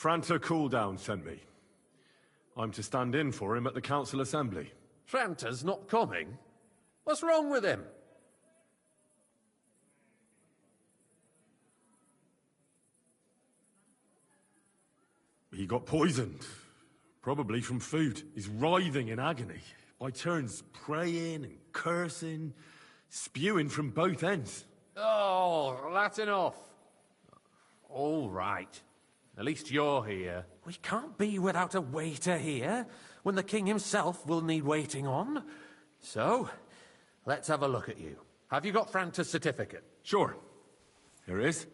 Franta Cooldown sent me. I'm to stand in for him at the council assembly. Franta's not coming? What's wrong with him? He got poisoned. Probably from food. He's writhing in agony. By turns praying and cursing, spewing from both ends. Oh, that's enough. All right. At least you're here. We can't be without a waiter here, when the king himself will need waiting on. So, let's have a look at you. Have you got Franta's certificate? Sure. Here it is.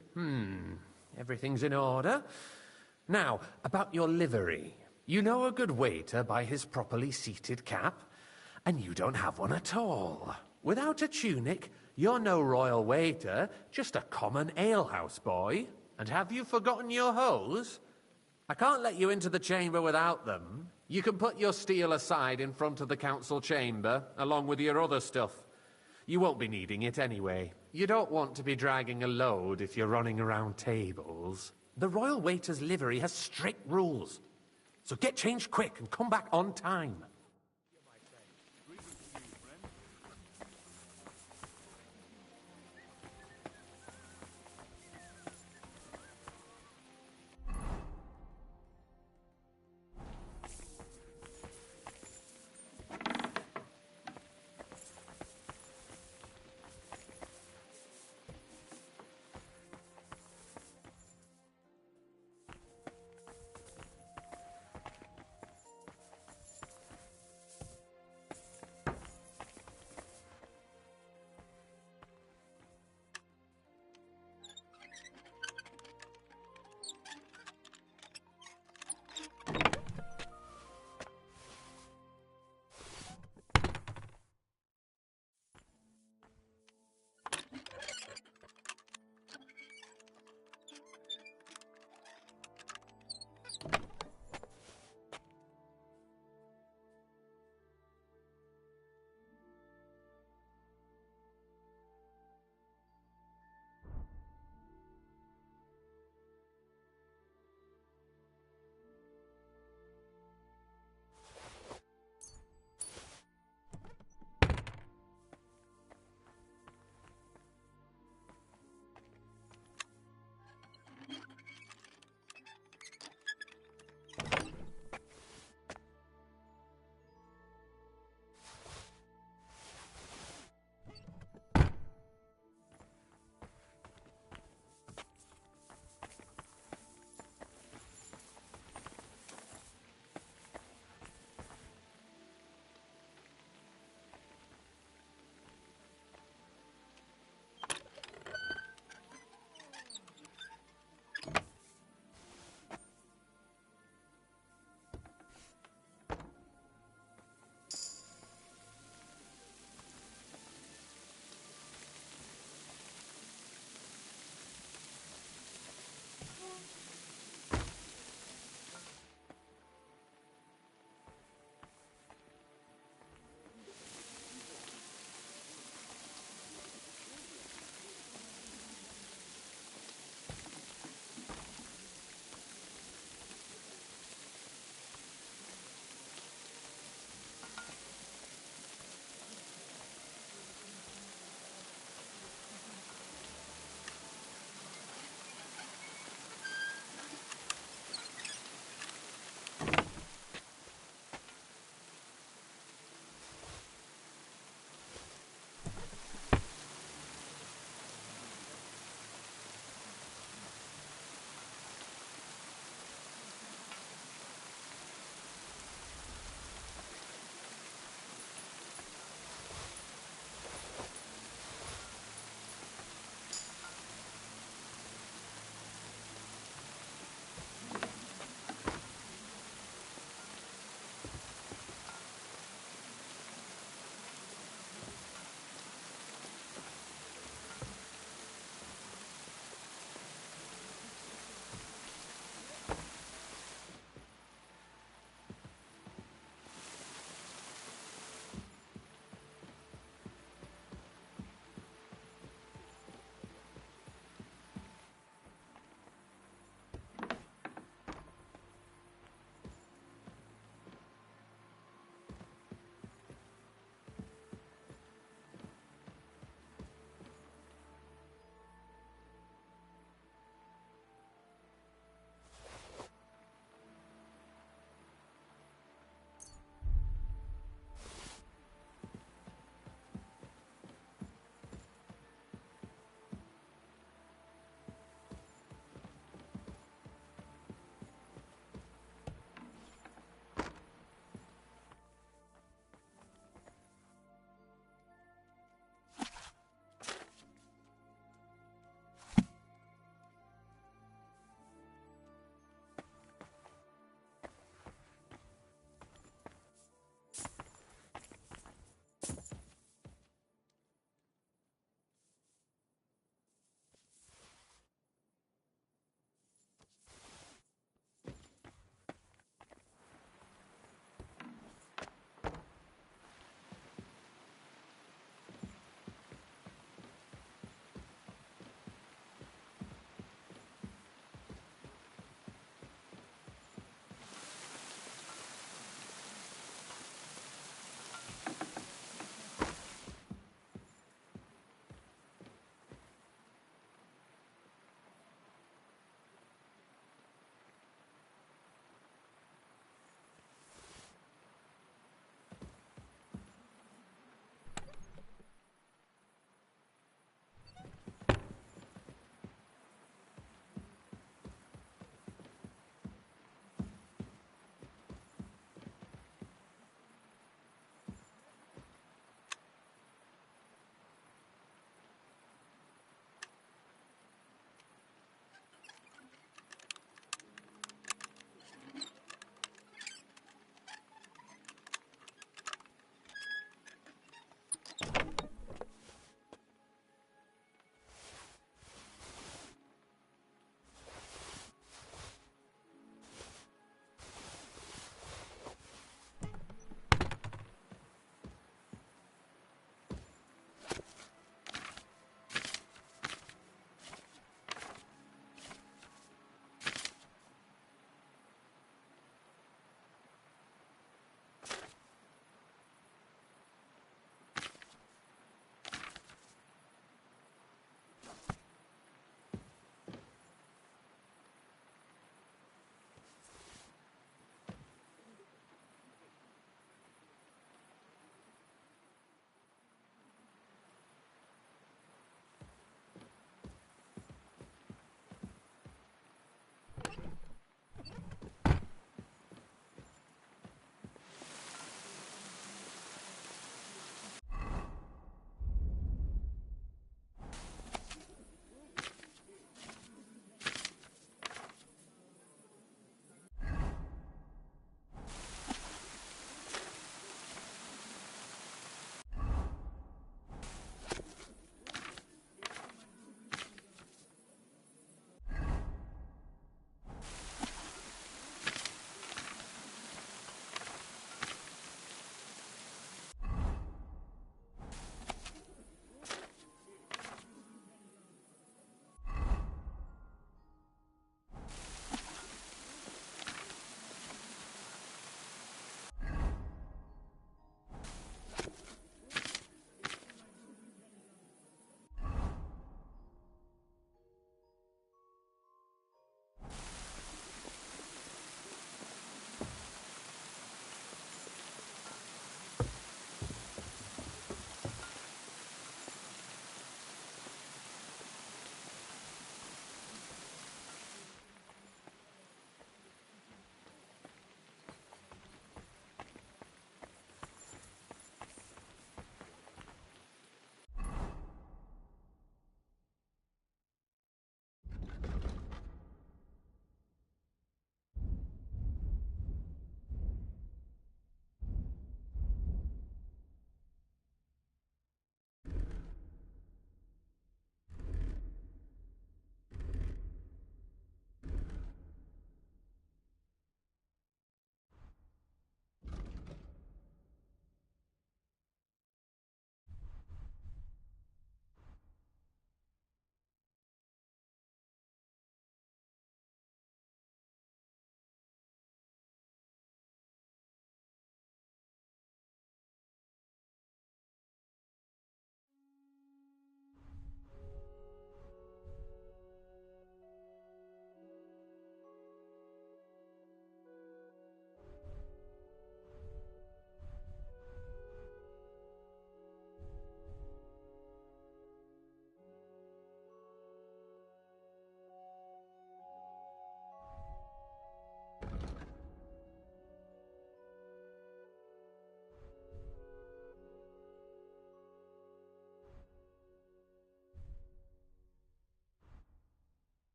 Everything's in order. Now, about your livery. You know a good waiter by his properly seated cap, and you don't have one at all. Without a tunic, you're no royal waiter, just a common alehouse boy. And have you forgotten your hose? I can't let you into the chamber without them. You can put your steel aside in front of the council chamber, along with your other stuff. You won't be needing it anyway. You don't want to be dragging a load if you're running around tables. The royal waiter's livery has strict rules. So get changed quick and come back on time.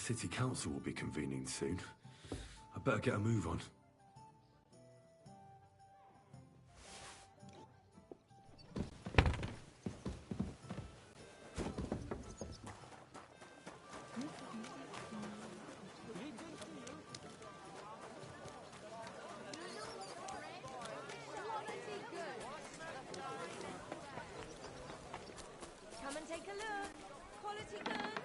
city council will be convening soon. I better get a move on. Come and take a look. Quality goods.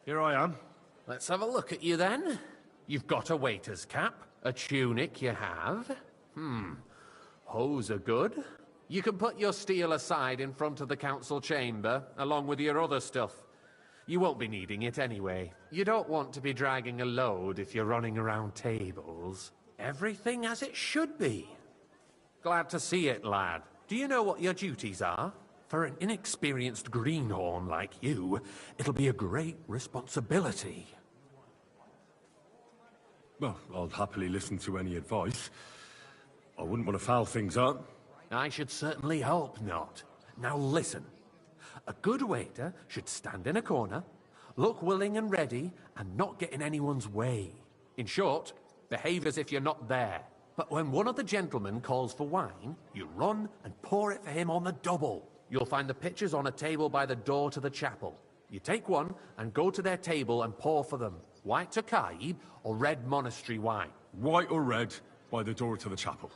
Here I am. Let's have a look at you then. You've got a waiter's cap, a tunic you have. Hose are good. You can put your steel aside in front of the council chamber, along with your other stuff. You won't be needing it anyway. You don't want to be dragging a load if you're running around tables. Everything as it should be. Glad to see it, lad. Do you know what your duties are? For an inexperienced greenhorn like you, it'll be a great responsibility. Well, I'll happily listen to any advice. I wouldn't want to foul things up. I should certainly hope not. Now listen. A good waiter should stand in a corner, look willing and ready, and not get in anyone's way. In short, behave as if you're not there. But when one of the gentlemen calls for wine, you run and pour it for him on the double. You'll find the pitchers on a table by the door to the chapel. You take one and go to their table and pour for them. White Tokaib or red monastery wine. White or red, by the door to the chapel.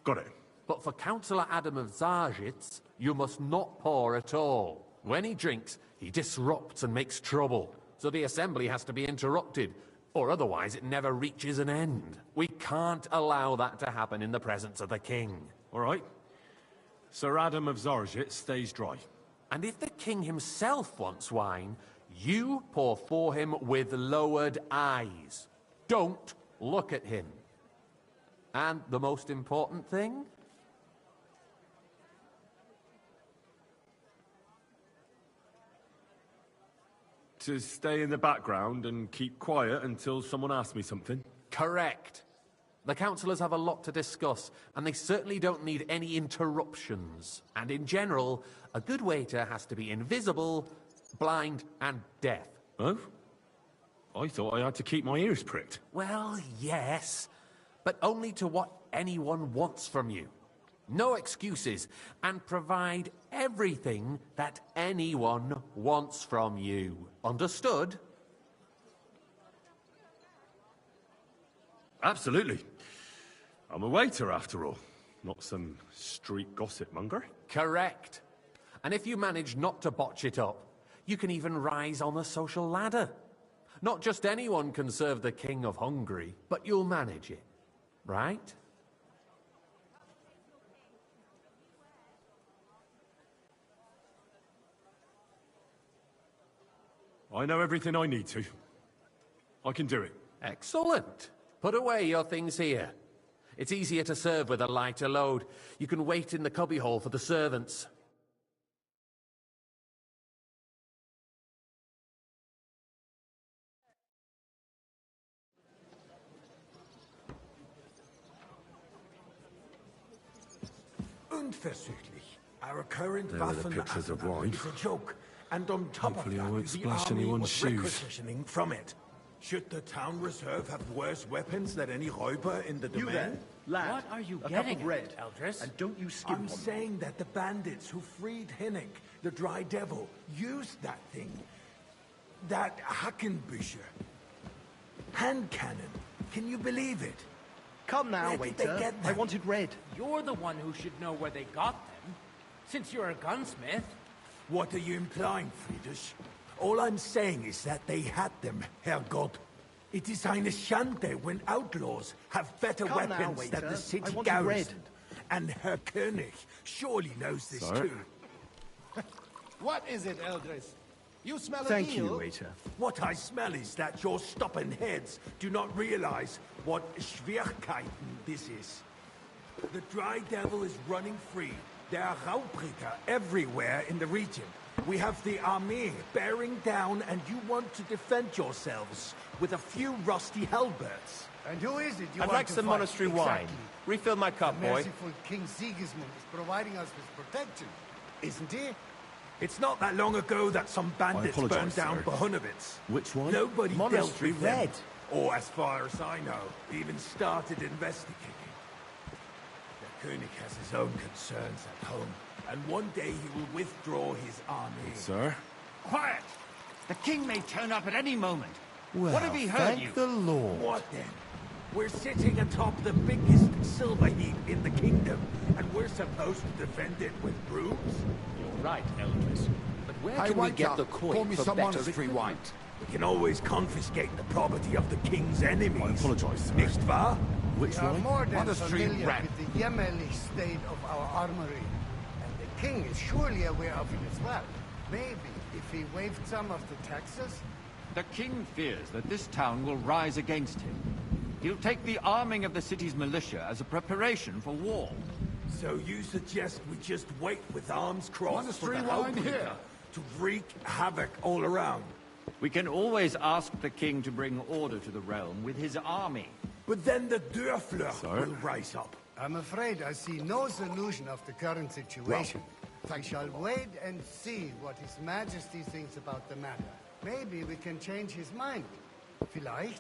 Got it. But for Councillor Adam of Zarzhitz, you must not pour at all. When he drinks, he disrupts and makes trouble. So the assembly has to be interrupted, or otherwise it never reaches an end. We can't allow that to happen in the presence of the king. All right. Sir Adam of Zarzhitz stays dry. And if the king himself wants wine, you pour for him with lowered eyes. Don't look at him. And the most important thing? To stay in the background and keep quiet until someone asks me something? Correct. The councillors have a lot to discuss, and they certainly don't need any interruptions. And in general, a good waiter has to be invisible, blind, and deaf. Oh? I thought I had to keep my ears pricked. Well, yes, but only to what anyone wants from you. No excuses, and provide everything that anyone wants from you. Understood? Absolutely. I'm a waiter, after all. Not some street gossip monger. Correct. And if you manage not to botch it up, you can even rise on the social ladder. Not just anyone can serve the King of Hungary, but you'll manage it, right? I know everything I need to. I can do it. Excellent. Put away your things here. It's easier to serve with a lighter load. You can wait in the cubbyhole for the servants. Unversüchlich. Our current There are the Waffen pictures of arsenal wine. is a joke. And on top Hopefully of I that, won't the splash army anyone's was shoes. requisitioning from it. Should the town reserve have worse weapons than any Räuber in the You domain? there, lad. What are you a getting cup of red, at, Eldris? and don't you skip I'm on saying that the bandits who freed Hinnick, the Dry Devil, used that thing. That Hackenbücher. Hand cannon. Can you believe it? Come now, Where did they waiter. get I that? wanted red. You're the one who should know where they got them. Since you're a gunsmith. What are you implying, Friedrich? All I'm saying is that they had them, Herrgott. It is eine Schande when outlaws have better Come now, weapons than waiter. the I city wanted garrison. red. And Herr König surely knows this Sir? too. What is it, Eldris? You smell a Thank eel? you, waiter. What I smell is that your stubborn heads do not realize what Schwierigkeiten this is. The Dry Devil is running free. There are Raubricker everywhere in the region. We have the army bearing down, and you want to defend yourselves with a few rusty halberds. And who is it you I'd want like to some fight? monastery wine. Exactly. Refill my cup, boy. Merciful King Sigismund is providing us with protection, isn't he? It's not that long ago that some bandits apologise, burned down sir. Bohunovitz. Which one? Nobody dealt Monastery with them. Red. Or as far as I know, even started investigating. The König has his own concerns at home, and one day he will withdraw his army. Sir? Quiet! The king may turn up at any moment. Well, what have he heard thank you? the Lord. What then? We're sitting atop the biggest silver heap in the kingdom, and we're supposed to defend it with brooms? You're right, Eldris. But where Hey, can we wake get up. the coin Call me for some better monastery equipment? white. We can always confiscate the property of the king's enemies. I apologise, sir. Nicht wahr? Which We are one? more than Monastery familiar rat. with the yeomanly state of our armory. And the king is surely aware of it as well. Maybe if he waived some of the taxes? The king fears that this town will rise against him. He'll take the arming of the city's militia as a preparation for war. So you suggest we just wait with arms crossed for Monastery the wine Hauptbringer here. to wreak havoc all around? We can always ask the king to bring order to the realm with his army. But then the Dörfler Sir? will rise up. I'm afraid I see no solution of the current situation. I shall wait and see what His Majesty thinks about the matter. Maybe we can change his mind. Vielleicht?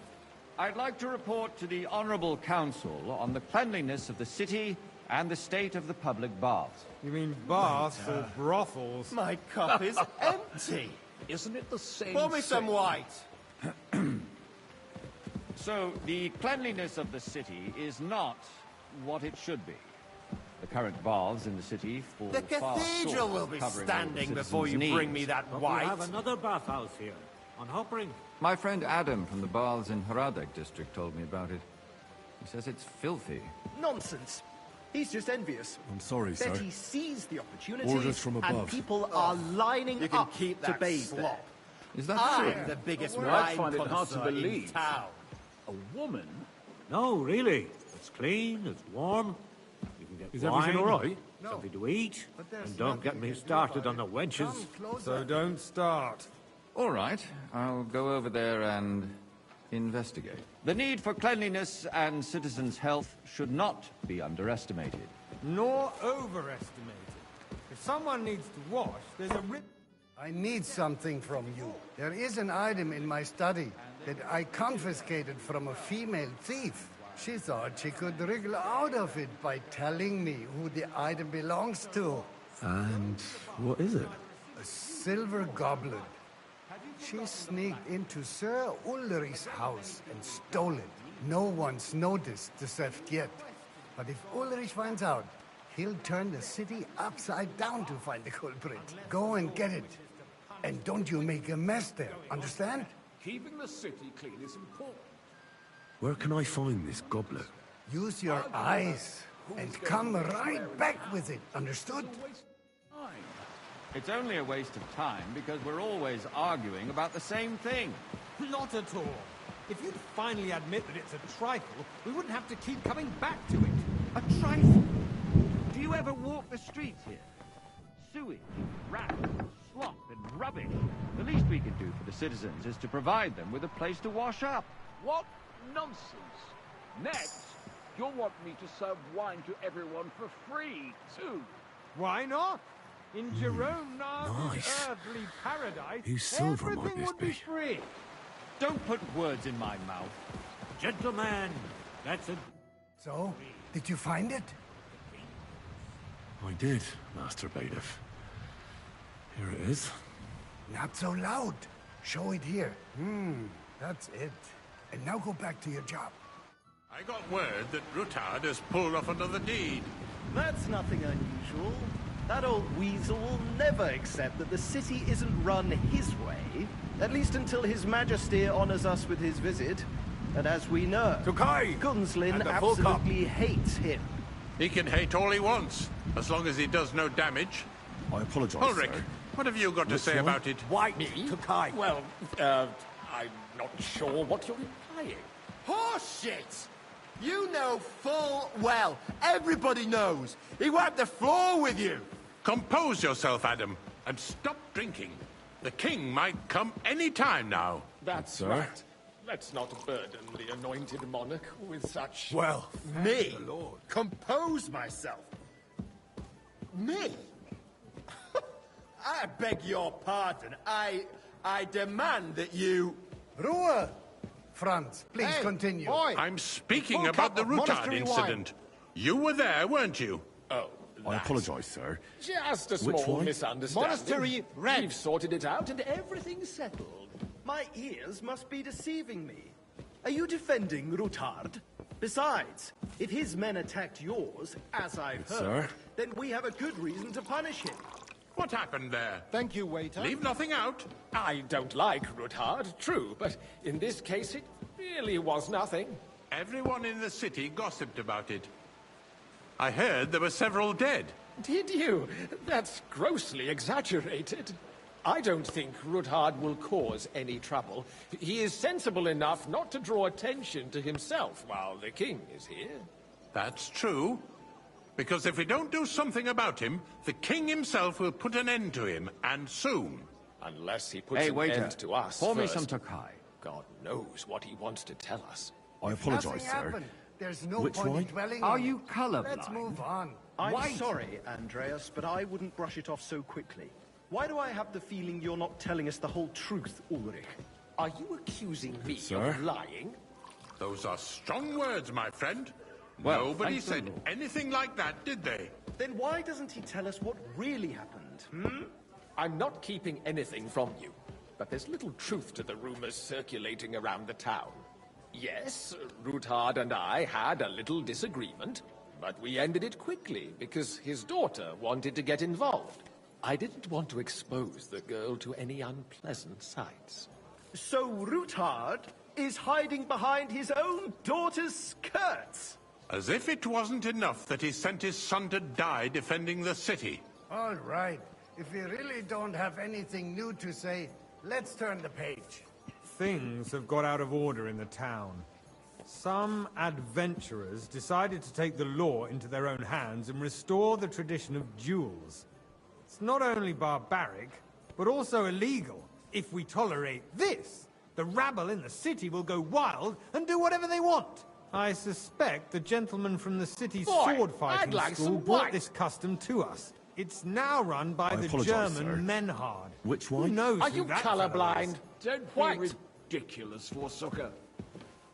I'd like to report to the Honorable Council on the cleanliness of the city and the state of the public baths. You mean baths or brothels? My cup is empty. Isn't it the same? Pour me some white. So, the cleanliness of the city is not what it should be. The current baths in the city fall The far cathedral short will of be covering all the standing before you citizens' bring needs. me that We white. have another bathhouse here, on Hopring. My friend Adam from the baths in Haradek district told me about it. He says it's filthy. Nonsense. He's just envious. I'm sorry, sir. Bet he sees the opportunity, Orders from and above. people are lining You can up keep to that bathe slop. there. Is that I'm true? the biggest Well, wine I find it hard to connoisseur in believe. town. A woman? No, really. It's clean, it's warm. You can get Is wine, everything all right? something to eat, But there's and don't nothing get you me can do started about on the it. wenches. Come closer. So don't start. All right, I'll go over there and investigate. The need for cleanliness and citizens' health should not be underestimated. Nor overestimated. If someone needs to wash, there's a rip. I need something from you. There is an item in my study that I confiscated from a female thief. She thought she could wriggle out of it by telling me who the item belongs to. And what is it? A silver goblet. She sneaked into Sir Ulrich's house and stole it. No one's noticed the theft yet. But if Ulrich finds out, he'll turn the city upside down to find the culprit. Go and get it. And don't you make a mess there, understand? Keeping the city clean is important. Where can I find this goblet? Use your eyes and come right back with it, understood? It's only a waste of time because we're always arguing about the same thing. Not at all. If you'd finally admit that it's a trifle, we wouldn't have to keep coming back to it. A trifle? Do you ever walk the streets here? Sewage, rats, slop, and rubbish. The least we can do for the citizens is to provide them with a place to wash up. What nonsense. Next, you'll want me to serve wine to everyone for free, too. Why not? In Jerome Nardi's Nice. earthly paradise, Whose silver might everything this would be be? free. Don't put words in my mouth. Gentlemen, that's a... So, did you find it? I did, Master Bailiff. Here it is. Not so loud. Show it here. That's it. And now go back to your job. I got word that Rutard has pulled off another deed. That's nothing unusual. That old weasel will never accept that the city isn't run his way, at least until His Majesty honors us with his visit. And as we know, Tokai! Gunslin And the full cup. absolutely hates him. He can hate all he wants, as long as he does no damage. I apologise, Ulrich, sir. what have you got to Which say one? about it? White Tokai. Well, I'm not sure what you're implying. Horseshit! You know full well. Everybody knows. He wiped the floor with you. Compose yourself, Adam, and stop drinking. The king might come any time now. That's Sir? right. Let's not burden the anointed monarch with such... Well, Me? the Lord. Compose myself. Me? I beg your pardon. I demand that you... Ruhe! Franz, please continue. I'm speaking about the Rutard incident. You were there, weren't you? Oh, I apologize, sir. just a Which small one? misunderstanding. Monastery Red. We've sorted it out and everything's settled. My ears must be deceiving me. Are you defending Rutard? Besides, if his men attacked yours, as I've heard, Sir? then we have a good reason to punish him. What happened there? Thank you, waiter. Leave nothing out. I don't like Rutard, true, but in this case it really was nothing. Everyone in the city gossiped about it. I heard there were several dead. Did you? That's grossly exaggerated. I don't think Rutard will cause any trouble. He is sensible enough not to draw attention to himself while the king is here. That's true. Because if we don't do something about him, the king himself will put an end to him, and soon. Unless he puts an end to us pour me first. some Tokai. God knows what he wants to tell us. I apologize, sir. Happened. There's no Which point in wine? dwelling Are on you it. colorblind? Let's move on. I'm sorry, Andreas, but I wouldn't brush it off so quickly. Why do I have the feeling you're not telling us the whole truth, Ulrich? Are you accusing me Sir? of lying? Those are strong words, my friend. Well, Nobody thanks a said lot. anything like that, did they? Then why doesn't he tell us what really happened, I'm not keeping anything from you, but there's little truth to the rumors circulating around the town. Yes, Rutard and I had a little disagreement, but we ended it quickly because his daughter wanted to get involved. I didn't want to expose the girl to any unpleasant sights. So Rutard is hiding behind his own daughter's skirts? As if it wasn't enough that he sent his son to die defending the city. All right. If we really don't have anything new to say, let's turn the page. Things have got out of order in the town. Some adventurers decided to take the law into their own hands and restore the tradition of duels. It's not only barbaric, but also illegal. If we tolerate this, the rabble in the city will go wild and do whatever they want. I suspect the gentleman from the city's sword fighting school brought this custom to us. It's now run by the apologize, German sir. Menhard. Which Who one? knows Are who you that fellow colorblind? is? Don't be ridiculous, Forsucker.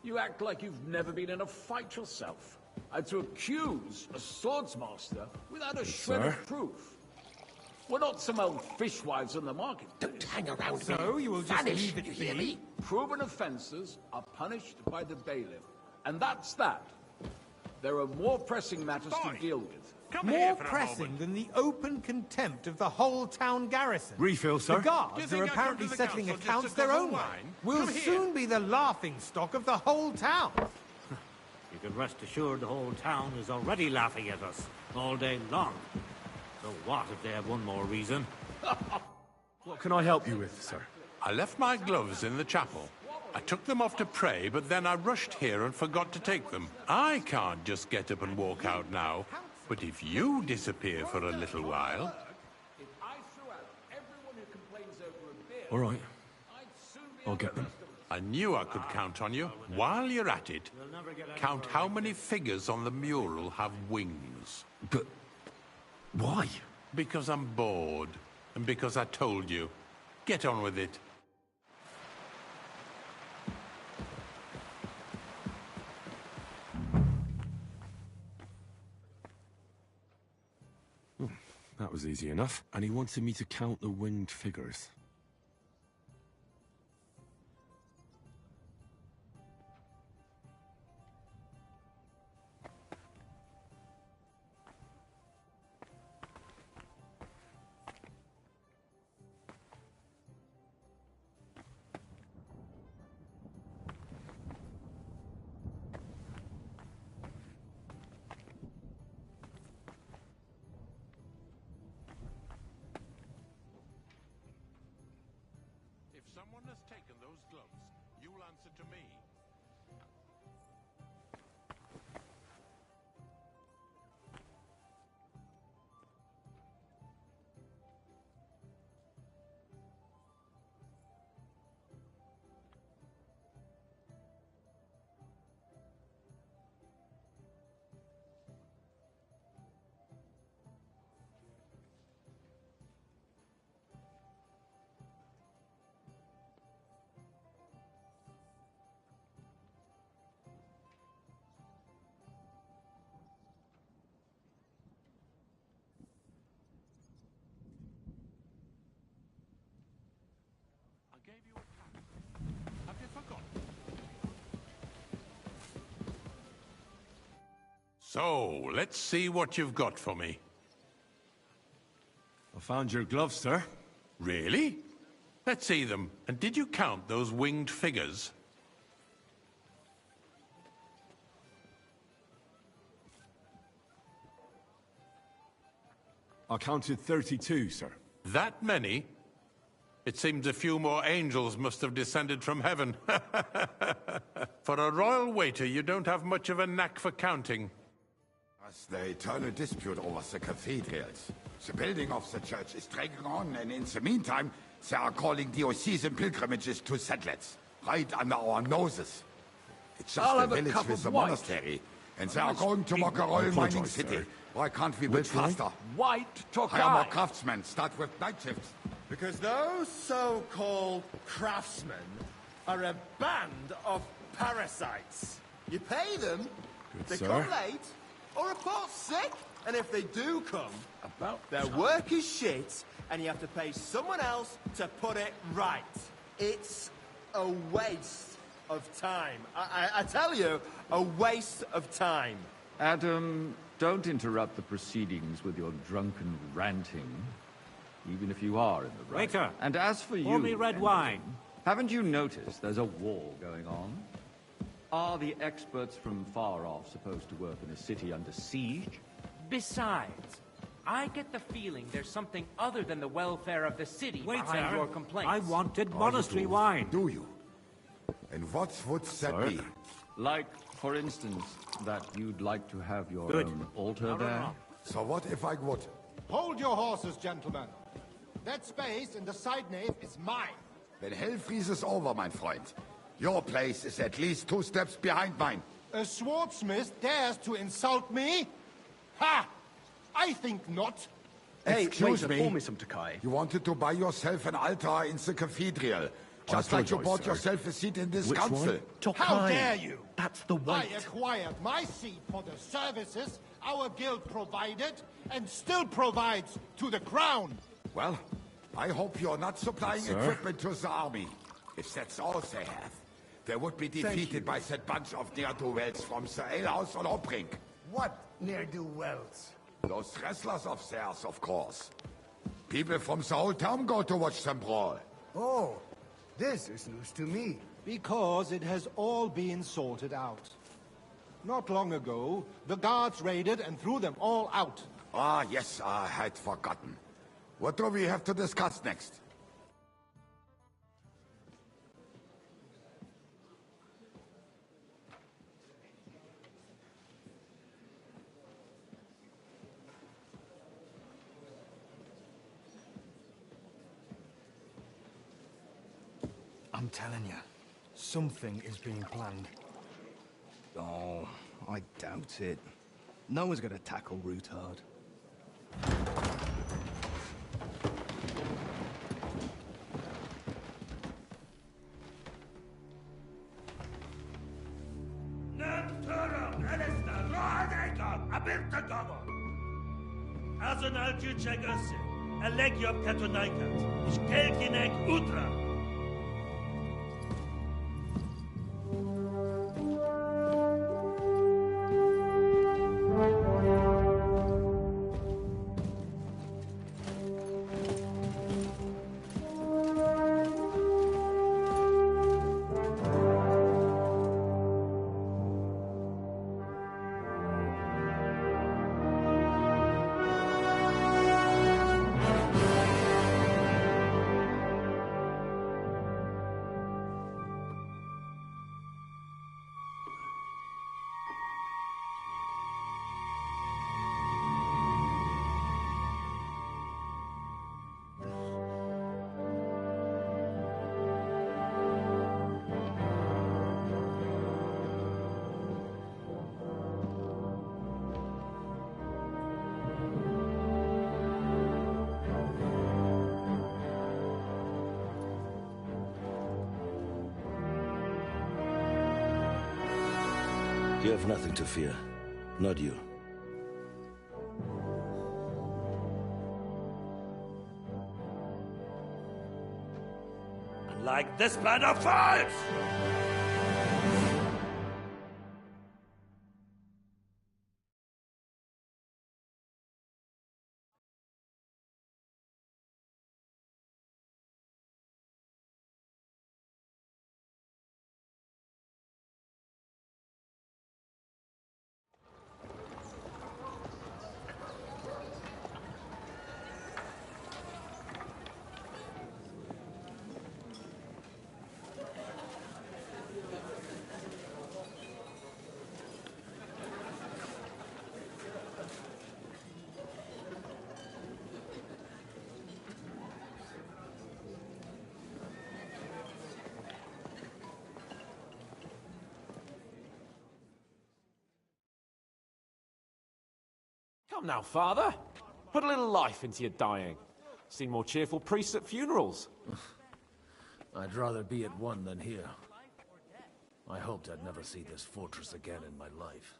You act like you've never been in a fight yourself. And to accuse a swordsmaster without a shred Sir? of proof. We're not some old fishwives on the market. Don't hang around So me. you will just Vanish, leave it you hear be? me? Proven offences are punished by the bailiff. And that's that. There are more pressing matters to deal with. Come More here for a pressing moment. than the open contempt of the whole town garrison. Refill, sir. The Do you guards think are I come apparently to the settling council just accounts to their guzzle own way. wine? We'll Come here. soon be the laughing stock of the whole town. You can rest assured the whole town is already laughing at us all day long. So what if they have one more reason? What can I help you with, sir? I left my gloves in the chapel. I took them off to pray, but then I rushed here and forgot to take them. I can't just get up and walk out now. But if you disappear for a little while... If I threw out everyone who complains over a beer, All right. I'd soon be I'll get them. I knew I could count on you. While you're at it, count how many figures on the mural have wings. But why? Because I'm bored, and because I told you. Get on with it. That was easy enough. And he wanted me to count the winged figures. If someone has taken those gloves, you'll answer to me. So, let's see what you've got for me. I found your gloves, sir. Really? Let's see them. And did you count those winged figures? I counted 32, sir. That many? It seems a few more angels must have descended from heaven. For a royal waiter, you don't have much of a knack for counting. As the eternal dispute over the cathedrals. The building of the church is dragging on, and in the meantime, they are calling diocesan pilgrimages to settlers, right under our noses. It's just a village with the monastery, and they are going to mock a royal mining city. Why can't we build faster? White Tokai. Hire more craftsmen, start with night shifts. Because those so-called craftsmen are a band of parasites. You pay them, they come late, or report sick, and if they do come, their work is shit, and you have to pay someone else to put it right. It's a waste of time. I tell you, a waste of time. Adam, don't interrupt the proceedings with your drunken ranting, even if you are in the right. Waiter, and as for you, pour me red wine. Haven't you noticed there's a war going on? Are the experts from far off supposed to work in a city under siege? Besides, I get the feeling there's something other than the welfare of the city behind your complaints. I wanted monastery wine. Do you? And what would that be? Like, for instance, that you'd like to have your own altar there? So what if I would? Hold your horses, gentlemen. That space in the side nave is mine. Then hell freezes over, my friend. Your place is at least 2 steps behind mine. A swordsmith dares to insult me? Ha! I think not. Hey, excuse me. Pour me some Tokai. You wanted to buy yourself an altar in the cathedral. Just like you bought yourself a seat in this council. How dare you? That's the I acquired my seat for the services our guild provided and still provides to the crown. Well, I hope you're not supplying equipment to the army. If that's all they have, they would be defeated by that bunch of ne'er-do-wells from the alehouse on Hopbrink. What ne'er-do-wells? Those wrestlers of theirs, of course. People from the whole town go to watch them brawl. Oh, this is news to me. Because it has all been sorted out. Not long ago, the guards raided and threw them all out. Ah, yes, I had forgotten. What do we have to discuss next? I'm telling you, something is being planned. Oh, I doubt it. No one's gonna tackle Rootard. Azonal Juchagase, Allegiop Katonaikat, Ishkelkinek Utra. You have nothing to fear. Not you. Like this plan of false! Come now, Father. Put a little life into your dying. Seen more cheerful priests at funerals. I'd rather be at one than here. I hoped I'd never see this fortress again in my life.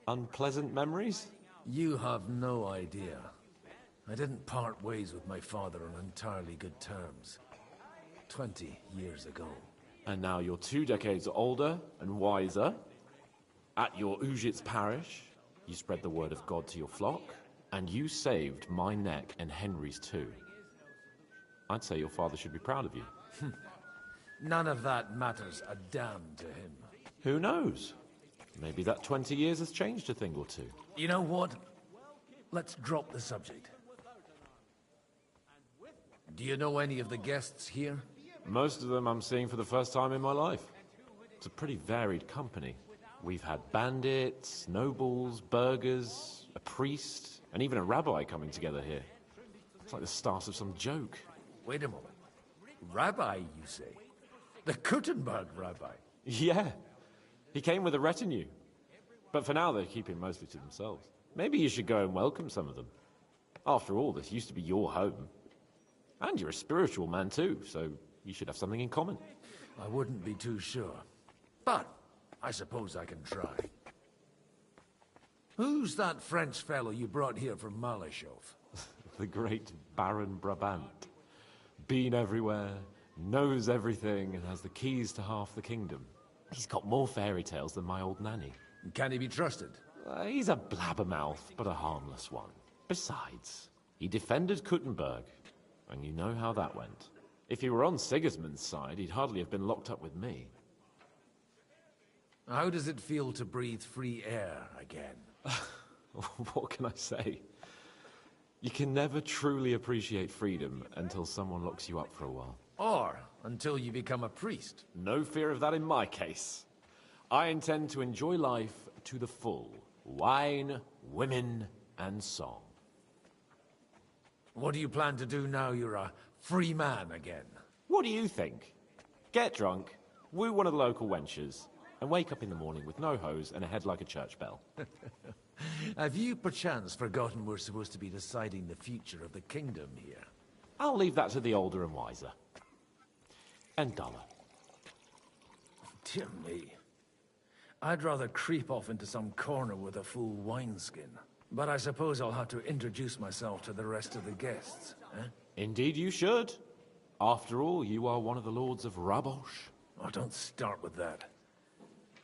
Unpleasant memories? You have no idea. I didn't part ways with my father on entirely good terms. 20 years ago. And now you're 2 decades older and wiser. At your Ujit's parish, you spread the word of God to your flock, and you saved my neck and Henry's too. I'd say your father should be proud of you. None of that matters a damn to him. Who knows? Maybe that 20 years has changed a thing or two. You know what? Let's drop the subject. Do you know any of the guests here? Most of them I'm seeing for the first time in my life. It's a pretty varied company. We've had bandits, nobles, burghers, a priest, and even a rabbi coming together here. It's like the start of some joke. Wait a moment. Rabbi, you say? The Kuttenberg rabbi? Yeah. He came with a retinue. But for now, they're keeping mostly to themselves. Maybe you should go and welcome some of them. After all, this used to be your home. And you're a spiritual man too, so you should have something in common. I wouldn't be too sure. But I suppose I can try. Who's that French fellow you brought here from Malashov? The great Baron Brabant. Been everywhere, knows everything, and has the keys to half the kingdom. He's got more fairy tales than my old nanny. Can he be trusted? He's a blabbermouth, but a harmless one. Besides, he defended Kuttenberg, and you know how that went. If he were on Sigismund's side, he'd hardly have been locked up with me. How does it feel to breathe free air again? What can I say? You can never truly appreciate freedom until someone locks you up for a while. Or until you become a priest. No fear of that in my case. I intend to enjoy life to the full. Wine, women, and song. What do you plan to do now you're a free man again? What do you think? Get drunk, woo one of the local wenches, and wake up in the morning with no hose and a head like a church bell. Have you perchance forgotten we're supposed to be deciding the future of the kingdom here? I'll leave that to the older and wiser. And duller. Dear me. I'd rather creep off into some corner with a full wineskin. But I suppose I'll have to introduce myself to the rest of the guests, eh? Indeed you should. After all, you are one of the lords of Rabosh. Oh, don't start with that.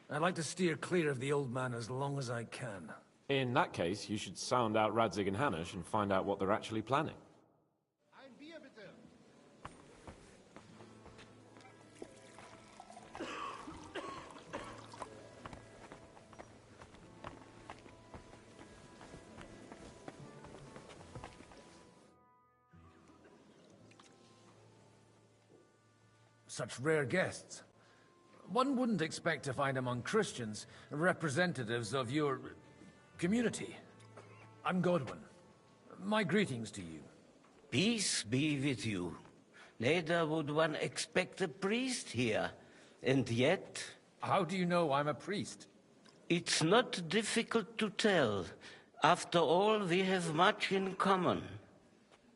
I'd like to steer clear of the old man as long as I can. In that case, you should sound out Radzig and Hanush and find out what they're actually planning. Such rare guests. One wouldn't expect to find among Christians representatives of your community. I'm Godwin. My greetings to you. Peace be with you. Neither would one expect a priest here. And yet... How do you know I'm a priest? It's not difficult to tell. After all, we have much in common.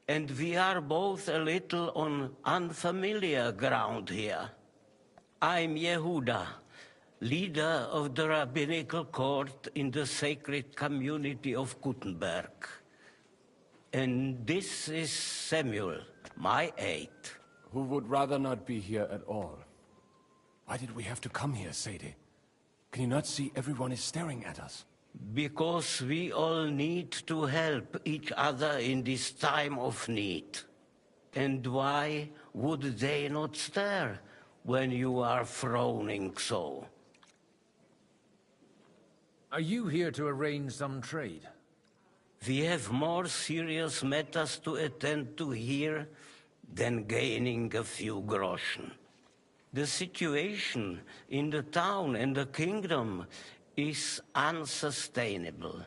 And we are both a little on unfamiliar ground here. I'm Yehuda, leader of the rabbinical court in the sacred community of Kuttenberg. And this is Samuel, my aide. Who would rather not be here at all. Why did we have to come here, Sadie? Can you not see everyone is staring at us? Because we all need to help each other in this time of need. And why would they not stare when you are frowning so? Are you here to arrange some trade? We have more serious matters to attend to here than gaining a few groschen. The situation in the town and the kingdom is unsustainable.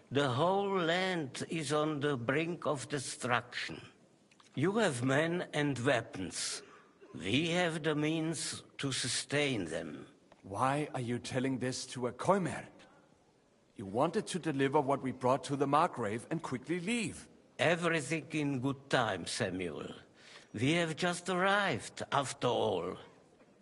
The whole land is on the brink of destruction. You have men and weapons. We have the means to sustain them. Why are you telling this to a Koimer? You wanted to deliver what we brought to the Margrave and quickly leave. Everything in good time, Samuel. We have just arrived, after all.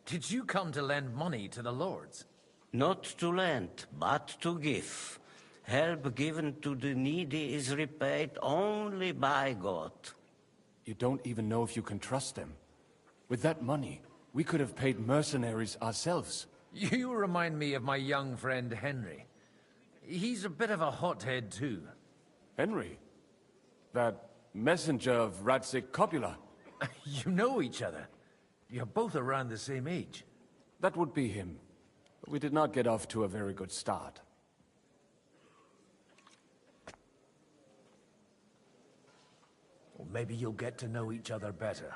Did you come to lend money to the lords? Not to lend, but to give. Help given to the needy is repaid only by God. You don't even know if you can trust them. With that money, we could have paid mercenaries ourselves. You remind me of my young friend Henry. He's a bit of a hothead too. Henry? That messenger of Radzik Copula? You know each other. You're both around the same age. That would be him. But we did not get off to a very good start. Well, maybe you'll get to know each other better.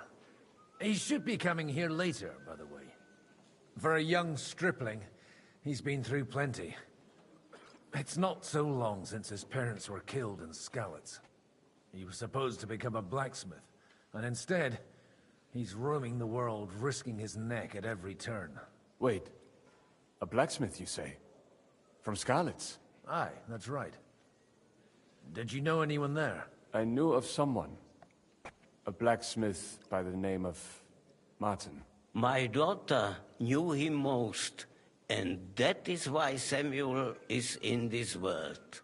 He should be coming here later, by the way. For a young stripling, he's been through plenty. It's not so long since his parents were killed in Skalitz. He was supposed to become a blacksmith, and instead, he's roaming the world, risking his neck at every turn. Wait, a blacksmith, you say? From Skalitz? Aye, that's right. Did you know anyone there? I knew of someone. A blacksmith by the name of Martin. My daughter knew him most, and that is why Samuel is in this world.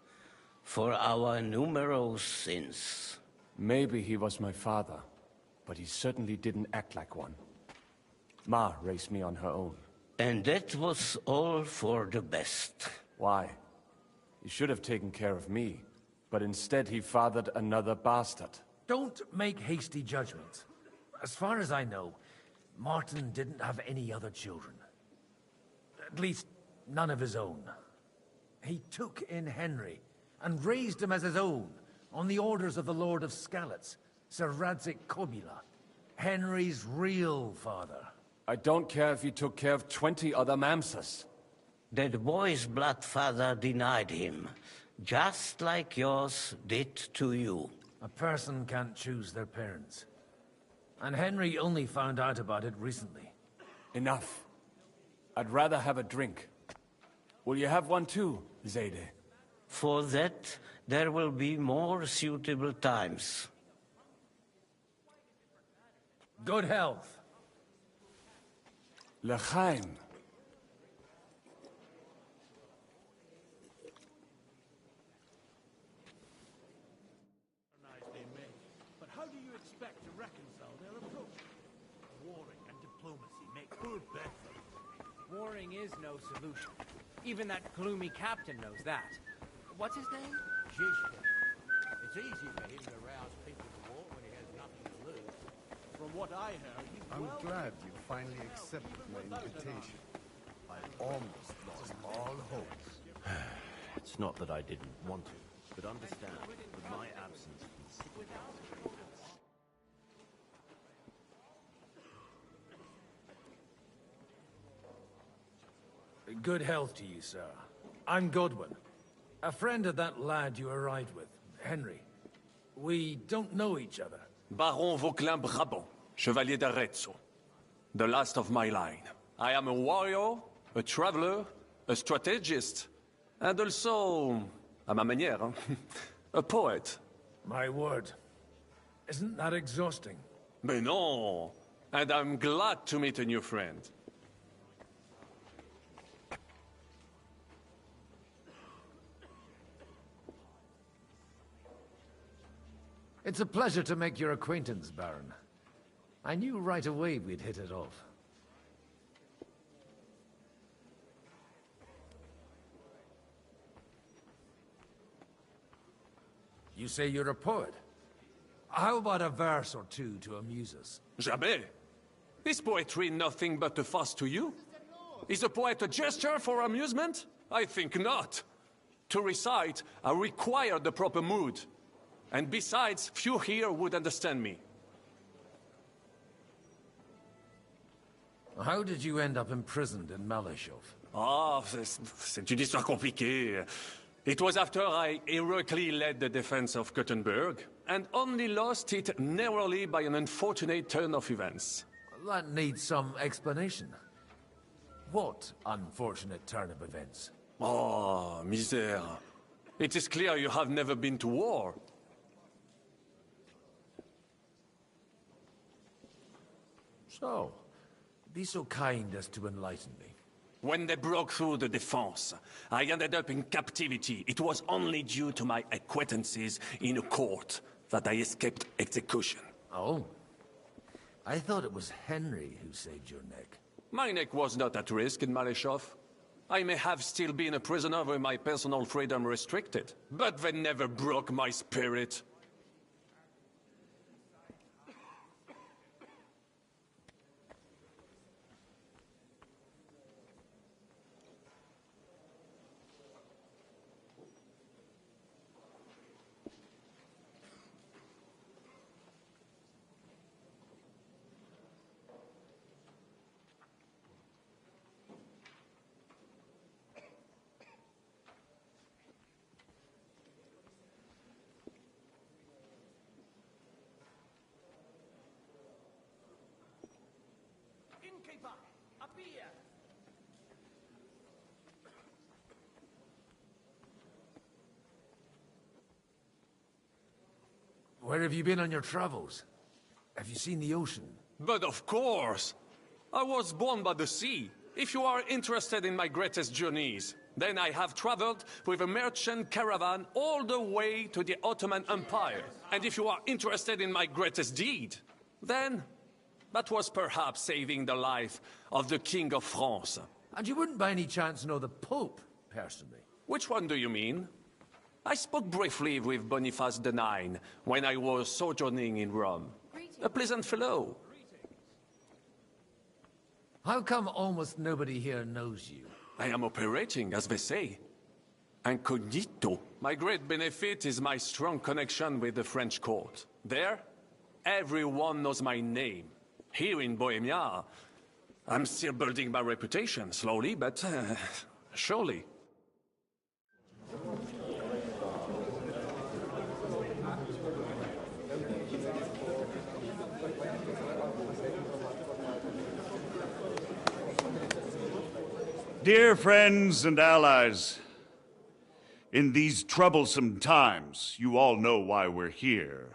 For our numerous sins. Maybe he was my father, but he certainly didn't act like one. Ma raised me on her own. And that was all for the best. Why? He should have taken care of me, but instead he fathered another bastard. Don't make hasty judgments. As far as I know, Martin didn't have any other children. At least, none of his own. He took in Henry, and raised him as his own, on the orders of the Lord of Skalitz, Sir Radzik Copula, Henry's real father. I don't care if he took care of 20 other Mamsas. That boy's blood father denied him, just like yours did to you. A person can't choose their parents. And Henry only found out about it recently. Enough. I'd rather have a drink. Will you have one too, Zayde? For that, there will be more suitable times. Good health. L'chaim. But how do you expect to reconcile their approach? Warring and diplomacy make poor better. Warring is no solution. Even that gloomy captain knows that. What's his name? Jishka. It's easy for him to rouse people to war when he has nothing to lose. From what I heard, he's I'm glad you finally accepted my invitation. I almost lost all hope. It's not that I didn't want to, but understand that my absence can signify. Good health to you, sir. I'm Godwin. A friend of that lad you arrived with, Henry. We don't know each other. Baron Vauquelin Brabant, Chevalier d'Arezzo. The last of my line. I am a warrior, a traveler, a strategist, and also, à ma manière, a poet. My word. Isn't that exhausting? Mais non! And I'm glad to meet a new friend. It's a pleasure to make your acquaintance, Baron. I knew right away we'd hit it off. You say you're a poet? How about a verse or two to amuse us? Jamais! Is poetry nothing but a fuss to you? Is a poet a gesture for amusement? I think not. To recite, I require the proper mood. And besides, few here would understand me. How did you end up imprisoned in Malashov? Ah, c'est une histoire compliquée. It was after I heroically led the defense of Gothenburg, and only lost it narrowly by an unfortunate turn of events. That needs some explanation. What unfortunate turn of events? Oh, misère. It is clear you have never been to war. So, be so kind as to enlighten me. When they broke through the defense, I ended up in captivity. It was only due to my acquaintances in a court that I escaped execution. Oh. I thought it was Henry who saved your neck. My neck was not at risk in Maleshov. I may have still been a prisoner with my personal freedom restricted, but they never broke my spirit. Where have you been on your travels? Have you seen the ocean? But of course! I was born by the sea. If you are interested in my greatest journeys, then I have traveled with a merchant caravan all the way to the Ottoman Empire. And if you are interested in my greatest deed, then that was perhaps saving the life of the King of France. And you wouldn't by any chance know the Pope, personally? Which one do you mean? I spoke briefly with Boniface IX when I was sojourning in Rome. A pleasant fellow. How come almost nobody here knows you? I am operating, as they say. Incognito. My great benefit is my strong connection with the French court. There, everyone knows my name. Here in Bohemia, I'm still building my reputation, slowly, but surely. Dear friends and allies, in these troublesome times, you all know why we're here.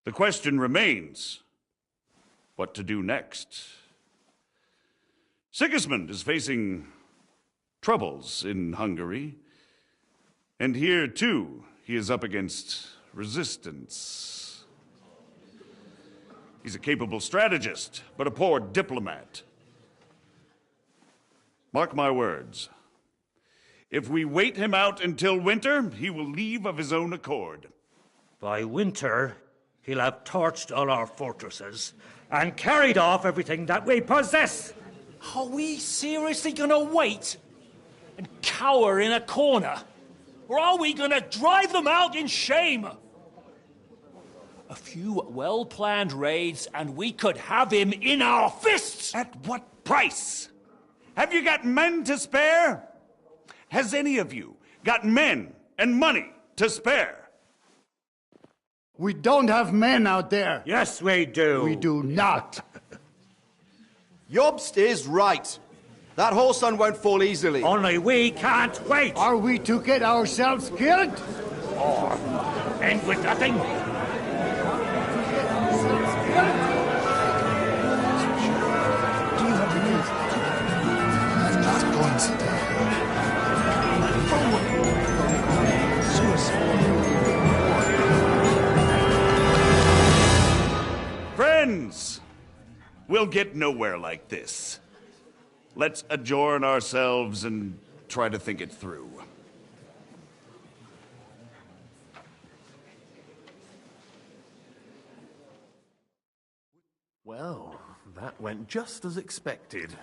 The question remains, what to do next? Sigismund is facing troubles in Hungary, and here, too, he is up against resistance. He's a capable strategist, but a poor diplomat. Mark my words. If we wait him out until winter, he will leave of his own accord. By winter, he'll have torched all our fortresses and carried off everything that we possess. Are we seriously gonna wait and cower in a corner? Or are we gonna drive them out in shame? A few well-planned raids and we could have him in our fists! At what price? Have you got men to spare? Has any of you got men and money to spare? We don't have men out there. Yes, we do. We do not. Jobst is right. That horse son won't fall easily. Only we can't wait. Are we to get ourselves killed? Or end with nothing? Friends, we'll get nowhere like this. Let's adjourn ourselves and try to think it through. Well, that went just as expected.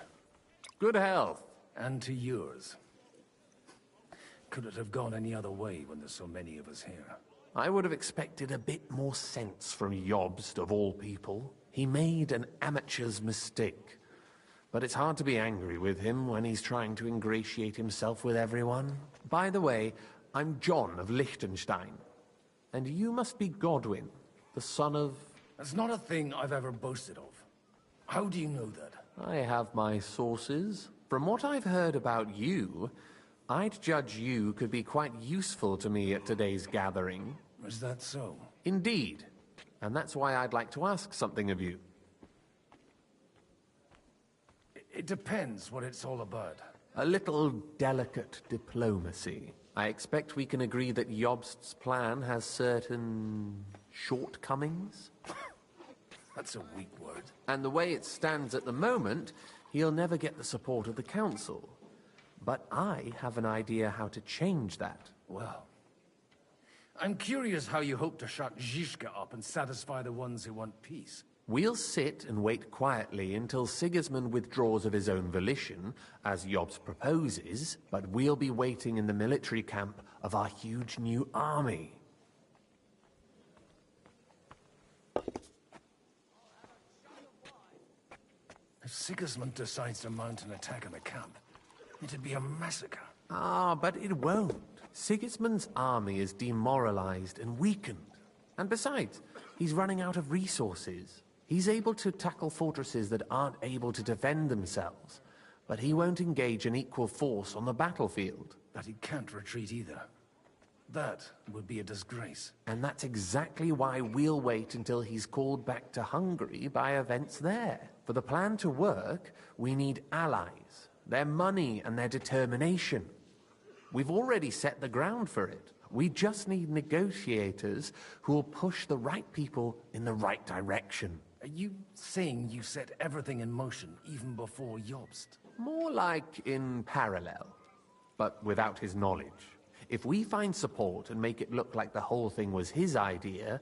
Good health. And to yours. Could it have gone any other way when there's so many of us here? I would have expected a bit more sense from Jobst, of all people. He made an amateur's mistake. But it's hard to be angry with him when he's trying to ingratiate himself with everyone. By the way, I'm John of Liechtenstein. And you must be Godwin, the son of... That's not a thing I've ever boasted of. How do you know that? I have my sources. From what I've heard about you, I'd judge you could be quite useful to me at today's gathering. Is that so? Indeed. And that's why I'd like to ask something of you. It depends what it's all about. A little delicate diplomacy. I expect we can agree that Jobst's plan has certain shortcomings? That's a weak word. And the way it stands at the moment, he'll never get the support of the Council. But I have an idea how to change that. Well, I'm curious how you hope to shut Zizka up and satisfy the ones who want peace. We'll sit and wait quietly until Sigismund withdraws of his own volition, as Jobst proposes, but we'll be waiting in the military camp of our huge new army. If Sigismund decides to mount an attack on the camp, it'd be a massacre. Ah, but it won't. Sigismund's army is demoralized and weakened. And besides, he's running out of resources. He's able to tackle fortresses that aren't able to defend themselves, but he won't engage an equal force on the battlefield. But he can't retreat either. That would be a disgrace. And that's exactly why we'll wait until he's called back to Hungary by events there. For the plan to work, we need allies, their money and their determination. We've already set the ground for it. We just need negotiators who will push the right people in the right direction. Are you saying you set everything in motion even before Jobst? More like in parallel, but without his knowledge. If we find support and make it look like the whole thing was his idea,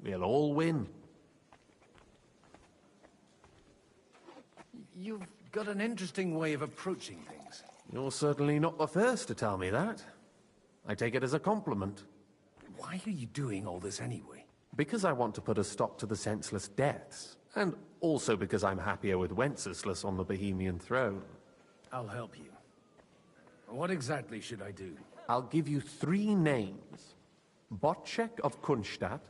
we'll all win. You've got an interesting way of approaching things. You're certainly not the first to tell me that. I take it as a compliment. Why are you doing all this anyway? Because I want to put a stop to the senseless deaths. And also because I'm happier with Wenceslas on the Bohemian throne. I'll help you. What exactly should I do? I'll give you 3 names. Bocek of Kunstadt,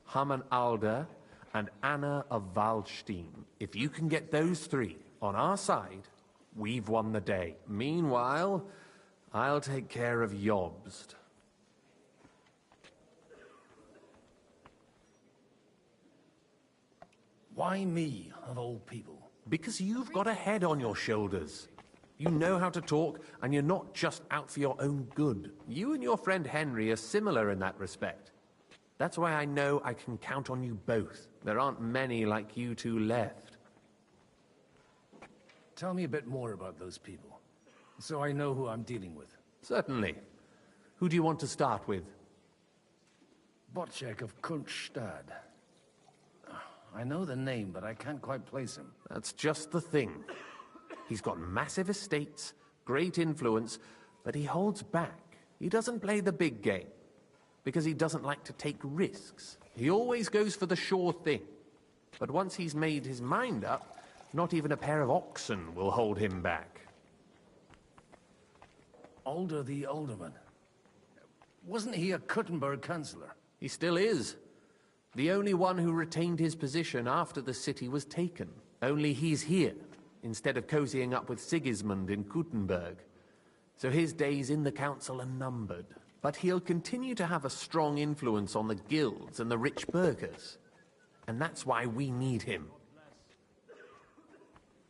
Haman Alder, and Anna of Waldstein. If you can get those 3 on our side, we've won the day. Meanwhile, I'll take care of Jobst. Why me, of all people? Because you've got a head on your shoulders. You know how to talk, and you're not just out for your own good. You and your friend Henry are similar in that respect. That's why I know I can count on you both. There aren't many like you two left. Tell me a bit more about those people, so I know who I'm dealing with. Certainly. Who do you want to start with? Bocek of Kunststadt. I know the name, but I can't quite place him. That's just the thing. He's got massive estates, great influence, but he holds back. He doesn't play the big game, because he doesn't like to take risks. He always goes for the sure thing. But once he's made his mind up, not even a pair of oxen will hold him back. Alder the Alderman. Wasn't he a Kuttenberg councillor? He still is. The only one who retained his position after the city was taken. Only he's here, instead of cozying up with Sigismund in Kuttenberg. So his days in the council are numbered. But he'll continue to have a strong influence on the guilds and the rich burghers. And that's why we need him.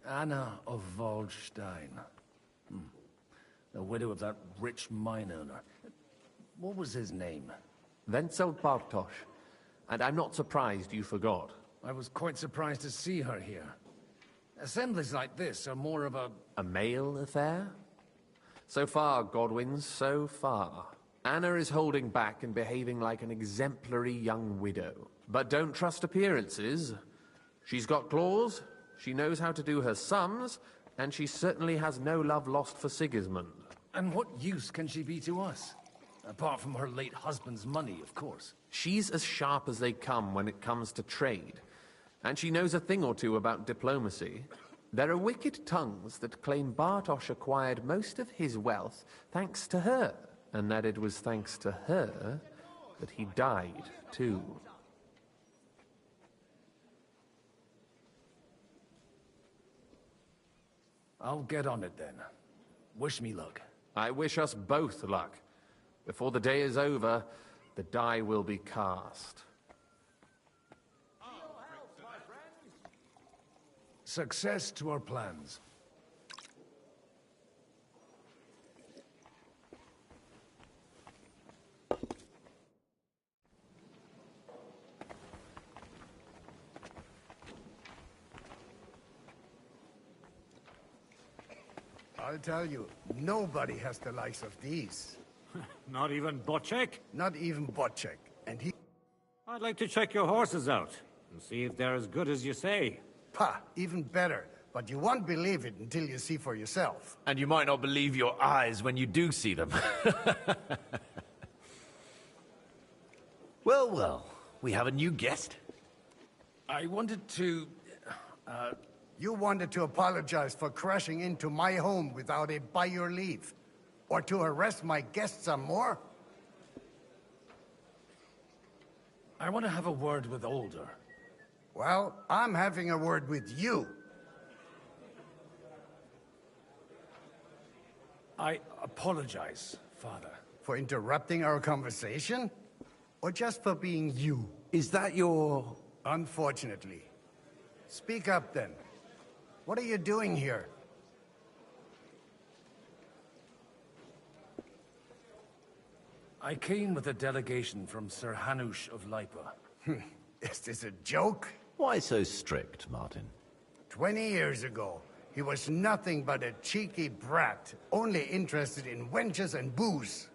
Anna of Waldstein. The widow of that rich mine owner. What was his name? Wenzel Bartosz. And I'm not surprised you forgot. I was quite surprised to see her here. Assemblies like this are more of a... A male affair? So far, Godwin, so far. Anna is holding back and behaving like an exemplary young widow. But don't trust appearances. She's got claws, she knows how to do her sums, and she certainly has no love lost for Sigismund. And what use can she be to us? Apart from her late husband's money, of course. She's as sharp as they come when it comes to trade. And she knows a thing or two about diplomacy. There are wicked tongues that claim Bartosz acquired most of his wealth thanks to her, and that it was thanks to her that he died, too. I'll get on it then. Wish me luck. I wish us both luck. Before the day is over, the die will be cast. Success to our plans. I'll tell you, nobody has the likes of these. Not even Bocek? Not even Bocek. And he... I'd like to check your horses out and see if they're as good as you say. Pah, even better. But you won't believe it until you see for yourself. And you might not believe your eyes when you do see them. Well, well, we have a new guest. I wanted to... You wanted to apologize for crashing into my home without it by your leave. Or to harass my guests some more? I want to have a word with Older. Well, I'm having a word with you. I apologize, Father. For interrupting our conversation? Or just for being you? Is that your... Unfortunately. Speak up, then. What are you doing here? I came with a delegation from Sir Hanush of Lipa. Is this a joke? Why so strict, Martin? 20 years ago, he was nothing but a cheeky brat, only interested in wenches and booze.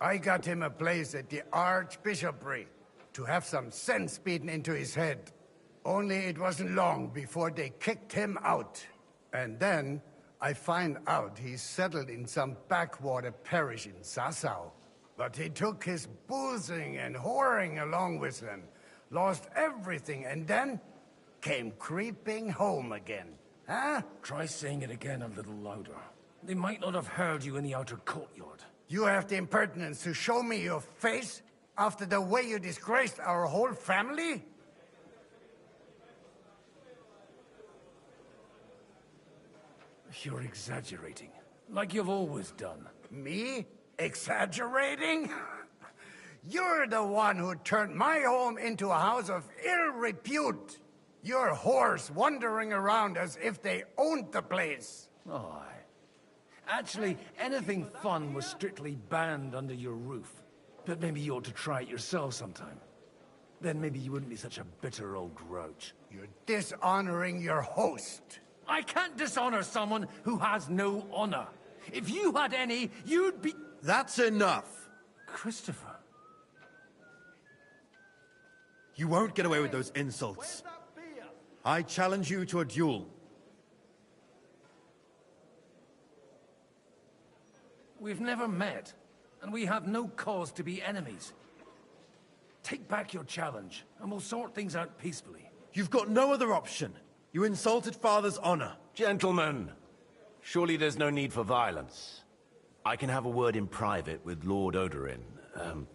I got him a place at the Archbishopric to have some sense beaten into his head. Only it wasn't long before they kicked him out. And then I find out he's settled in some backwater parish in Sassau. But he took his boozing and whoring along with him, lost everything, and then came creeping home again. Huh? Try saying it again a little louder. They might not have heard you in the outer courtyard. You have the impertinence to show me your face after the way you disgraced our whole family? You're exaggerating, like you've always done. Me? Exaggerating? You're the one who turned my home into a house of ill repute. Your whores wandering around as if they owned the place. Oh, actually, anything fun was strictly banned under your roof. But maybe you ought to try it yourself sometime. Then maybe you wouldn't be such a bitter old grouch. You're dishonoring your host. I can't dishonor someone who has no honor. If you had any, you'd be... That's enough. Christopher. You won't get away with those insults. I challenge you to a duel. We've never met, and we have no cause to be enemies. Take back your challenge, and we'll sort things out peacefully. You've got no other option. You insulted Father's honor. Gentlemen, surely there's no need for violence. I can have a word in private with Lord Odorin,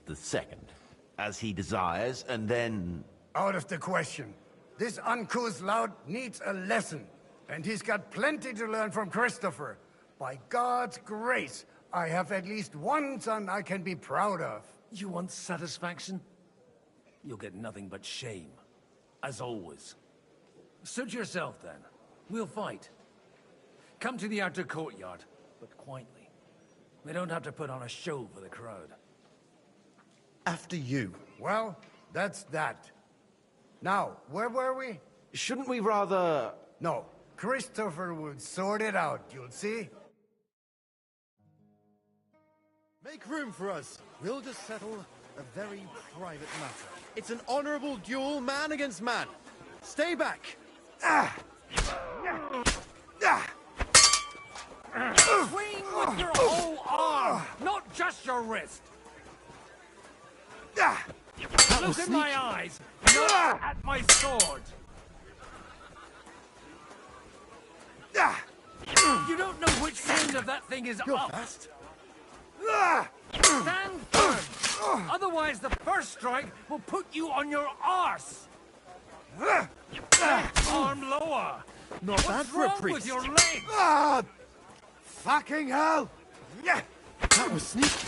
the second, as he desires, and then... Out of the question. This uncouth lout needs a lesson, and he's got plenty to learn from Christopher. By God's grace, I have at least one son I can be proud of. You want satisfaction? You'll get nothing but shame, as always. Suit yourself, then. We'll fight. Come to the outer courtyard, but quietly. We don't have to put on a show for the crowd. After you. Well, that's that. Now, where were we? Shouldn't we rather... No, Christopher will sort it out, you'll see. Make room for us. We'll just settle a very private matter. It's an honorable duel, man against man. Stay back. Swing with your whole arm, not just your wrist. Look in my eyes, not at my sword. You don't know which end of that thing is up. Fast. Stand firm, otherwise the first strike will put you on your arse. Arm lower. Not bad for a What's wrong priest. with your leg? Fucking hell! That was sneaky.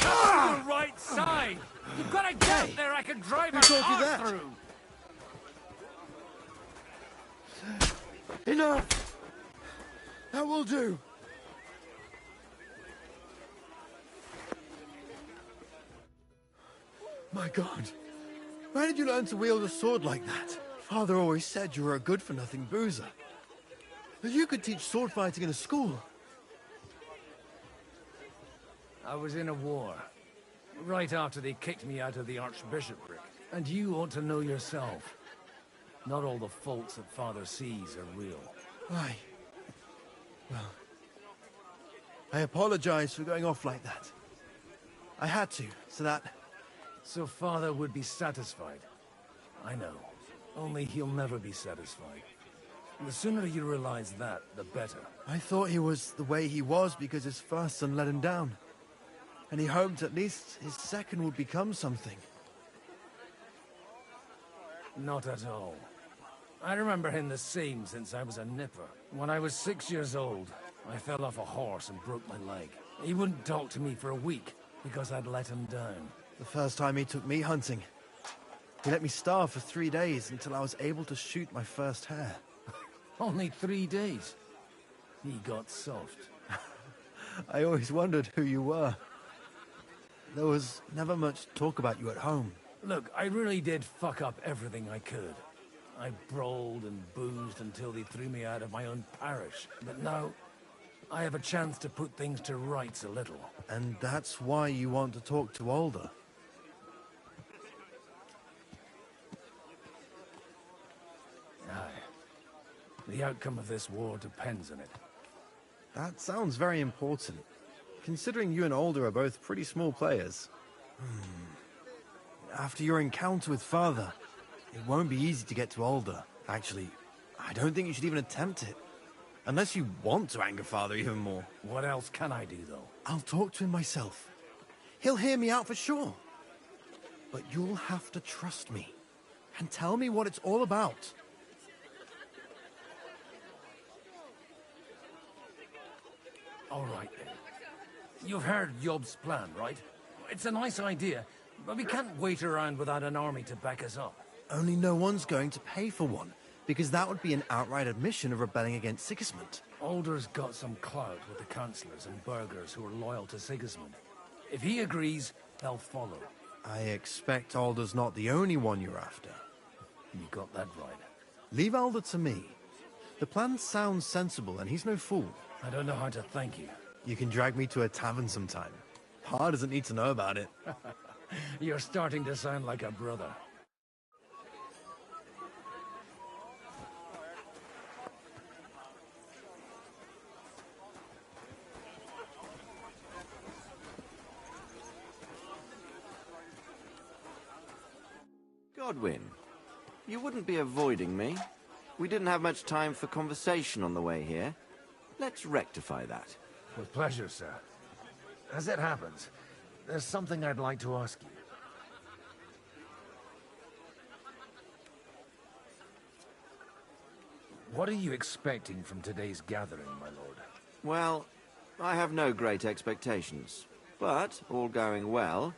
On the right side! You've got a gap there I can drive a car through! Enough! That will do. My God. Where did you learn to wield a sword like that? Father always said you were a good-for-nothing boozer. That you could teach sword fighting in a school. I was in a war. Right after they kicked me out of the archbishopric. And you ought to know yourself. Not all the faults that Father sees are real. Aye. Well, I apologize for going off like that. I had to, so that... So Father would be satisfied. I know. Only he'll never be satisfied. The sooner you realize that, the better. I thought he was the way he was because his first son let him down. And he hoped at least his second would become something. Not at all. I remember him the same since I was a nipper. When I was 6 years old, I fell off a horse and broke my leg. He wouldn't talk to me for a week because I'd let him down. The first time he took me hunting, he let me starve for 3 days until I was able to shoot my first hare. Only 3 days? He got soft. I always wondered who you were. There was never much talk about you at home. Look, I really did fuck up everything I could. I brawled and boozed until they threw me out of my own parish. But now, I have a chance to put things to rights a little. And that's why you want to talk to Alder? Aye. The outcome of this war depends on it. That sounds very important, considering you and Alder are both pretty small players. After your encounter with Father, it won't be easy to get to Alder. Actually, I don't think you should even attempt it. Unless you want to anger Father even more. What else can I do, though? I'll talk to him myself. He'll hear me out for sure. But you'll have to trust me. And tell me what it's all about. All right, then. You've heard Yob's plan, right? It's a nice idea, but we can't wait around without an army to back us up. Only no one's going to pay for one, because that would be an outright admission of rebelling against Sigismund. Alder's got some clout with the councillors and burghers who are loyal to Sigismund. If he agrees, they'll follow. I expect Alder's not the only one you're after. You got that right. Leave Alder to me. The plan sounds sensible, and he's no fool. I don't know how to thank you. You can drag me to a tavern sometime. Pa doesn't need to know about it. You're starting to sound like a brother. Godwin, you wouldn't be avoiding me. We didn't have much time for conversation on the way here. Let's rectify that. With pleasure, sir. As it happens, there's something I'd like to ask you. What are you expecting from today's gathering, my lord? Well, I have no great expectations. But, all going well,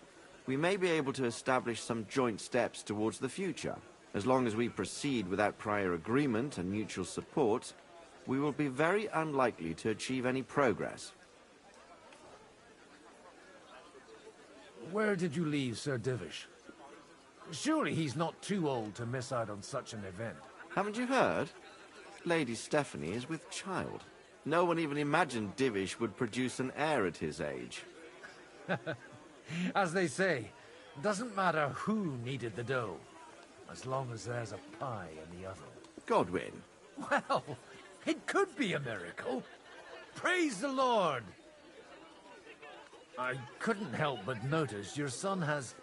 we may be able to establish some joint steps towards the future. As long as we proceed without prior agreement and mutual support, we will be very unlikely to achieve any progress. Where did you leave Sir Divish? Surely he's not too old to miss out on such an event. Haven't you heard? Lady Stephanie is with child. No one even imagined Divish would produce an heir at his age. As they say, it doesn't matter who kneaded the dough, as long as there's a pie in the oven. Godwin. Well, it could be a miracle. Praise the Lord! I couldn't help but notice your son has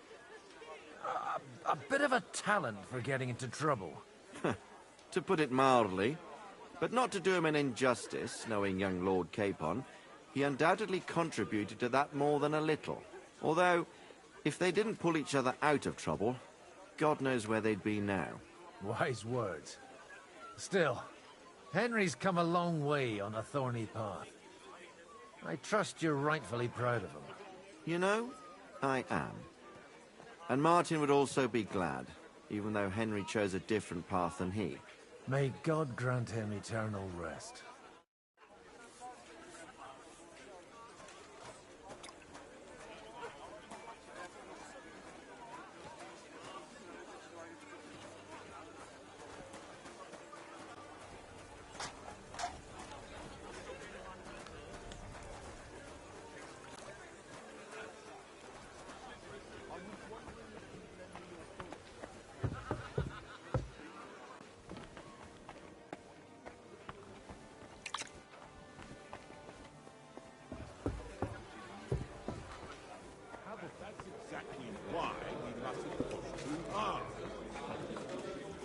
a bit of a talent for getting into trouble. To put it mildly, but not to do him an injustice, knowing young Lord Capon, he undoubtedly contributed to that more than a little. Although, If they didn't pull each other out of trouble, God knows where they'd be now. Wise words. Still, Henry's come a long way on a thorny path. I trust you're rightfully proud of him. You know, I am. And Martin would also be glad, even though Henry chose a different path than he. May God grant him eternal rest.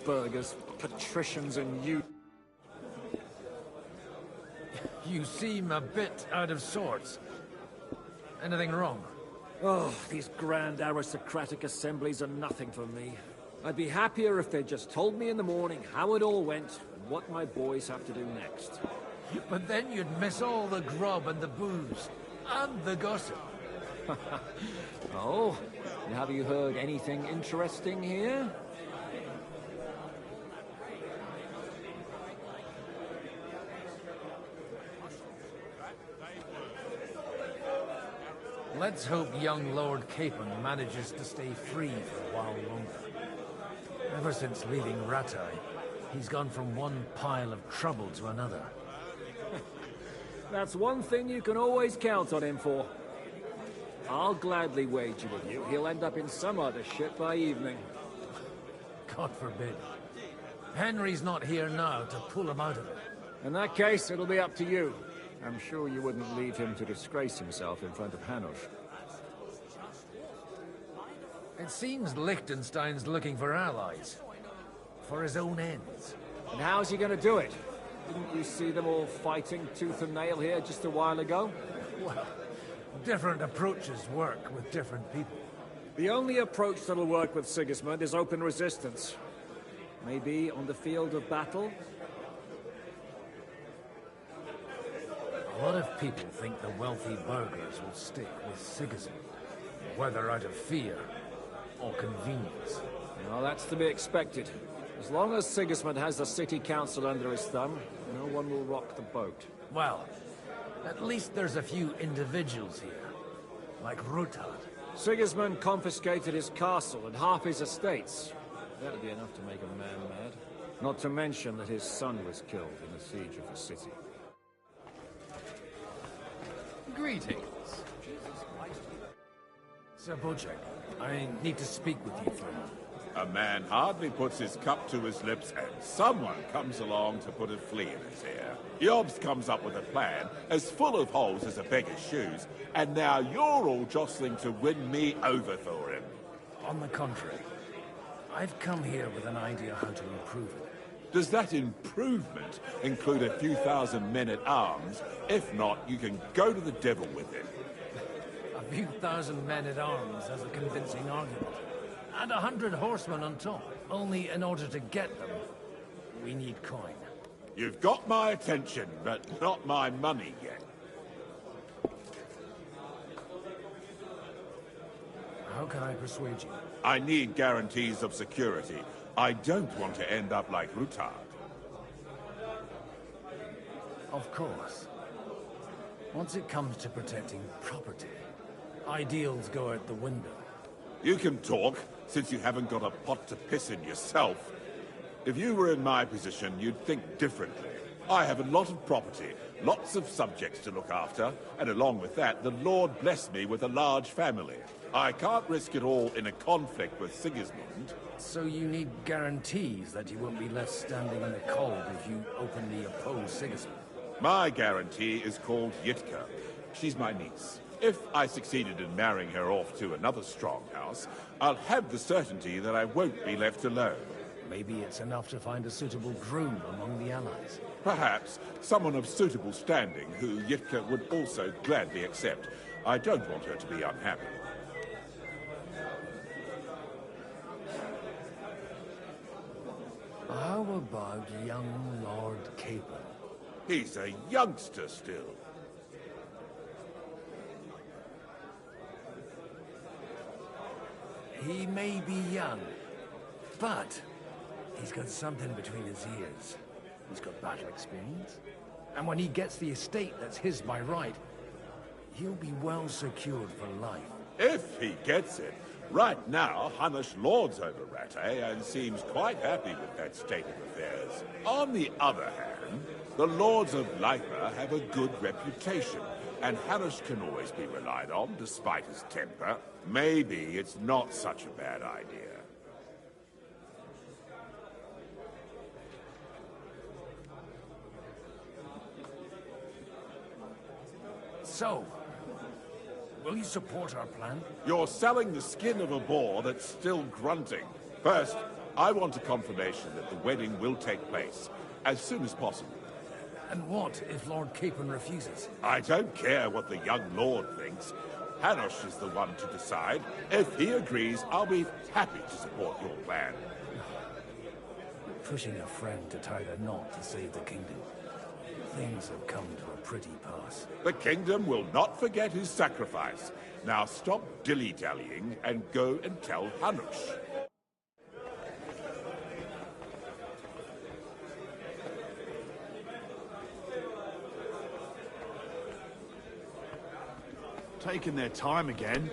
Burghers, patricians, and you... You seem a bit out of sorts. Anything wrong? Oh, these grand aristocratic assemblies are nothing for me. I'd be happier if they just told me in the morning how it all went and what my boys have to do next. But then you'd miss all the grub and the booze, and the gossip. Oh, and have you heard anything interesting here? Let's hope young Lord Capon manages to stay free for a while longer. Ever since leaving Rattay, he's gone from one pile of trouble to another. That's one thing you can always count on him for. I'll gladly wager with you he'll end up in some other shit by evening. God forbid. Henry's not here now to pull him out of it. In that case, it'll be up to you. I'm sure you wouldn't leave him to disgrace himself in front of Hanush. It seems Liechtenstein's looking for allies. For his own ends. And how's he going to do it? Didn't you see them all fighting tooth and nail here just a while ago? Well, different approaches work with different people. The only approach that'll work with Sigismund is open resistance. Maybe on the field of battle? A lot of people think the wealthy burghers will stick with Sigismund, whether out of fear or convenience. Well, that's to be expected. As long as Sigismund has the city council under his thumb, no one will rock the boat. Well, at least there's a few individuals here, like Ruthard. Sigismund confiscated his castle and half his estates. That'd be enough to make a man mad. Not to mention that his son was killed in the siege of the city. Greetings. Sir Bojack, I need to speak with you for a moment. A man hardly puts his cup to his lips and someone comes along to put a flea in his ear. Yobs comes up with a plan as full of holes as a beggar's shoes, and now you're all jostling to win me over for him. On the contrary, I've come here with an idea how to improve it. Does that improvement include a few thousand men-at-arms? If not, you can go to the devil with it. A few thousand men-at-arms has a convincing argument. And 100 horsemen on top. Only in order to get them, we need coin. You've got my attention, but not my money yet. How can I persuade you? I need guarantees of security. I don't want to end up like Ruthard. Of course. Once it comes to protecting property, ideals go out the window. You can talk, since you haven't got a pot to piss in yourself. If you were in my position, you'd think differently. I have a lot of property, lots of subjects to look after, and along with that, the Lord blessed me with a large family. I can't risk it all in a conflict with Sigismund. So you need guarantees that you won't be left standing in the cold if you openly oppose Sigismund? My guarantee is called Yitka. She's my niece. If I succeeded in marrying her off to another strong house, I'll have the certainty that I won't be left alone. Maybe it's enough to find a suitable groom among the allies. Perhaps someone of suitable standing who Yitka would also gladly accept. I don't want her to be unhappy. How about young Lord Capon? He's a youngster still. He may be young, but he's got something between his ears. He's got battle experience. And when he gets the estate that's his by right, he'll be well secured for life. If he gets it. Right now, Hanush lords over Rattay and seems quite happy with that state of affairs. On the other hand, the lords of Lypa have a good reputation, and Hanush can always be relied on despite his temper. Maybe it's not such a bad idea. So, will you support our plan? You're selling the skin of a boar that's still grunting. First, I want a confirmation that the wedding will take place as soon as possible. And what if Lord Capon refuses? I don't care what the young lord thinks. Hanush is the one to decide. If he agrees, I'll be happy to support your plan. Pushing a friend to tie the knot to save the kingdom. Things have come to a pretty pass. The kingdom will not forget his sacrifice. Now stop dilly-dallying and go and tell Hanush. Taking their time again.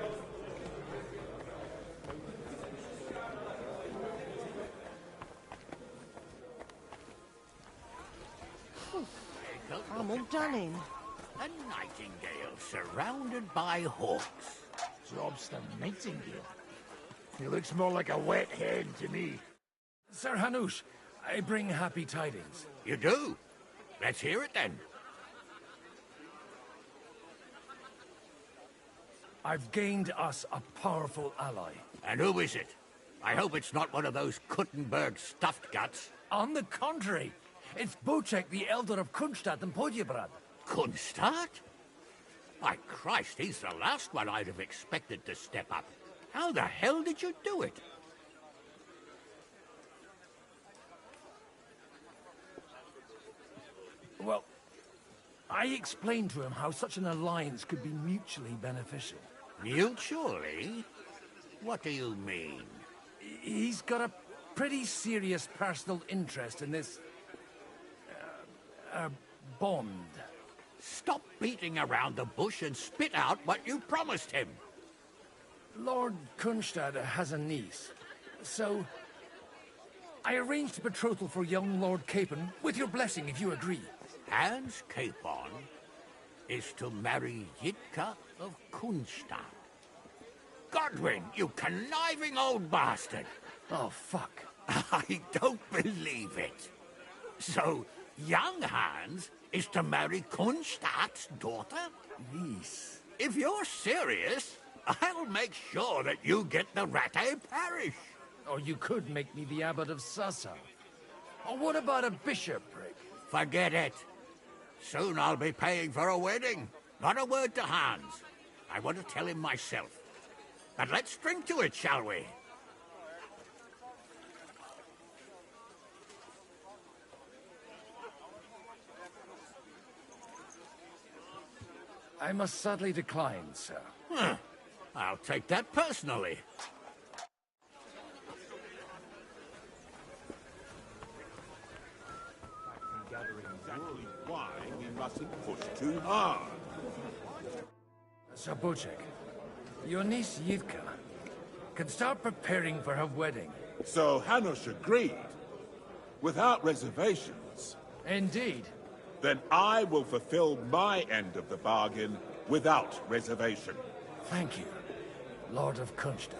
I'm all done in. A nightingale surrounded by hawks. Job's the nightingale. He looks more like a wet hen to me. Sir Hanush, I bring happy tidings. You do? Let's hear it then. I've gained us a powerful ally. And who is it? I hope it's not one of those Kuttenberg stuffed guts. On the contrary, it's Bocek, the Elder of Kunstadt and Podjebrad. Kunstadt? By Christ, he's the last one I'd have expected to step up. How the hell did you do it? Well, I explained to him how such an alliance could be mutually beneficial. Mutually? What do you mean? He's got a pretty serious personal interest in this... bond. Stop beating around the bush and spit out what you promised him. Lord Kunstad has a niece, so... I arranged a betrothal for young Lord Capon, with your blessing if you agree. Hans Capon is to marry Yitka of Kunstadt. Godwin, you conniving old bastard! Oh, fuck. I don't believe it. So, young Hans is to marry Kunstadt's daughter? Yes. If you're serious, I'll make sure that you get the Rattay parish. Or you could make me the abbot of Sassa. Or what about a bishopric? Forget it. Soon I'll be paying for a wedding. Not a word to Hans. I want to tell him myself. But let's drink to it, shall we? I must sadly decline, sir. Huh. I'll take that personally. Exactly why we mustn't push too hard. Sir Bocek, your niece Yivka can start preparing for her wedding. So Hanush agreed, without reservations. Indeed. Then I will fulfill my end of the bargain without reservation. Thank you, Lord of Kunstadt.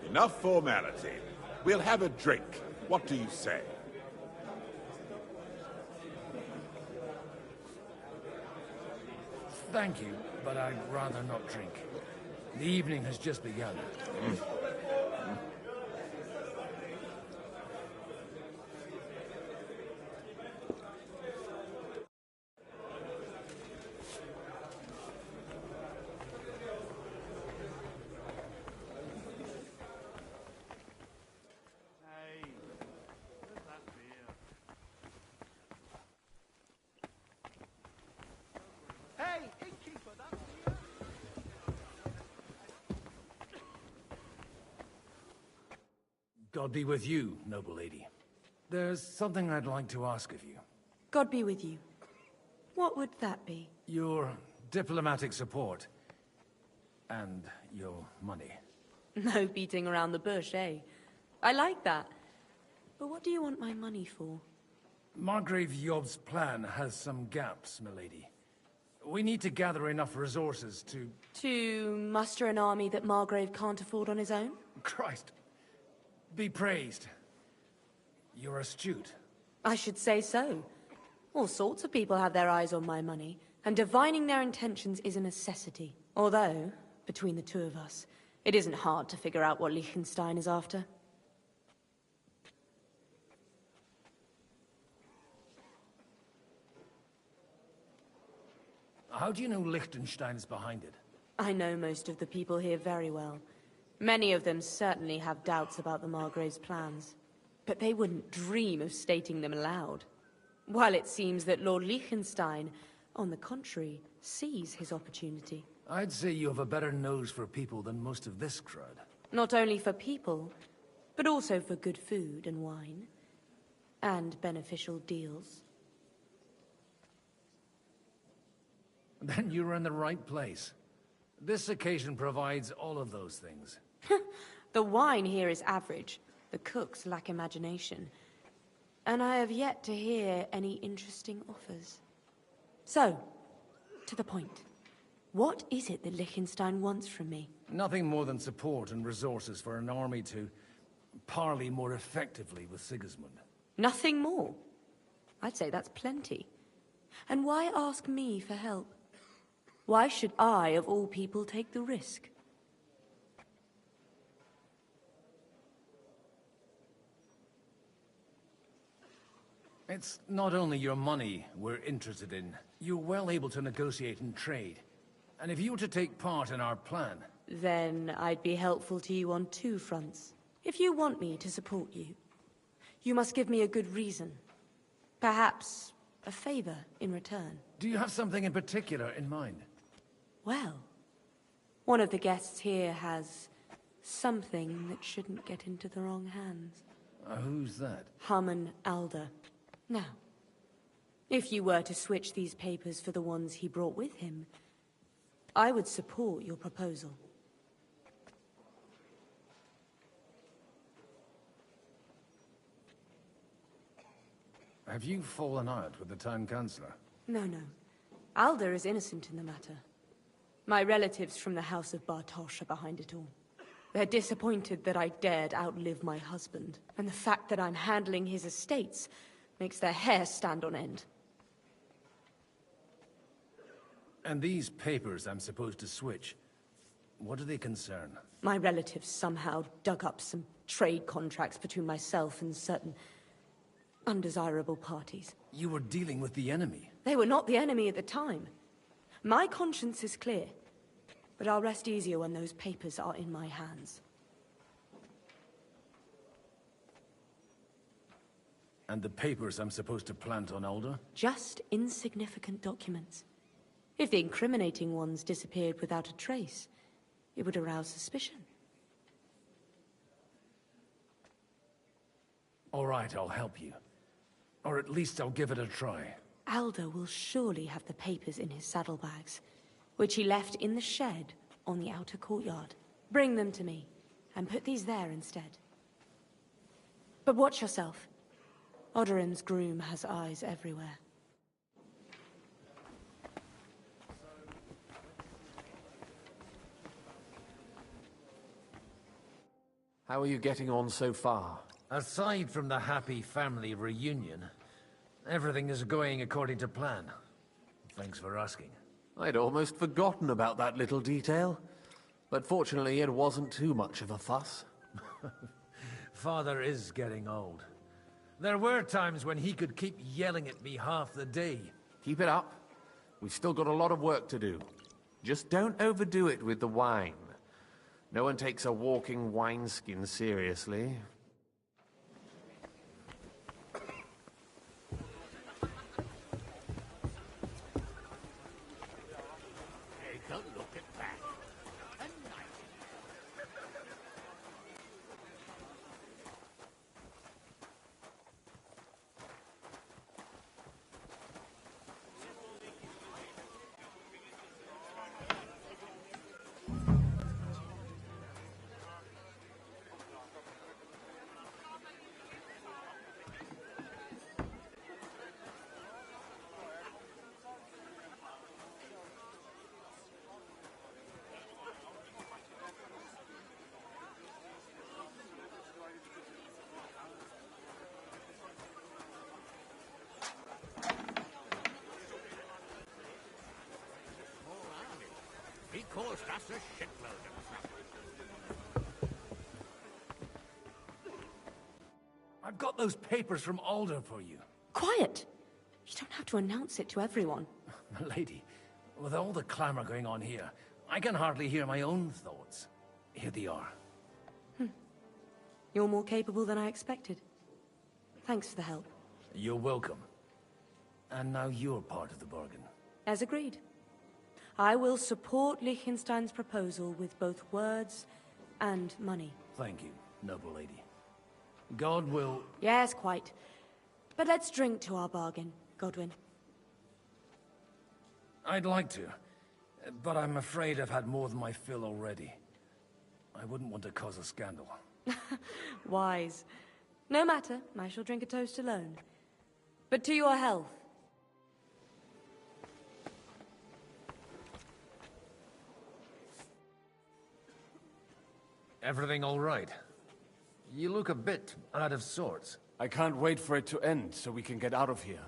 Enough formality. We'll have a drink. What do you say? Thank you, but I'd rather not drink. The evening has just begun. God be with you, noble lady. There's something I'd like to ask of you. God be with you. What would that be? Your diplomatic support. And your money. No beating around the bush, eh? I like that. But what do you want my money for? Margrave Yob's plan has some gaps, milady. We need to gather enough resources to... To muster an army that Margrave can't afford on his own? Christ. Be praised. You're astute. I should say so. All sorts of people have their eyes on my money, and divining their intentions is a necessity. Although, between the two of us, it isn't hard to figure out what Liechtenstein is after. How do you know Liechtenstein is behind it? I know most of the people here very well. Many of them certainly have doubts about the Margrave's plans. But they wouldn't dream of stating them aloud. While it seems that Lord Liechtenstein, on the contrary, sees his opportunity. I'd say you have a better nose for people than most of this crowd. Not only for people, but also for good food and wine. And beneficial deals. Then you're in the right place. This occasion provides all of those things. The wine here is average. The cooks lack imagination. And I have yet to hear any interesting offers. So, to the point. What is it that Liechtenstein wants from me? Nothing more than support and resources for an army to parley more effectively with Sigismund. Nothing more? I'd say that's plenty. And why ask me for help? Why should I, of all people, take the risk? It's not only your money we're interested in. You're well able to negotiate and trade. And if you were to take part in our plan... Then I'd be helpful to you on two fronts. If you want me to support you, you must give me a good reason. Perhaps a favor in return. Do you have something in particular in mind? Well, one of the guests here has something that shouldn't get into the wrong hands. Who's that? Harman Alder. Now, if you were to switch these papers for the ones he brought with him, I would support your proposal. Have you fallen out with the town councillor? No. Alder is innocent in the matter. My relatives from the House of Bartosz are behind it all. They're disappointed that I dared outlive my husband, and the fact that I'm handling his estates makes their hair stand on end. And these papers I'm supposed to switch, what do they concern? My relatives somehow dug up some trade contracts between myself and certain undesirable parties. You were dealing with the enemy. They were not the enemy at the time. My conscience is clear, but I'll rest easier when those papers are in my hands. And the papers I'm supposed to plant on Alder? Just insignificant documents. If the incriminating ones disappeared without a trace, it would arouse suspicion. All right, I'll help you. Or at least I'll give it a try. Alder will surely have the papers in his saddlebags, which he left in the shed on the outer courtyard. Bring them to me, and put these there instead. But watch yourself. Odorin's groom has eyes everywhere. How are you getting on so far? Aside from the happy family reunion, everything is going according to plan. Thanks for asking. I'd almost forgotten about that little detail. But fortunately, it wasn't too much of a fuss. Father is getting old. There were times when he could keep yelling at me half the day. Keep it up. We've still got a lot of work to do. Just don't overdo it with the wine. No one takes a walking wineskin seriously. Take a look at that. A caused us a shitload of trouble. I've got those papers from Alder for you. Quiet! You don't have to announce it to everyone. Milady, with all the clamor going on here, I can hardly hear my own thoughts. Here they are. You're more capable than I expected. Thanks for the help. You're welcome. And now you're part of the bargain. As agreed. I will support Liechtenstein's proposal with both words and money. Thank you, noble lady. God will... Yes, quite. But let's drink to our bargain, Godwin. I'd like to, but I'm afraid I've had more than my fill already. I wouldn't want to cause a scandal. Wise. No matter, I shall drink a toast alone. But to your health. Everything all right? You look a bit out of sorts. I can't wait for it to end so we can get out of here.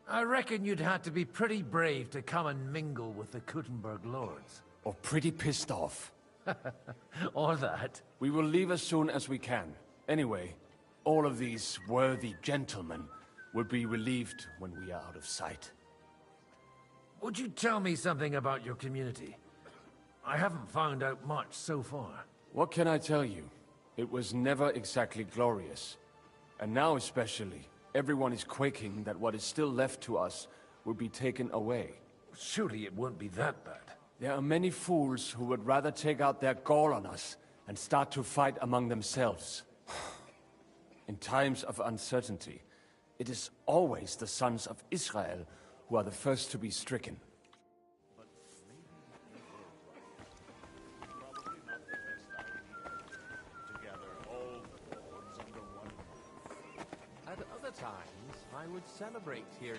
I reckon you'd have to be pretty brave to come and mingle with the Kuttenberg lords. Or pretty pissed off. Or that. We will leave as soon as we can. Anyway, all of these worthy gentlemen will be relieved when we are out of sight. Would you tell me something about your community? I haven't found out much so far. What can I tell you? It was never exactly glorious. And now especially, everyone is quaking that what is still left to us will be taken away. Surely it won't be that bad. There are many fools who would rather take out their gall on us and start to fight among themselves. In times of uncertainty, it is always the sons of Israel who are the first to be stricken. At other times, I would celebrate here.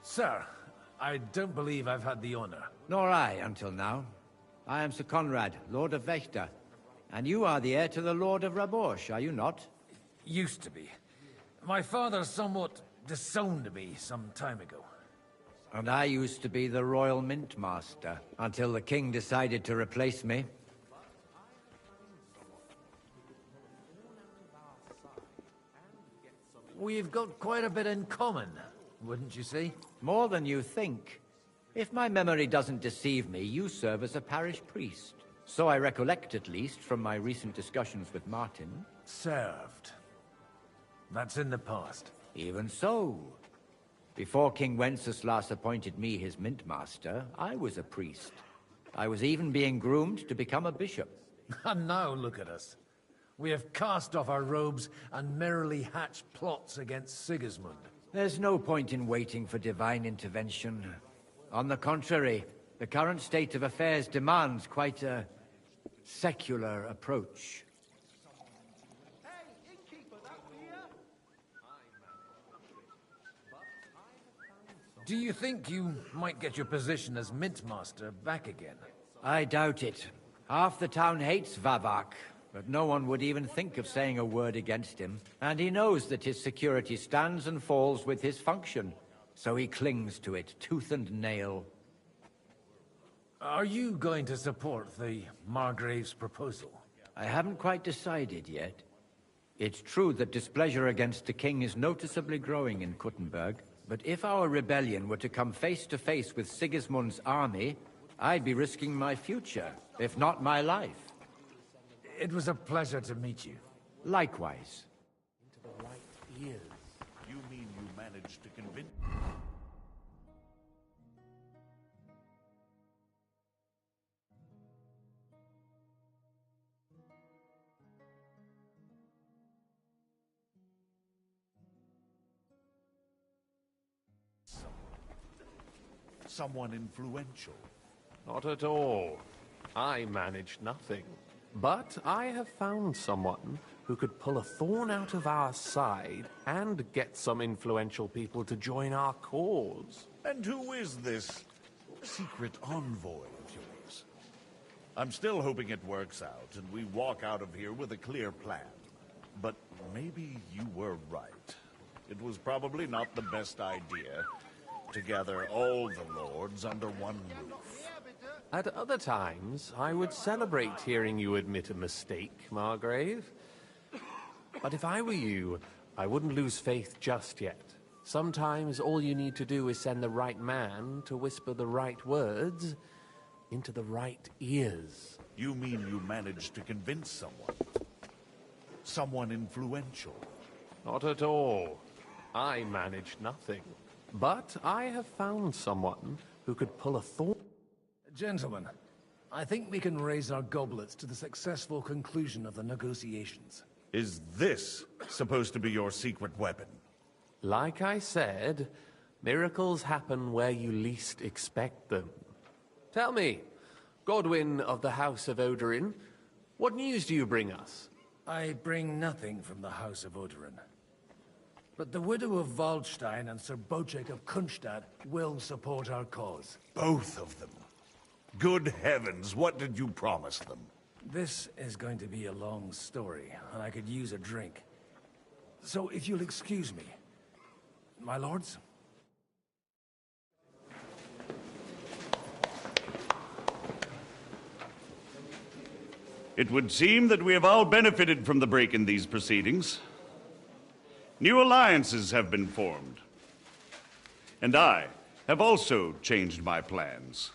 Sir, I don't believe I've had the honor. Nor I, until now. I am Sir Conrad, Lord of Wächter. And you are the heir to the Lord of Raborsch, are you not? Used to be. My father somewhat disowned me some time ago. And I used to be the Royal Mint Master, until the King decided to replace me. We've got quite a bit in common, wouldn't you say? More than you think. If my memory doesn't deceive me, you serve as a parish priest. So I recollect, at least, from my recent discussions with Martin. Served. That's in the past. Even so. Before King Wenceslas appointed me his mint master, I was a priest. I was even being groomed to become a bishop. And now look at us. We have cast off our robes and merrily hatched plots against Sigismund. There's no point in waiting for divine intervention. On the contrary, the current state of affairs demands quite a secular approach. Do you think you might get your position as Mint Master back again? I doubt it. Half the town hates Vavak, but no one would even think of saying a word against him. And he knows that his security stands and falls with his function, so he clings to it tooth and nail. Are you going to support the Margrave's proposal? I haven't quite decided yet. It's true that displeasure against the king is noticeably growing in Kuttenberg, but if our rebellion were to come face to face with Sigismund's army, I'd be risking my future, if not my life. It was a pleasure to meet you. Likewise. Into the right ears. You mean you managed to convince... Someone influential. Not at all. I managed nothing. But I have found someone who could pull a thorn out of our side and get some influential people to join our cause. And who is this secret envoy of yours? I'm still hoping it works out and we walk out of here with a clear plan. But maybe you were right. It was probably not the best idea. together all the lords under one roof. At other times, I would celebrate hearing you admit a mistake, Margrave. But if I were you, I wouldn't lose faith just yet. Sometimes all you need to do is send the right man to whisper the right words into the right ears. You mean you managed to convince someone? Someone influential? Not at all. I managed nothing. But I have found someone who could pull a thorn. Gentlemen, I think we can raise our goblets to the successful conclusion of the negotiations. Is this supposed to be your secret weapon? Like I said, miracles happen where you least expect them. Tell me, Godwin of the House of Odorin, what news do you bring us? I bring nothing from the House of Odorin. But the widow of Waldstein and Sir Bocek of Kunstadt will support our cause. Both of them? Good heavens, what did you promise them? This is going to be a long story, and I could use a drink. So if you'll excuse me, my lords? It would seem that we have all benefited from the break in these proceedings. New alliances have been formed. And I have also changed my plans.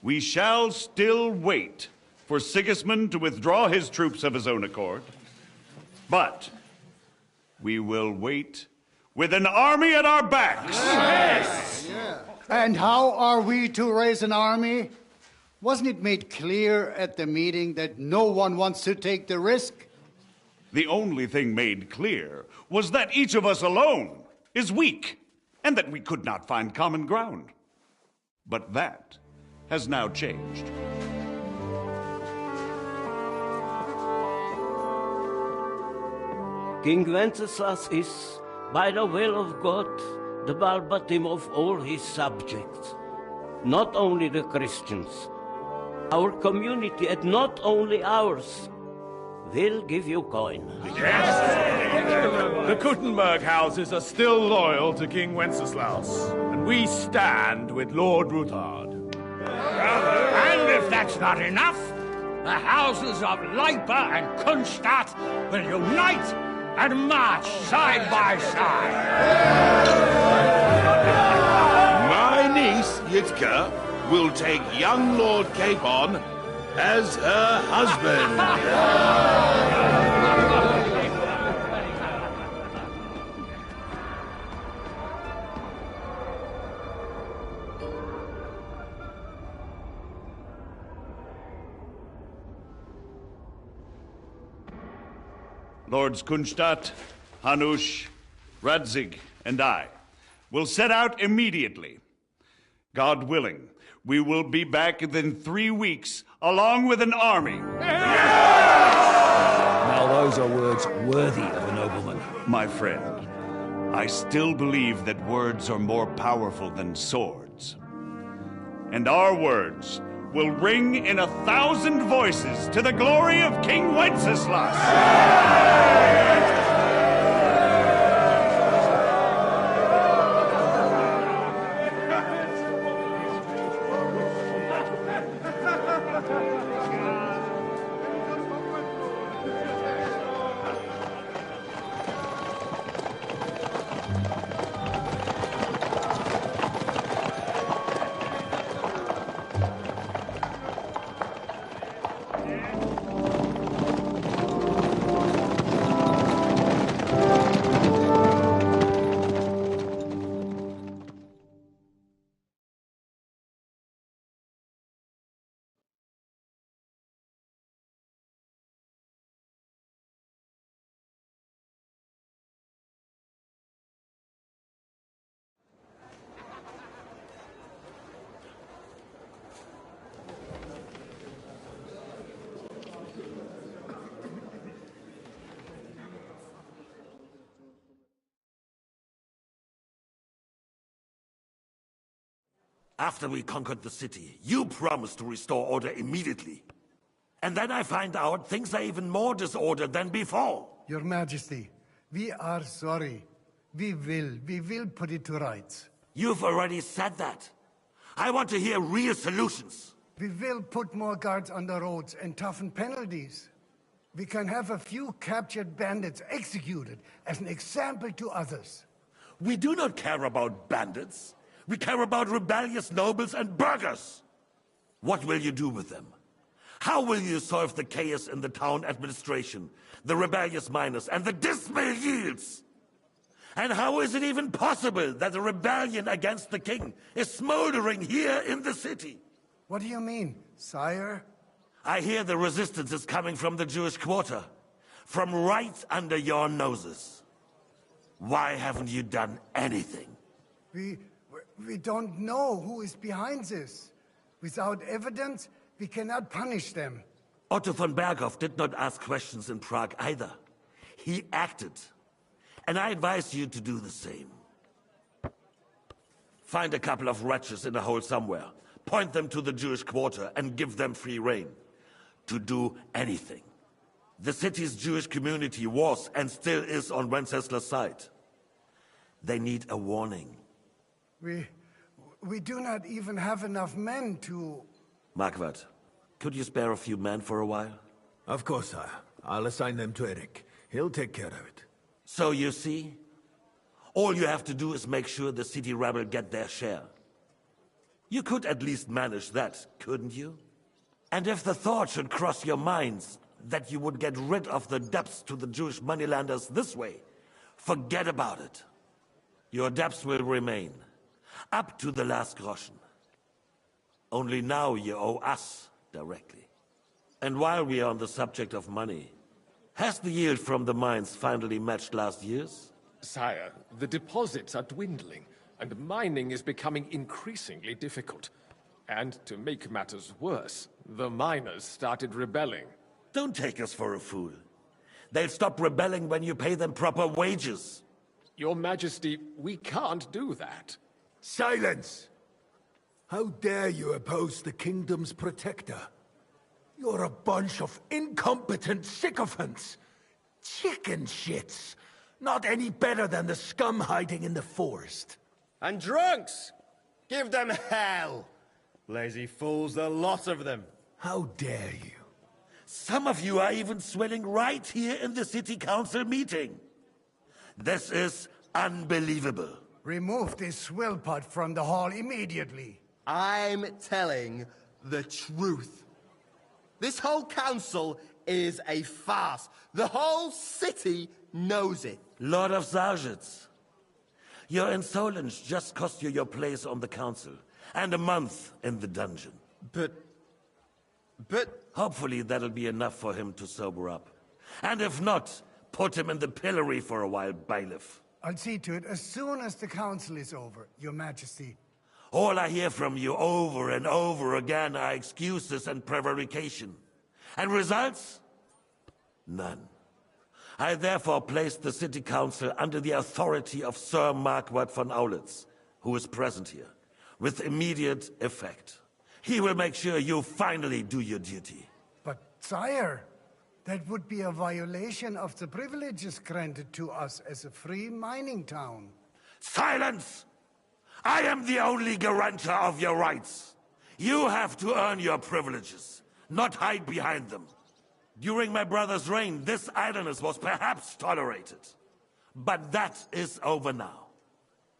We shall still wait for Sigismund to withdraw his troops of his own accord. But we will wait with an army at our backs. Yes. Yeah. And how are we to raise an army? Wasn't it made clear at the meeting that no one wants to take the risk? The only thing made clear was that each of us alone is weak, and that we could not find common ground. But that has now changed. King Wenceslas is, by the will of God, the Balbatim of all his subjects. Not only the Christians, our community, and not only ours, will give you coin. Yes! The Kuttenberg houses are still loyal to King Wenceslaus, and we stand with Lord Ruthard. And if that's not enough, the houses of Leipa and Kunstadt will unite and march side by side. My niece, Yitka, will take young Lord Capon as her husband. Lords Kunstadt, Hanush, Radzig, and I will set out immediately. God willing, we will be back within 3 weeks, along with an army. Now those are words worthy of a nobleman. My friend, I still believe that words are more powerful than swords. And our words will ring in 1,000 voices to the glory of King Wenceslas. After we conquered the city, you promised to restore order immediately. And then I find out things are even more disordered than before. Your Majesty, we are sorry. We will put it to rights. You've already said that. I want to hear real solutions. We will put more guards on the roads and toughen penalties. We can have a few captured bandits executed as an example to others. We do not care about bandits. We care about rebellious nobles and burghers. What will you do with them? How will you solve the chaos in the town administration, the rebellious miners, and the dismal yields? And how is it even possible that a rebellion against the king is smoldering here in the city? What do you mean, sire? I hear the resistance is coming from the Jewish quarter, from right under your noses. Why haven't you done anything? We don't know who is behind this. Without evidence, we cannot punish them. Otto von Berghoff did not ask questions in Prague either. He acted. And I advise you to do the same. Find a couple of wretches in a hole somewhere, point them to the Jewish quarter, and give them free rein to do anything. The city's Jewish community was and still is on Wencesla's side. They need a warning. We do not even have enough men to... Marquardt, could you spare a few men for a while? Of course, sire. I'll assign them to Eric. He'll take care of it. So you see, all you have to do is make sure the city rebel get their share. You could at least manage that, couldn't you? And if the thought should cross your minds that you would get rid of the debts to the Jewish moneylenders this way, forget about it. Your debts will remain, up to the last groschen. Only now you owe us directly. And while we are on the subject of money, has the yield from the mines finally matched last year's? Sire, the deposits are dwindling, and mining is becoming increasingly difficult. And to make matters worse, the miners started rebelling. Don't take us for a fool. They'll stop rebelling when you pay them proper wages. Your Majesty, we can't do that. Silence! How dare you oppose the kingdom's protector? You're a bunch of incompetent sycophants. Chicken shits. Not any better than the scum hiding in the forest. And drunks! Give them hell! Lazy fools, the lot of them. How dare you? Some of you are even swelling right here in the city council meeting. This is unbelievable. Remove this swill pot from the hall immediately. I'm telling the truth. This whole council is a farce. The whole city knows it. Lord of Sargitz, your insolence just cost you your place on the council, and a month in the dungeon. But... Hopefully that'll be enough for him to sober up. And if not, put him in the pillory for a while, bailiff. I'll see to it as soon as the council is over, Your Majesty. All I hear from you over and over again are excuses and prevarication. And results? None. I therefore placed the city council under the authority of Sir Marquardt von Aulitz, who is present here, with immediate effect. He will make sure you finally do your duty. But, sire, that would be a violation of the privileges granted to us as a free mining town. Silence! I am the only guarantor of your rights. You have to earn your privileges, not hide behind them. During my brother's reign, this idleness was perhaps tolerated. But that is over now.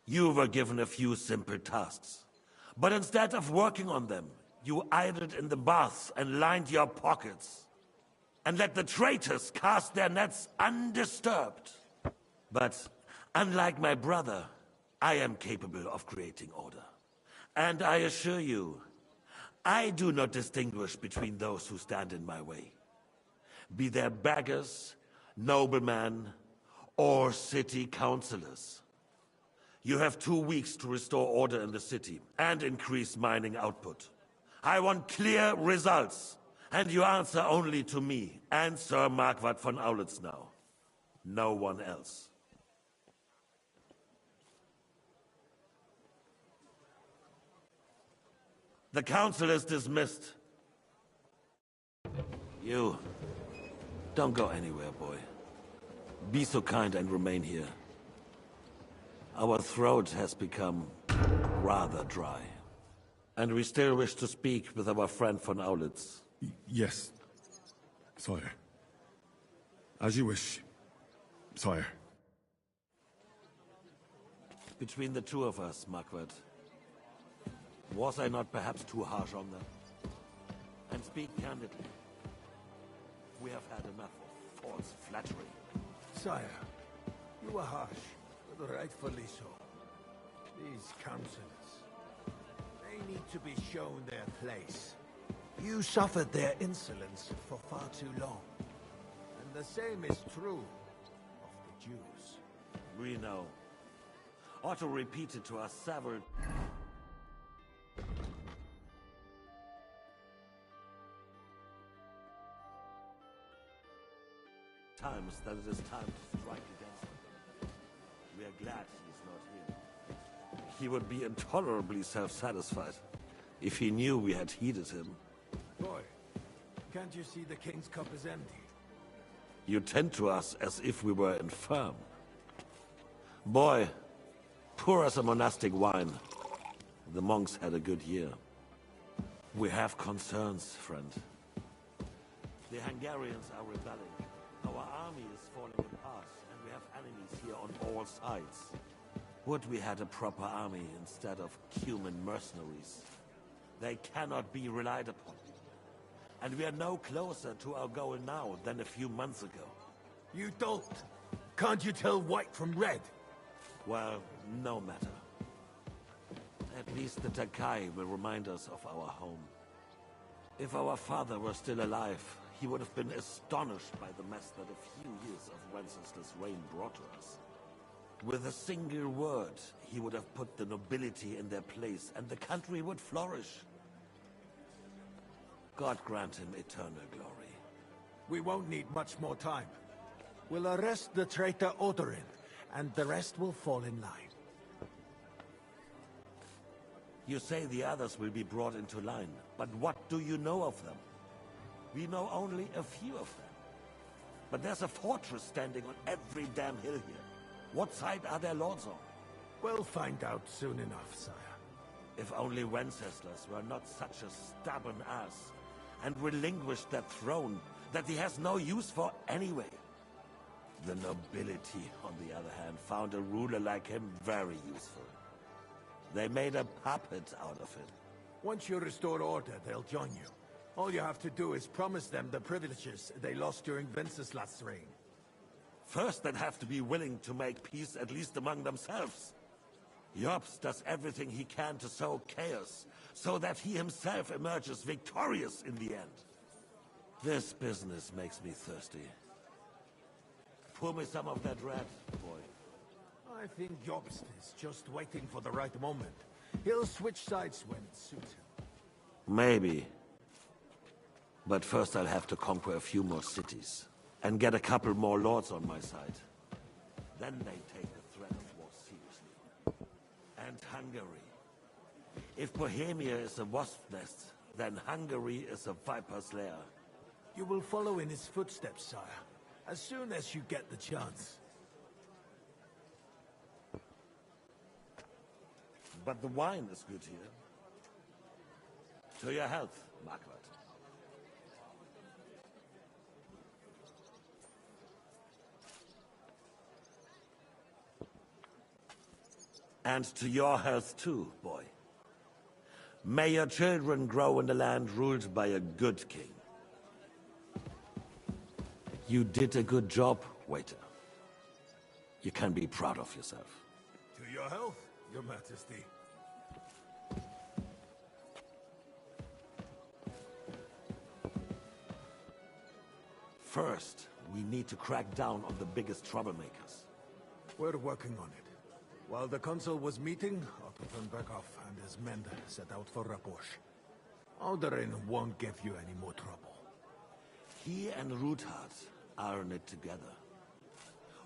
You were given a few simple tasks. But instead of working on them, you idled in the baths and lined your pockets. And let the traitors cast their nets undisturbed. But unlike my brother, I am capable of creating order. And I assure you, I do not distinguish between those who stand in my way. Be they beggars, noblemen, or city councillors. You have 2 weeks to restore order in the city and increase mining output. I want clear results, and you answer only to me and Sir Marquardt von Aulitz now. No one else. The council is dismissed. You, don't go anywhere, boy. Be so kind and remain here. Our throat has become rather dry. And we still wish to speak with our friend von Aulitz. Yes, sire. As you wish, sire. Between the two of us, Marquardt, was I not perhaps too harsh on them? And speak candidly, we have had enough of false flattery. Sire, you were harsh, but rightfully so. These councillors, they need to be shown their place. You suffered their insolence for far too long. And the same is true of the Jews. We know. Otto repeated to us several times that it is time to strike against him. We are glad he is not here. He would be intolerably self-satisfied if he knew we had heeded him. Boy, can't you see the king's cup is empty? You tend to us as if we were infirm. Boy, pour us a monastic wine. The monks had a good year. We have concerns, friend. The Hungarians are rebelling. Our army is falling apart, and we have enemies here on all sides. Would we had a proper army instead of human mercenaries? They cannot be relied upon. And we are no closer to our goal now than a few months ago. You don't. Can't you tell white from red? Well, no matter. At least the Takai will remind us of our home. If our father were still alive, he would have been astonished by the mess that a few years of Wenceslas' reign brought to us. With a single word, he would have put the nobility in their place, and the country would flourish. God grant him eternal glory. We won't need much more time. We'll arrest the traitor Odorin, and the rest will fall in line. You say the others will be brought into line, but what do you know of them? We know only a few of them. But there's a fortress standing on every damn hill here. What side are their lords on? We'll find out soon enough, sire. If only Wenceslas were not such a stubborn ass, and relinquished that throne that he has no use for anyway. The nobility, on the other hand, found a ruler like him very useful. They made a puppet out of him. Once you restore order, they'll join you. All you have to do is promise them the privileges they lost during Wenceslas' reign. First, they'd have to be willing to make peace at least among themselves. Jobst does everything he can to sow chaos, so that he himself emerges victorious in the end. This business makes me thirsty. Pour me some of that red, boy. I think Jobst is just waiting for the right moment. He'll switch sides when it suits him. Maybe. But first I'll have to conquer a few more cities, and get a couple more lords on my side. Then they take the threat of war seriously. And Hungary. If Bohemia is a wasp nest, then Hungary is a viper's lair. You will follow in his footsteps, sire, as soon as you get the chance. But the wine is good here. To your health, Marquardt. And to your health too, boy. May your children grow in a land ruled by a good king. You did a good job, waiter. You can be proud of yourself. To your health, Your Majesty. First, we need to crack down on the biggest troublemakers. We're working on it. While the consul was meeting, Otto turned back off and his men set out for Raposh. Odorin won't give you any more trouble. He and Ruthard are in it together.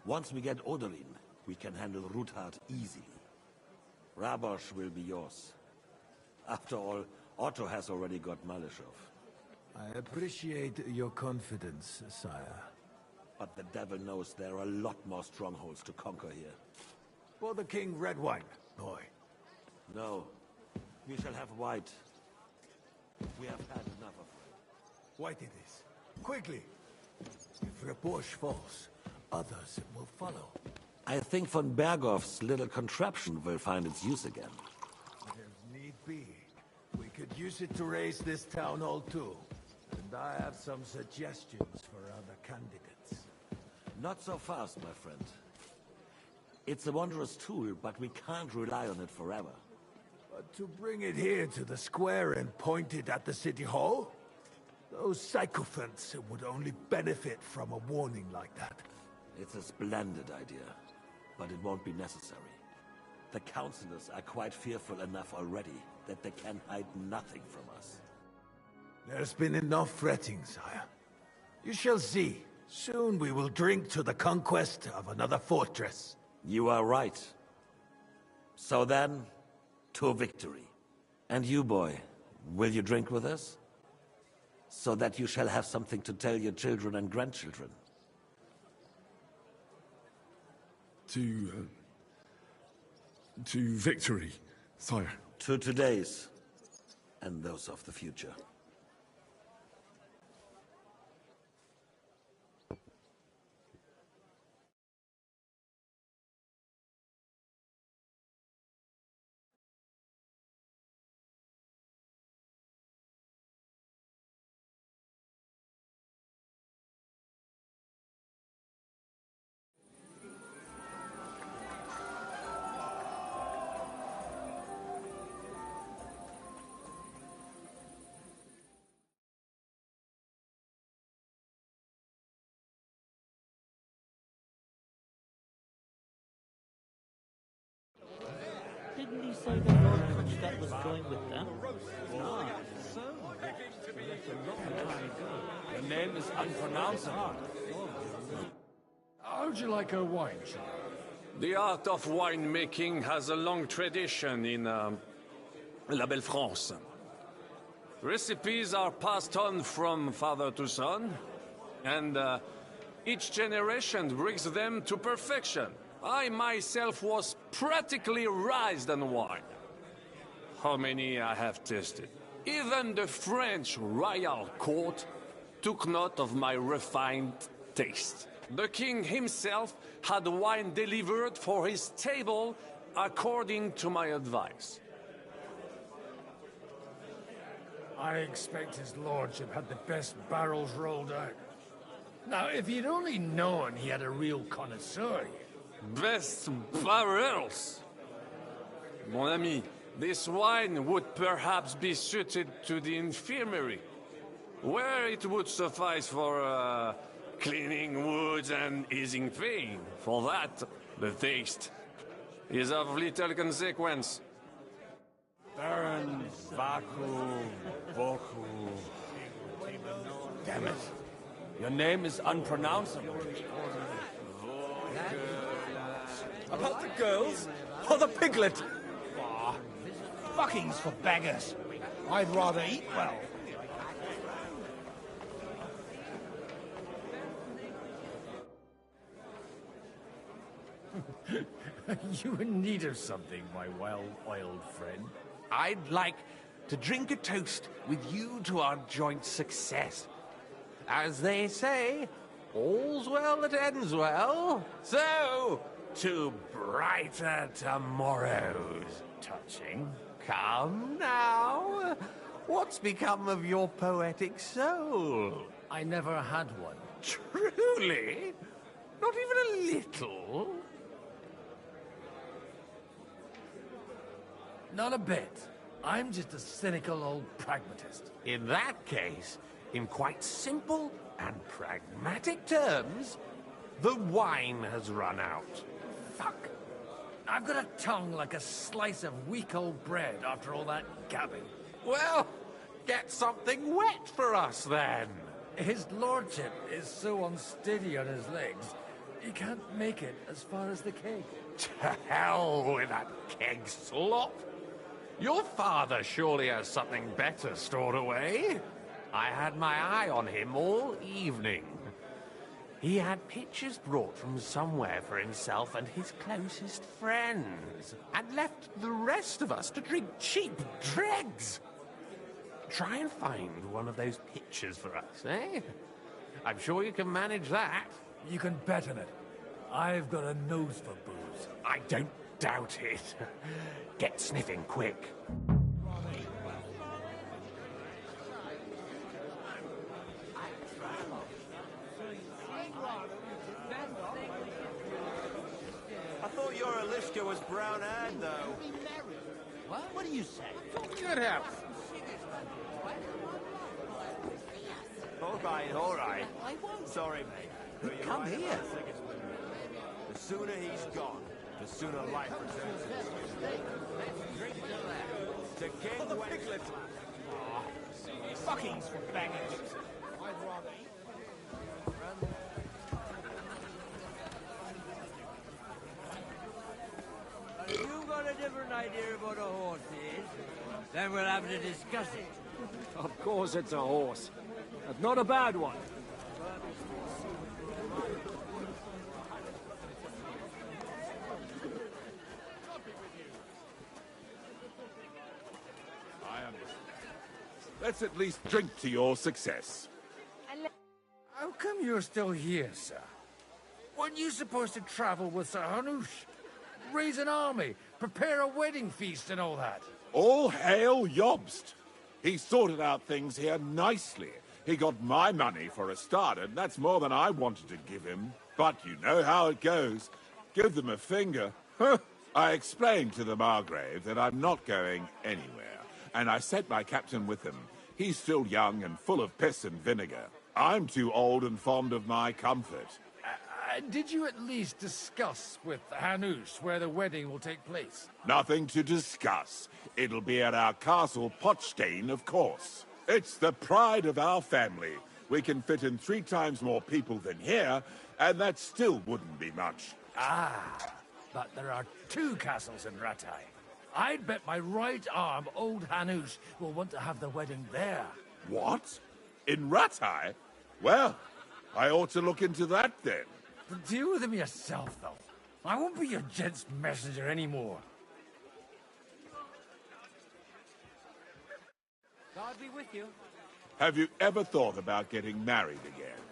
Once we get Odorin, we can handle Ruthard easily. Rabosh will be yours. After all, Otto has already got Malishov. I appreciate your confidence, sire. But the devil knows there are a lot more strongholds to conquer here. For the king, red wine, boy. No. We shall have white. We have had enough of it. White it is. Quickly! If Repoche falls, others will follow. I think von Berghoff's little contraption will find its use again. If need be, we could use it to raise this town hall too. And I have some suggestions for other candidates. Not so fast, my friend. It's a wondrous tool, but we can't rely on it forever. But to bring it here to the square and point it at the city hall? Those sycophants would only benefit from a warning like that. It's a splendid idea, but it won't be necessary. The councillors are quite fearful enough already that they can hide nothing from us. There's been enough fretting, sire. You shall see. Soon we will drink to the conquest of another fortress. You are right. So then, to victory. And you, boy, will you drink with us? So that you shall have something to tell your children and grandchildren. To victory, sire. To today's, and those of the future. Didn't he say that Lord Kronstadt was going with them? Ah, so. That's a long time ago. Your name is unpronounceable. How would you like a wine, Charles? The art of winemaking has a long tradition in La Belle France. Recipes are passed on from father to son, and each generation brings them to perfection. I myself was practically raised on wine. How many I have tasted. Even the French royal court took note of my refined taste. The king himself had wine delivered for his table according to my advice. I expect his lordship had the best barrels rolled out. Now, if he'd only known he had a real connoisseur here. Best barrels! Mon ami, this wine would perhaps be suited to the infirmary, where it would suffice for cleaning wounds and easing pain. For that, the taste is of little consequence. Baron Vaku Boku. Damn it. Your name is unpronounceable. About the girls? Or the piglet? Ah, fucking's for beggars. I'd rather eat well. You in need of something, my well-oiled friend? I'd like to drink a toast with you to our joint success. As they say, all's well that ends well. So, to brighter tomorrows. Touching. Come now. What's become of your poetic soul? I never had one. Truly? Not even a little? Not a bit. I'm just a cynical old pragmatist. In that case, in quite simple and pragmatic terms, the wine has run out. Fuck. I've got a tongue like a slice of weak old bread after all that gabbing. Well, get something wet for us then. His lordship is so unsteady on his legs, he can't make it as far as the keg. To hell with that keg slop. Your father surely has something better stored away. I had my eye on him all evening. He had pictures brought from somewhere for himself and his closest friends, and left the rest of us to drink cheap dregs. Try and find one of those pictures for us, eh? I'm sure you can manage that. You can bet on it. I've got a nose for booze. I don't doubt it. Get sniffing quick. I thought your Alishka was brown-eyed, though. What do you say? Good house. All right. Sorry, mate. But you're Come right here. about Sigismund. The sooner he's gone, the sooner life returns to us. To King Wenceslas. Fuckings for banging. I'd rather eat. If you've got a different idea of what a horse is, then we'll have to discuss it. Of course it's a horse. But not a bad one. I understand. Let's at least drink to your success. How come you're still here, sir? Weren't you supposed to travel with Sir Hanush? Raise an army, prepare a wedding feast and all that? All hail Jobst. He sorted out things here nicely. He got my money for a start, and that's more than I wanted to give him. But you know how it goes. Give them a finger. I explained to the Margrave that I'm not going anywhere, and I sent my captain with him. He's still young and full of piss and vinegar. I'm too old and fond of my comfort. Did you at least discuss with Hanush where the wedding will take place? Nothing to discuss. It'll be at our castle Potsdam, of course. It's the pride of our family. We can fit in 3 times more people than here, and that still wouldn't be much. Ah, but there are 2 castles in Rattay. I'd bet my right arm old Hanush will want to have the wedding there. What? In Rattay? Well, I ought to look into that then. Deal with him yourself, though. I won't be your gent's messenger anymore. God be with you. Have you ever thought about getting married again?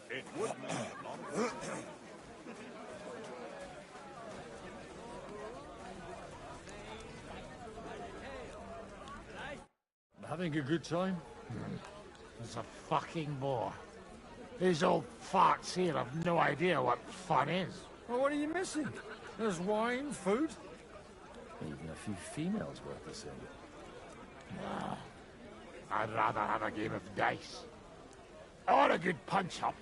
It would make a lot of Having a good time? It's a fucking bore. These old farts here have no idea what fun is. Well, what are you missing? There's wine, food. Even a few females worth the same. Nah, I'd rather have a game of dice. Or a good punch-up.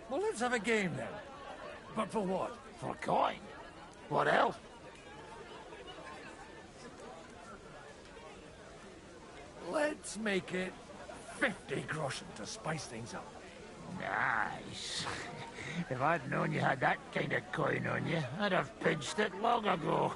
Well, let's have a game then. But for what? For coin. What else? Let's make it 50 groschen to spice things up. Nice. If I'd known you had that kind of coin on you, I'd have pinched it long ago.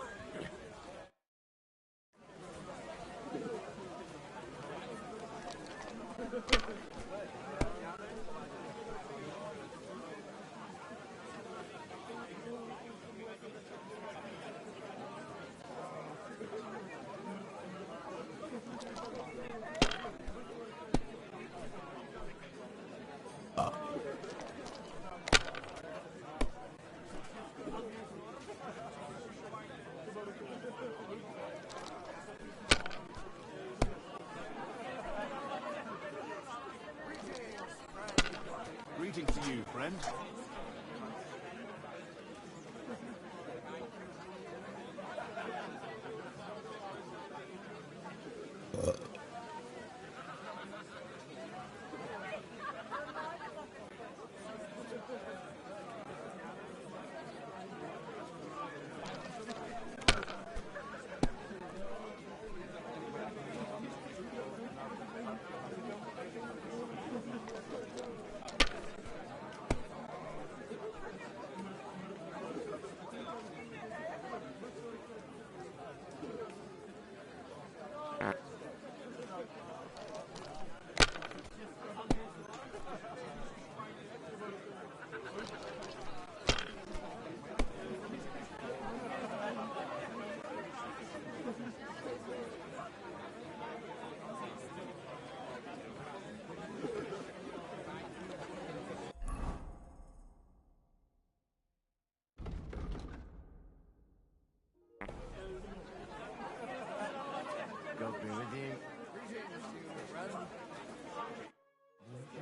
Greetings to you, friend.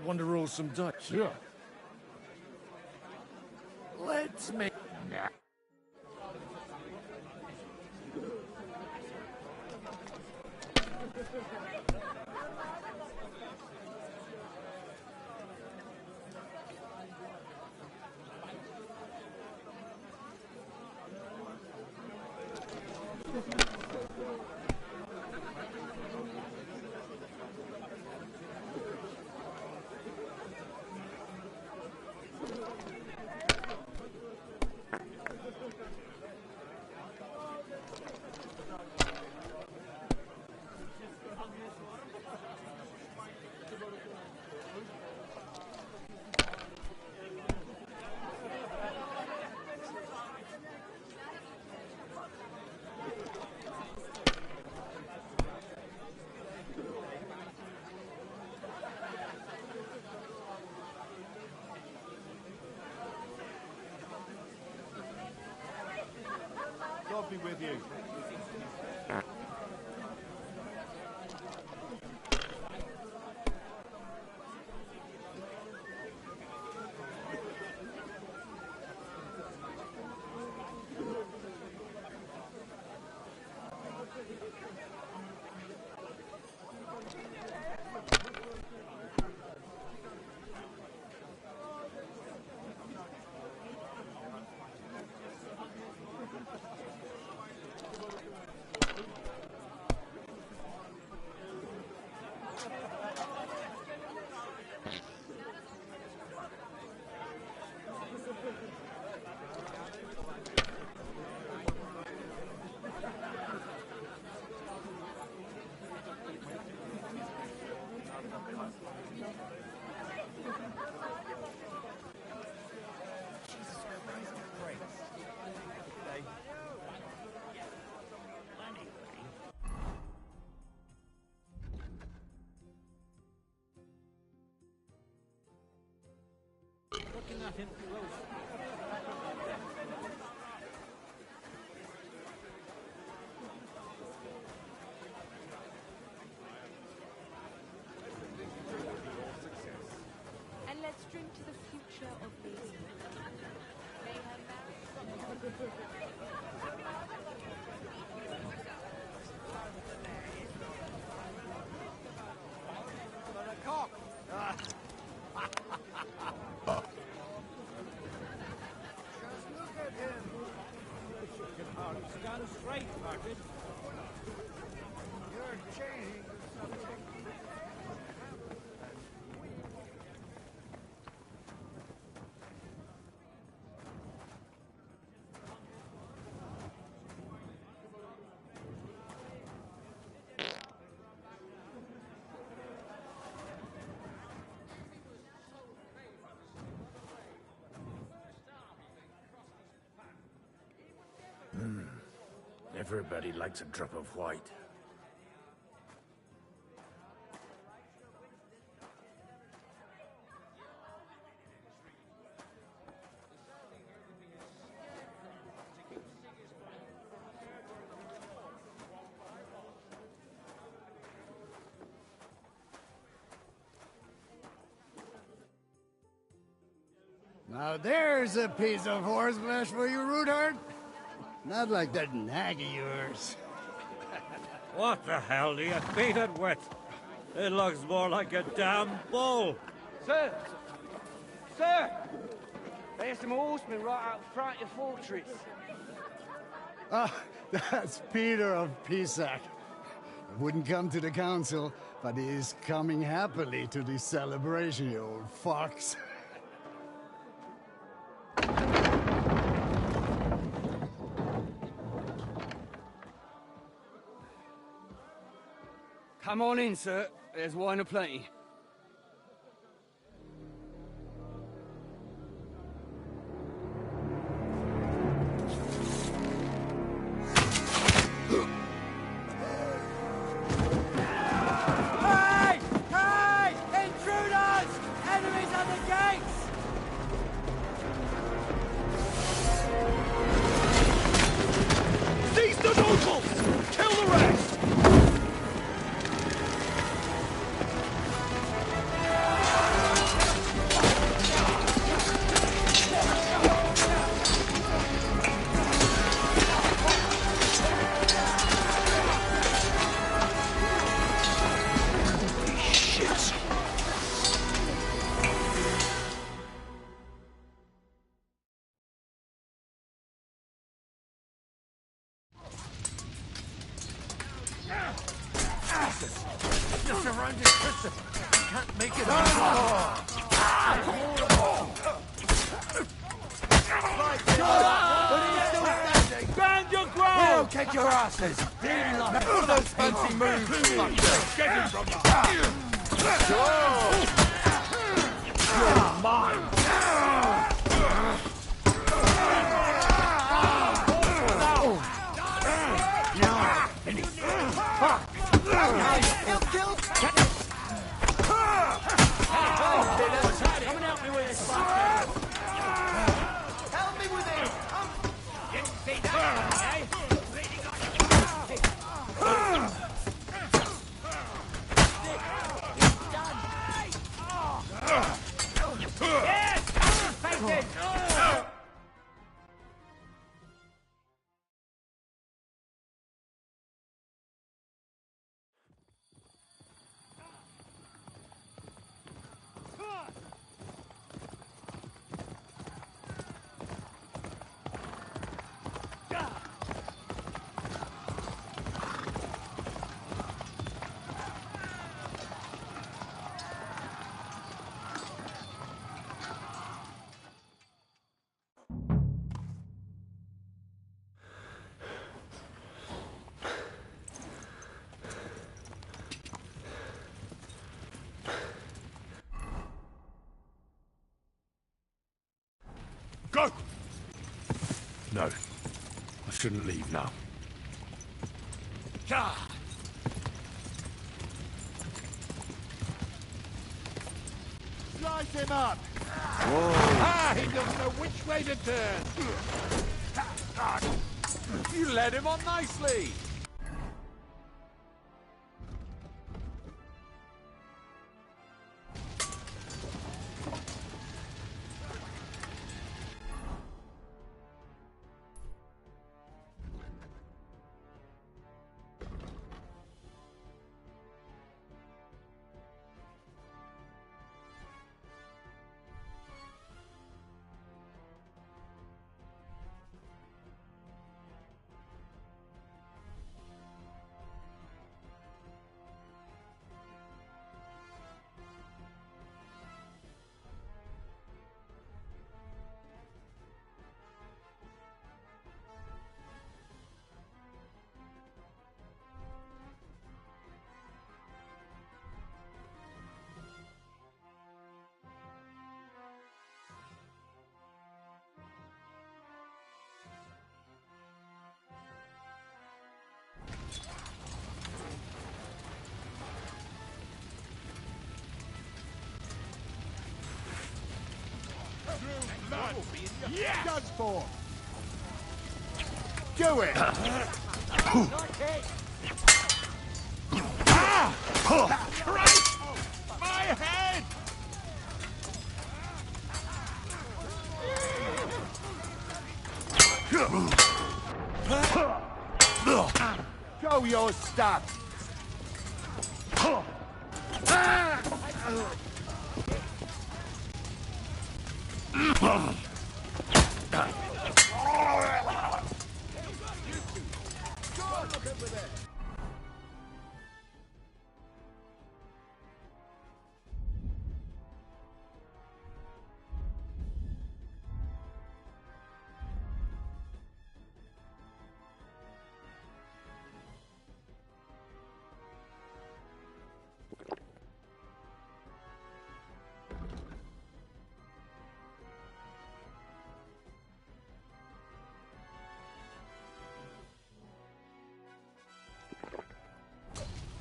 Want to roll some dice? Sure. Let's make... Nah. God be with you. Looking at him close. And let's drink to the future of Lady. May her marry. For a cock. Just look at him. You can hardly stand straight, Martin. You're changing the subject. Everybody likes a drop of white. Now there's a piece of horseflesh for you, Rootheart. Not like that nag of yours. What the hell do you feed it with? It looks more like a damn bull. Sir! Sir! There's some horsemen right out front of the fortress. Ah, that's Peter of Ps5. Wouldn't come to the council, but he is coming happily to this celebration, you old fox. Come on in, sir. There's wine aplenty. Hey! Hey! Intruders! Enemies at the gates! Seize the nobles! Kill the rest! Stand your ground! We'll kick your asses! None of those fancy moves! Get him from behind! You're mine! Come and help me with this, help me with it! Didn't see that, eh? Yes! Take it! Go! No. I shouldn't leave now. Slice him up! Whoa. Ah, he doesn't know which way to turn! You led him on nicely! Yeah! Done for! Do it! Christ! My head! Show your stuff!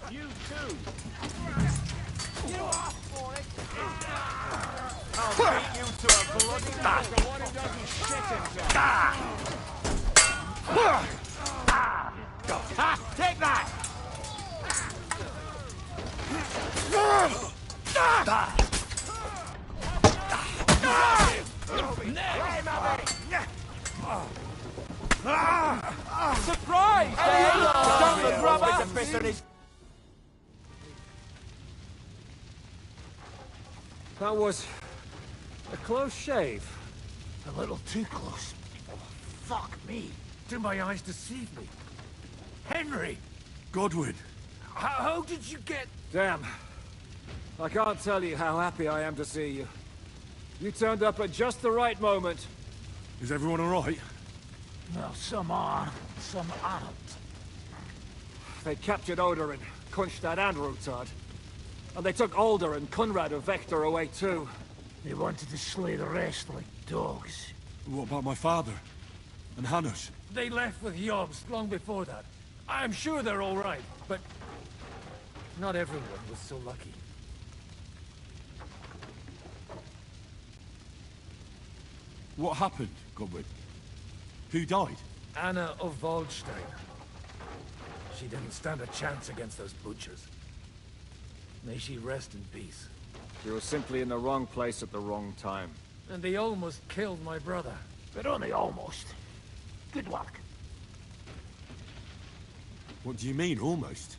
You too! You asked for it! I'll beat you to a bloody match for one who doesn't shit himself! Ha! Take that! Surprise! Don't the rubber! That was a close shave. A little too close. Fuck me. Do my eyes deceive me? Henry! Godwin! How did you get... Damn. I can't tell you how happy I am to see you. You turned up at just the right moment. Is everyone alright? Well, some are, some aren't. They captured Odorin, Kunstad and Rutard. And they took Alder and Kunrad of Vector away too. They wanted to slay the rest like dogs. What about my father? And Hanush? They left with Jobst long before that. I'm sure they're all right, but not everyone was so lucky. What happened, Godwin? Who died? Anna of Waldstein. She didn't stand a chance against those butchers. May she rest in peace. She was simply in the wrong place at the wrong time. And they almost killed my brother. But only almost. Good work. What do you mean, almost?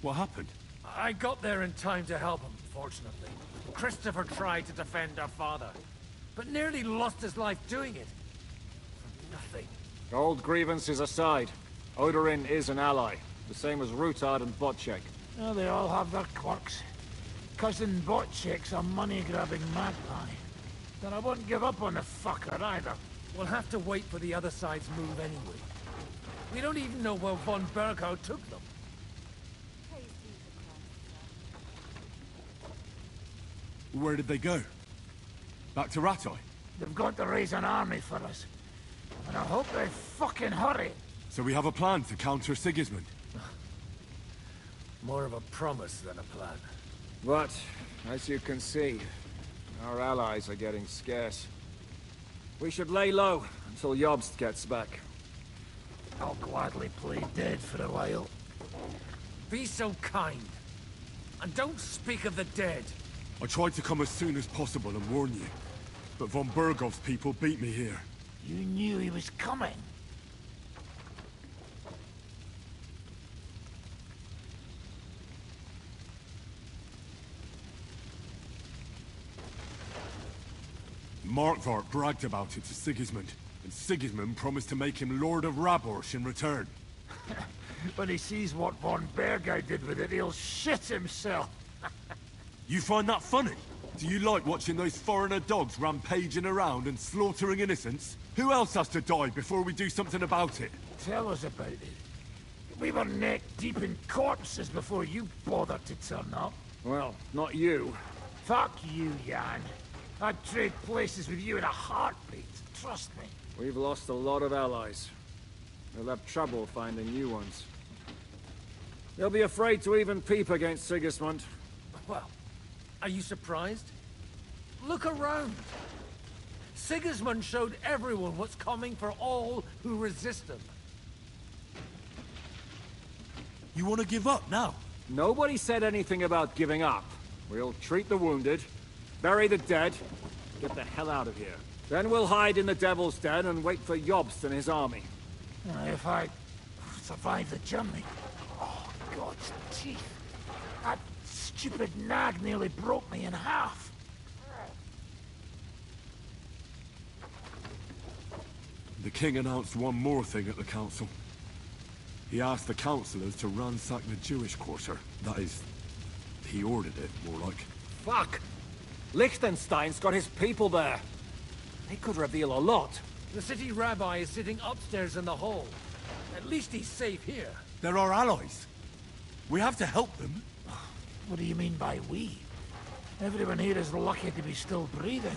What happened? I got there in time to help him, fortunately. Christopher tried to defend our father, but nearly lost his life doing it. For nothing. Old grievances aside, Odorin is an ally, the same as Rutard and Botchek. Oh, they all have their quirks. Cousin Botchek's a money-grabbing magpie. But I won't give up on the fucker either. We'll have to wait for the other side's move anyway. We don't even know where von Bergau took them. Where did they go? Back to Rattay? They've got to raise an army for us. And I hope they fucking hurry. So we have a plan to counter Sigismund? More of a promise than a plan. But, as you can see, our allies are getting scarce. We should lay low until Jobst gets back. I'll gladly play dead for a while. Be so kind. And don't speak of the dead. I tried to come as soon as possible and warn you. But von Bergov's people beat me here. You knew he was coming. Markvart bragged about it to Sigismund, and Sigismund promised to make him Lord of Raborsh in return. When he sees what von Bergau did with it, he'll shit himself. You find that funny? Do you like watching those foreigner dogs rampaging around and slaughtering innocents? Who else has to die before we do something about it? Tell us about it. We were neck deep in corpses before you bothered to turn up. Well, not you. Fuck you, Jan. I'd trade places with you in a heartbeat. Trust me. We've lost a lot of allies. We'll have trouble finding new ones. They'll be afraid to even peep against Sigismund. Well, are you surprised? Look around. Sigismund showed everyone what's coming for all who resist him. You want to give up now? Nobody said anything about giving up. We'll treat the wounded, bury the dead, get the hell out of here. Then we'll hide in the Devil's Den and wait for Jobst and his army. If I survive the journey... Oh, God's teeth. That stupid nag nearly broke me in half. The king announced one more thing at the council. He asked the councillors to ransack the Jewish quarter. That is, he ordered it, more like. Fuck! Liechtenstein's got his people there. They could reveal a lot. The city rabbi is sitting upstairs in the hall. At least he's safe here. They're our allies. We have to help them. What do you mean by we? Everyone here is lucky to be still breathing.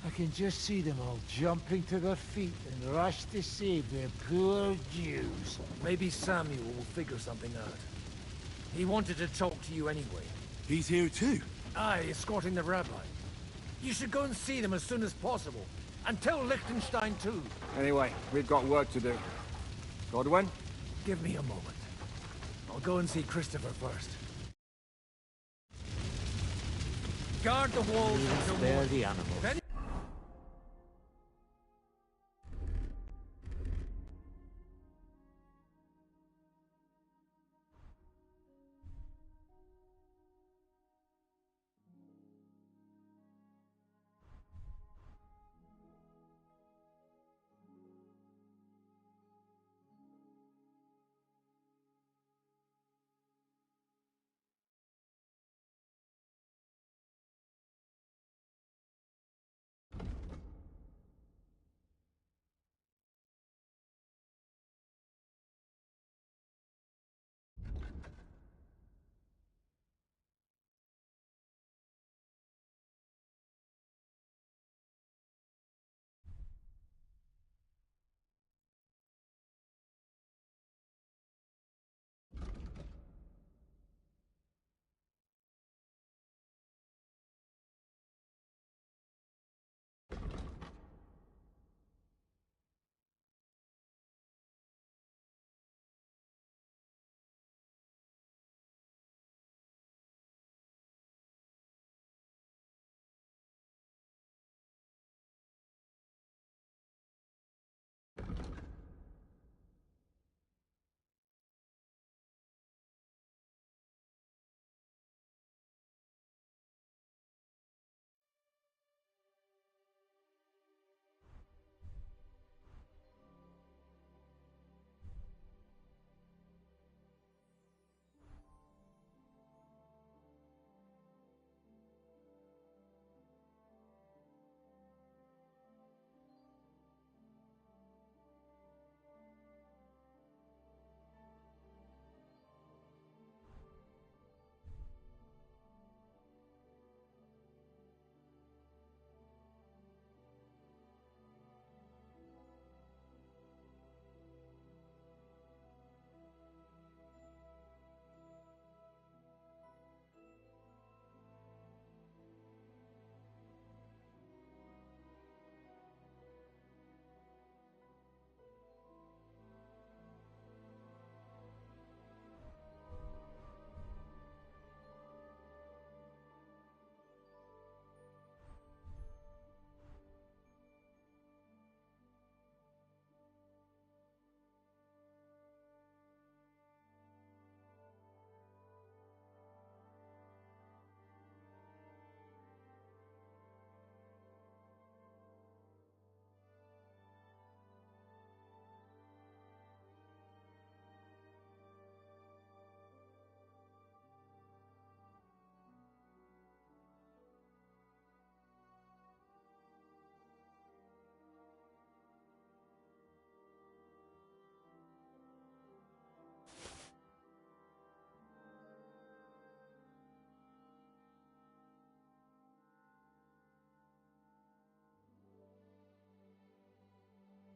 I can just see them all jumping to their feet and rush to save their poor Jews. Maybe Samuel will figure something out. He wanted to talk to you anyway. He's here too? Aye, escorting the rabbi. You should go and see them as soon as possible. And tell Liechtenstein too. Anyway, we've got work to do. Godwin? Give me a moment. I'll go and see Christopher first. Guard the walls until morning. the animals.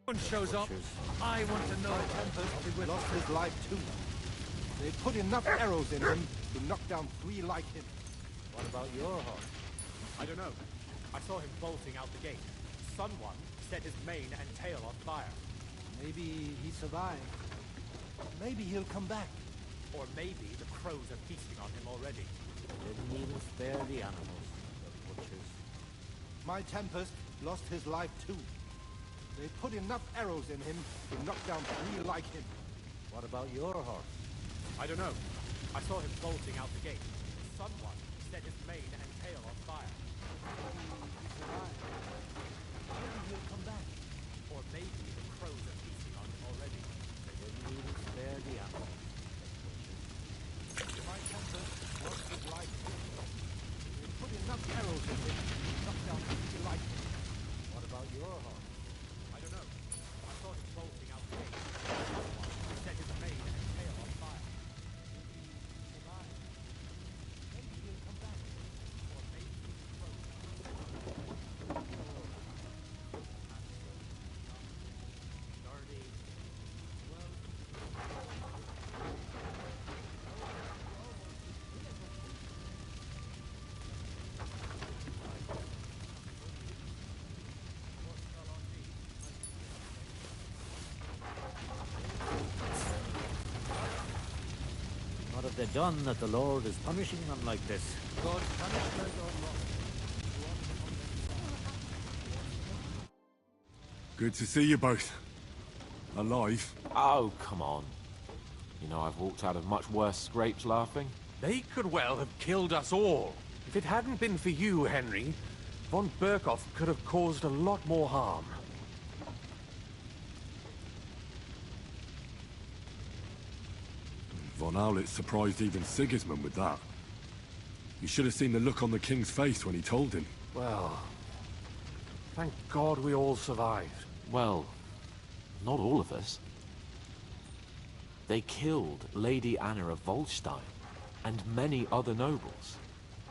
One shows up. I want to know. Tempest lost his life too. They put enough arrows in him to knock down 3 like him. What about your horse? I don't know. I saw him bolting out the gate. Someone set his mane and tail on fire. Maybe he survived. Maybe he'll come back. Or maybe the crows are feasting on him already. They didn't even spare the animals, the butchers. My Tempest lost his life too. They put enough arrows in him to knock down 3 like him. What about your horse? I don't know. I saw him bolting out the gate. Someone set his mane and tail on fire. Maybe he survived. Maybe he'll come back. Or maybe the crows are feasting on him already. They didn't even spare the animals. My Tempest lost his life too. They put enough arrows in him to knock down 3 like him. What about your horse? I don't know. I saw him bolting out the gate. Someone set his mane and tail on fire. Maybe he'll come back. Or maybe the crows Dirty. What have they done that the Lord is punishing them like this? God's punishment or not? Good to see you both. Alive. Oh, come on. You know, I've walked out of much worse scrapes laughing. They could well have killed us all. If it hadn't been for you, Henry, von Berkhoff could have caused a lot more harm. Von Aulitz surprised even Sigismund with that. You should have seen the look on the king's face when he told him. Well, thank God we all survived. Well, not all of us. They killed Lady Anna of Volstein and many other nobles.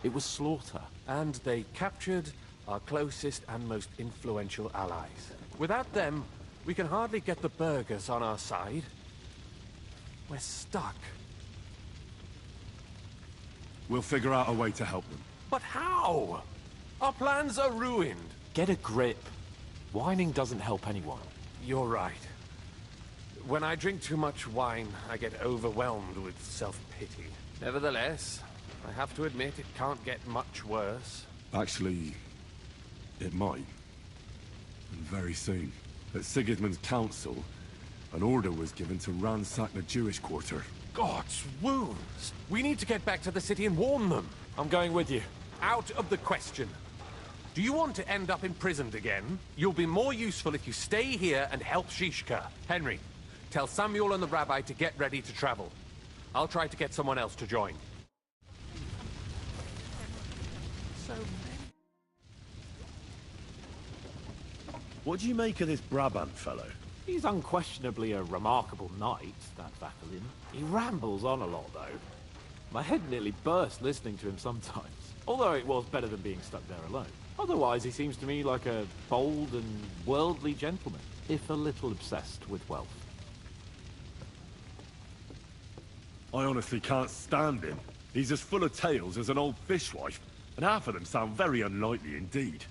It was slaughter. And they captured our closest and most influential allies. Without them, we can hardly get the burghers on our side. We're stuck. We'll figure out a way to help them. But how? Our plans are ruined. Get a grip. Whining doesn't help anyone. You're right. When I drink too much wine, I get overwhelmed with self-pity. Nevertheless, I have to admit it can't get much worse. Actually, it might. And very soon. At Sigismund's council, an order was given to ransack the Jewish quarter. God's wounds! We need to get back to the city and warn them. I'm going with you. Out of the question. Do you want to end up imprisoned again? You'll be more useful if you stay here and help Shishka. Henry, tell Samuel and the rabbi to get ready to travel. I'll try to get someone else to join. What do you make of this Brabant fellow? He's unquestionably a remarkable knight, that Vafelin. He rambles on a lot, though. My head nearly burst listening to him sometimes. Although it was better than being stuck there alone. Otherwise, he seems to me like a bold and worldly gentleman, if a little obsessed with wealth. I honestly can't stand him. He's as full of tales as an old fishwife, and half of them sound very unlikely indeed.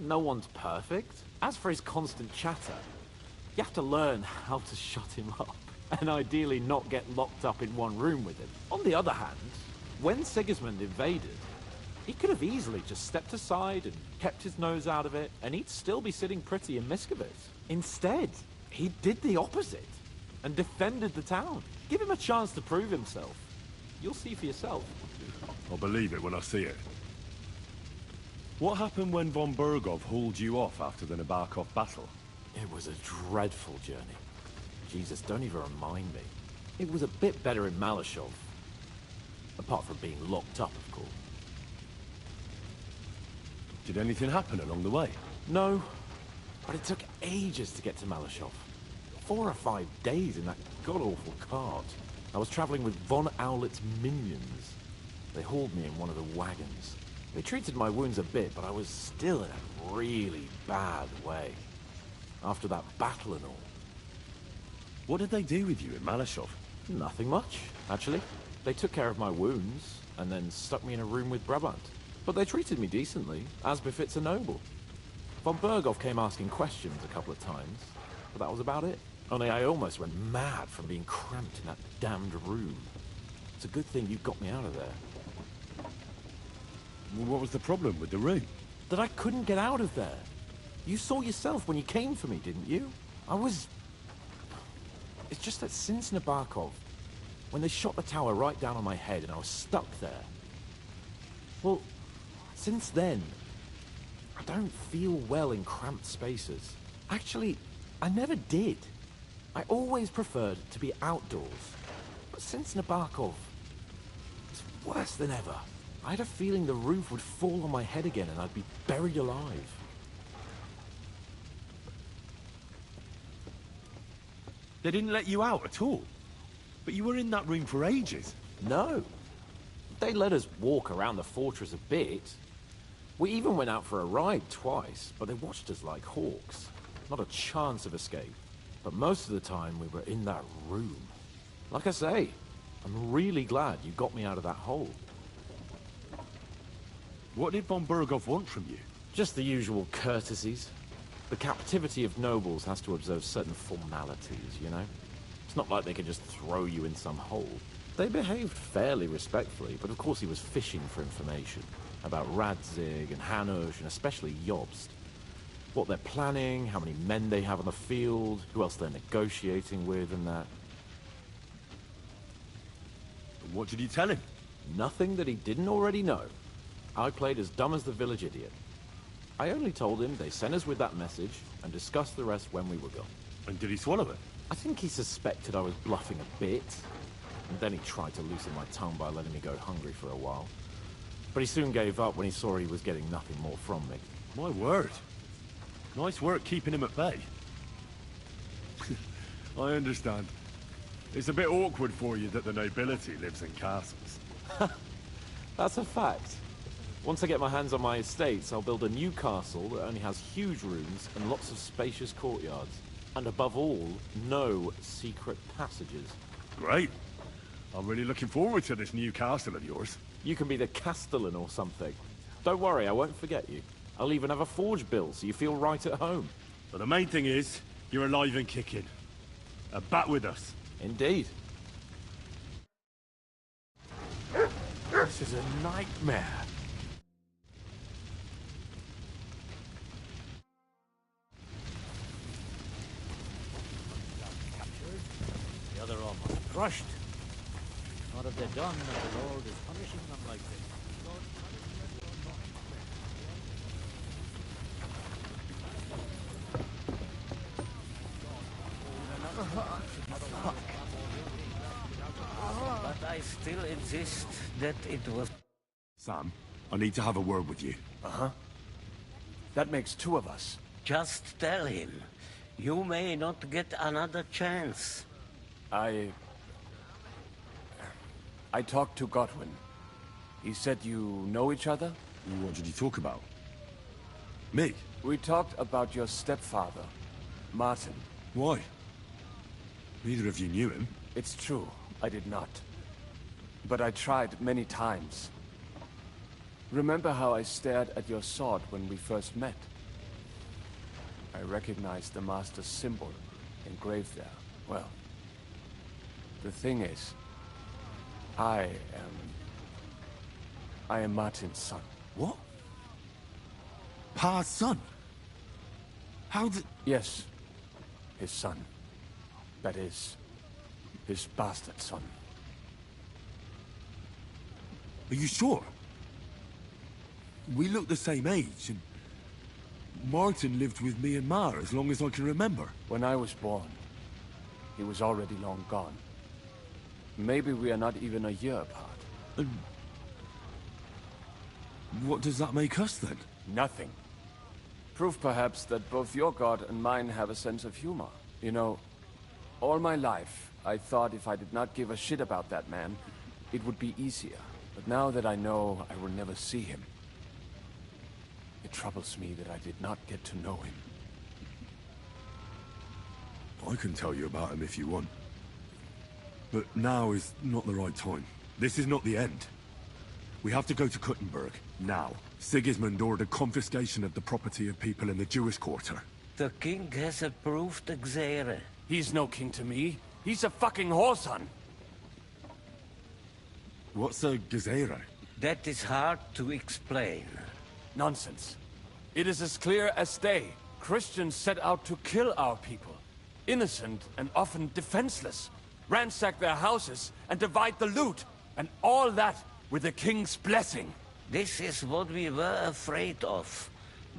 No one's perfect. As for his constant chatter, you have to learn how to shut him up, and ideally not get locked up in one room with him. On the other hand, when Sigismund invaded, he could have easily just stepped aside and kept his nose out of it, and he'd still be sitting pretty in Miskovitz. Instead, he did the opposite, and defended the town. Give him a chance to prove himself. You'll see for yourself. I'll believe it when I see it. What happened when von Berghoff hauled you off after the Nabokov battle? It was a dreadful journey. Jesus, don't even remind me. It was a bit better in Malashov. Apart from being locked up, of course. Did anything happen along the way? No, but it took ages to get to Malashov. 4 or 5 days in that god-awful cart. I was traveling with von Aulitz's minions. They hauled me in one of the wagons. They treated my wounds a bit, but I was still in a really bad way. after that battle and all. What did they do with you in Malashov? Nothing much, actually. They took care of my wounds, and then stuck me in a room with Brabant. But they treated me decently, as befits a noble. Von Berghoff came asking questions a couple of times, but that was about it. Only I almost went mad from being cramped in that damned room. It's a good thing you got me out of there. Well, what was the problem with the room? That I couldn't get out of there. You saw yourself when you came for me, didn't you? It's just that since Nabokov, when they shot the tower right down on my head and I was stuck there. Well, since then, I don't feel well in cramped spaces. Actually, I never did. I always preferred to be outdoors. But since Nabokov, it's worse than ever. I had a feeling the roof would fall on my head again and I'd be buried alive. They didn't let you out at all? But you were in that room for ages. No. They let us walk around the fortress a bit. We even went out for a ride twice, but they watched us like hawks. Not a chance of escape. But most of the time we were in that room. Like I say, I'm really glad you got me out of that hole. What did von Berghoff want from you? Just the usual courtesies. The captivity of nobles has to observe certain formalities, you know? It's not like they can just throw you in some hole. They behaved fairly respectfully, but of course he was fishing for information. About Radzig and Hanush, and especially Jobst. What they're planning, how many men they have on the field, who else they're negotiating with, and that. What did you tell him? Nothing that he didn't already know. I played as dumb as the village idiot. I only told him they sent us with that message, and discussed the rest when we were gone. And did he swallow it? I think he suspected I was bluffing a bit, and then he tried to loosen my tongue by letting me go hungry for a while. But he soon gave up when he saw he was getting nothing more from me. My word. Nice work keeping him at bay. I understand. It's a bit awkward for you that the nobility lives in castles. That's a fact. Once I get my hands on my estates, I'll build a new castle that only has huge rooms and lots of spacious courtyards. And above all, no secret passages. Great. I'm really looking forward to this new castle of yours. You can be the castellan or something. Don't worry, I won't forget you. I'll even have a forge built so you feel right at home. But the main thing is, you're alive and kicking. And back with us. Indeed. This is a nightmare. The other almost crushed. What have they done that the Lord is punishing them like this? But I still insist that it was... Sam, I need to have a word with you. Uh-huh. That makes two of us. Just tell him. You may not get another chance. I talked to Godwin. He said you know each other? What did you talk about? Me? We talked about your stepfather, Martin. Why? Neither of you knew him. It's true, I did not. But I tried many times. Remember how I stared at your sword when we first met? I recognized the Master's symbol engraved there. Well, the thing is, I am Martin's son. What? Pa's son? How did... Yes, his son. That is, his bastard son. Are you sure? We look the same age, and Martin lived with me and Ma as long as I can remember. When I was born, he was already long gone. Maybe we are not even a year apart. And what does that make us, then? Nothing. Proof, perhaps, that both your god and mine have a sense of humor. You know, all my life, I thought if I did not give a shit about that man, it would be easier. But now that I know I will never see him, it troubles me that I did not get to know him. I can tell you about him if you want. But now is not the right time. This is not the end. We have to go to Kuttenberg, now. Sigismund ordered confiscation of the property of people in the Jewish quarter. The king has approved Xere. He's no king to me. He's a fucking whoreson. What's a Gezerah? That is hard to explain. Nonsense. It is as clear as day. Christians set out to kill our people. Innocent and often defenseless. Ransack their houses and divide the loot. And all that with the king's blessing. This is what we were afraid of.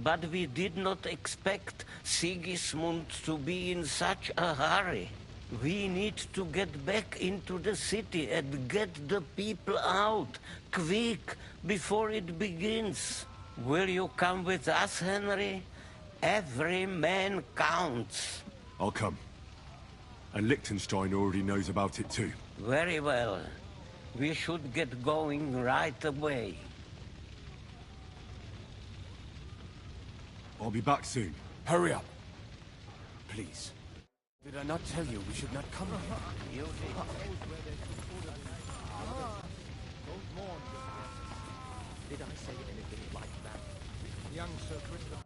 But we did not expect Sigismund to be in such a hurry. We need to get back into the city and get the people out, quick, before it begins. Will you come with us, Henry? Every man counts. I'll come. And Liechtenstein already knows about it too. Very well. We should get going right away. I'll be back soon. Hurry up. Please. Did I not tell you we should not come here? Did I say anything like that? Young Sir Christopher.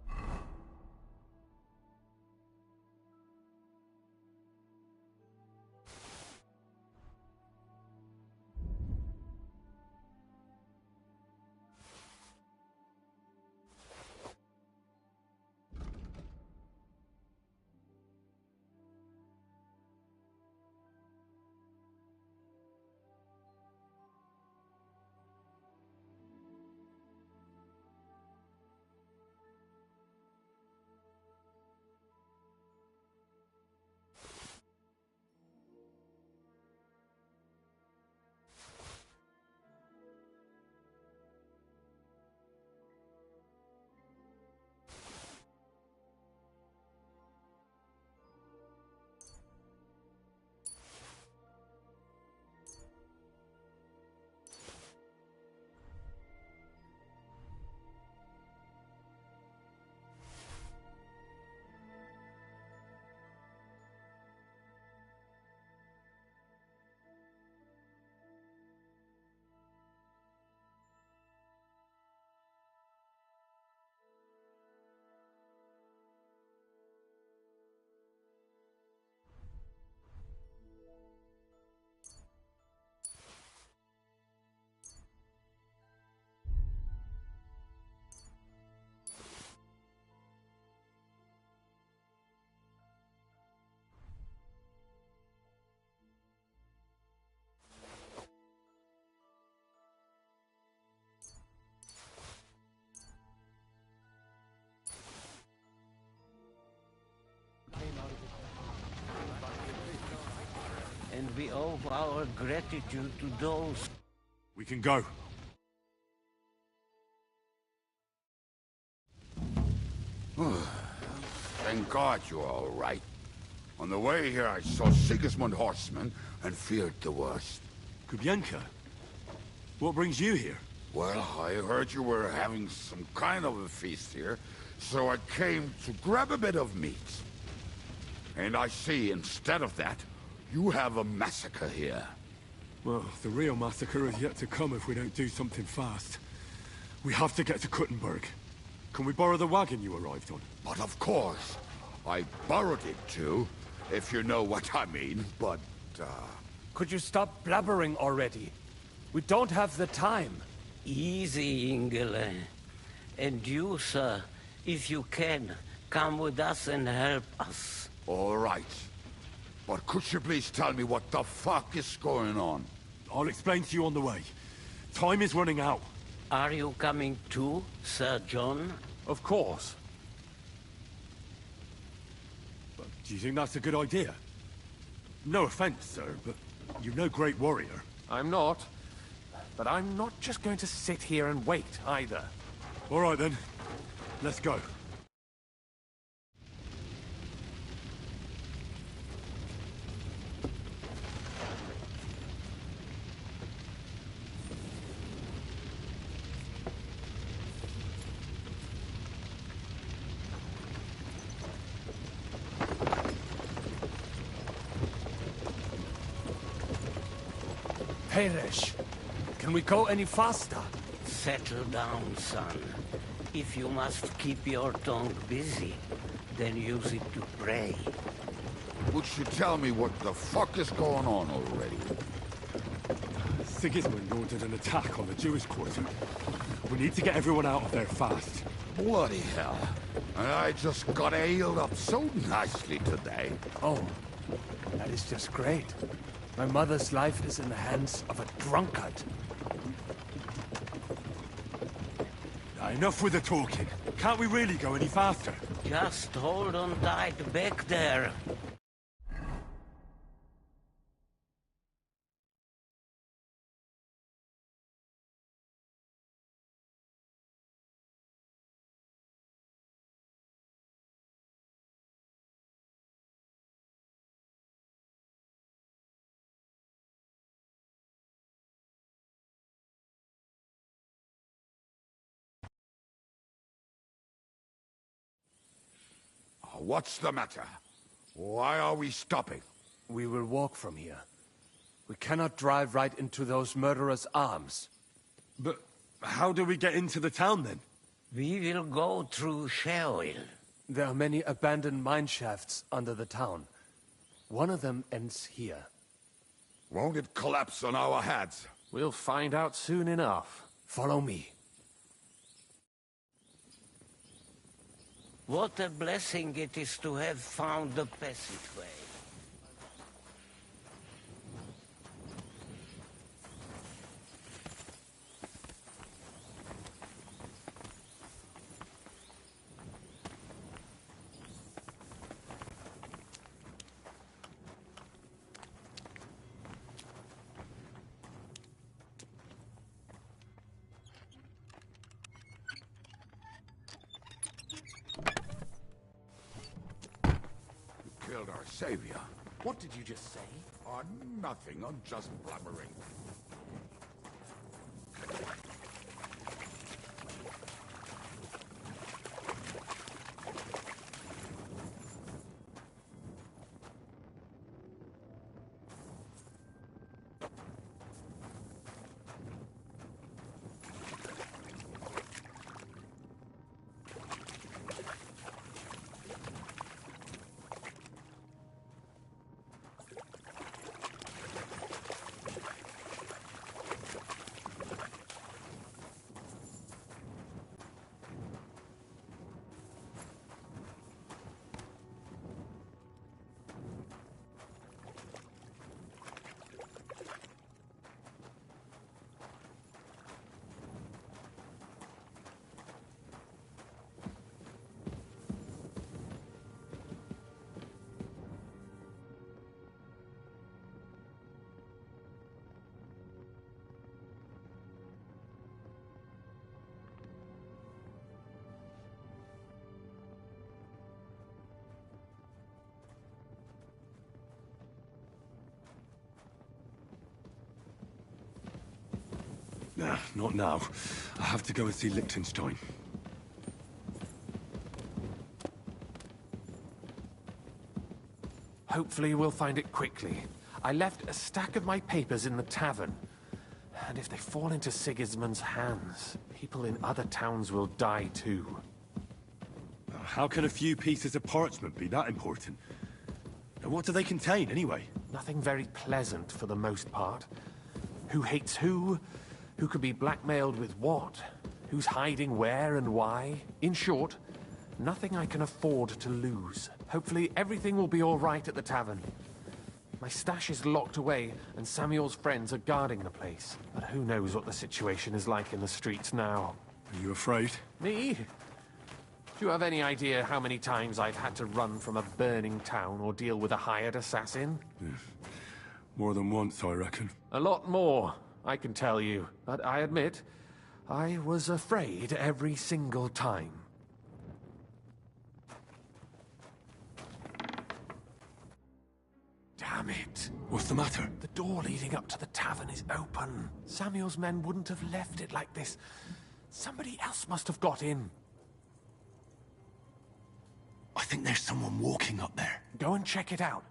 And we owe our gratitude to those. We can go. Thank God you're all right. On the way here, I saw Sigismund horsemen and feared the worst. Kubienka? What brings you here? Well, I heard you were having some kind of a feast here, so I came to grab a bit of meat. And I see, instead of that, you have a massacre here. Well, the real massacre is yet to come if we don't do something fast. We have to get to Kuttenberg. Can we borrow the wagon you arrived on? But of course. I borrowed it too, if you know what I mean, but, Could you stop blabbering already? We don't have the time. Easy, Ingele. And you, sir, if you can, come with us and help us. All right. But could you please tell me what the fuck is going on? I'll explain to you on the way. Time is running out. Are you coming too, Sir John? Of course. But do you think that's a good idea? No offense, sir, but you're no great warrior. I'm not. But I'm not just going to sit here and wait, either. All right, then. Let's go. Peresh. Can we go any faster? Settle down, son. If you must keep your tongue busy, then use it to pray. Would you tell me what the fuck is going on already? Sigismund ordered an attack on the Jewish quarter. We need to get everyone out of there fast. Bloody hell. I just got ailed up so nicely today. Oh, that is just great. My mother's life is in the hands of a drunkard. Enough with the talking. Can't we really go any faster? Just hold on tight back there. What's the matter? Why are we stopping? We will walk from here. We cannot drive right into those murderers' arms. But how do we get into the town, then? We will go through Sheol. There are many abandoned mine shafts under the town. One of them ends here. Won't it collapse on our heads? We'll find out soon enough. Follow me. What a blessing it is to have found the passageway. Killed our savior. What did you just say? Nothing. I'm just blabbering. Nah, not now. I have to go and see Liechtenstein. Hopefully we'll find it quickly. I left a stack of my papers in the tavern. And if they fall into Sigismund's hands, people in other towns will die too. How can a few pieces of parchment be that important? And what do they contain, anyway? Nothing very pleasant for the most part. Who hates who? Who could be blackmailed with what? Who's hiding where and why? In short, nothing I can afford to lose. Hopefully everything will be all right at the tavern. My stash is locked away, and Samuel's friends are guarding the place. But who knows what the situation is like in the streets now. Are you afraid? Me? Do you have any idea how many times I've had to run from a burning town or deal with a hired assassin? More than once, I reckon. A lot more, I can tell you. But I admit, I was afraid every single time. Damn it. What's the matter? The door leading up to the tavern is open. Samuel's men wouldn't have left it like this. Somebody else must have got in. I think there's someone walking up there. Go and check it out.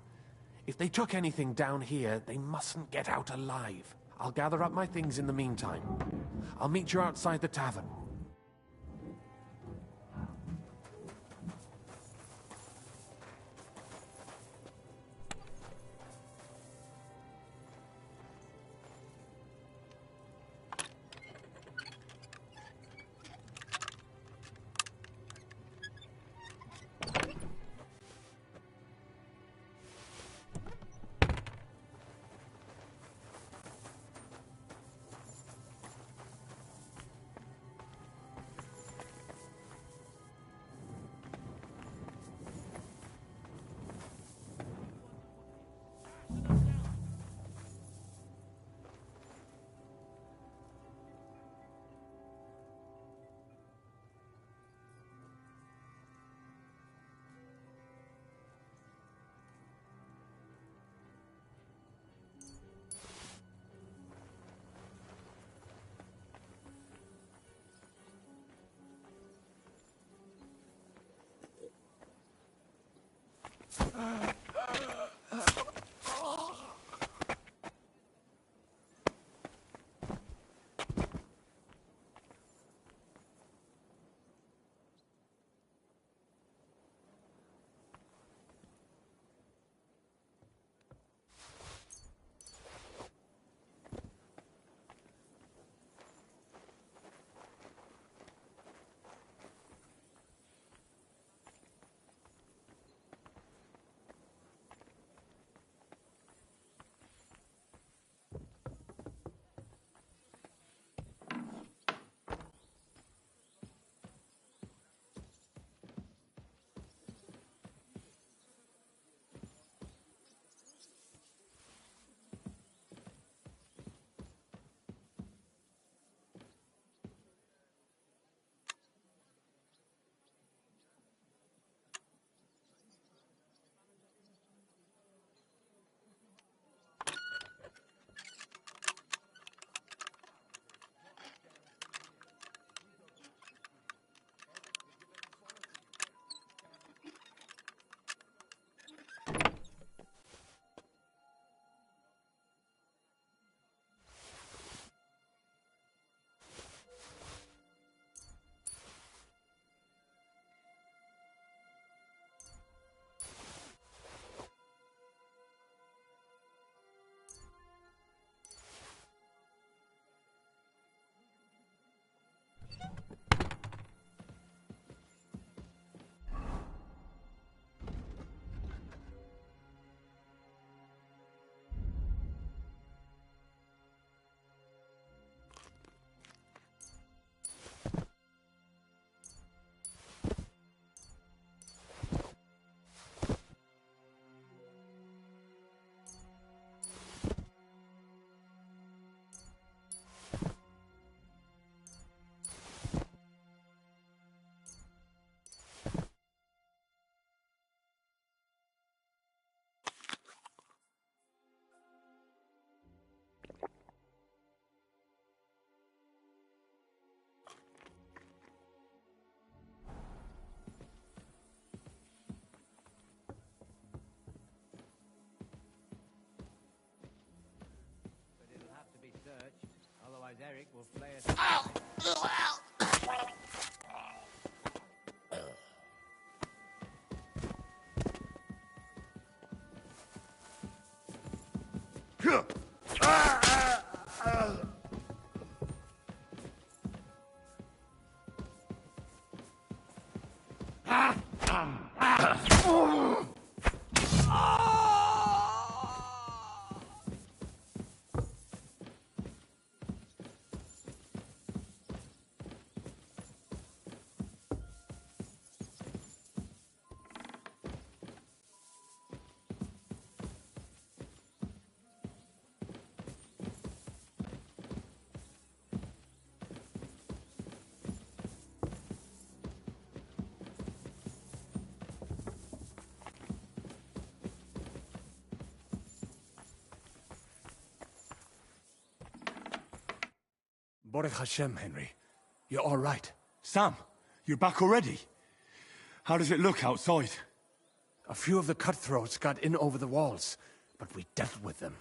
If they took anything down here, they mustn't get out alive. I'll gather up my things in the meantime. I'll meet you outside the tavern. Otherwise Eric will flay us. Baruch Hashem, Henry. You're all right. Sam, you're back already? How does it look outside? A few of the cutthroats got in over the walls, but we dealt with them.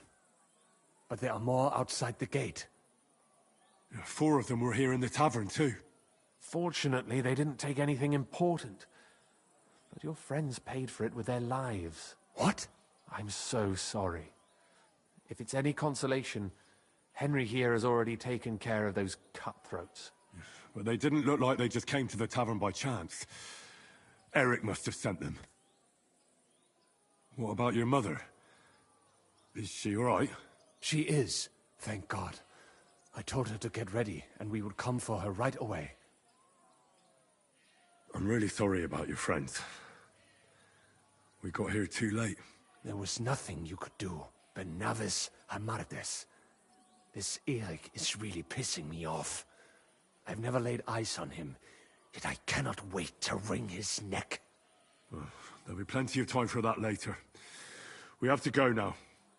But there are more outside the gate. 4 of them were here in the tavern, too. Fortunately, they didn't take anything important. But your friends paid for it with their lives. What? I'm so sorry. If it's any consolation, Henry here has already taken care of those cutthroats. But they didn't look like they just came to the tavern by chance. Eric must have sent them. What about your mother? Is she all right? She is, thank God. I told her to get ready, and we would come for her right away. I'm really sorry about your friends. We got here too late. There was nothing you could do. Benavis Hamardes. This Eric is really pissing me off. I've never laid eyes on him, yet I cannot wait to wring his neck. Well, there'll be plenty of time for that later. We have to go now.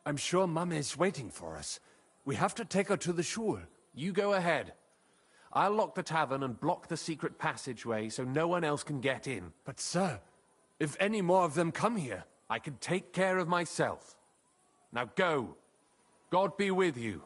I'm sure Mama is waiting for us. We have to take her to the shul. You go ahead. I'll lock the tavern and block the secret passageway so no one else can get in. But sir, if any more of them come here, I can take care of myself. Now go. God be with you.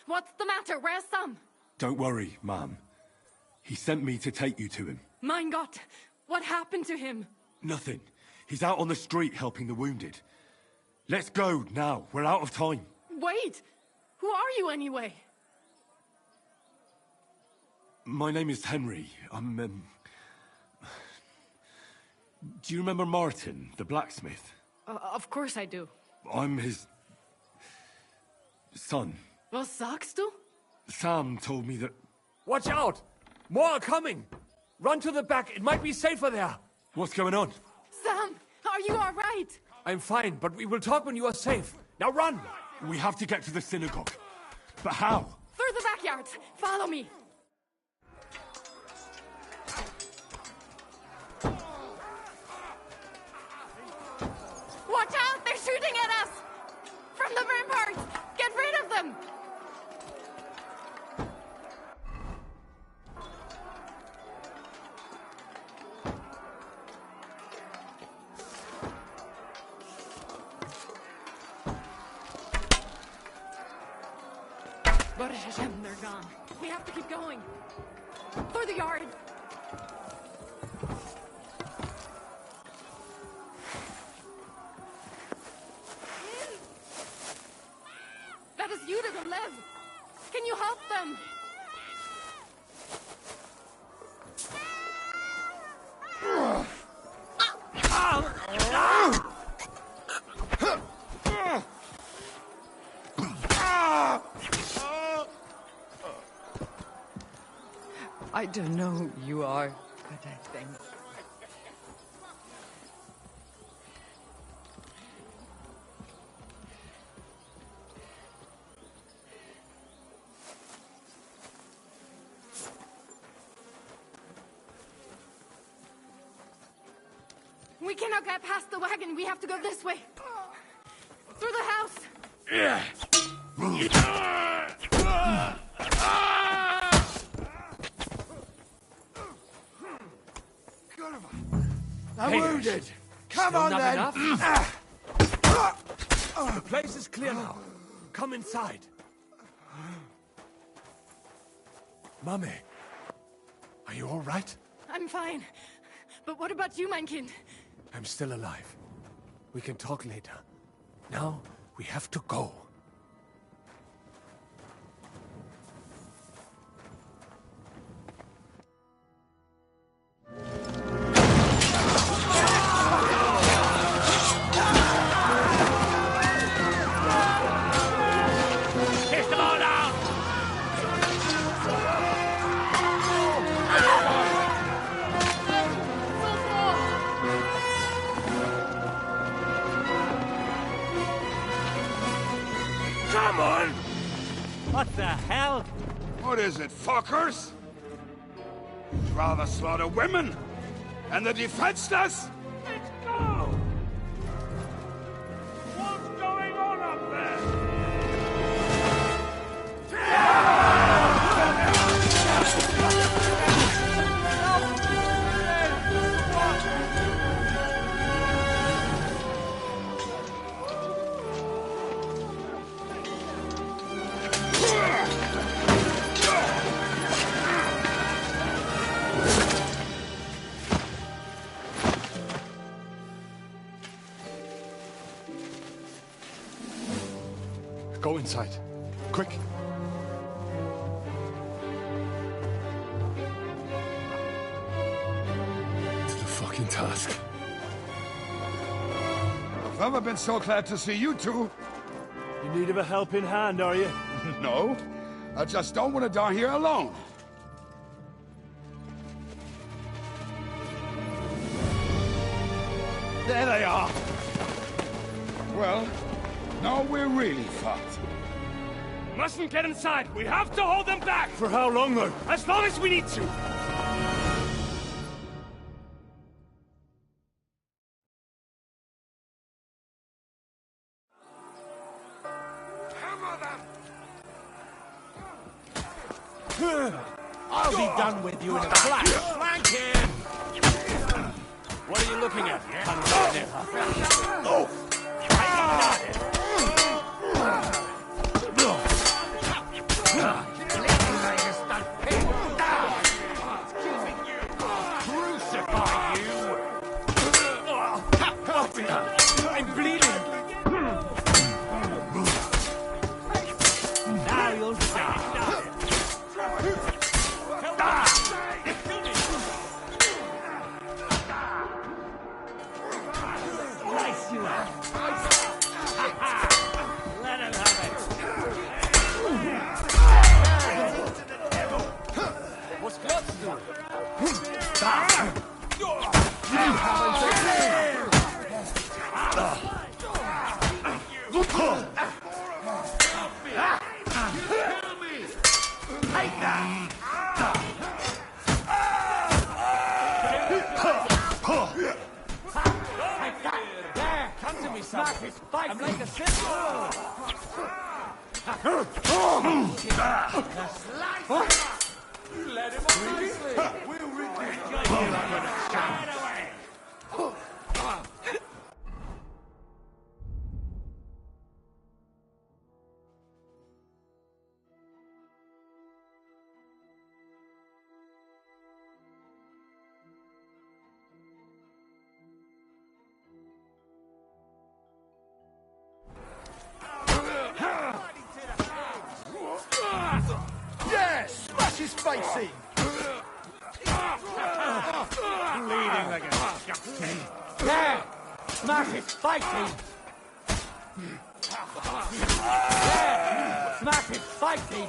What's the matter? Where's Sam? Don't worry, ma'am. He sent me to take you to him. Mein Gott, what happened to him? Nothing. He's out on the street helping the wounded. Let's go now. We're out of time. Wait! Who are you anyway? My name is Henry. I'm, Do you remember Martin, the blacksmith? Of course I do. I'm his... son. Was sagst du? Sam told me that... Watch out! More are coming! Run to the back, it might be safer there! What's going on? Sam, are you all right? I'm fine, but we will talk when you are safe. Now run! We have to get to the synagogue. But how? Through the backyard. Follow me. Watch out! They're shooting at us! From the ramparts! Get rid of them! Baruch Hashem, they're gone. We have to keep going. Through the yard. That is you to the left. Can you help them? I don't know who you are, but I think... We cannot get past the wagon. We have to go this way. Through the house. I'm wounded. Come on, then. The place is clear now. Come inside. Mame, are you all right? I'm fine. But what about you, mein Kind? I'm still alive. We can talk later. Now, we have to go. Come on! What the hell? What is it, fuckers? You'd rather slaughter women and the defenseless? Let's go! What's going on up there? Go inside. Quick. To the fucking task. I've never been so glad to see you two. You need of a helping hand, are you? No. I just don't want to die here alone. There they are. Well, now we're really fucked. Mustn't get inside. We have to hold them back. For how long, though? As long as we need to. I'll be done with you in a flash. Flank him! What are you looking at? Crucify you! I'm bleeding! Now you'll die. Let him have it. What's Guts doing? Take that! There, come to me, son. I'm like a sister. You led him on nicely. We'll rid this guy away. Yeah! Smash his face in! Bleeding like a shotgun. Yeah! Smash his face in! Yeah! Smash his face in!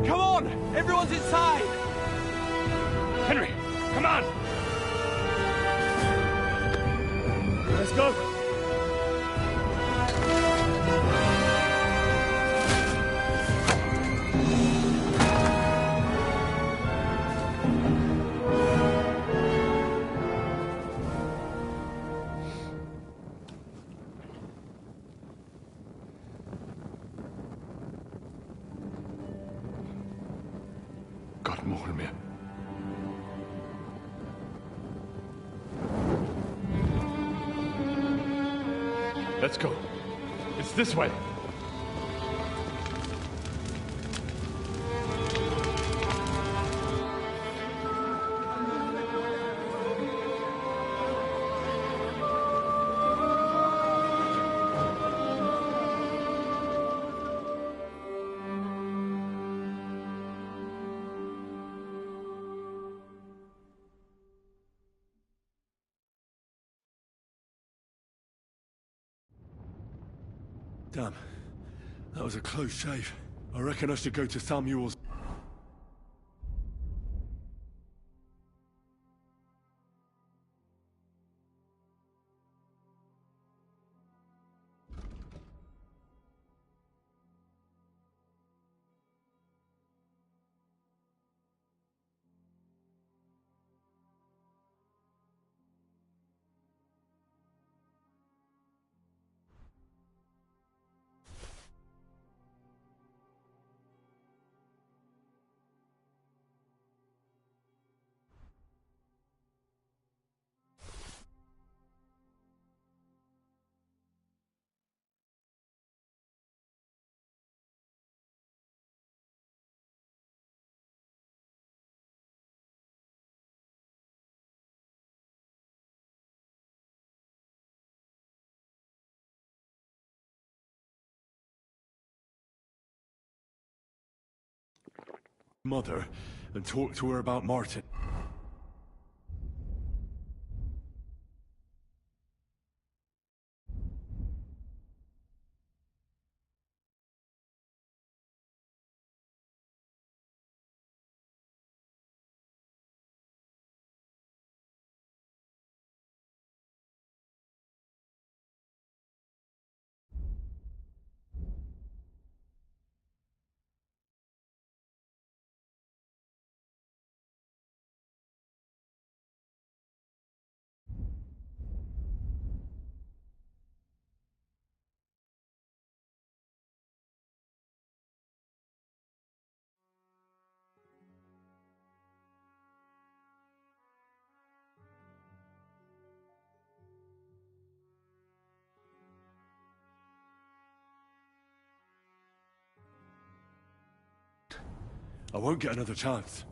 Come on! Everyone's inside! Henry, come on! Let's go! God, more me. Let's go. It's this way. Damn. That was a close shave. I reckon I should go to Samuel's. Mother and talk to her about Martin. I won't get another chance.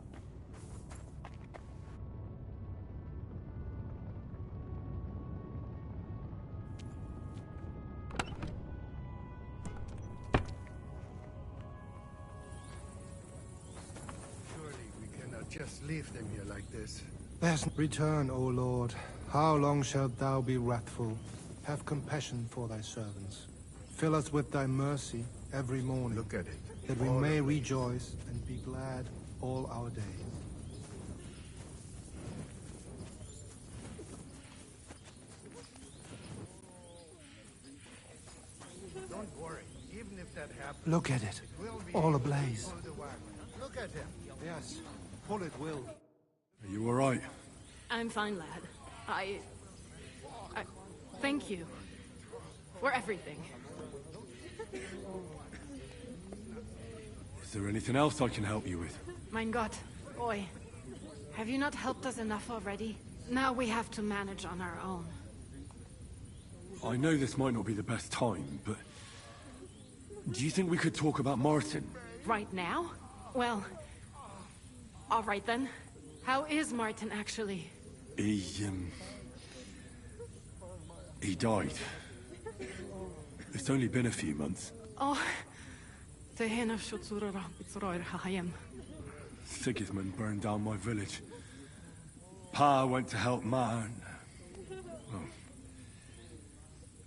Surely we cannot just leave them here like this. Return, O Lord. How long shalt thou be wrathful? Have compassion for thy servants. Fill us with thy mercy every morning. Look at it. That we may rejoice and be glad all our days. Don't worry. Even if that happens... Look at it. All ablaze. Look at him. Yes. Pull it will. Are you all right? I'm fine, lad. I thank you for everything. Is there anything else I can help you with? Mein Gott, boy. Have you not helped us enough already? Now we have to manage on our own. I know this might not be the best time, but... do you think we could talk about Martin? Right now? Well... all right then. How is Martin, actually? He died. It's only been a few months. Oh... Sigismund burned down my village. Pa went to help Ma and... well,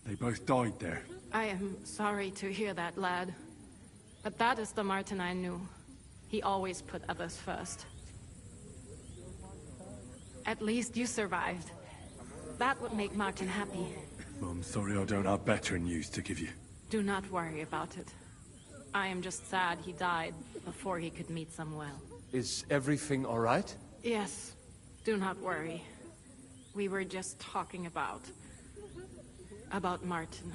they both died there. I am sorry to hear that, lad. But that is the Martin I knew. He always put others first. At least you survived. That would make Martin happy. I'm sorry I don't have better news to give you. Do not worry about it. I am just sad he died before he could meet Samuel. Is everything all right? Yes. Do not worry. We were just talking about Martin.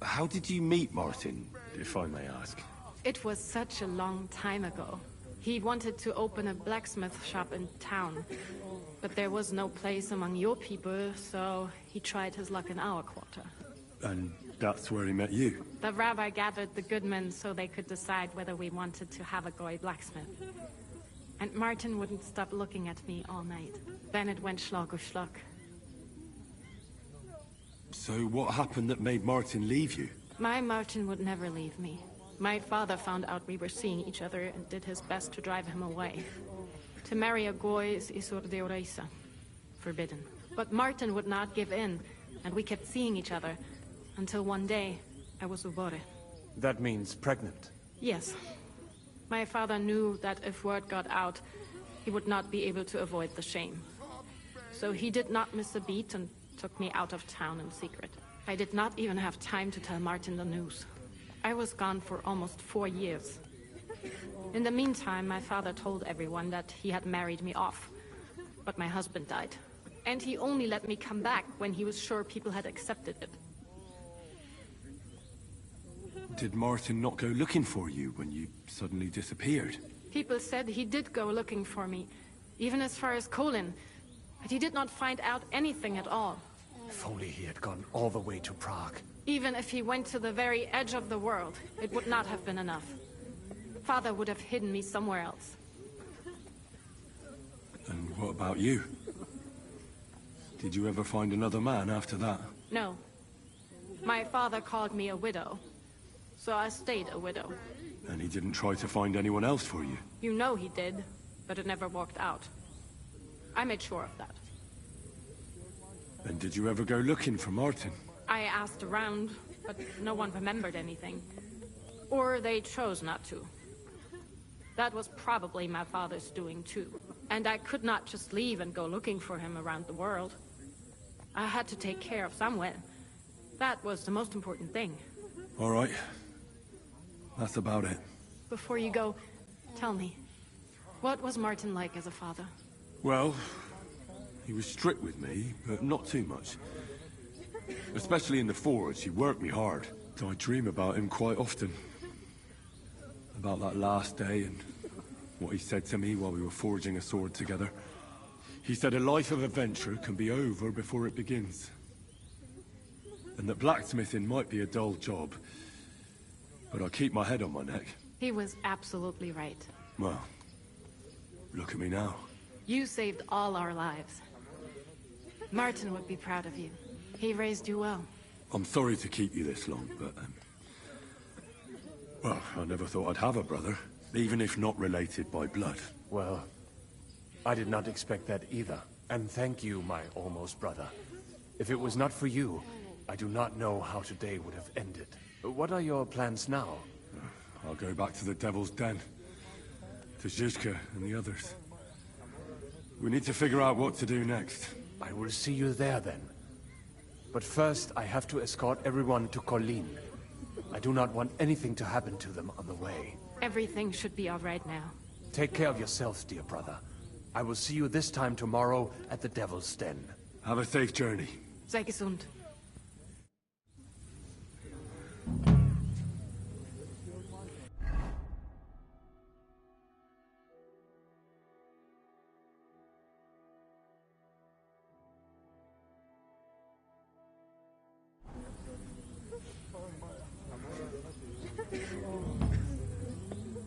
How did you meet Martin, if I may ask? It was such a long time ago. He wanted to open a blacksmith shop in town, but there was no place among your people, so he tried his luck in our quarter. And that's where he met you? The rabbi gathered the good men so they could decide whether we wanted to have a goy blacksmith. And Martin wouldn't stop looking at me all night. Then it went schlag auf schlag. So what happened that made Martin leave you? My Martin would never leave me. My father found out we were seeing each other and did his best to drive him away. To marry a goy is isur deoraisa, forbidden. But Martin would not give in, and we kept seeing each other, until one day, I was ubore. That means pregnant. Yes. My father knew that if word got out, he would not be able to avoid the shame. So he did not miss a beat and took me out of town in secret. I did not even have time to tell Martin the news. I was gone for almost 4 years. In the meantime, my father told everyone that he had married me off. But my husband died. And he only let me come back when he was sure people had accepted it. Did Martin not go looking for you when you suddenly disappeared? People said he did go looking for me, even as far as Colin. But he did not find out anything at all. If only he had gone all the way to Prague. Even if he went to the very edge of the world, it would not have been enough. Father would have hidden me somewhere else. And what about you? Did you ever find another man after that? No. My father called me a widow. So I stayed a widow. And he didn't try to find anyone else for you? You know he did, but it never worked out. I made sure of that. And did you ever go looking for Martin? I asked around, but no one remembered anything. Or they chose not to. That was probably my father's doing too. And I could not just leave and go looking for him around the world. I had to take care of someone. That was the most important thing. All right. That's about it. Before you go, tell me, what was Martin like as a father? Well, he was strict with me, but not too much. Especially in the forge, he worked me hard. I dream about him quite often. About that last day and what he said to me while we were forging a sword together. He said a life of adventure can be over before it begins. And that blacksmithing might be a dull job, but I keep my head on my neck. He was absolutely right. Well, look at me now. You saved all our lives. Martin would be proud of you. He raised you well. I'm sorry to keep you this long, but... well, I never thought I'd have a brother, even if not related by blood. Well, I did not expect that either. And thank you, my almost brother. If it was not for you, I do not know how today would have ended. What are your plans now? I'll go back to the Devil's Den. To Zhuzka and the others. We need to figure out what to do next. I will see you there then. But first, I have to escort everyone to Colleen. I do not want anything to happen to them on the way. Everything should be all right now. Take care of yourselves, dear brother. I will see you this time tomorrow at the Devil's Den. Have a safe journey. Sei gesund.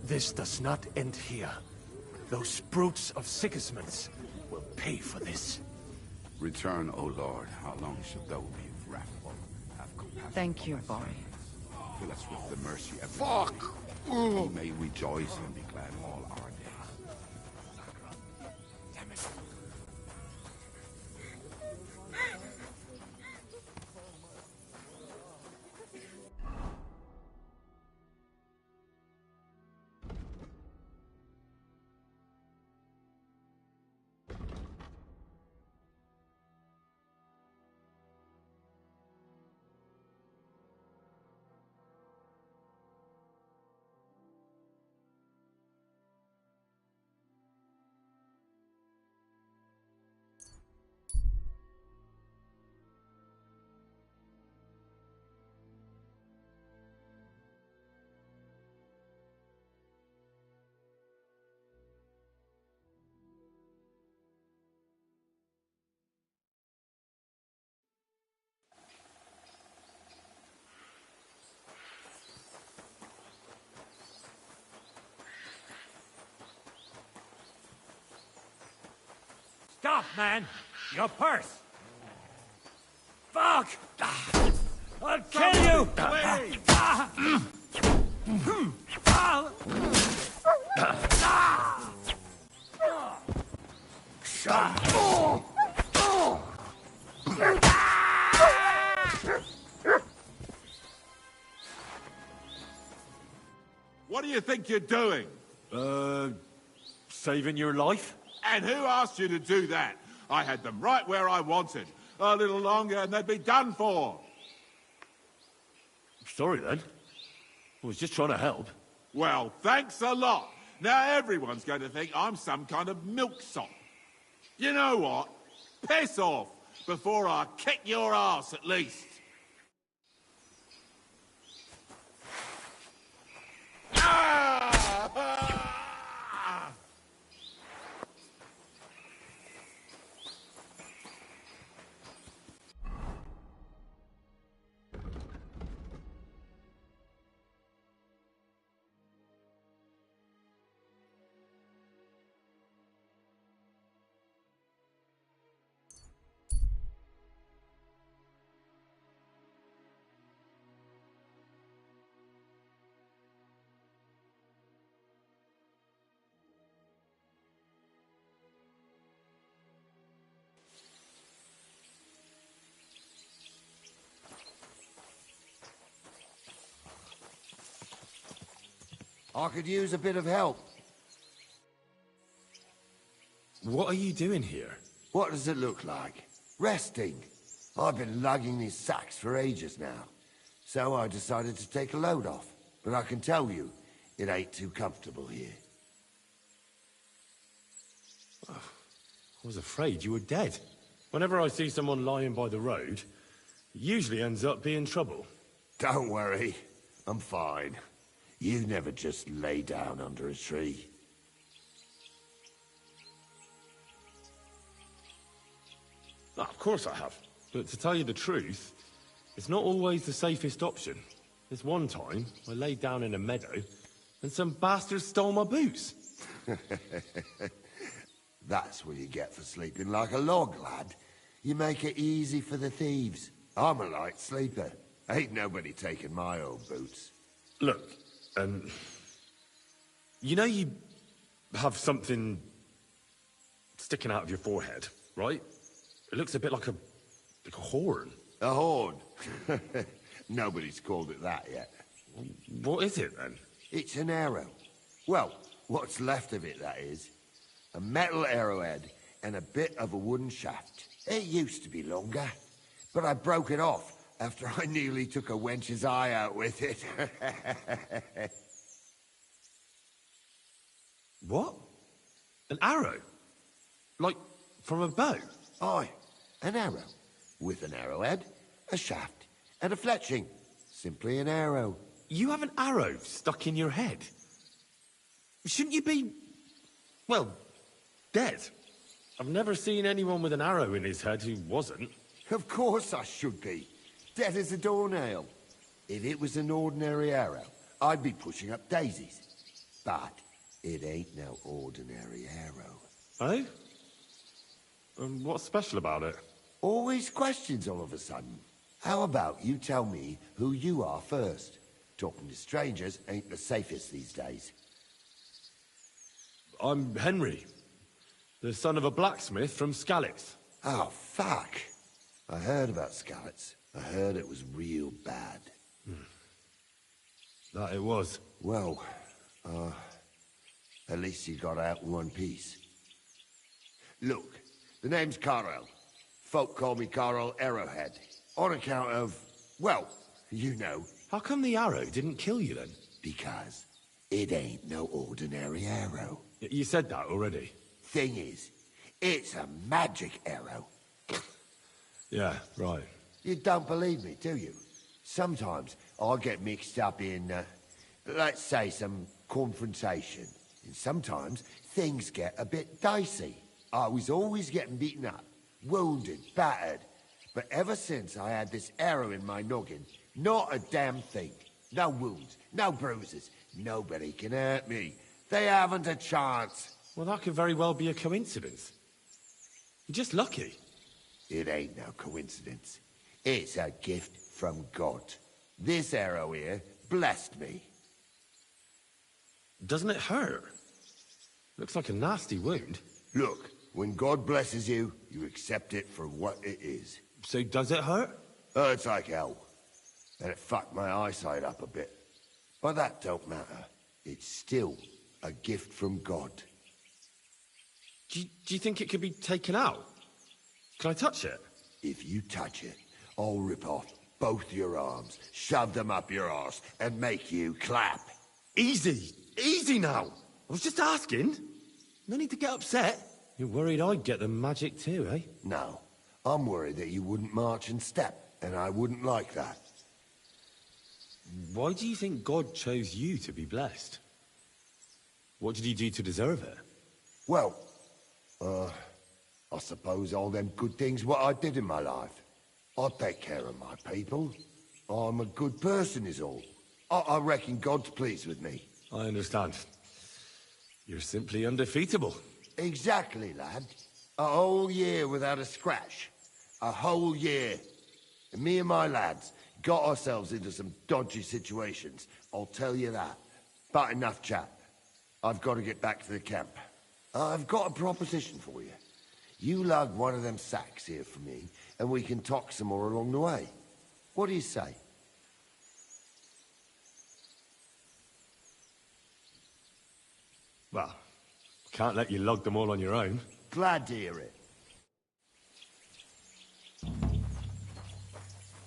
This does not end here. Those brutes of Sigismund's will pay for this. Return, O Lord. How long shalt thou be wrathful? Have compassion. Thank you, Bori. Fill us with the mercy of fuck. We may rejoice and be glad all our days. Damn it. Stop, man! Your purse! Fuck! I'll kill you! What do you think you're doing? Saving your life? And who asked you to do that? I had them right where I wanted. A little longer and they'd be done for. Sorry then. I was just trying to help. Well, thanks a lot. Now everyone's going to think I'm some kind of milksop. You know what? Piss off before I kick your ass at least. I could use a bit of help. What are you doing here? What does it look like? Resting. I've been lugging these sacks for ages now. So I decided to take a load off. But I can tell you, it ain't too comfortable here. I was afraid you were dead. Whenever I see someone lying by the road, it usually ends up being trouble. Don't worry. I'm fine. You never just lay down under a tree. Of course I have. But to tell you the truth, it's not always the safest option. This one time, I laid down in a meadow, and some bastards stole my boots. That's what you get for sleeping like a log, lad. You make it easy for the thieves. I'm a light sleeper. Ain't nobody taking my old boots. Look, you know you have something sticking out of your forehead, right? It looks a bit like a horn. A horn? Nobody's called it that yet. What is it, then? It's an arrow. Well, what's left of it, that is. A metal arrowhead and a bit of a wooden shaft. It used to be longer, but I broke it off after I nearly took a wench's eye out with it. What? An arrow? Like, from a bow? Aye, an arrow. With an arrowhead, a shaft, and a fletching. Simply an arrow. You have an arrow stuck in your head? Shouldn't you be, well, dead? I've never seen anyone with an arrow in his head who wasn't. Of course I should be. Dead as a doornail. If it was an ordinary arrow, I'd be pushing up daisies. But it ain't no ordinary arrow. Oh? And what's special about it? Always questions all of a sudden. How about you tell me who you are first? Talking to strangers ain't the safest these days. I'm Henry, the son of a blacksmith from Skalitz. Oh, fuck. I heard about Skalitz. I heard it was real bad. That it was. Well, at least you got out in one piece. Look, the name's Carl. Folk call me Carl Arrowhead. On account of, well, you know. How come the arrow didn't kill you then? Because it ain't no ordinary arrow. You said that already. Thing is, it's a magic arrow. Yeah, right. You don't believe me, do you? Sometimes I get mixed up in, let's say, some confrontation. And sometimes things get a bit dicey. I was always getting beaten up, wounded, battered. But ever since I had this arrow in my noggin, not a damn thing. No wounds, no bruises. Nobody can hurt me. They haven't a chance. Well, that could very well be a coincidence. You're just lucky. It ain't no coincidence. It's a gift from God. This arrow here blessed me. Doesn't it hurt? Looks like a nasty wound. Look, when God blesses you, you accept it for what it is. So does it hurt? Hurts like hell. And it fucked my eyesight up a bit. But that don't matter. It's still a gift from God. Do you think it could be taken out? Can I touch it? If you touch it, I'll rip off both your arms, shove them up your arse, and make you clap. Easy! Easy now! I was just asking. No need to get upset. You're worried I'd get the magic too, eh? No. I'm worried that you wouldn't march and step, and I wouldn't like that. Why do you think God chose you to be blessed? What did you do to deserve it? Well, I suppose all them good things what I did in my life. I take care of my people. I'm a good person is all. I reckon God's pleased with me. I understand. You're simply undefeatable. Exactly, lad. A whole year without a scratch. A whole year. And me and my lads got ourselves into some dodgy situations, I'll tell you that. But enough chat. I've got to get back to the camp. I've got a proposition for you. You lug one of them sacks here for me, and we can talk some more along the way. What do you say? Well, can't let you lug them all on your own. Glad to hear it.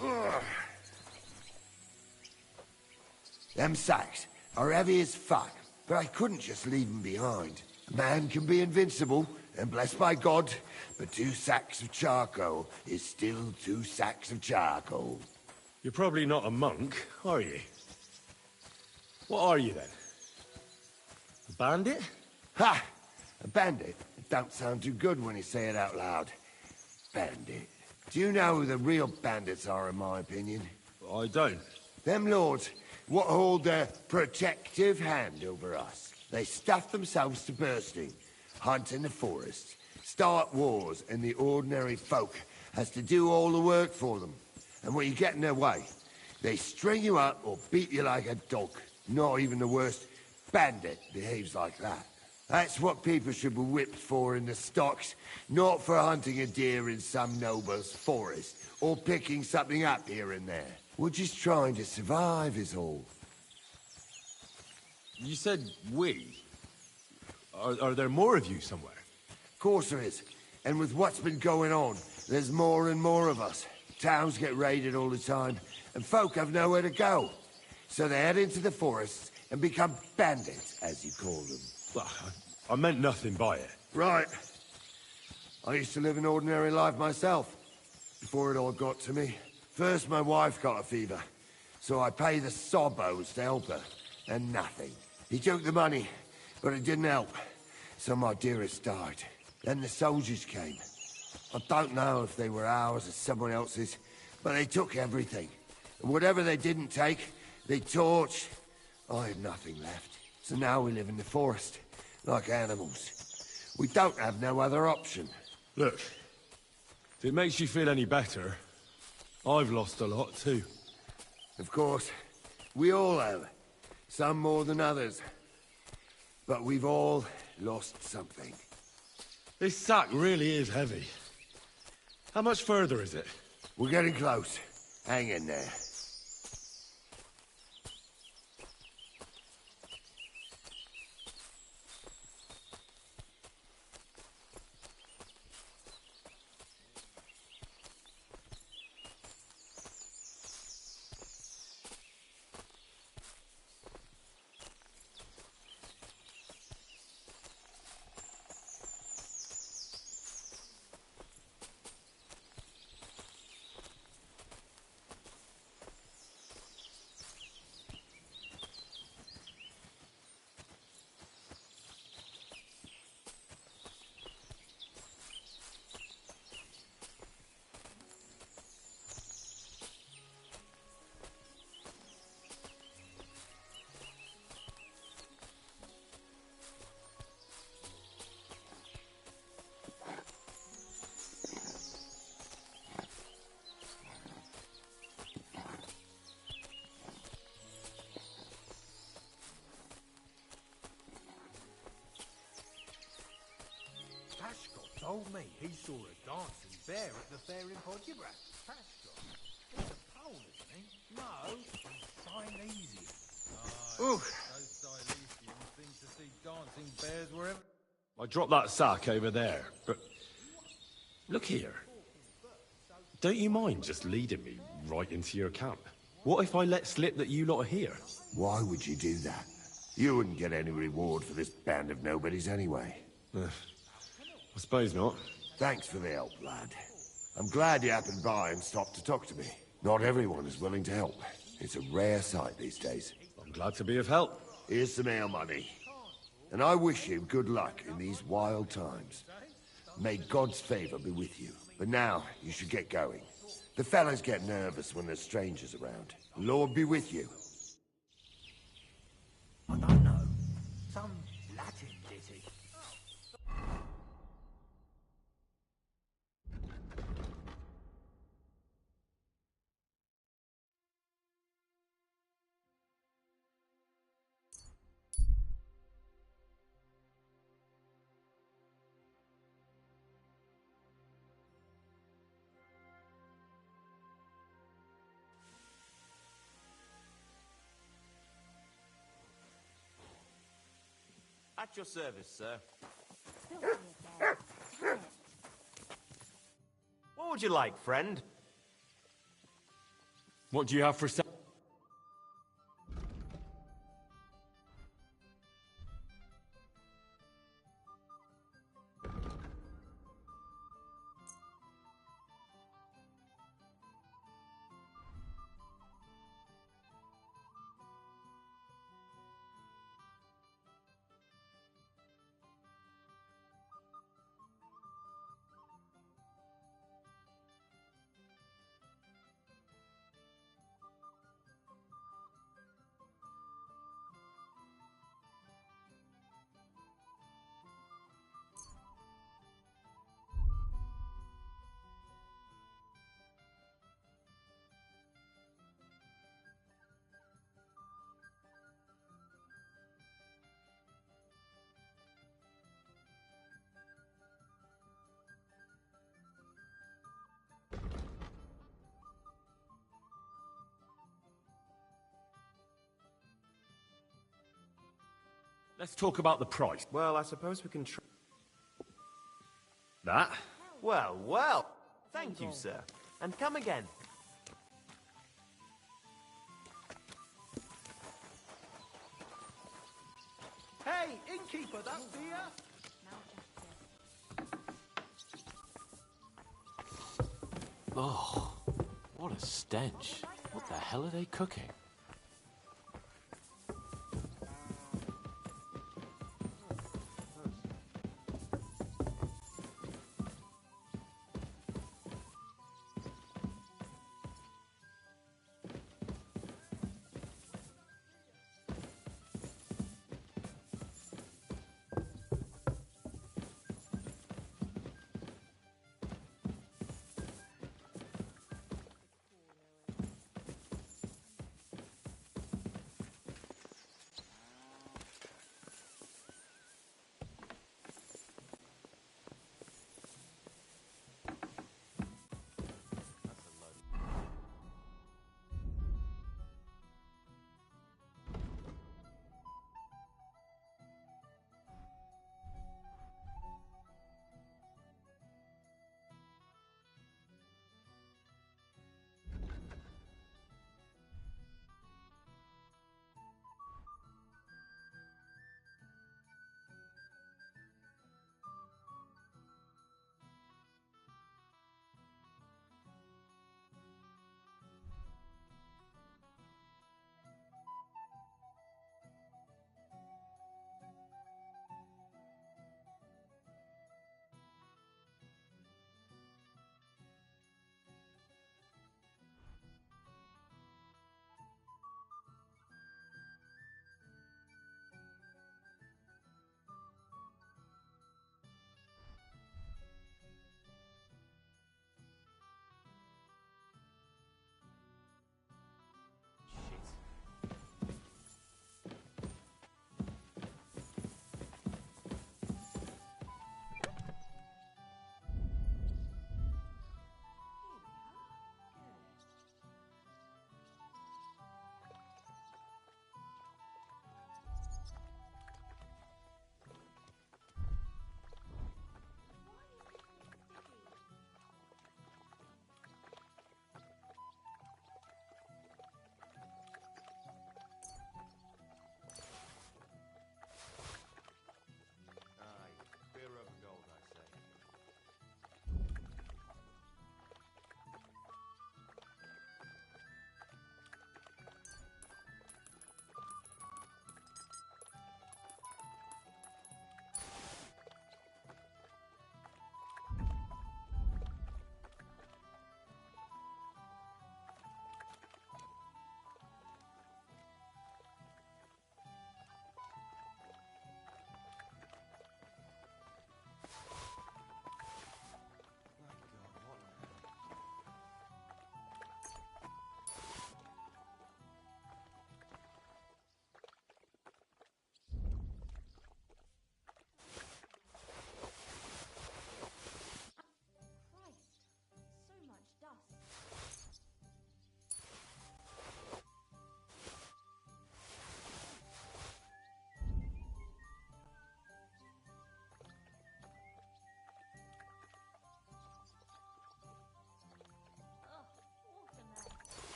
Ugh. Them sacks are heavy as fuck, but I couldn't just leave them behind. A man can be invincible, and blessed by God, but 2 sacks of charcoal is still 2 sacks of charcoal. You're probably not a monk, are you? What are you, then? A bandit? Ha! A bandit? It don't sound too good when you say it out loud. Bandit. Do you know who the real bandits are, in my opinion? I don't. Them lords, what hold their protective hand over us. They stuff themselves to bursting, hunt in the forests, start wars, and the ordinary folk has to do all the work for them. And when you get in their way, they string you up or beat you like a dog. Not even the worst bandit behaves like that. That's what people should be whipped for in the stocks, not for hunting a deer in some noble's forest, or picking something up here and there. We're just trying to survive is all. You said we. Are there more of you somewhere? Of course there is. And with what's been going on, there's more and more of us. Towns get raided all the time, and folk have nowhere to go. So they head into the forests and become bandits, as you call them. Well, I meant nothing by it. Right. I used to live an ordinary life myself, before it all got to me. First, my wife got a fever, so I paid the sobos to help her, and nothing. He took the money, but it didn't help, so my dearest died. Then the soldiers came. I don't know if they were ours or someone else's, but they took everything. And whatever they didn't take, they torched. I had nothing left. So now we live in the forest, like animals. We don't have no other option. Look, if it makes you feel any better, I've lost a lot too. Of course, we all have. Some more than others. But we've all lost something. This sack really is heavy. How much further is it? We're getting close. Hang in there. Pashkot told me he saw a dancing bear at the fair in Podgibrat. Pashkot? He's a Pole, isn't he? No, he's Silesian. Oof. Those Silesians seem to see dancing bears wherever... I dropped that sack over there, but... Look here. Don't you mind just leading me right into your camp? What if I let slip that you lot are here? Why would you do that? You wouldn't get any reward for this band of nobodies anyway. I suppose not. Thanks for the help, lad. I'm glad you happened by and stopped to talk to me. Not everyone is willing to help. It's a rare sight these days. I'm glad to be of help. Here's some ale money. And I wish you good luck in these wild times. May God's favor be with you. But now, you should get going. The fellas get nervous when there's strangers around. Lord be with you. I don't know. Some Latin ditty. At your service, sir. What would you like, friend? What do you have for sale? Let's talk about the price. Well, I suppose we can try... That? Well, well. Thank you, sir. And come again. Hey, innkeeper, that's beer? Oh, what a stench. What the hell are they cooking?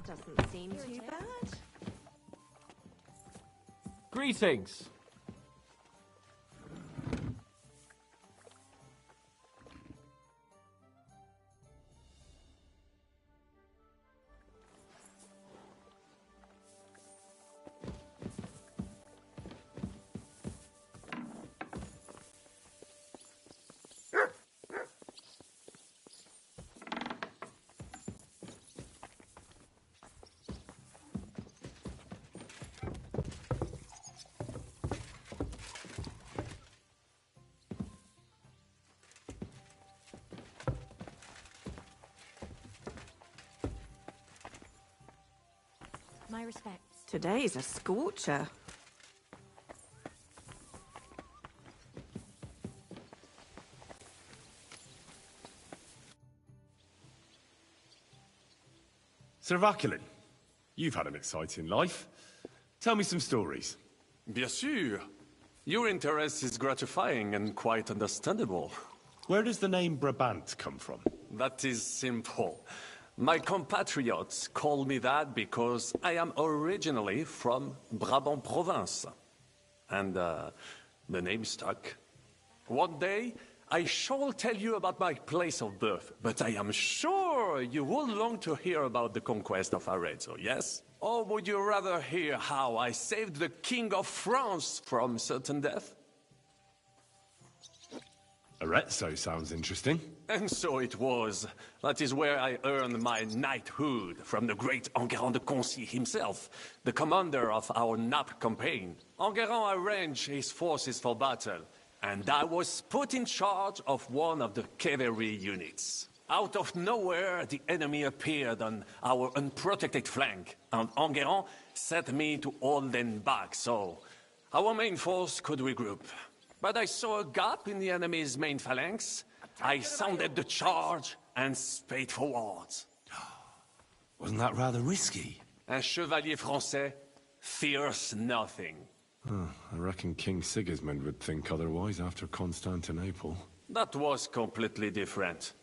Doesn't seem too bad. Greetings. My respects. Today's a scorcher. Sir Vaculin, you've had an exciting life. Tell me some stories. Bien sûr. Your interest is gratifying and quite understandable. Where does the name Brabant come from? That is simple. My compatriots call me that because I am originally from Brabant province. And the name stuck. One day, I shall tell you about my place of birth, but I am sure you will long to hear about the conquest of Arezzo, yes? Or would you rather hear how I saved the King of France from certain death? Arezzo sounds interesting. And so it was. That is where I earned my knighthood from the great Enguerrand de Concy himself, the commander of our Naples campaign. Enguerrand arranged his forces for battle, and I was put in charge of one of the cavalry units. Out of nowhere, the enemy appeared on our unprotected flank, and Enguerrand set me to hold them back, so our main force could regroup. But I saw a gap in the enemy's main phalanx. I sounded the charge and sped forwards. Wasn't that rather risky? Un chevalier français fears nothing. I reckon King Sigismund would think otherwise after Constantinople. That was completely different.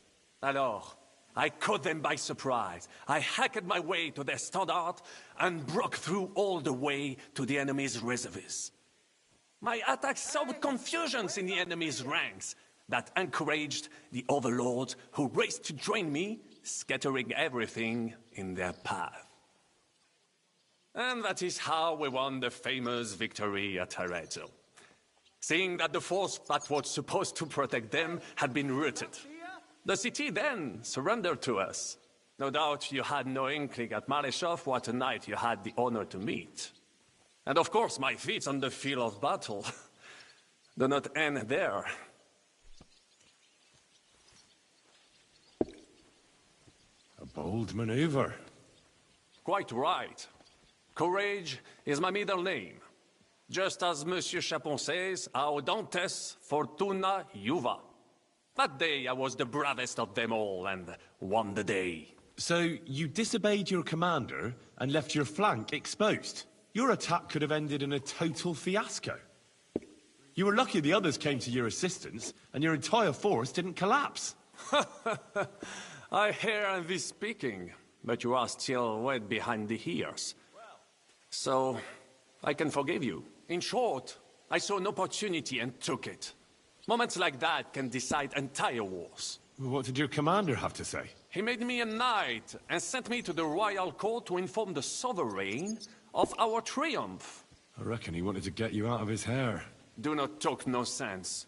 Alors, I caught them by surprise. I hacked my way to their standard and broke through all the way to the enemy's reserves. My attack sowed confusions in the enemy's ranks that encouraged the overlords who raced to join me, scattering everything in their path. And that is how we won the famous victory at Arezzo. Seeing that the force that was supposed to protect them had been routed. The city then surrendered to us. No doubt you had no inkling at Maleshov what a knight you had the honor to meet. And of course, my feats on the field of battle do not end there. A bold maneuver. Quite right. Courage is my middle name. Just as Monsieur Chapon says, Audantes Fortuna Juva. That day I was the bravest of them all and won the day. So you disobeyed your commander and left your flank exposed? Your attack could have ended in a total fiasco. You were lucky the others came to your assistance, and your entire force didn't collapse. I hear thee speaking, but you are still wet behind the ears. So, I can forgive you. In short, I saw an opportunity and took it. Moments like that can decide entire wars. What did your commander have to say? He made me a knight and sent me to the royal court to inform the sovereign of our triumph. I reckon he wanted to get you out of his hair. Do not talk no sense.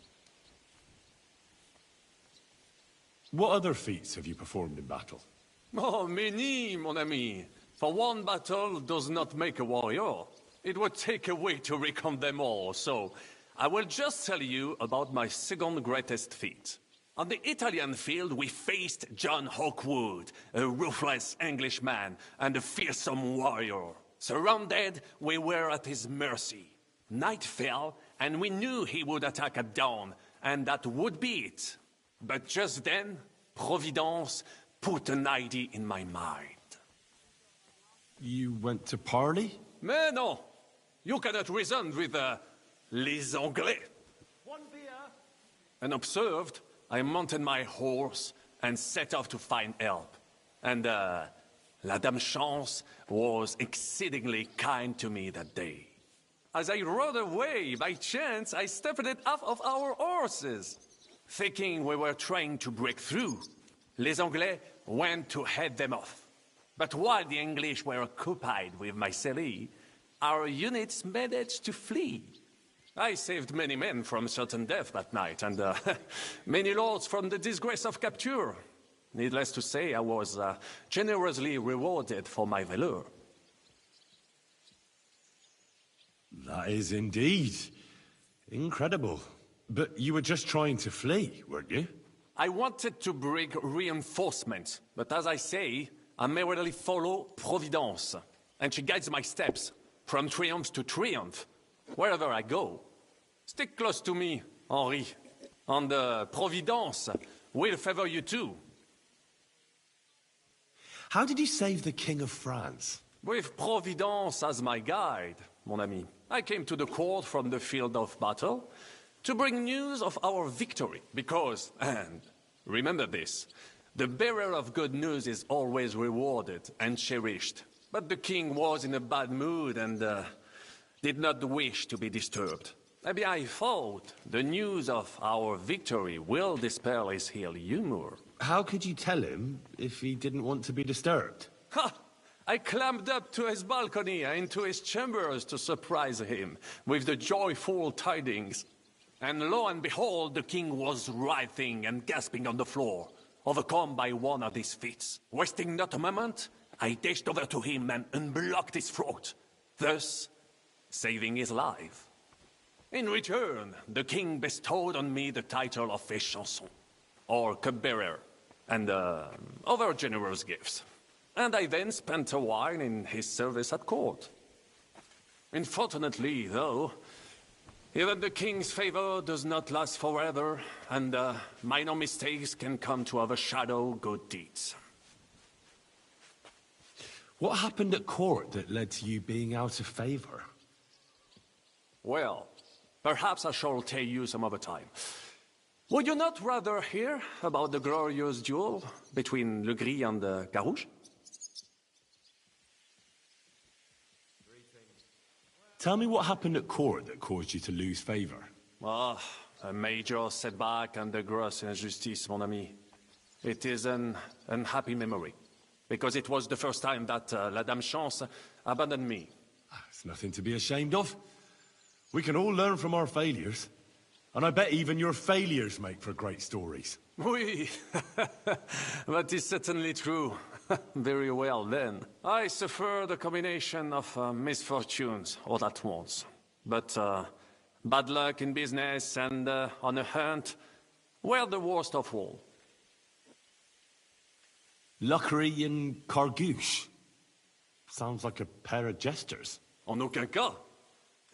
What other feats have you performed in battle? Oh, many, mon ami. For one battle does not make a warrior. It would take a week to recount them all, so I will just tell you about my second greatest feat. On the Italian field, we faced John Hawkwood, a ruthless Englishman and a fearsome warrior. Surrounded, we were at his mercy. Night fell, and we knew he would attack at dawn, and that would be it. But just then, Providence put an idea in my mind. You went to parley? Mais non! You cannot reason with les Anglais. One beer. Unobserved, I mounted my horse and set off to find help. And La Dame Chance was exceedingly kind to me that day. As I rode away, by chance, I stepped it off of our horses. Thinking we were trying to break through, les Anglais went to head them off. But while the English were occupied with Myceli, our units managed to flee. I saved many men from certain death that night, and many lords from the disgrace of capture. Needless to say, I was generously rewarded for my valor. That is indeed incredible. But you were just trying to flee, weren't you? I wanted to bring reinforcements, but as I say, I merely follow Providence, and she guides my steps, from triumph to triumph, wherever I go. Stick close to me, Henri, and Providence will favor you too. How did you save the King of France? With Providence as my guide, mon ami, I came to the court from the field of battle to bring news of our victory, because, and remember this, the bearer of good news is always rewarded and cherished. But the king was in a bad mood and did not wish to be disturbed. Maybe I thought the news of our victory will dispel his ill humor. How could you tell him if he didn't want to be disturbed? Ha! I climbed up to his balcony and into his chambers to surprise him with the joyful tidings. And lo and behold, the king was writhing and gasping on the floor, overcome by one of these fits. Wasting not a moment, I dashed over to him and unblocked his throat, thus saving his life. In return, the king bestowed on me the title of Échanson, or cupbearer, and other generous gifts. And I then spent a while in his service at court. Unfortunately, though, even the king's favor does not last forever, and minor mistakes can come to overshadow good deeds. What happened at court that led to you being out of favor? Well, perhaps I shall tell you some other time. Would you not rather hear about the glorious duel between Le Gris and Carouge? Tell me what happened at court that caused you to lose favor. Ah, a major setback and a gross injustice, mon ami. It is an unhappy memory, because it was the first time that La Dame Chance abandoned me. It's nothing to be ashamed of. We can all learn from our failures. And I bet even your failures make for great stories. Oui, that is certainly true. Very well, then. I suffered a combination of misfortunes all at once. But bad luck in business and on a hunt were the worst of all. Luckry and Cargouche. Sounds like a pair of jesters. En aucun cas.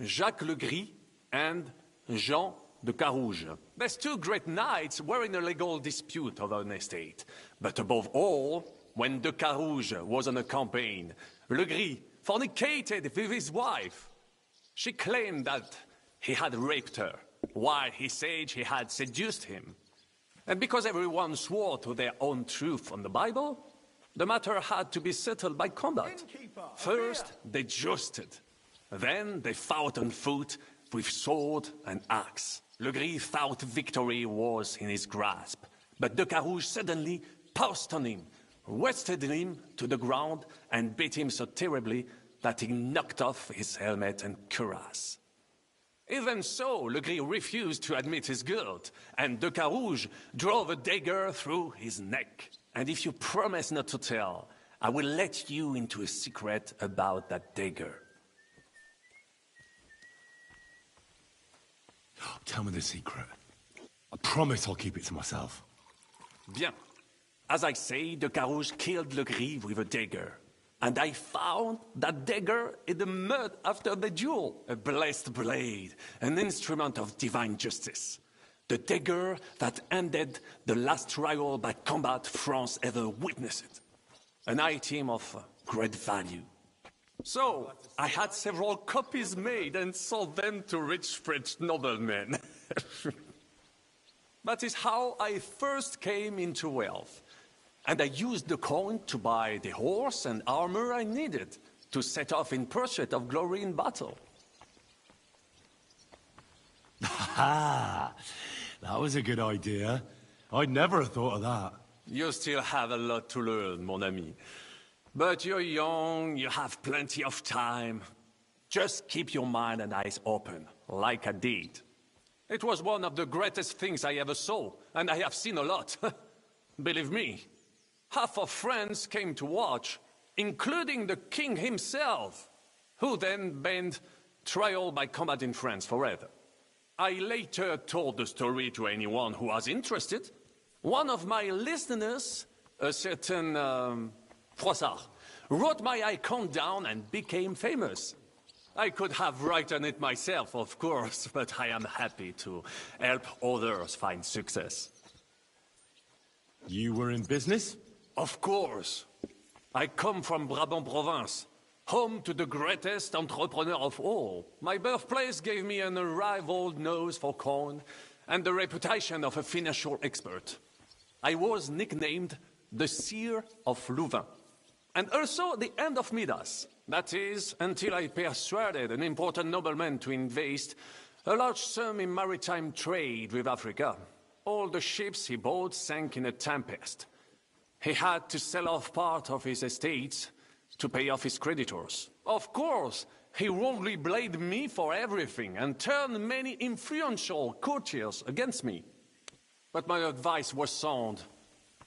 Jacques Le Gris and Jean de Carouge. These two great knights were in a legal dispute over an estate. But above all, when de Carouge was on a campaign, Le Gris fornicated with his wife. She claimed that he had raped her, while he said he had seduced him. And because everyone swore to their own truth on the Bible, the matter had to be settled by combat. First, they jousted. Then they fought on foot with sword and axe. Le Gris thought victory was in his grasp, but de Carouge suddenly pounced on him, wrested him to the ground, and beat him so terribly that he knocked off his helmet and cuirass. Even so, Le Gris refused to admit his guilt, and de Carouge drove a dagger through his neck. And if you promise not to tell, I will let you into a secret about that dagger. Tell me the secret. I promise I'll keep it to myself. Bien. As I say, de Carouge killed Le Gris with a dagger. And I found that dagger in the mud after the duel. A blessed blade, an instrument of divine justice. The dagger that ended the last trial by combat France ever witnessed. An item of great value. So, I had several copies made and sold them to rich French noblemen. That is how I first came into wealth. And I used the coin to buy the horse and armor I needed to set off in pursuit of glory in battle. Ha! That was a good idea. I'd never have thought of that. You still have a lot to learn, mon ami. But you're young, you have plenty of time. Just keep your mind and eyes open, like I did. It was one of the greatest things I ever saw, and I have seen a lot. Believe me, half of France came to watch, including the king himself, who then banned trial by combat in France forever. I later told the story to anyone who was interested. One of my listeners, a certain Froissart, wrote my icon down and became famous. I could have written it myself, of course, but I am happy to help others find success. You were in business? Of course. I come from Brabant province, home to the greatest entrepreneur of all. My birthplace gave me an unrivaled nose for coin and the reputation of a financial expert. I was nicknamed the Seer of Louvain, and also the End of Midas. That is, until I persuaded an important nobleman to invest a large sum in maritime trade with Africa. All the ships he bought sank in a tempest. He had to sell off part of his estates to pay off his creditors. Of course, he wrongly blamed me for everything and turned many influential courtiers against me. But my advice was sound.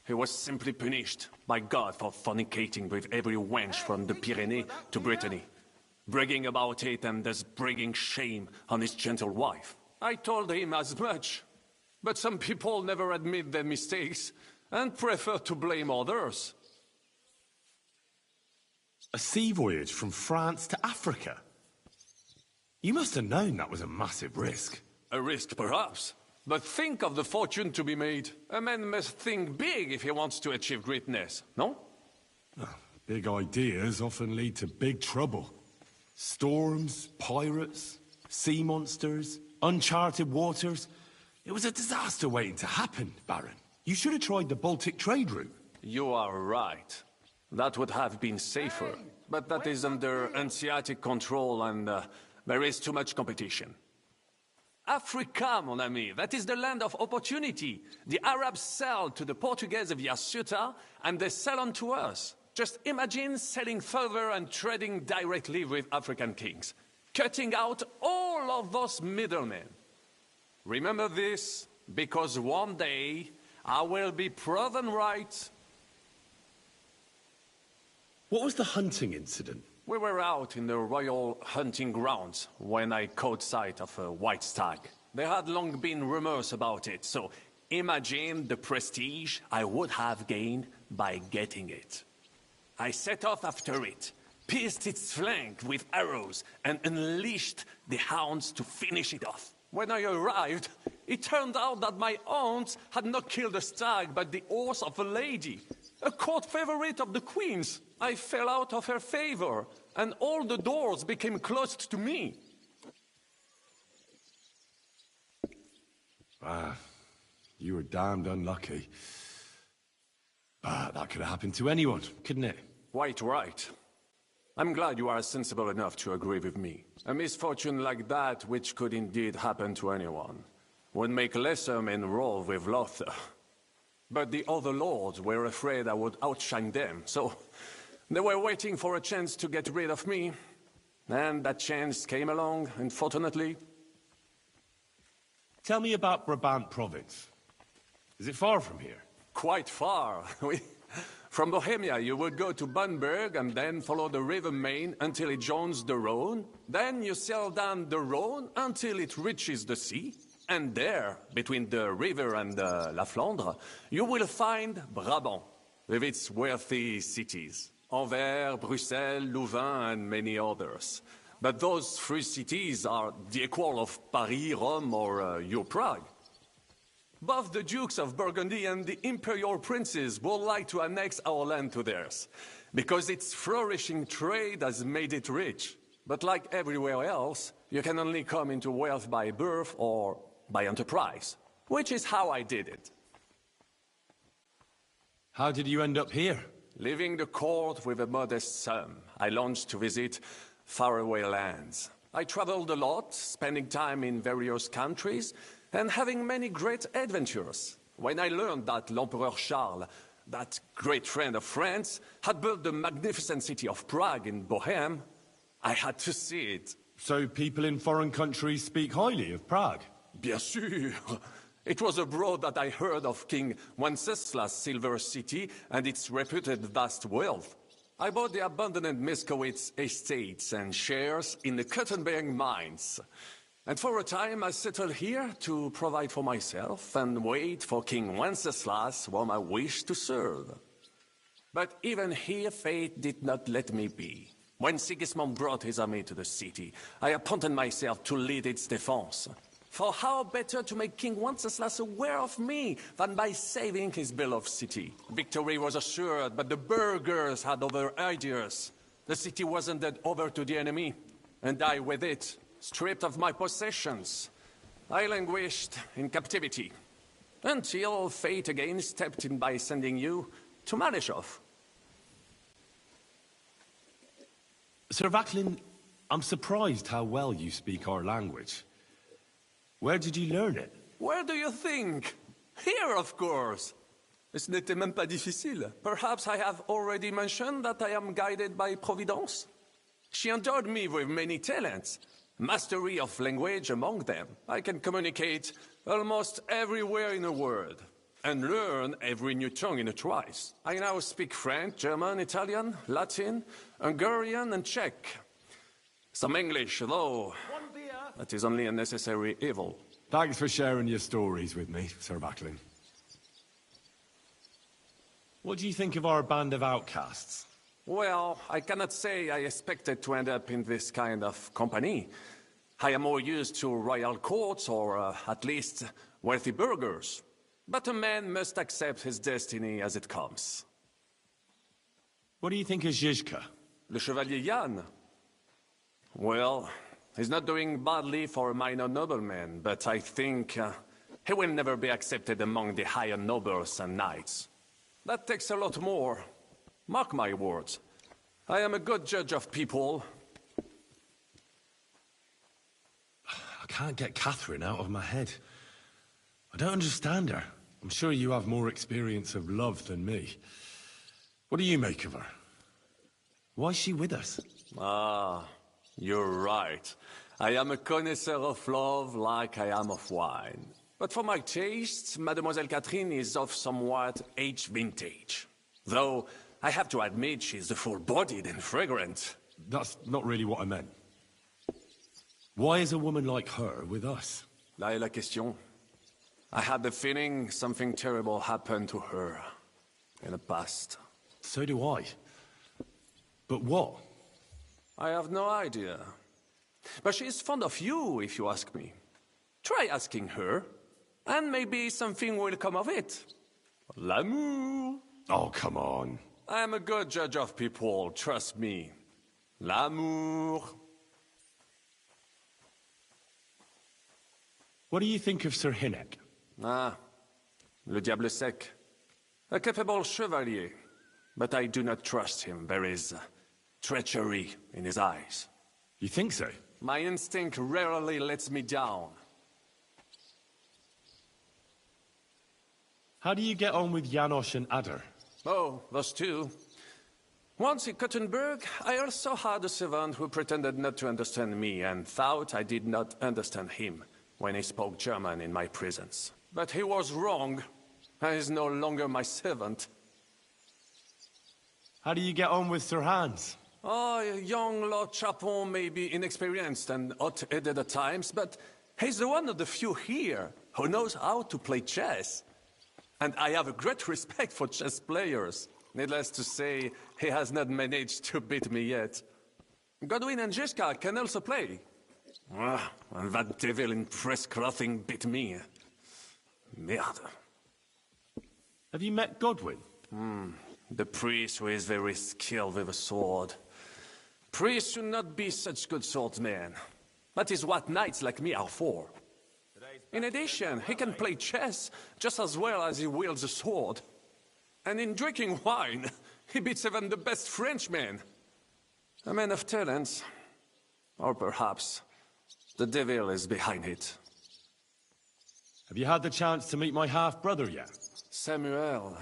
He was simply punished by God for fornicating with every wench from the Pyrenees to Brittany, bragging about it and thus bringing shame on his gentle wife. I told him as much, but some people never admit their mistakes and prefer to blame others. A sea voyage from France to Africa? You must have known that was a massive risk. A risk, perhaps. But think of the fortune to be made. A man must think big if he wants to achieve greatness, no? Big ideas often lead to big trouble. Storms, pirates, sea monsters, uncharted waters. It was a disaster waiting to happen, Baron. You should have tried the Baltic trade route. You are right. That would have been safer. But that is under Hanseatic control and there is too much competition. Africa, mon ami, that is the land of opportunity. The Arabs sell to the Portuguese via Ceuta, and they sell on to us. Just imagine selling further and trading directly with African kings, cutting out all of those middlemen. Remember this, because one day I will be proven right. What was the hunting incident? We were out in the royal hunting grounds when I caught sight of a white stag. There had long been rumors about it, so imagine the prestige I would have gained by getting it. I set off after it, pierced its flank with arrows, and unleashed the hounds to finish it off. When I arrived, it turned out that my aunt had not killed a stag, but the horse of a lady, a court favorite of the queen's. I fell out of her favor, and all the doors became closed to me. You were damned unlucky. That could have happened to anyone, couldn't it? Quite right. I'm glad you are sensible enough to agree with me. A misfortune like that, which could indeed happen to anyone, would make lesser men roll with laughter. But the other lords were afraid I would outshine them, so they were waiting for a chance to get rid of me. And that chance came along, unfortunately. Tell me about Brabant province. Is it far from here? Quite far. From Bohemia, you would go to Bamberg and then follow the river Main until it joins the Rhone. Then you sail down the Rhone until it reaches the sea. And there, between the river and La Flandre, you will find Brabant, with its wealthy cities. Anvers, Bruxelles, Louvain, and many others. But those three cities are the equal of Paris, Rome, or your Prague. Both the Dukes of Burgundy and the Imperial Princes would like to annex our land to theirs, because its flourishing trade has made it rich. But like everywhere else, you can only come into wealth by birth or by enterprise, which is how I did it. How did you end up here? Leaving the court with a modest sum, I launched to visit faraway lands. I traveled a lot, spending time in various countries, and having many great adventures. When I learned that l'Empereur Charles, that great friend of France, had built the magnificent city of Prague in Bohème, I had to see it. So people in foreign countries speak highly of Prague? Bien sûr. It was abroad that I heard of King Wenceslas' Silver City and its reputed vast wealth. I bought the abandoned Miskowitz estates and shares in the Kuttenberg mines. And for a time I settled here to provide for myself and wait for King Wenceslas, whom I wished to serve. But even here fate did not let me be. When Sigismund brought his army to the city, I appointed myself to lead its defense. For how better to make King Wenceslas aware of me than by saving his beloved city? Victory was assured, but the burghers had other ideas. The city was handed over to the enemy, and I with it, stripped of my possessions. I languished in captivity, until fate again stepped in by sending you to Malishov. Sir Vaclin, I'm surprised how well you speak our language. Where did you learn it? Where do you think? Here, of course. Ce n'était même pas difficile. Perhaps I have already mentioned that I am guided by Providence. She endowed me with many talents, mastery of language among them. I can communicate almost everywhere in a word, and learn every new tongue in a trice. I now speak French, German, Italian, Latin, Hungarian, and Czech. Some English, though. That is only a necessary evil. Thanks for sharing your stories with me, Sir Vaclin. What do you think of our band of outcasts? Well, I cannot say I expected to end up in this kind of company. I am more used to royal courts, or at least wealthy burghers. But a man must accept his destiny as it comes. What do you think of Zizka? Le Chevalier Jan? Well, he's not doing badly for a minor nobleman, but I think he will never be accepted among the higher nobles and knights. That takes a lot more. Mark my words. I am a good judge of people. I can't get Catherine out of my head. I don't understand her. I'm sure you have more experience of love than me. What do you make of her? Why is she with us? Ah, you're right. I am a connoisseur of love like I am of wine. But for my taste, Mademoiselle Catherine is of somewhat aged vintage. Though, I have to admit she's full-bodied and fragrant. That's not really what I meant. Why is a woman like her with us? Là est la question. I had the feeling something terrible happened to her in the past. So do I. But what? I have no idea. But she's fond of you, if you ask me. Try asking her, and maybe something will come of it. L'amour. Oh, come on. I am a good judge of people, trust me. L'amour. What do you think of Sir Hynek? Ah, le diable sec. A capable chevalier, but I do not trust him. There is treachery in his eyes. You think so? My instinct rarely lets me down. How do you get on with Janosch and Adder? Oh, those two. Once in Kuttenberg, I also had a servant who pretended not to understand me and thought I did not understand him when he spoke German in my presence. But he was wrong. He is no longer my servant. How do you get on with Sir Hans? Oh, young Lord Chapon may be inexperienced and hot-headed at times, but he's one of the few here who knows how to play chess. And I have a great respect for chess players. Needless to say, he has not managed to beat me yet. Godwin and Zizka can also play. Ah, and that devil in press clothing beat me. Merde. Have you met Godwin? The priest who is very skilled with a sword. Priests should not be such good swordsmen. That is what knights like me are for. In addition, he can play chess just as well as he wields a sword. And in drinking wine, he beats even the best Frenchman. A man of talents. Or perhaps the devil is behind it. Have you had the chance to meet my half-brother yet? Samuel.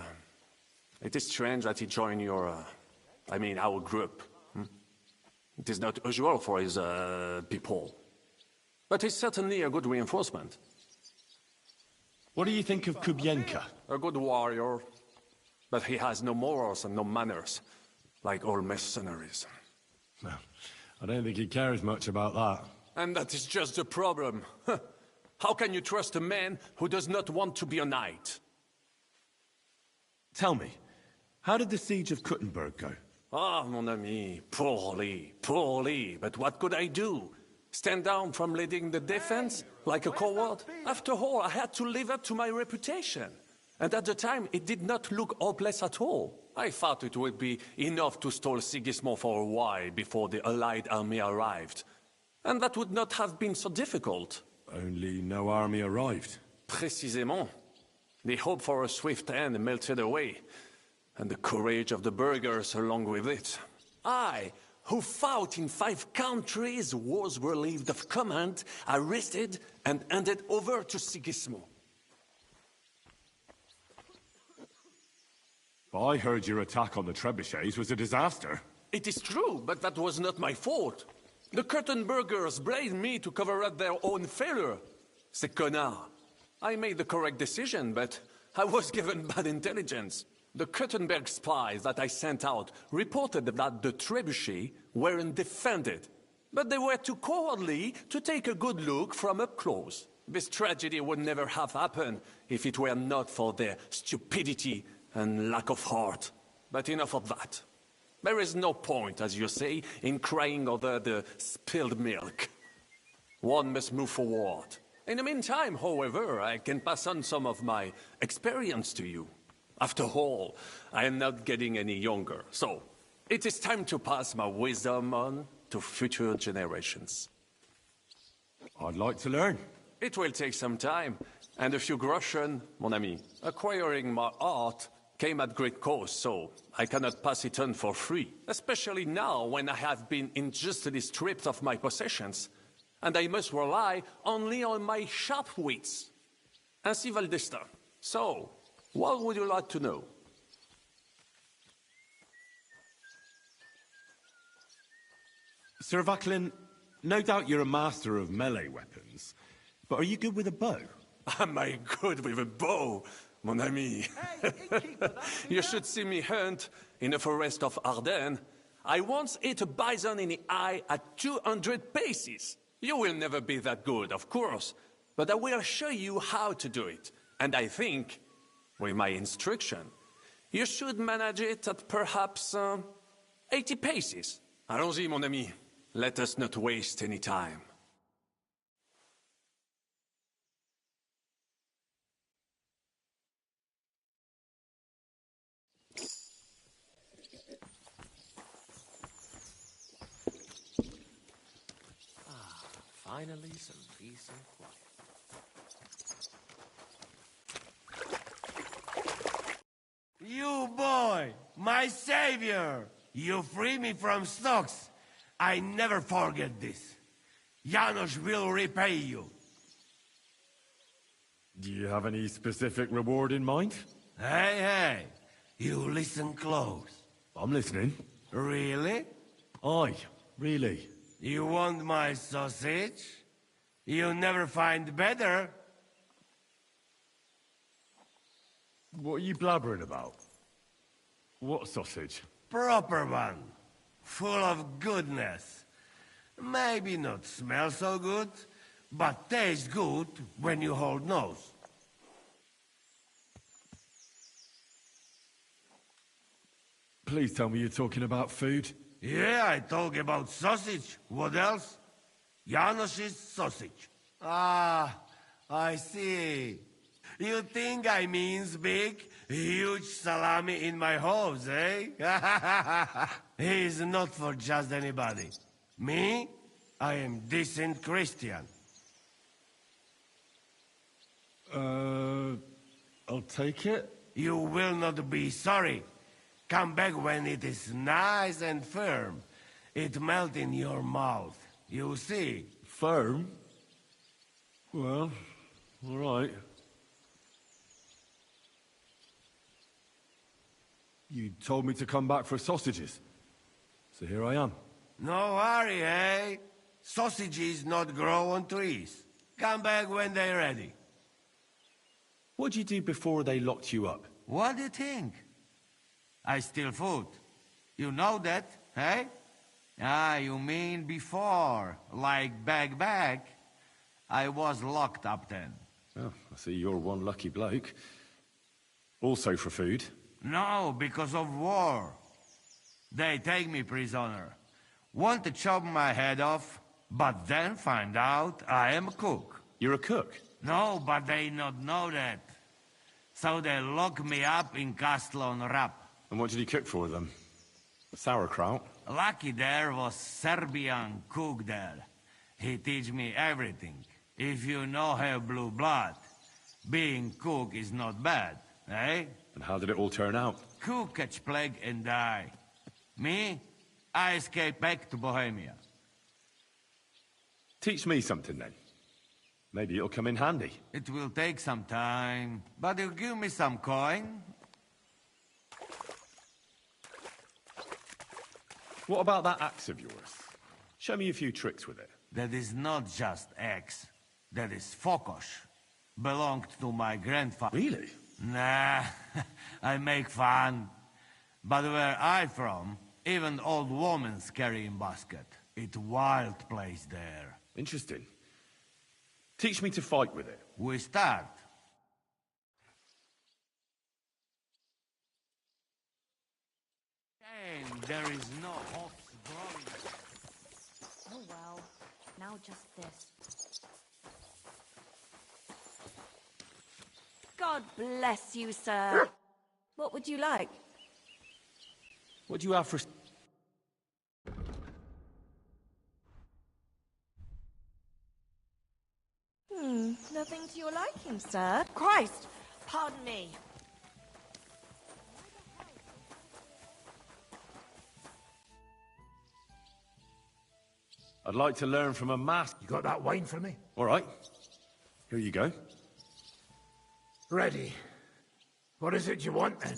It is strange that he joined your... our group. It is not usual for his people. But he's certainly a good reinforcement. What do you think of Kubienka? A good warrior. But he has no morals and no manners, like all mercenaries. Well, I don't think he cares much about that. And that is just the problem. How can you trust a man who does not want to be a knight? Tell me, how did the siege of Kuttenberg go? Ah, mon ami, poorly, poorly. But what could I do? Stand down from leading the defense like a coward? After all, I had to live up to my reputation. And at the time, it did not look hopeless at all. I thought it would be enough to stall Sigismund for a while before the Allied army arrived. And that would not have been so difficult. Only no army arrived. Précisément. The hope for a swift end melted away, and the courage of the burghers along with it. I, who fought in 5 countries, was relieved of command, arrested, and handed over to Sigismund. I heard your attack on the trebuchets was a disaster. It is true, but that was not my fault. The Kuttenbergers blamed me to cover up their own failure. Ces connards. I made the correct decision, but I was given bad intelligence. The Kuttenberg spies that I sent out reported that the trebuchets weren't defended, but they were too cowardly to take a good look from up close. This tragedy would never have happened if it were not for their stupidity and lack of heart. But enough of that. There is no point, as you say, in crying over the spilled milk. One must move forward. In the meantime, however, I can pass on some of my experience to you. After all, I am not getting any younger, so it is time to pass my wisdom on to future generations. I'd like to learn. It will take some time, and a few groschen, mon ami. Acquiring my art came at great cost, so I cannot pass it on for free. Especially now, when I have been injustly stripped of my possessions, and I must rely only on my sharp wits. Ainsi va le destin. So, what would you like to know? Sir Vaclin, no doubt you're a master of melee weapons, but are you good with a bow? Am I good with a bow? Mon ami, you should see me hunt in the forest of Ardennes. I once hit a bison in the eye at 200 paces. You will never be that good, of course, but I will show you how to do it. And I think, with my instruction, you should manage it at perhaps 80 paces. Allons-y, mon ami. Let us not waste any time. Finally, some peace and quiet. You boy, my savior! You free me from stocks. I never forget this. Janos will repay you. Do you have any specific reward in mind? Hey, you listen close. I'm listening. Really? Aye, really. You want my sausage? You'll never find better. What are you blabbering about? What sausage? Proper one. Full of goodness. Maybe not smell so good, but taste good when you hold nose. Please tell me you're talking about food. Yeah, I talk about sausage. What else? Janos's sausage. Ah, I see. You think I means big, huge salami in my hose, eh? He's not for just anybody. Me? I am decent Christian. I'll take it. You will not be sorry. Come back when it is nice and firm. It melt in your mouth. You see? Firm? Well, all right. You told me to come back for sausages. So here I am. No hurry, eh? Sausages not grow on trees. Come back when they're ready. What'd you do before they locked you up? What do you think? I steal food. You know that, eh? Ah, you mean before, like back. I was locked up then. Oh, I see you're one lucky bloke. Also for food? No, because of war. They take me prisoner. Want to chop my head off, but then find out I am a cook. You're a cook? No, but they not know that. So they lock me up in Castle on Rap. And what did you cook for them? Sauerkraut? Lucky there was Serbian cook there. He teach me everything. If you no have blue blood, being cook is not bad, eh? And how did it all turn out? Cook catch plague and die. Me? I escape back to Bohemia. Teach me something then. Maybe it'll come in handy. It will take some time, but you give me some coin. What about that axe of yours? Show me a few tricks with it. That is not just axe. That is fokosh. Belonged to my grandfather. Really? Nah, I make fun. But where I from, even old women's carrying basket. It's wild place there. Interesting. Teach me to fight with it. We start. And there is no hops growing. Oh well, now just this. God bless you, sir. What would you like? What do you have for... Nothing to your liking, sir. Christ! Pardon me. I'd like to learn from a master. You got that wine for me? All right. Here you go. Ready. What is it you want, then?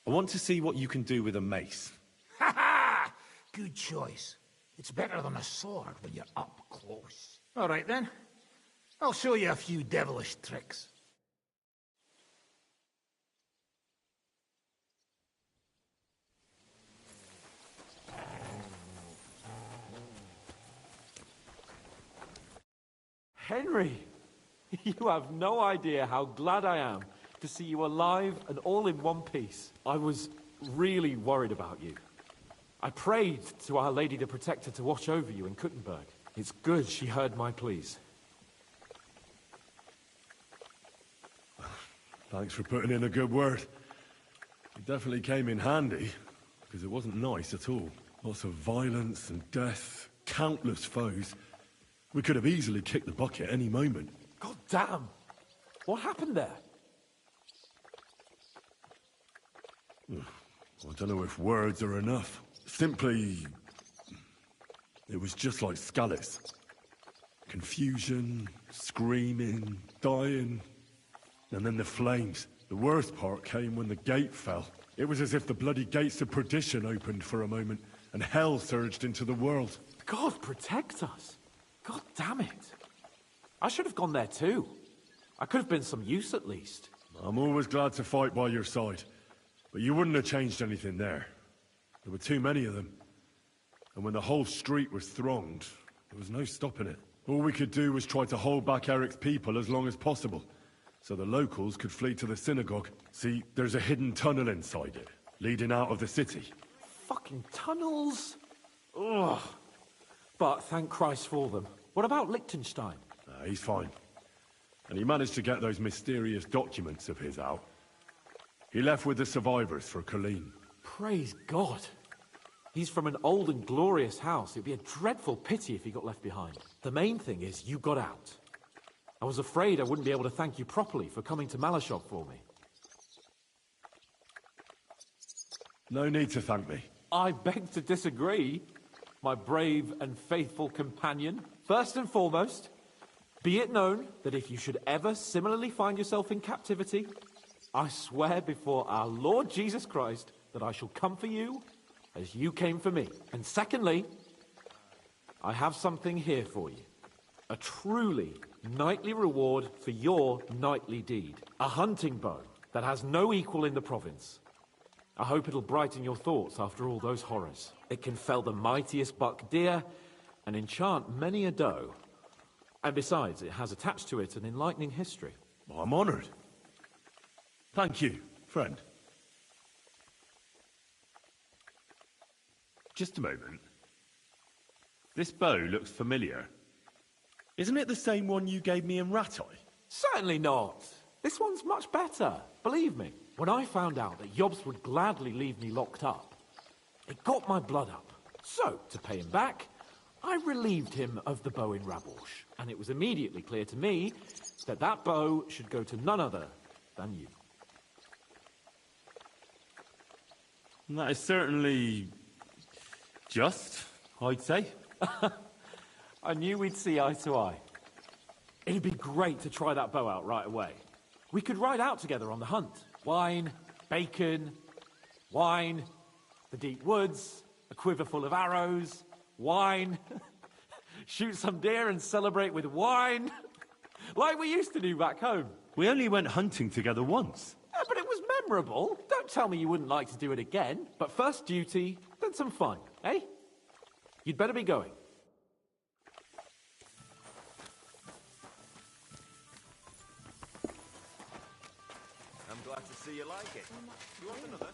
I want to see what you can do with a mace. Ha ha! Good choice. It's better than a sword when you're up close. All right, then. I'll show you a few devilish tricks. Henry, you have no idea how glad I am to see you alive and all in one piece. I was really worried about you. I prayed to Our Lady the Protector to watch over you in Kuttenberg. It's good she heard my pleas. Thanks for putting in a good word. It definitely came in handy, because it wasn't nice at all. Lots of violence and death, countless foes. We could have easily kicked the bucket any moment. God damn! What happened there? I don't know if words are enough. Simply... it was just like Scallis. Confusion, screaming, dying, and then the flames. The worst part came when the gate fell. It was as if the bloody gates of perdition opened for a moment, and hell surged into the world. God protect us! God damn it! I should have gone there too. I could have been some use at least. I'm always glad to fight by your side, but you wouldn't have changed anything there. There were too many of them. And when the whole street was thronged, there was no stopping it. All we could do was try to hold back Eric's people as long as possible, so the locals could flee to the synagogue. See, there's a hidden tunnel inside it, leading out of the city. Fucking tunnels! Ugh. But thank Christ for them. What about Liechtenstein? He's fine. And he managed to get those mysterious documents of his out. He left with the survivors for Colleen. Praise God. He's from an old and glorious house. It'd be a dreadful pity if he got left behind. The main thing is you got out. I was afraid I wouldn't be able to thank you properly for coming to Malashov for me. No need to thank me. I beg to disagree, my brave and faithful companion. First and foremost, be it known that if you should ever similarly find yourself in captivity, I swear before our Lord Jesus Christ that I shall come for you as you came for me. And secondly, I have something here for you. A truly knightly reward for your knightly deed. A hunting bow that has no equal in the province. I hope it'll brighten your thoughts after all those horrors. It can fell the mightiest buck deer and enchant many a doe. And besides, it has attached to it an enlightening history. Well, I'm honored. Thank you, friend. Just a moment. This bow looks familiar. Isn't it the same one you gave me in Rattay? Certainly not. This one's much better, believe me. When I found out that Yobs would gladly leave me locked up, it got my blood up. So, to pay him back, I relieved him of the bow in Rabosh, and it was immediately clear to me that that bow should go to none other than you. That is certainly just, I'd say. I knew we'd see eye to eye. It'd be great to try that bow out right away. We could ride out together on the hunt. Wine, bacon, wine, the deep woods, a quiver full of arrows, wine, shoot some deer and celebrate with wine, like we used to do back home. We only went hunting together once. Yeah, but it was memorable. Don't tell me you wouldn't like to do it again. But first duty, then some fun, eh? You'd better be going. I'm glad to see you like it. You want another?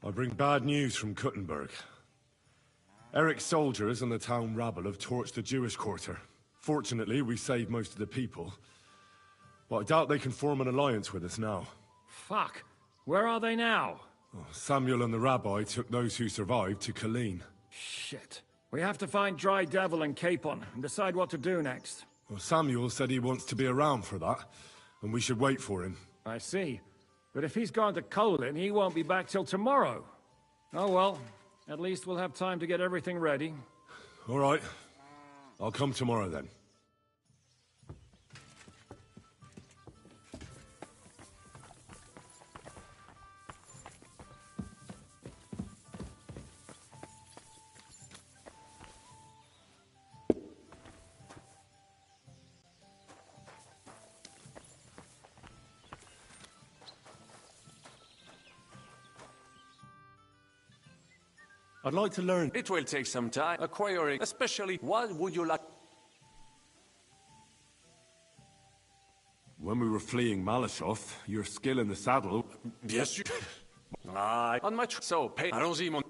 I bring bad news from Kuttenberg. Eric's soldiers and the town rabble have torched the Jewish quarter. Fortunately, we saved most of the people. But I doubt they can form an alliance with us now. Fuck. Where are they now? Oh, Samuel and the rabbi took those who survived to Colleen. Shit. We have to find Dry Devil and Capon and decide what to do next. Well, Samuel said he wants to be around for that, and we should wait for him. I see. But if he's gone to Colin, he won't be back till tomorrow. Oh well. At least we'll have time to get everything ready. All right. I'll come tomorrow then. I'd like to learn. It will take some time acquiring, especially what would you like? When we were fleeing Malashov, your skill in the saddle... Yes, you... on my so, pay... Allons-y, mon...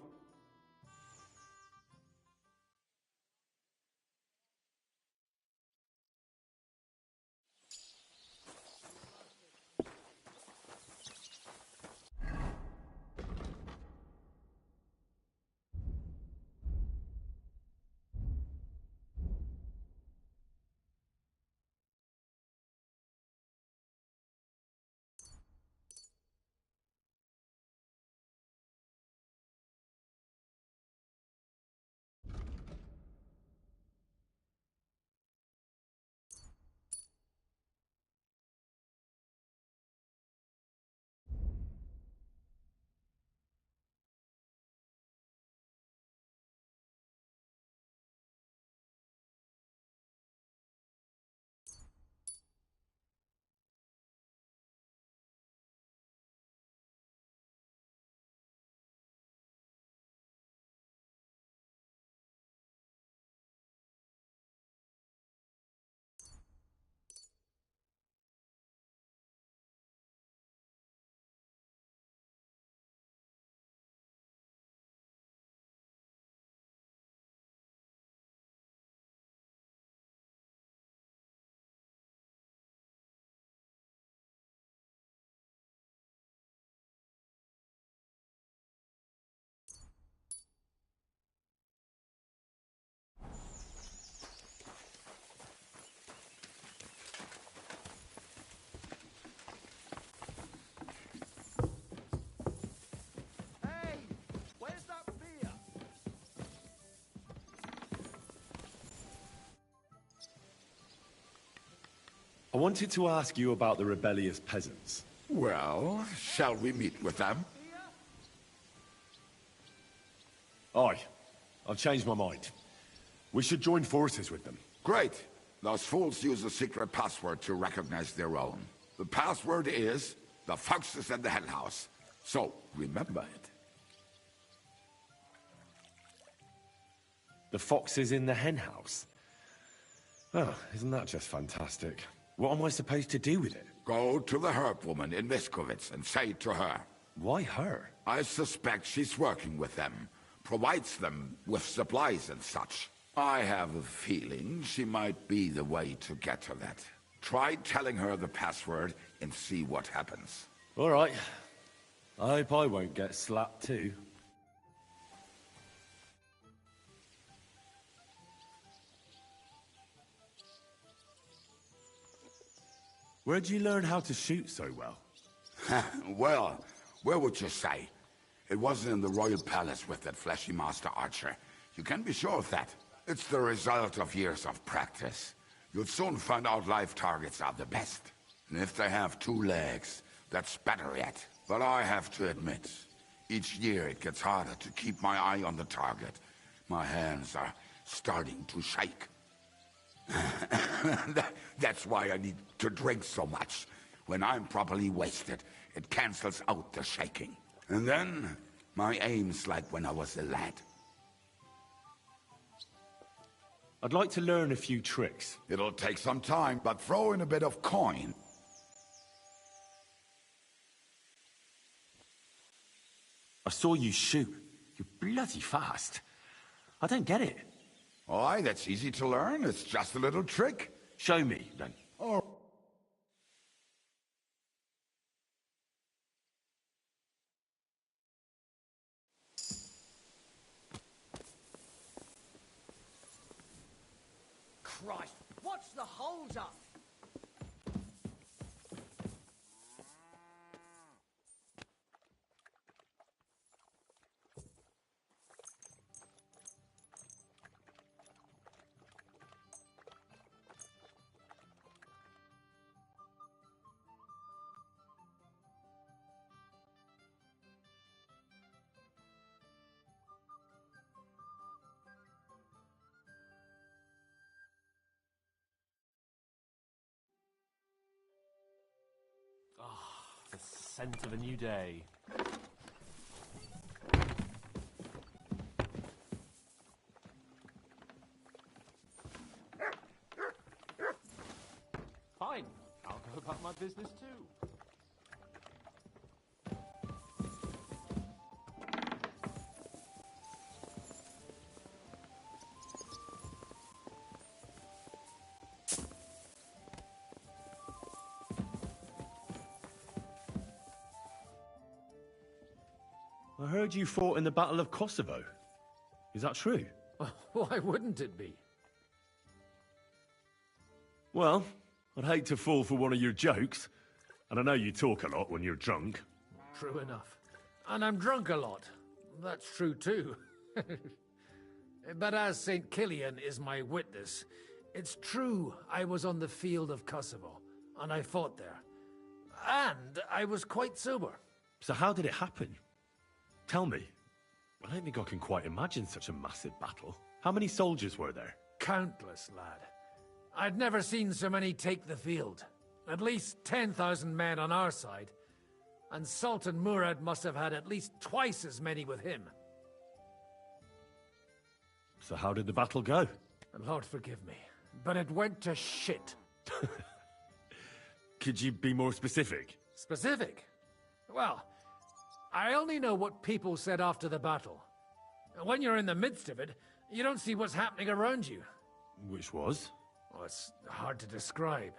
wanted to ask you about the rebellious peasants. Well, shall we meet with them? Aye. I've changed my mind. We should join forces with them. Great. Those fools use a secret password to recognize their own. The password is the foxes in the henhouse. So, remember it. The foxes in the henhouse? Oh, isn't that just fantastic? What am I supposed to do with it? Go to the herb woman in Miskovitz and say to her. Why her? I suspect she's working with them. Provides them with supplies and such. I have a feeling she might be the way to get to that. Try telling her the password and see what happens. All right. I hope I won't get slapped too. Where'd you learn how to shoot so well? Well, where would you say? It wasn't in the royal palace with that fleshy master archer. You can be sure of that. It's the result of years of practice. You'll soon find out live targets are the best. And if they have 2 legs, that's better yet. But I have to admit, each year it gets harder to keep my eye on the target. My hands are starting to shake. That's why I need to drink so much. When I'm properly wasted, it cancels out the shaking. And then, my aim's like when I was a lad. I'd like to learn a few tricks. It'll take some time, but throw in a bit of coin. I saw you shoot. You're bloody fast. I don't get it. Aye, that's easy to learn. It's just a little trick. Show me, then. Oh. Christ, what's the hold up? The scent of a new day. Fine. I'll go about my business too. I heard you fought in the Battle of Kosovo. Is that true? Why wouldn't it be? Well, I'd hate to fall for one of your jokes. And I know you talk a lot when you're drunk. True enough. And I'm drunk a lot. That's true too. But as St. Killian is my witness, it's true I was on the field of Kosovo, and I fought there. And I was quite sober. So how did it happen? Tell me. I don't think I can quite imagine such a massive battle. How many soldiers were there? Countless, lad. I'd never seen so many take the field. At least 10,000 men on our side. And Sultan Murad must have had at least twice as many with him. So how did the battle go? Lord forgive me, but it went to shit. Could you be more specific? Specific? Well, I only know what people said after the battle. When you're in the midst of it, you don't see what's happening around you. Which was? Well, it's hard to describe.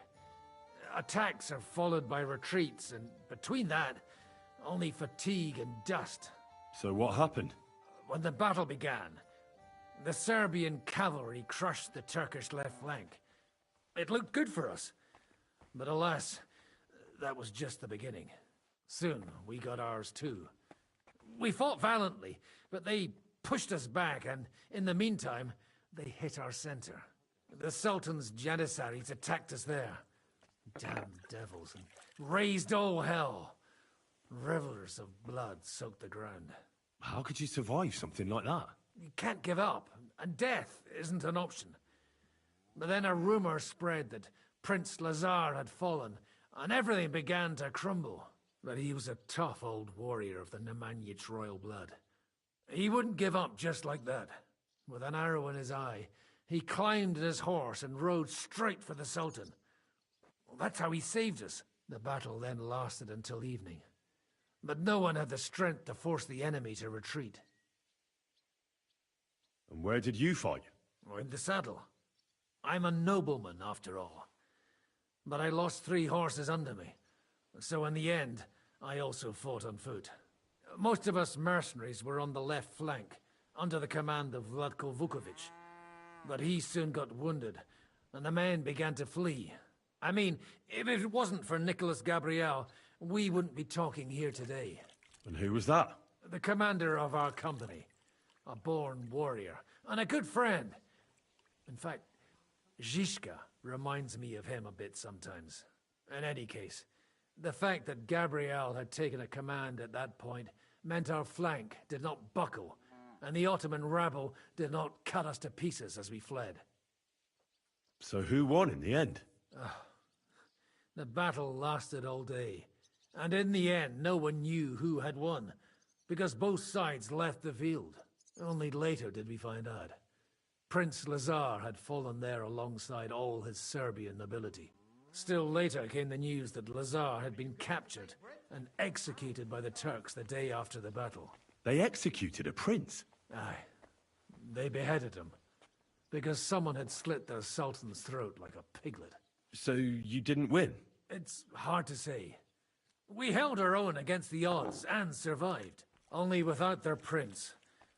Attacks are followed by retreats, and between that, only fatigue and dust. So what happened? When the battle began, the Serbian cavalry crushed the Turkish left flank. It looked good for us, but alas, that was just the beginning. Soon, we got ours too. We fought valiantly, but they pushed us back, and in the meantime, they hit our center. The Sultan's Janissaries attacked us there. Damned devils, and raised all hell. Rivers of blood soaked the ground. How could you survive something like that? You can't give up, and death isn't an option. But then a rumor spread that Prince Lazar had fallen, and everything began to crumble. But he was a tough old warrior of the Nemanjic royal blood. He wouldn't give up just like that. With an arrow in his eye, he climbed his horse and rode straight for the Sultan. That's how he saved us. The battle then lasted until evening. But no one had the strength to force the enemy to retreat. And where did you fight? In the saddle. I'm a nobleman, after all. But I lost 3 horses under me. So in the end, I also fought on foot. Most of us mercenaries were on the left flank, under the command of Vladko Vukovic. But he soon got wounded, and the men began to flee. I mean, if it wasn't for Nicholas Gabriel, we wouldn't be talking here today. And who was that? The commander of our company. A born warrior, and a good friend. In fact, Zhishka reminds me of him a bit sometimes. In any case, the fact that Gabriel had taken a command at that point meant our flank did not buckle, and the Ottoman rabble did not cut us to pieces as we fled. So who won in the end? The battle lasted all day, and in the end no one knew who had won, because both sides left the field. Only later did we find out. Prince Lazar had fallen there alongside all his Serbian nobility. Still later came the news that Lazar had been captured and executed by the Turks the day after the battle. They executed a prince? Aye. They beheaded him, because someone had slit their sultan's throat like a piglet. So you didn't win? It's hard to say. We held our own against the odds and survived. Only without their prince,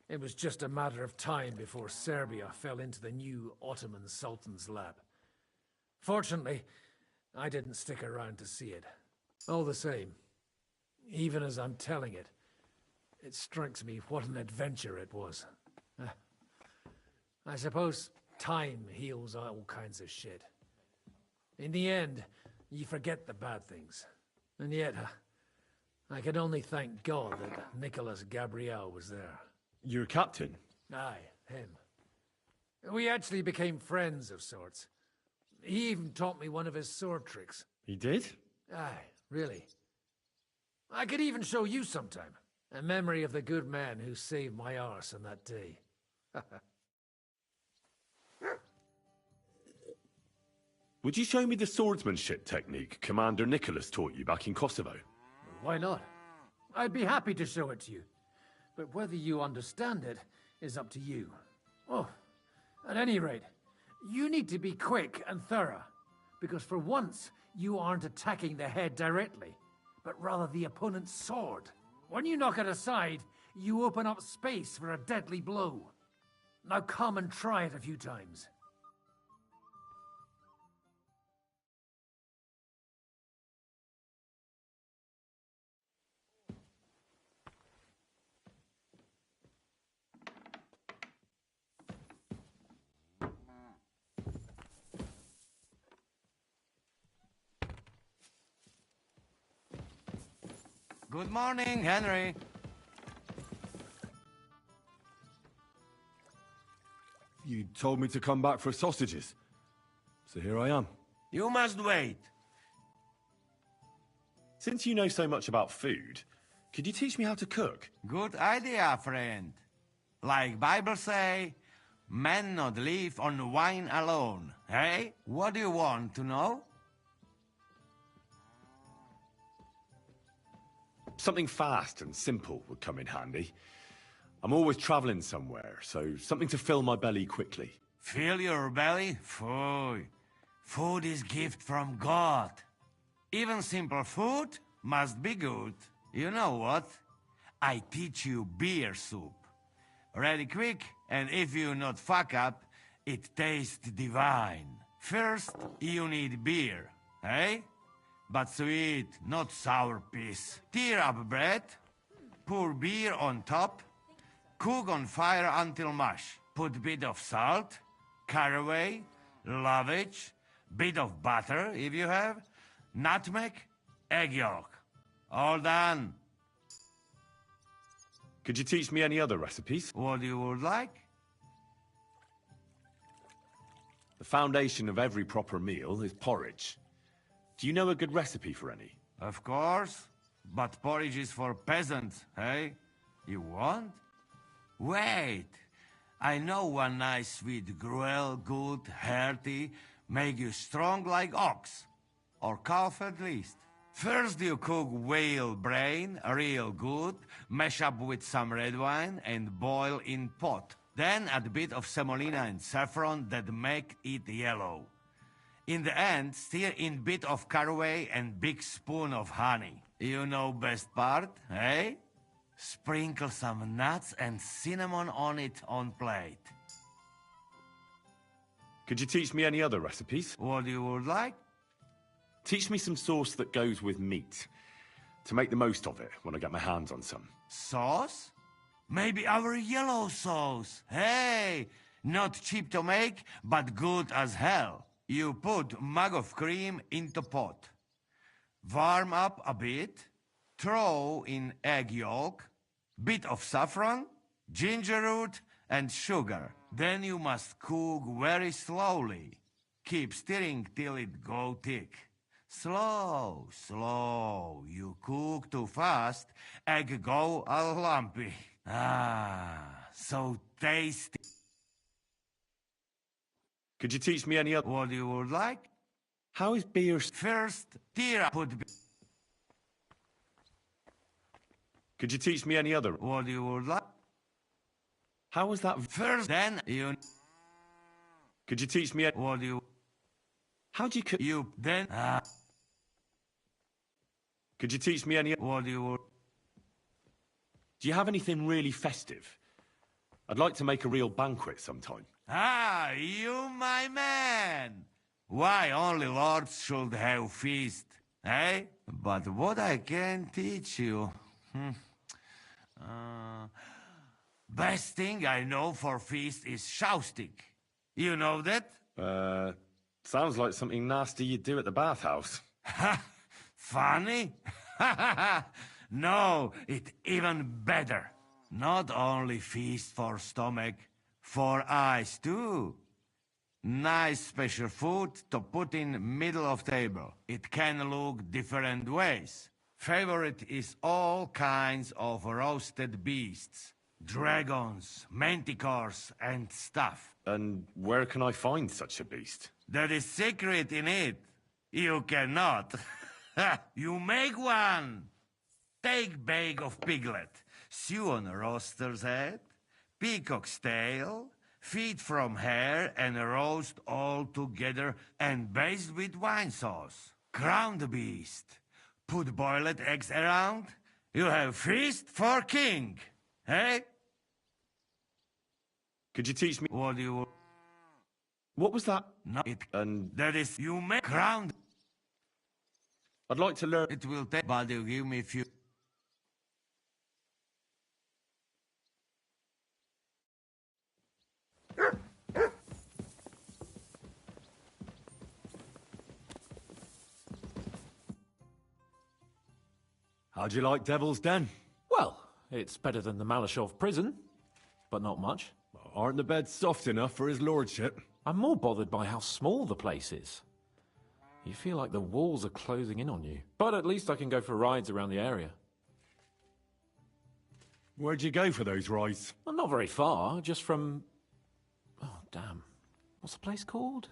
it was just a matter of time before Serbia fell into the new Ottoman Sultan's lap. Fortunately, I didn't stick around to see it. All the same, even as I'm telling it, it strikes me what an adventure it was. I suppose time heals all kinds of shit. In the end, you forget the bad things. And yet, I can only thank God that Nicholas Gabriel was there. You're a captain? Aye, him. We actually became friends of sorts. He even taught me one of his sword tricks. He did? Aye, really. I could even show you sometime. A memory of the good man who saved my arse on that day. Would you show me the swordsmanship technique Commander Nicholas taught you back in Kosovo? Why not? I'd be happy to show it to you. But whether you understand it is up to you. Oh, at any rate, you need to be quick and thorough. Because for once, you aren't attacking the head directly, but rather the opponent's sword. When you knock it aside, you open up space for a deadly blow. Now come and try it a few times. Good morning, Henry. You told me to come back for sausages. So here I am. You must wait. Since you know so much about food, could you teach me how to cook? Good idea, friend. Like Bible say, man not live on wine alone. Hey, what do you want to know? Something fast and simple would come in handy. I'm always traveling somewhere, so something to fill my belly quickly. Fill your belly? Food. Food is gift from God. Even simple food must be good. You know what? I teach you beer soup. Ready quick, and if you not fuck up, it tastes divine. First, you need beer, eh? But sweet, not sour piece. Tear up bread, pour beer on top, cook on fire until mush. Put bit of salt, caraway, lovage, bit of butter if you have, nutmeg, egg yolk. All done. Could you teach me any other recipes? What you would like? The foundation of every proper meal is porridge. Do you know a good recipe for any? Of course. But porridge is for peasants, eh? You want? Wait. I know one nice sweet gruel, good, hearty, make you strong like ox. Or calf at least. First you cook whale brain, real good, mash up with some red wine and boil in pot. Then add a bit of semolina and saffron that make it yellow. In the end, stir in bit of caraway and big spoon of honey. You know best part, eh? Sprinkle some nuts and cinnamon on it on plate. Could you teach me any other recipes? What you would like? Teach me some sauce that goes with meat. To make the most of it when I get my hands on some. Sauce? Maybe our yellow sauce. Hey! Not cheap to make, but good as hell. You put mug of cream into pot. Warm up a bit. Throw in egg yolk, bit of saffron, ginger root, and sugar. Then you must cook very slowly. Keep stirring till it go thick. Slow, slow. You cook too fast, egg go all lumpy. Ah, so tasty. Could you teach me any other? What you would like? How is beer? First, tira put. Could you teach me any other? What you would like? How was that? First, then you. Could you teach me? What you? How do you cook? You then. Could you teach me any? What you? Do you have anything really festive? I'd like to make a real banquet sometime. Ah, you my man! Why only lords should have feast, eh? But what I can teach you... best thing I know for feast is shoustic. You know that? Sounds like something nasty you'd do at the bathhouse. Funny? No, it even better. Not only feast for stomach, for eyes too. Nice special food to put in middle of table. It can look different ways. Favorite is all kinds of roasted beasts. Dragons, manticores, and stuff. And where can I find such a beast? There is secret in it. You cannot. You make one. Take bag of piglet, stew on a roaster's head, peacock's tail, feet from hair, and roast all together and baste with wine sauce. Crown the beast. Put boiled eggs around. You have feast for king. Eh? Could you teach me? What do you... What was that? No, it... And... That is, you make crown... I'd like to learn... It will take... But you give me a few... How'd you like Devil's Den? Well, it's better than the Malashov prison, but not much. Aren't the beds soft enough for his lordship? I'm more bothered by how small the place is. You feel like the walls are closing in on you, but at least I can go for rides around the area. Where'd you go for those rides? Well, not very far, just from... Oh, damn. What's the place called?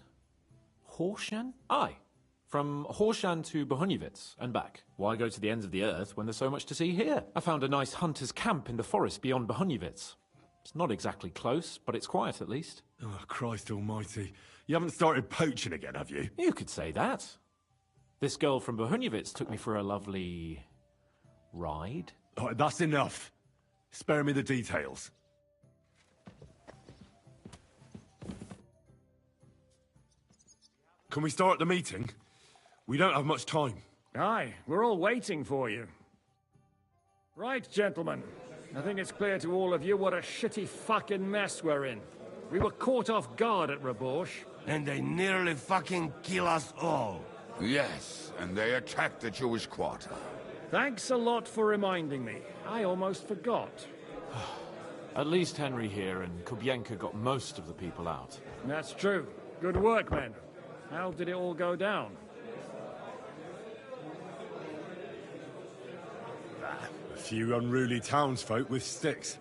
Horshan? Aye. From Horshan to Bohuniovitz and back. Why go to the ends of the earth when there's so much to see here? I found a nice hunter's camp in the forest beyond Bohuniovitz. It's not exactly close, but it's quiet at least. Oh, Christ almighty. You haven't started poaching again, have you? You could say that. This girl from Bohuniovitz took me for a lovely... ride. Oh, that's enough. Spare me the details. Can we start the meeting? We don't have much time. Aye, we're all waiting for you. Right, gentlemen. I think it's clear to all of you what a shitty fucking mess we're in. We were caught off guard at Rabosh. And they nearly fucking kill us all. Yes, and they attacked the Jewish quarter. Thanks a lot for reminding me. I almost forgot. At least Henry here and Kubienka got most of the people out. That's true. Good work, men. How did it all go down? A few unruly townsfolk with sticks.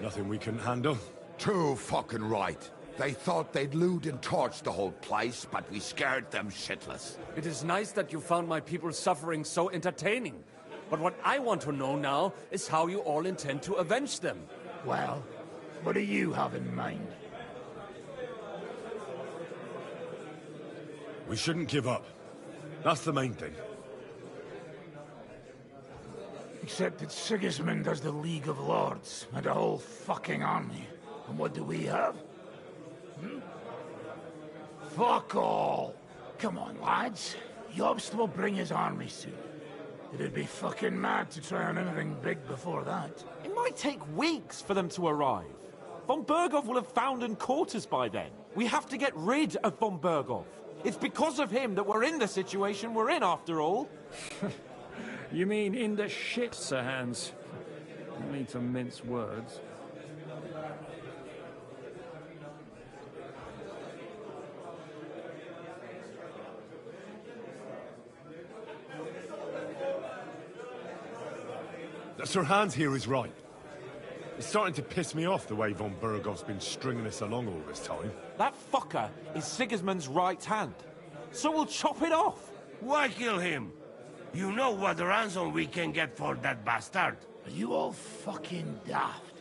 Nothing we couldn't handle. Too fucking right. They thought they'd loot and torch the whole place, but we scared them shitless. It is nice that you found my people's suffering so entertaining. But what I want to know now is how you all intend to avenge them. Well, what do you have in mind? We shouldn't give up. That's the main thing. Except that Sigismund has the League of Lords and a whole fucking army. And what do we have? Fuck all! Come on, lads. Jobst will bring his army soon. It'd be fucking mad to try on anything big before that. It might take weeks for them to arrive. Von Berghoff will have found and caught us by then. We have to get rid of Von Berghoff. It's because of him that we're in the situation we're in, after all. You mean in the shit, Sir Hans? No need to mince words. Sir Hans here is right. It's starting to piss me off the way Von Berghoff's been stringing us along all this time. That fucker is Sigismund's right hand. So we'll chop it off. Why kill him? You know what ransom we can get for that bastard. Are you all fucking daft?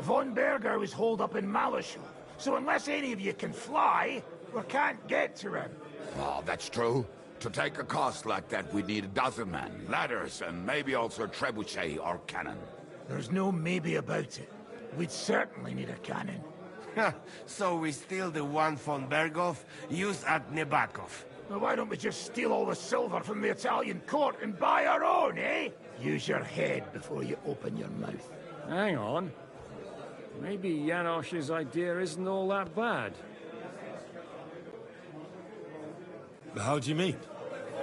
Von Berger was holed up in Malishal, so unless any of you can fly, we can't get to him. Oh, that's true. To take a cost like that, we'd need a dozen men, ladders, and maybe also a trebuchet or cannon. There's no maybe about it. We'd certainly need a cannon. So we steal the one von Berghoff used at Nebakov. Now why don't we just steal all the silver from the Italian court and buy our own, eh? Use your head before you open your mouth. Hang on. Maybe Janosch's idea isn't all that bad. How do you mean?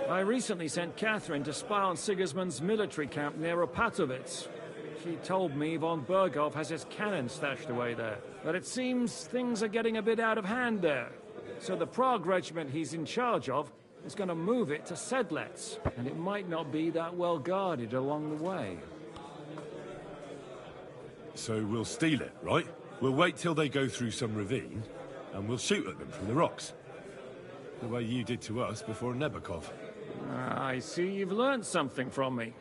I recently sent Catherine to spy on Sigismund's military camp near Opatovitz. She told me Von Berghoff has his cannon stashed away there. But it seems things are getting a bit out of hand there. So the Prague regiment he's in charge of is going to move it to Sedlec, and it might not be that well guarded along the way. So we'll steal it, right? We'll wait till they go through some ravine, and we'll shoot at them from the rocks. The way you did to us before Nebakov. I see you've learned something from me.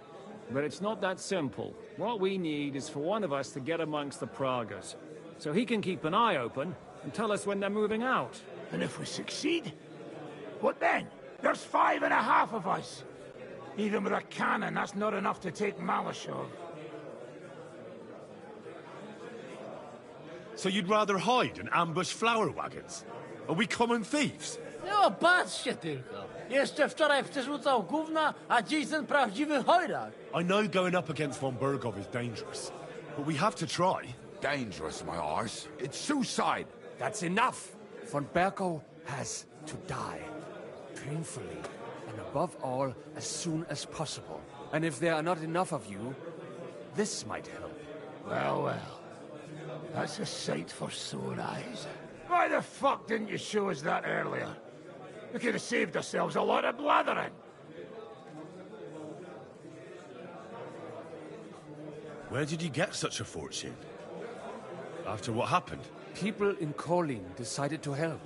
But it's not that simple. What we need is for one of us to get amongst the Pragas, so he can keep an eye open and tell us when they're moving out. And if we succeed, what then? There's 5.5 of us. Even with a cannon, that's not enough to take Malishov. So you'd rather hide and ambush flower wagons? Are we common thieves? No, patrzcie tylko. Jeszcze wczoraj przerzucał gówna, a dziś ten prawdziwy chojrak. I know going up against Von Berghoff is dangerous, but we have to try. Dangerous, my arse. It's suicide. That's enough. Von Berghoff has to die. Painfully. And above all, as soon as possible. And if there are not enough of you, this might help. Well, well. That's a sight for sore eyes. Why the fuck didn't you show us that earlier? We could have saved ourselves a lot of blathering. Where did you get such a fortune? After what happened? People in Kolin decided to help.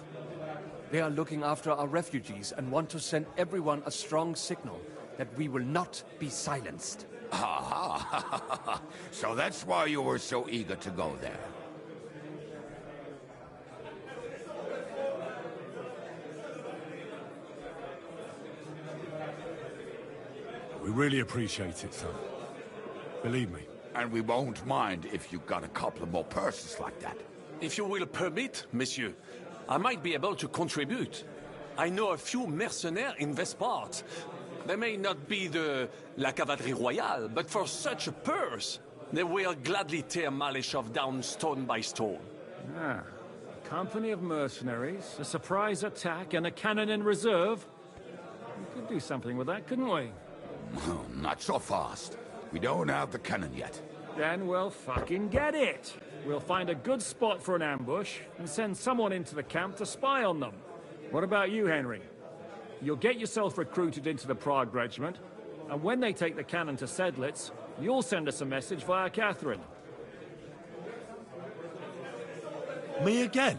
They are looking after our refugees and want to send everyone a strong signal that we will not be silenced. Aha! So that's why you were so eager to go there. We really appreciate it, son. Believe me. And we won't mind if you got a couple of more purses like that. If you will permit, monsieur, I might be able to contribute. I know a few mercenaires in this part. They may not be la cavalerie royale, but for such a purse, they will gladly tear Malishov down stone by stone. Ah, a company of mercenaries, a surprise attack, and a cannon in reserve. You could could do something with that, couldn't we? No, not so fast. We don't have the cannon yet. Then we'll fucking get it. We'll find a good spot for an ambush and send someone into the camp to spy on them. What about you, Henry? You'll get yourself recruited into the Prague Regiment, and when they take the cannon to Sedlitz, you'll send us a message via Catherine. Me again?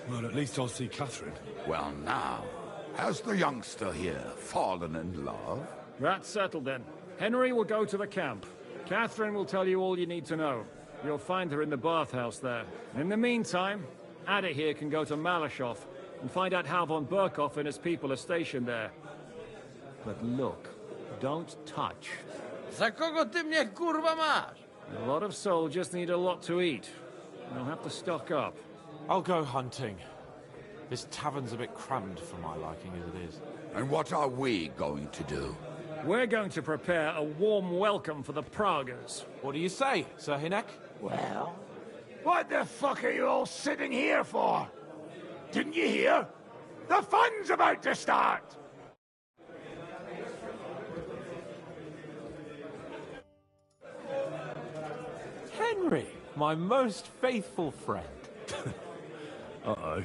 Well, at least I'll see Catherine. Well, now, has the youngster here fallen in love? That's settled then. Henry will go to the camp. Catherine will tell you all you need to know. You'll find her in the bathhouse there. In the meantime, Ada here can go to Malashov and find out how von Burkhoff and his people are stationed there. But look, don't touch. Za kogo ty mnie kurwa masz? A lot of soldiers need a lot to eat. You'll have to stock up. I'll go hunting. This tavern's a bit crammed for my liking as it is. And what are we going to do? We're going to prepare a warm welcome for the Praguers. What do you say, Sir Hinek? Well, what the fuck are you all sitting here for? Didn't you hear? The fun's about to start! Henry, my most faithful friend. Uh-oh.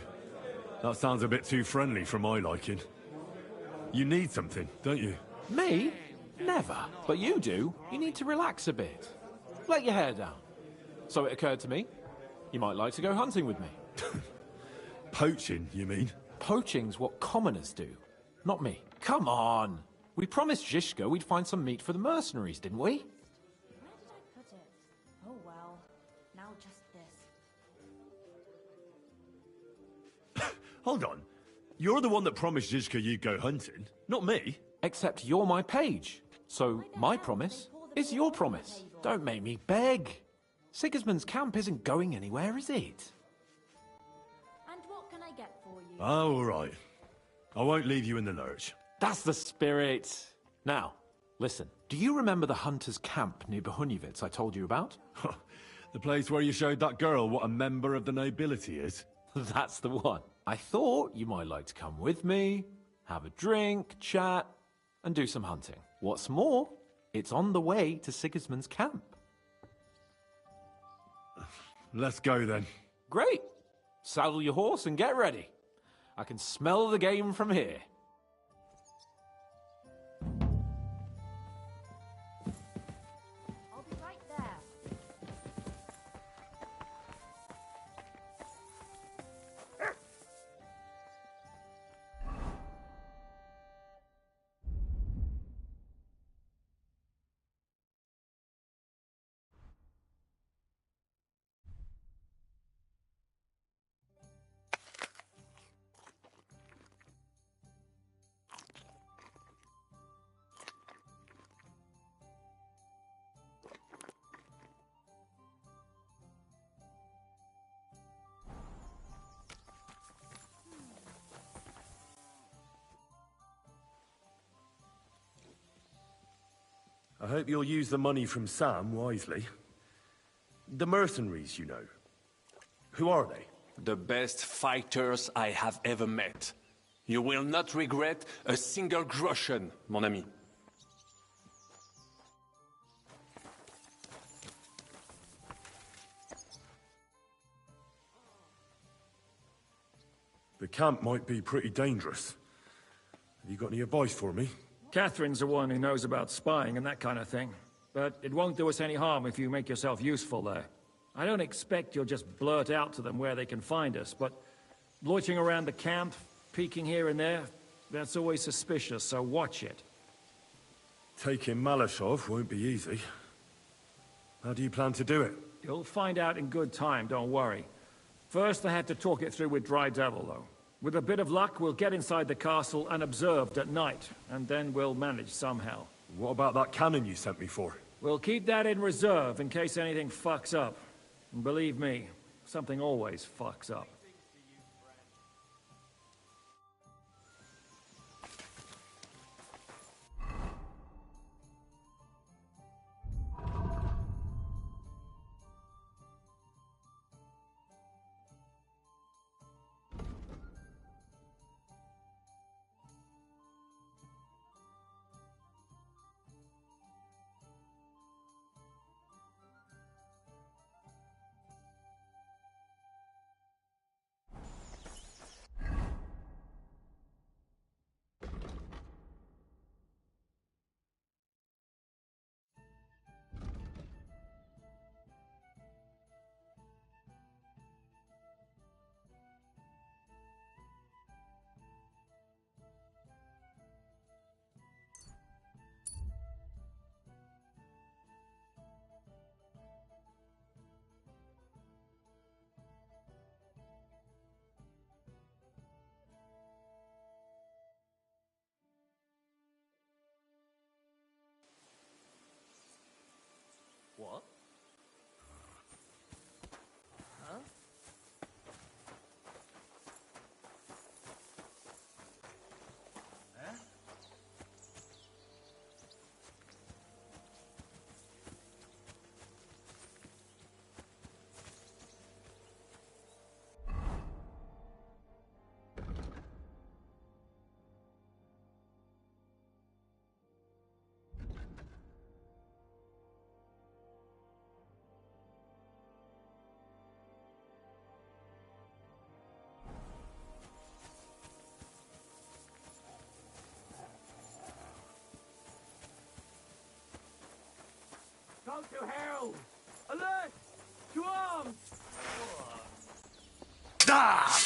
That sounds a bit too friendly for my liking. You need something, don't you? Me? Never. But you do. You need to relax a bit. Let your hair down. So it occurred to me, you might like to go hunting with me. Poaching, you mean? Poaching's what commoners do, not me. Come on! We promised Zhishka we'd find some meat for the mercenaries, didn't we? Where did I put it? Oh well. Now just this. Hold on. You're the one that promised Zhizka you'd go hunting, not me. Except you're my page. So my promise is your promise. Don't make me beg. Sigismund's camp isn't going anywhere, is it? And what can I get for you? Oh, all right. I won't leave you in the lurch. That's the spirit. Now, listen. Do you remember the hunter's camp near Bohuniewicz I told you about? The place where you showed that girl what a member of the nobility is? That's the one. I thought you might like to come with me, have a drink, chat, and do some hunting. What's more, it's on the way to Sigismund's camp. Let's go then. Great. Saddle your horse and get ready. I can smell the game from here. I'll be right there. I hope you'll use the money from Sam wisely. The mercenaries, you know. Who are they? The best fighters I have ever met. You will not regret a single groschen, mon ami. The camp might be pretty dangerous. Have you got any advice for me? Catherine's the one who knows about spying and that kind of thing. But it won't do us any harm if you make yourself useful there. I don't expect you'll just blurt out to them where they can find us, but loitering around the camp, peeking here and there, that's always suspicious, so watch it. Taking Malashov won't be easy. How do you plan to do it? You'll find out in good time, don't worry. First, I had to talk it through with Dry Devil, though. With a bit of luck, we'll get inside the castle unobserved at night, and then we'll manage somehow. What about that cannon you sent me for? We'll keep that in reserve in case anything fucks up. And believe me, something always fucks up. What? Huh? Huh? Go to hell! Alert! To arms! Ah!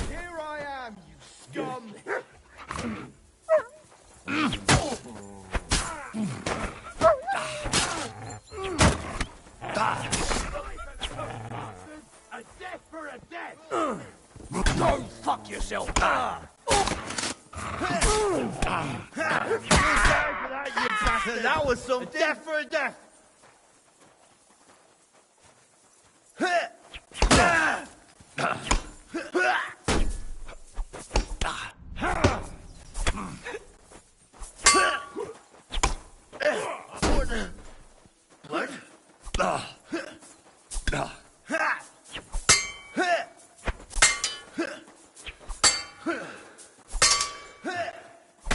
Here I am, you scum! A death for a death! Go fuck yourself! That was some death for a death!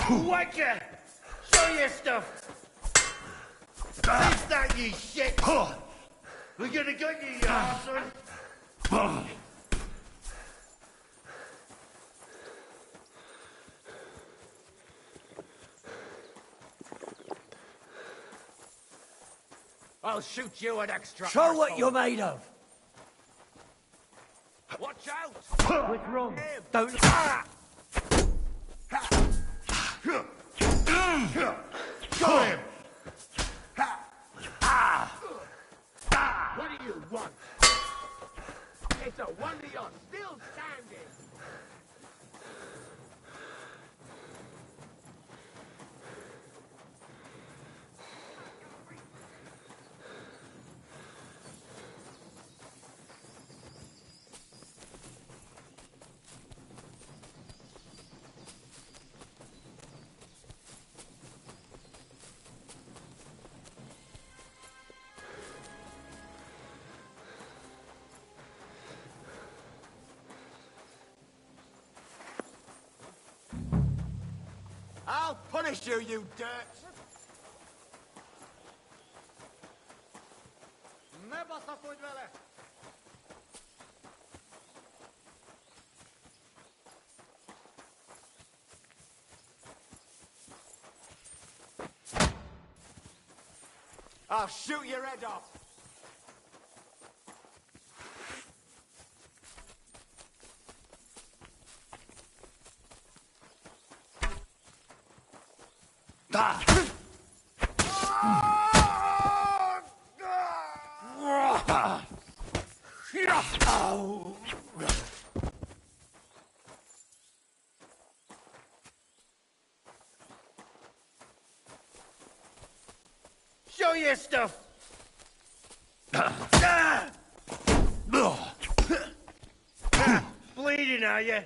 Wanker! Show your stuff! Face that, you shit! We're gonna get you, you arsehole! I'll shoot you an extra. Show what you're made of! Watch out! What's wrong? Don't... Got him! What do you want? It's a wonder you're still standing! I'll punish you, you dirt! Never support Vele! I'll shoot your head off! Show your stuff! Bleeding, are you?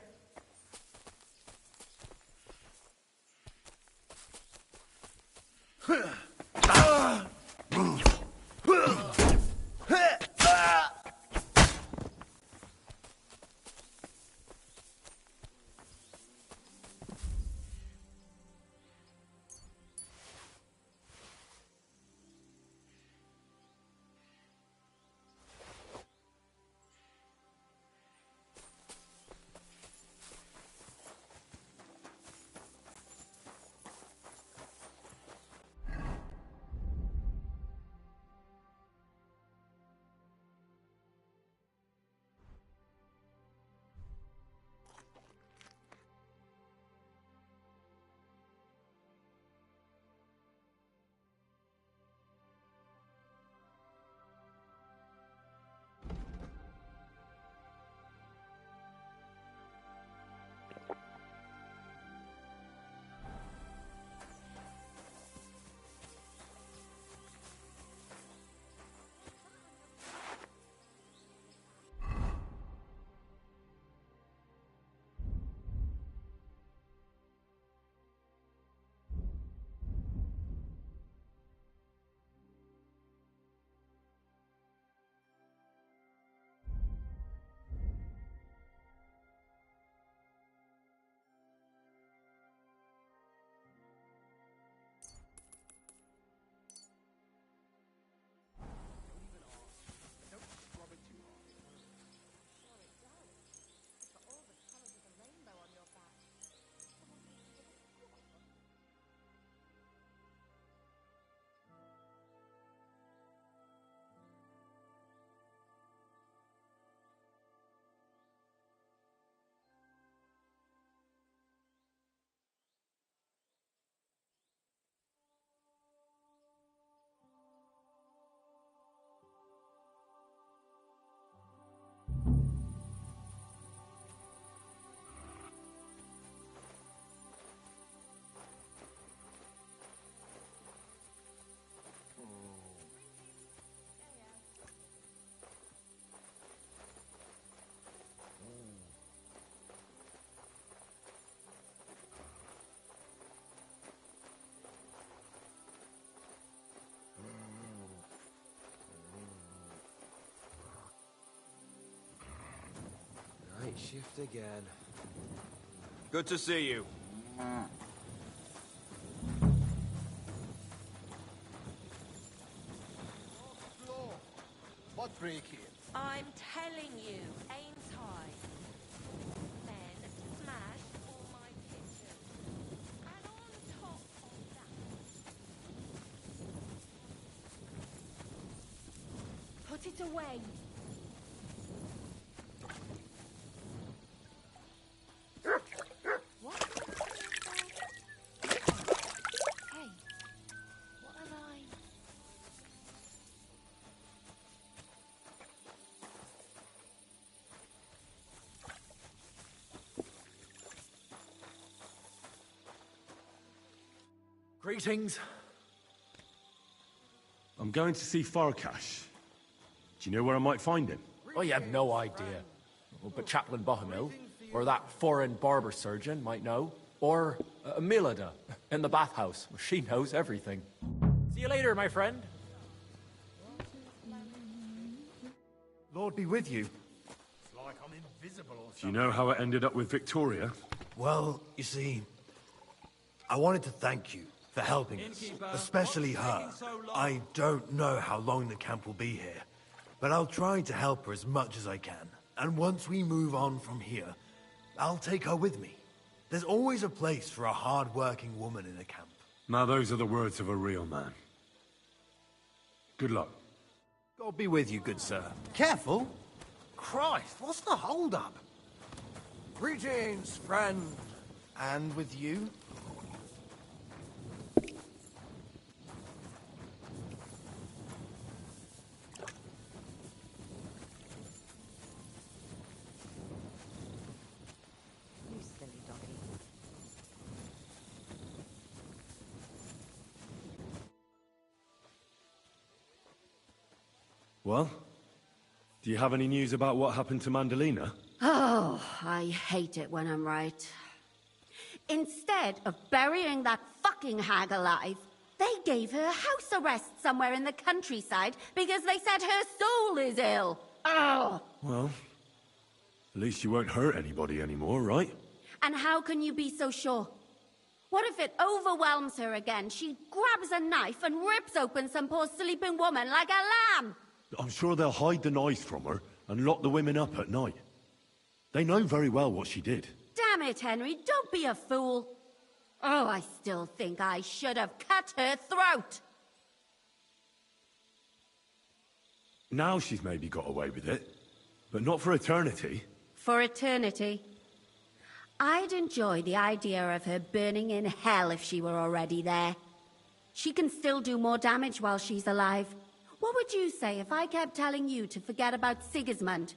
Shift again. Good to see you. What break here? I'm telling you, aim's high. Men smash all my kitchens. And on top of that... Put it away. What? Hey, what have I... Greetings. I'm going to see Farkash. Do you know where I might find him? I have no idea. But Chaplain Bohemil, or that foreign barber surgeon might know. Or Milada in the bathhouse. She knows everything. See you later, my friend. Lord be with you. It's like I'm invisible or Do you know how it ended up with Victoria? Well, you see, I wanted to thank you for helping us, especially her. I don't know how long the camp will be here, but I'll try to help her as much as I can. And once we move on from here, I'll take her with me. There's always a place for a hard-working woman in a camp. Now those are the words of a real man. Good luck. God be with you, good sir. Careful! Christ, what's the hold-up? Greetings, friend. And with you? You silly doggy. Well, do you have any news about what happened to Mandalina? Oh, I hate it when I'm right. Instead of burying that fucking hag alive, they gave her house arrest somewhere in the countryside because they said her soul is ill. Oh! Well, at least you won't hurt anybody anymore, right? And how can you be so sure? What if it overwhelms her again? She grabs a knife and rips open some poor sleeping woman like a lamb. I'm sure they'll hide the knife from her and lock the women up at night. They know very well what she did. Damn it, Henry, don't be a fool. Oh, I still think I should have cut her throat. Now she's maybe got away with it, but not for eternity. For eternity. I'd enjoy the idea of her burning in hell if she were already there. She can still do more damage while she's alive. What would you say if I kept telling you to forget about Sigismund?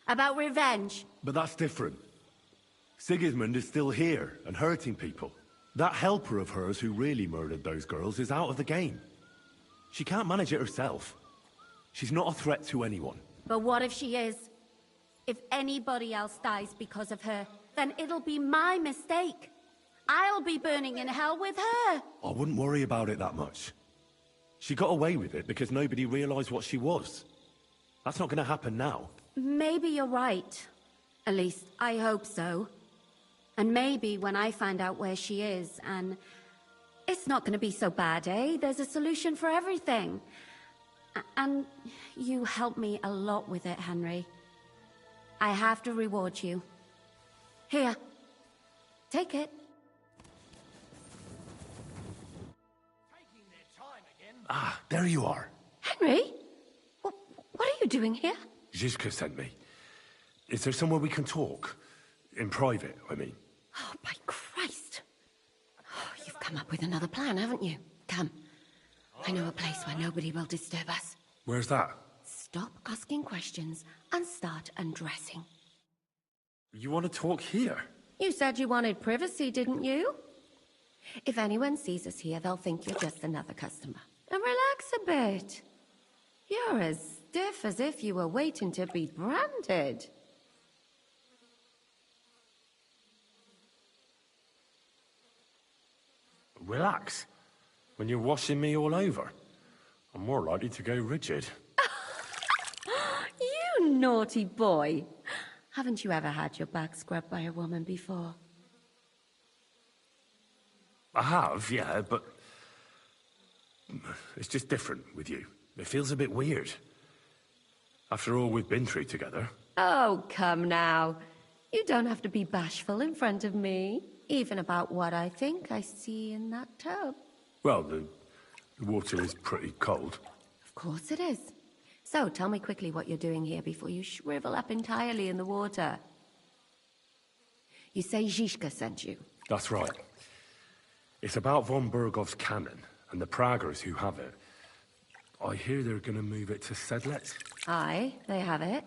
About revenge? But that's different. Sigismund is still here and hurting people. That helper of hers who really murdered those girls is out of the game. She can't manage it herself. She's not a threat to anyone. But what if she is? If anybody else dies because of her, then it'll be my mistake. I'll be burning in hell with her. I wouldn't worry about it that much. She got away with it because nobody realized what she was. That's not going to happen now. Maybe you're right. At least, I hope so. And maybe when I find out where she is, and... It's not going to be so bad, eh? There's a solution for everything. And you helped me a lot with it, Henry. I have to reward you. Here. Take it. Ah, there you are. Henry? What are you doing here? Zizka sent me. Is there somewhere we can talk? In private, I mean. Oh, by Christ. Oh, you've come up with another plan, haven't you? Come. I know a place where nobody will disturb us. Where's that? Stop asking questions and start undressing. You want to talk here? You said you wanted privacy, didn't you? If anyone sees us here, they'll think you're just another customer. And relax a bit. You're as stiff as if you were waiting to be branded. Relax. When you're washing me all over, I'm more likely to go rigid. You naughty boy. Haven't you ever had your back scrubbed by a woman before? I have, yeah, but... it's just different with you. It feels a bit weird. After all we've been through together. Oh, come now. You don't have to be bashful in front of me, even about what I think I see in that tub. Well, the water is pretty cold. Of course it is. So, tell me quickly what you're doing here before you shrivel up entirely in the water. You say Zizka sent you? That's right. It's about von Bergov's cannon, and the Praggers who have it. I hear they're gonna move it to Sedlec. Aye, they have it.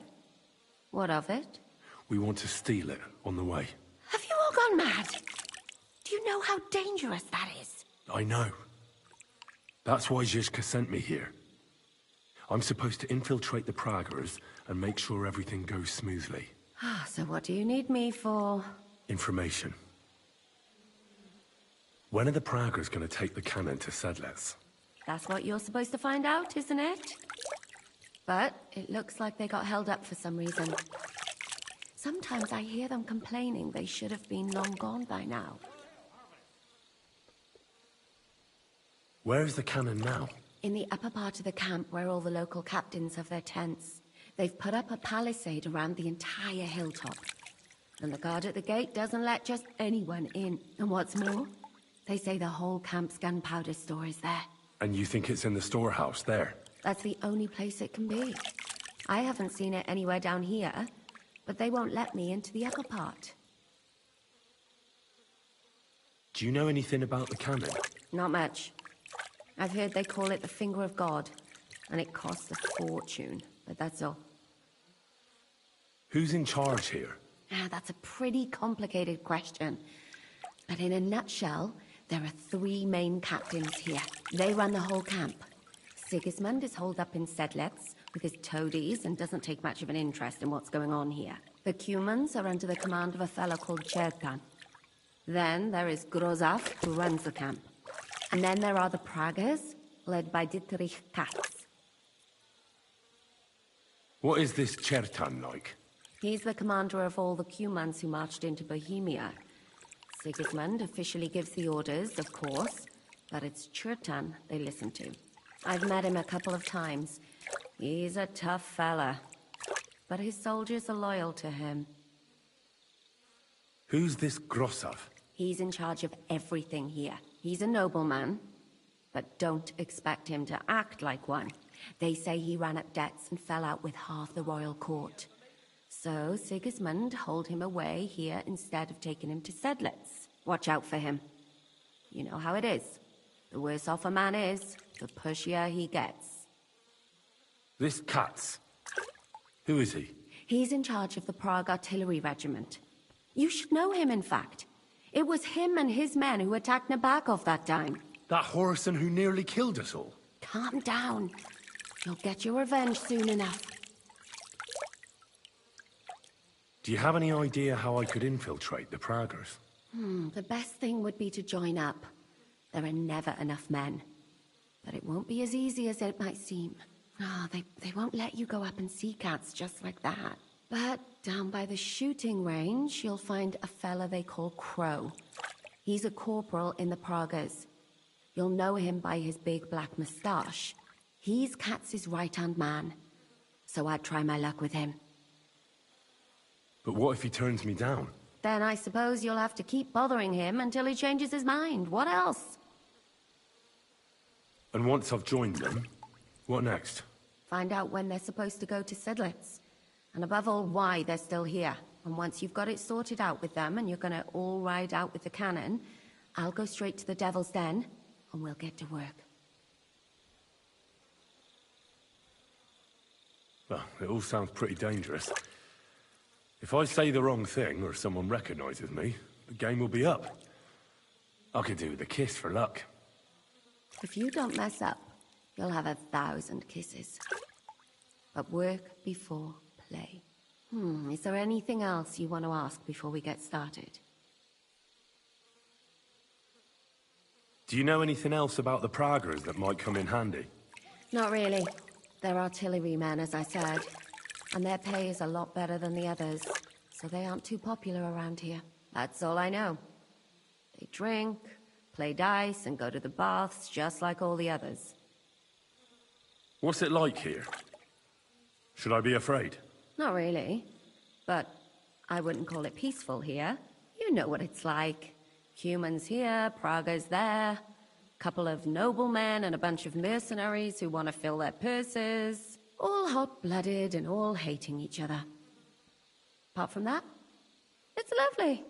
What of it? We want to steal it on the way. Have you all gone mad? Do you know how dangerous that is? I know. That's why Zizka sent me here. I'm supposed to infiltrate the Praggers and make sure everything goes smoothly. So what do you need me for? Information. When are the Praggers gonna take the cannon to Sedlec? That's what you're supposed to find out, isn't it? But it looks like they got held up for some reason. Sometimes I hear them complaining they should have been long gone by now. Where's the cannon now? In the upper part of the camp where all the local captains have their tents. They've put up a palisade around the entire hilltop. And the guard at the gate doesn't let just anyone in. And what's more, they say the whole camp's gunpowder store is there. And you think it's in the storehouse there? That's the only place it can be. I haven't seen it anywhere down here, but they won't let me into the upper part. Do you know anything about the cannon? Not much. I've heard they call it the Finger of God, and it costs a fortune, but that's all. Who's in charge here? That's a pretty complicated question. But in a nutshell, there are 3 main captains here. They run the whole camp. Sigismund is holed up in Sedlec with his toadies and doesn't take much of an interest in what's going on here. The Cumans are under the command of a fellow called Chertan. Then there is Grozaf, who runs the camp. And then there are the Praggers, led by Dietrich Katz. What is this Chertan like? He's the commander of all the Cumans who marched into Bohemia. Sigismund officially gives the orders, of course, but it's Chertan they listen to. I've met him a couple of times. He's a tough fella, but his soldiers are loyal to him. Who's this Grosov? He's in charge of everything here. He's a nobleman, but don't expect him to act like one. They say he ran up debts and fell out with half the royal court. So Sigismund holed him away here instead of taking him to Sedlec. Watch out for him. You know how it is. The worse off a man is, the pushier he gets. This Katz. Who is he? He's in charge of the Prague Artillery Regiment. You should know him, in fact. It was him and his men who attacked Nabokov that time. That Horison who nearly killed us all. Calm down. You'll get your revenge soon enough. Do you have any idea how I could infiltrate the Praggers? The best thing would be to join up. There are never enough men. But it won't be as easy as it might seem. They won't let you go up and see cats just like that. But down by the shooting range, you'll find a fella they call Crow. He's a corporal in the Praggers. You'll know him by his big black moustache. He's Katz's right-hand man. So I'd try my luck with him. But what if he turns me down? Then I suppose you'll have to keep bothering him until he changes his mind. What else? And once I've joined them, what next? Find out when they're supposed to go to Sedlec. And above all, why they're still here. And once you've got it sorted out with them and you're gonna all ride out with the cannon, I'll go straight to the Devil's Den and we'll get to work. Well, it all sounds pretty dangerous. If I say the wrong thing or someone recognizes me, the game will be up. I could do with a kiss for luck. If you don't mess up, you'll have 1,000 kisses. But work before play. Is there anything else you want to ask before we get started? Do you know anything else about the Praggers that might come in handy? Not really. They're artillerymen, as I said. And their pay is a lot better than the others. so they aren't too popular around here. That's all I know. They drink, play dice, and go to the baths just like all the others. What's it like here? Should I be afraid? Not really. But I wouldn't call it peaceful here. You know what it's like. Humans here, Praga's there. Couple of noblemen and a bunch of mercenaries who want to fill their purses. All hot-blooded and all hating each other. Apart from that, it's lovely.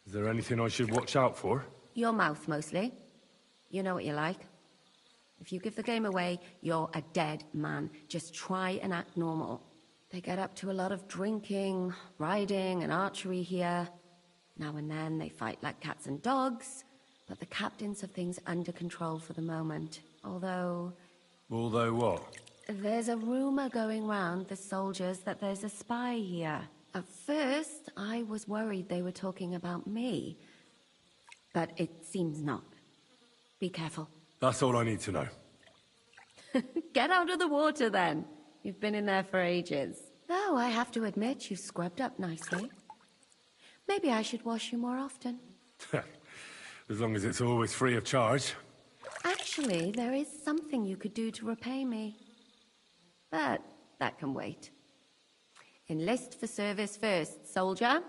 Is there anything I should watch out for? Your mouth, mostly. You know what you like. If you give the game away, you're a dead man. Just try and act normal. They get up to a lot of drinking, riding, and archery here. Now and then they fight like cats and dogs, but the captains have things under control for the moment. Although what? there's a rumor going round the soldiers that there's a spy here. At first, I was worried they were talking about me, but it seems not. Be careful. That's all I need to know. Get out of the water, then. You've been in there for ages. Though I have to admit, you've scrubbed up nicely. Maybe I should wash you more often. As long as it's always free of charge. Actually, there is something you could do to repay me. But that can wait. Enlist for service first, soldier.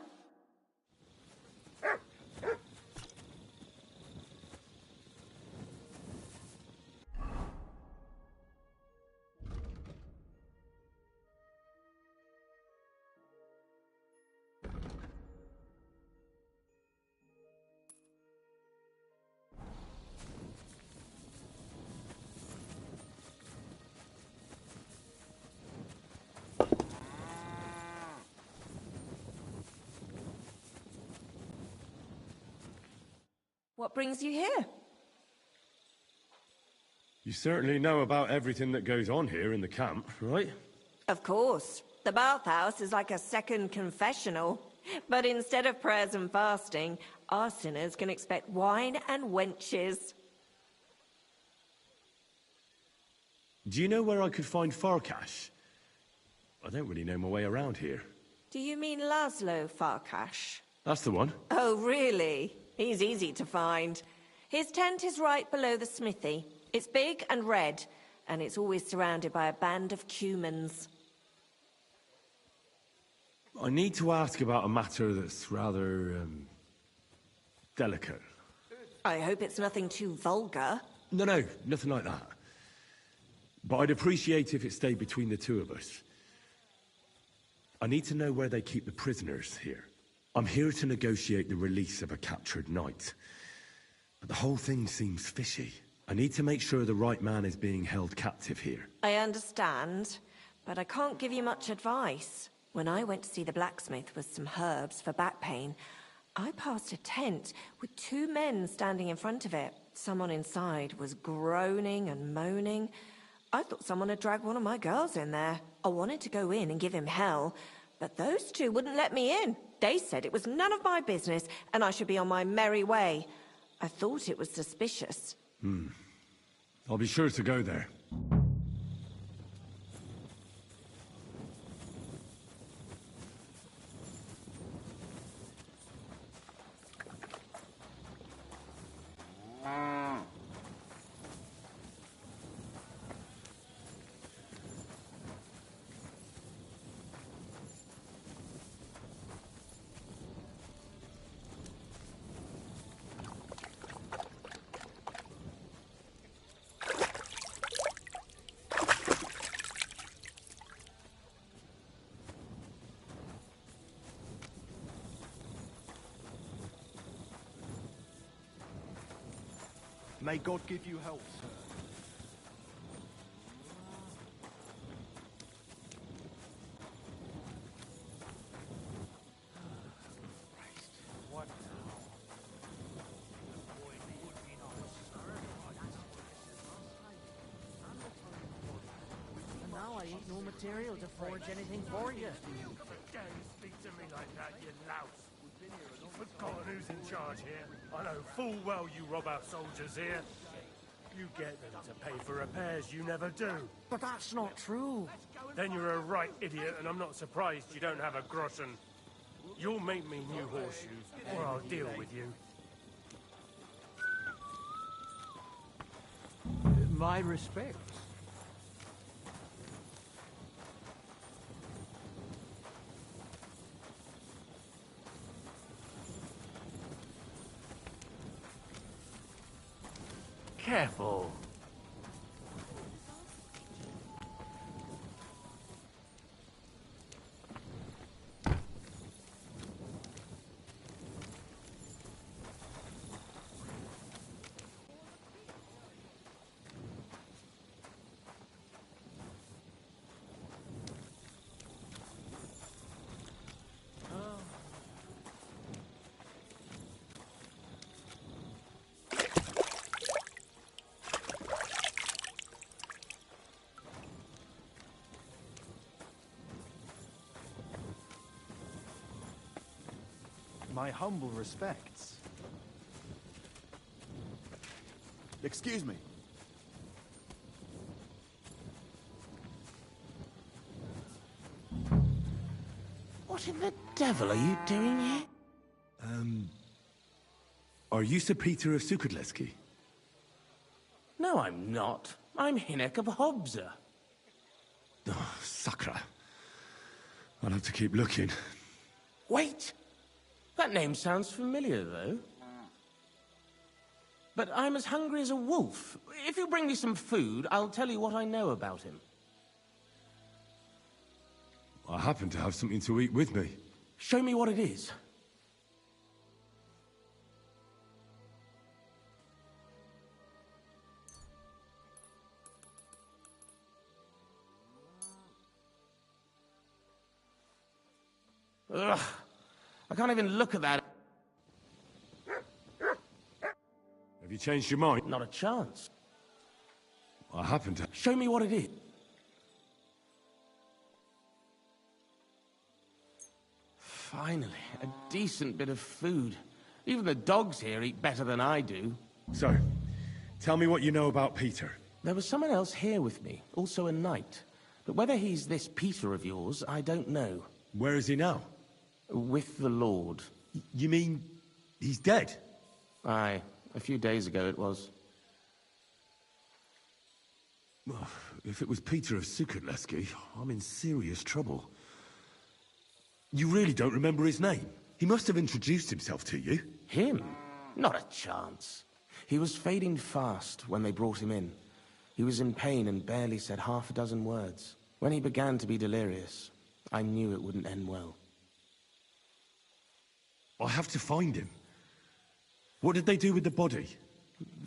What brings you here? You certainly know about everything that goes on here in the camp, right? Of course. The bathhouse is like a second confessional. But instead of prayers and fasting, our sinners can expect wine and wenches. Do you know where I could find Farkash? I don't really know my way around here. Do you mean Laszlo Farkash? That's the one. Oh, really? He's easy to find. His tent is right below the smithy. It's big and red, and it's always surrounded by a band of cumans. I need to ask about a matter that's rather, delicate. I hope it's nothing too vulgar. No, nothing like that. But I'd appreciate if it stayed between the two of us. I need to know where they keep the prisoners here. I'm here to negotiate the release of a captured knight. But the whole thing seems fishy. I need to make sure the right man is being held captive here. I understand, but I can't give you much advice. When I went to see the blacksmith with some herbs for back pain, I passed a tent with two men standing in front of it. Someone inside was groaning and moaning. I thought someone had dragged one of my girls in there. I wanted to go in and give him hell, but those two wouldn't let me in. They said it was none of my business and I should be on my merry way. I thought it was suspicious. I'll be sure to go there. May God give you help, sir. And now I ain't no material to forge anything for you. Dare you speak to me like that, you louse? You've forgotten who's in charge here. I know full well you rob our soldiers here. You get them to pay for repairs you never do. But that's not true. Then you're a right idiot, and I'm not surprised you don't have a groschen. You'll make me new horseshoes, or I'll deal with you. My respects. Careful. My humble respects. Excuse me. What in the devil are you doing here? Are you Sir Peter of Sukadleski? No, I'm not. I'm Hinek of Hobza. Oh, Sakra. I'll have to keep looking. Wait! That name sounds familiar, though. But I'm as hungry as a wolf. If you bring me some food, I'll tell you what I know about him. I happen to have something to eat with me. Show me what it is. Ugh! I can't even look at that. Have you changed your mind? Not a chance. I happen to... Show me what it is. Finally, a decent bit of food. Even the dogs here eat better than I do. So, tell me what you know about Peter. There was someone else here with me, also a knight. But whether he's this Peter of yours, I don't know. Where is he now? With the Lord. You mean he's dead? Aye, a few days ago it was. If it was Peter of Sukadleski, I'm in serious trouble. You really don't remember his name? He must have introduced himself to you. Him? Not a chance. He was fading fast when they brought him in. He was in pain and barely said half a dozen words. When he began to be delirious, I knew it wouldn't end well. I have to find him. What did they do with the body?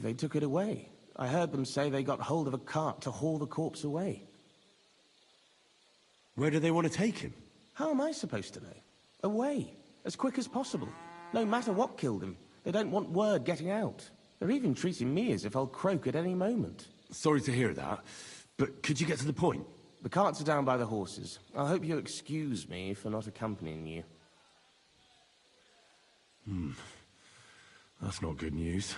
They took it away. I heard them say they got hold of a cart to haul the corpse away. Where do they want to take him? How am I supposed to know? Away, as quick as possible. No matter what killed him, they don't want word getting out. They're even treating me as if I'll croak at any moment. Sorry to hear that, but could you get to the point? The carts are down by the horses. I hope you'll excuse me for not accompanying you. That's not good news.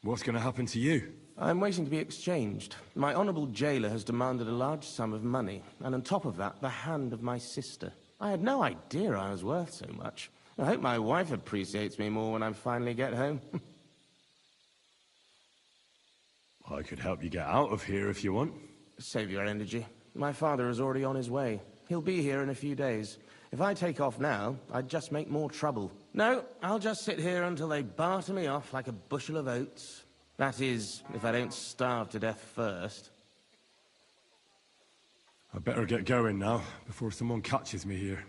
What's going to happen to you? I'm waiting to be exchanged. My honorable jailer has demanded a large sum of money, and on top of that, the hand of my sister. I had no idea I was worth so much. I hope my wife appreciates me more when I finally get home. I could help you get out of here if you want. Save your energy. My father is already on his way. He'll be here in a few days. If I take off now, I'd just make more trouble. No, I'll just sit here until they barter me off like a bushel of oats. That is, if I don't starve to death first. I better get going now, before someone catches me here.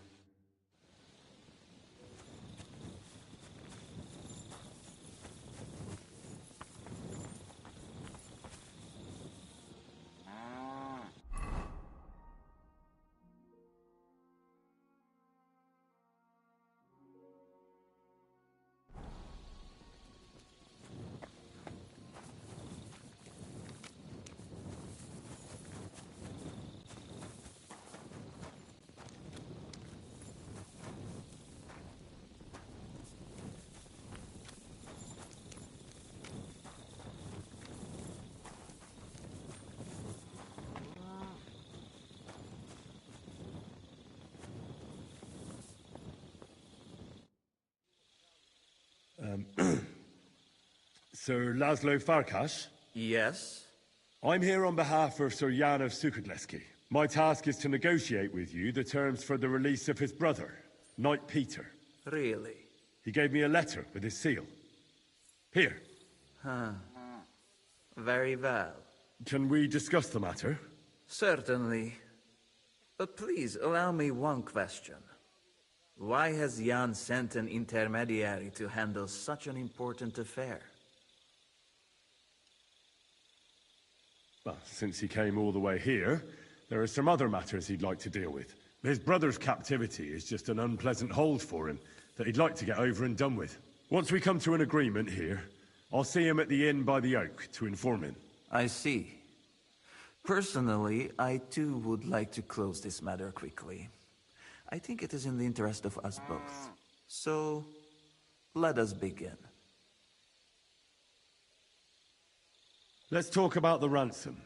Sir Laszlo Farkas? Yes? I'm here on behalf of Sir Jan of Sukadleski. My task is to negotiate with you the terms for the release of his brother, Knight Peter. Really? He gave me a letter with his seal. Here. Huh. Very well. Can we discuss the matter? Certainly. But please, allow me one question. Why has Jan sent an intermediary to handle such an important affair? Well, since he came all the way here, there are some other matters he'd like to deal with. His brother's captivity is just an unpleasant hold for him that he'd like to get over and done with. Once we come to an agreement here, I'll see him at the inn by the oak to inform him. I see. Personally, I too would like to close this matter quickly. I think it is in the interest of us both. So, let us begin. Let's talk about the ransom.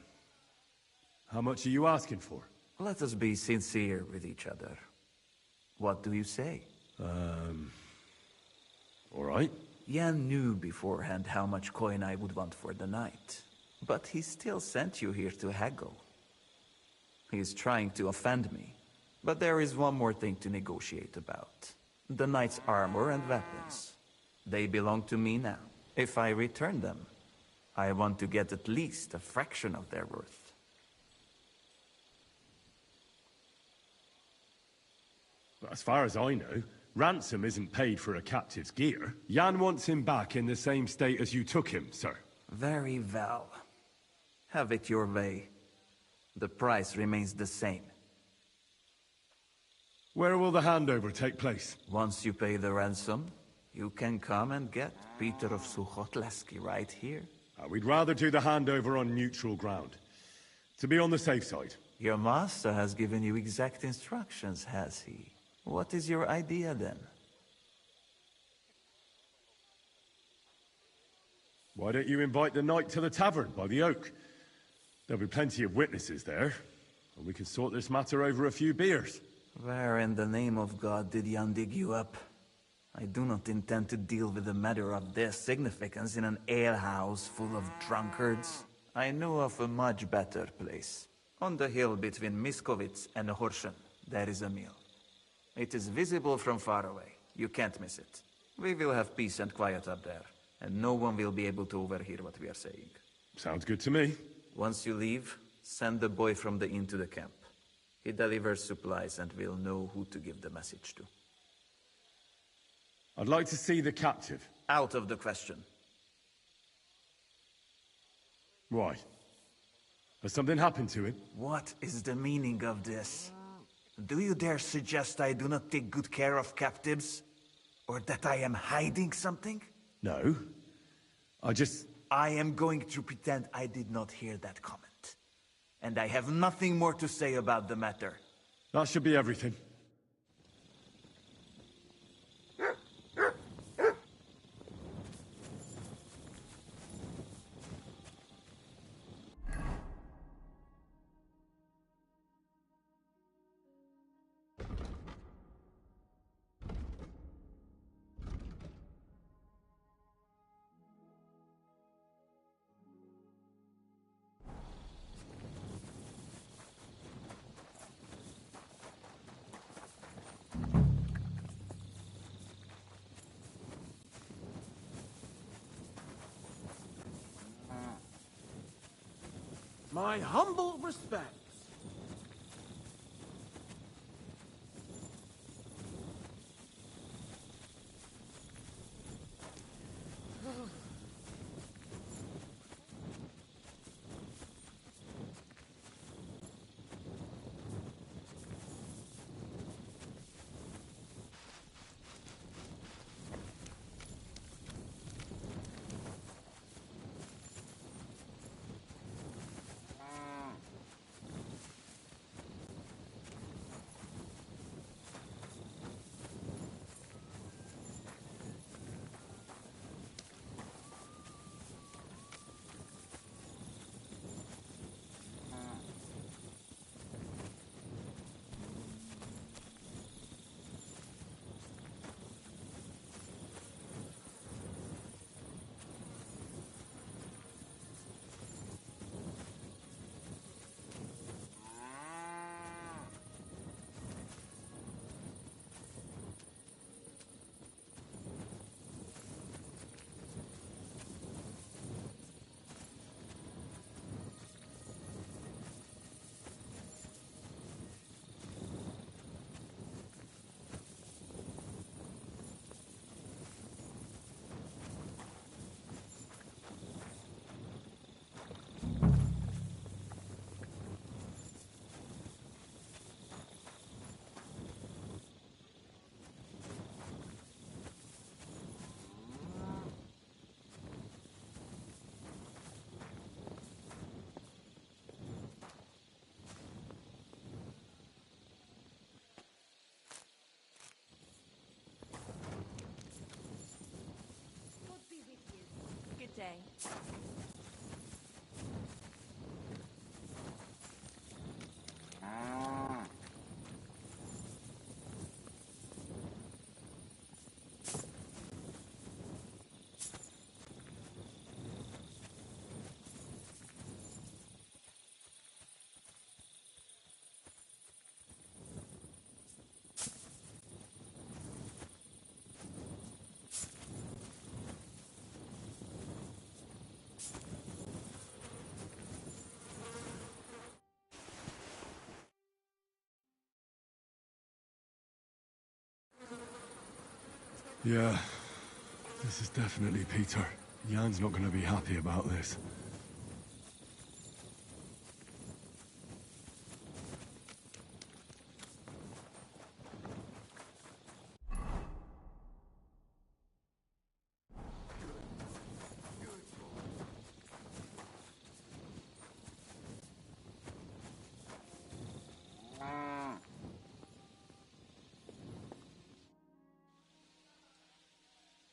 How much are you asking for? Let us be sincere with each other. What do you say? All right. Jan knew beforehand how much coin I would want for the night. But he still sent you here to haggle. He is trying to offend me. But there is one more thing to negotiate about. The knight's armor and weapons. They belong to me now. If I return them, I want to get at least a fraction of their worth. As far as I know, ransom isn't paid for a captive's gear. Jan wants him back in the same state as you took him, sir. Very well. Have it your way. The price remains the same. Where will the handover take place? Once you pay the ransom, you can come and get Peter of Suchotleski right here. We'd rather do the handover on neutral ground. To be on the safe side. Your master has given you exact instructions, has he? What is your idea then? Why don't you invite the knight to the tavern by the oak? There'll be plenty of witnesses there, and we can sort this matter over a few beers. Where in the name of God did Jan dig you up? I do not intend to deal with a matter of this significance in an alehouse full of drunkards. I know of a much better place. On the hill between Miskovitz and Horschen, there is a mill. It is visible from far away. You can't miss it. We will have peace and quiet up there, and no one will be able to overhear what we are saying. Sounds good to me. Once you leave, send the boy from the inn to the camp. He delivers supplies and will know who to give the message to. I'd like to see the captive. Out of the question. Why? Has something happened to him? What is the meaning of this? Do you dare suggest I do not take good care of captives? Or that I am hiding something? No. I am going to pretend I did not hear that comment. And I have nothing more to say about the matter. That should be everything. My humble respects. Yeah, this is definitely Peter. Jan's not going to be happy about this.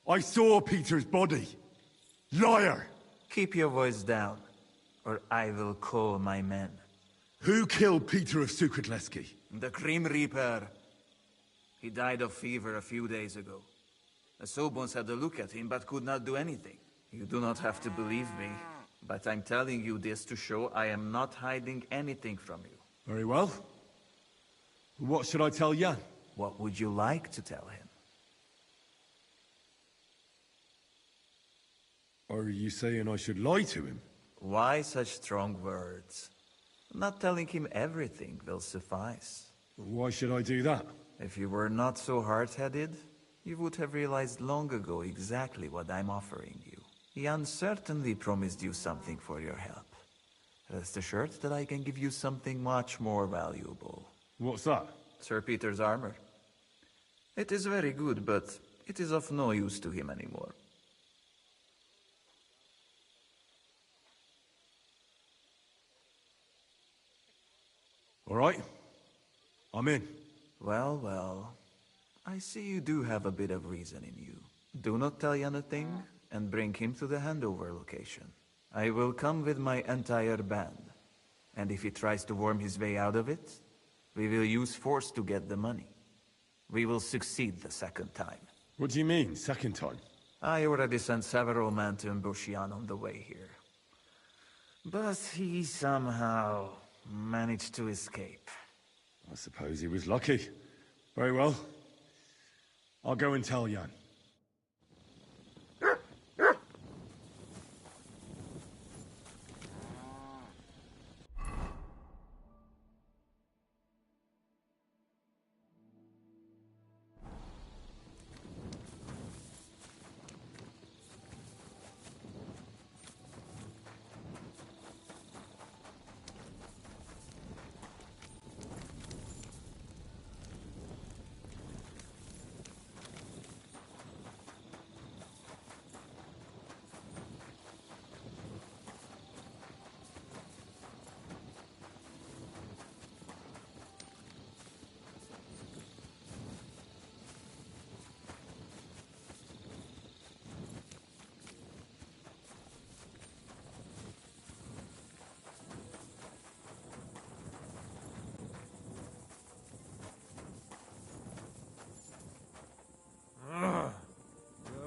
I saw Peter's body. Liar! Keep your voice down, or I will call my men. Who killed Peter of Sukatleski? The Grim Reaper. He died of fever a few days ago. The Sobons had a look at him, but could not do anything. You do not have to believe me, but I'm telling you this to show I am not hiding anything from you. Very well. What should I tell Jan? What would you like to tell him? Are you saying I should lie to him? Why such strong words? Not telling him everything will suffice. Why should I do that? If you were not so hard-headed, you would have realized long ago exactly what I'm offering you. Jan certainly promised you something for your help. Rest assured that I can give you something much more valuable. What's that? Sir Peter's armor. It is very good, but it is of no use to him anymore. All right. I'm in. Well, well. I see you do have a bit of reason in you. Do not tell Jan a thing, and bring him to the handover location. I will come with my entire band. And if he tries to worm his way out of it, we will use force to get the money. We will succeed the second time. What do you mean, second time? I already sent several men to ambush Jan on the way here. But he somehow managed to escape. I suppose he was lucky. Very well. I'll go and tell Jan.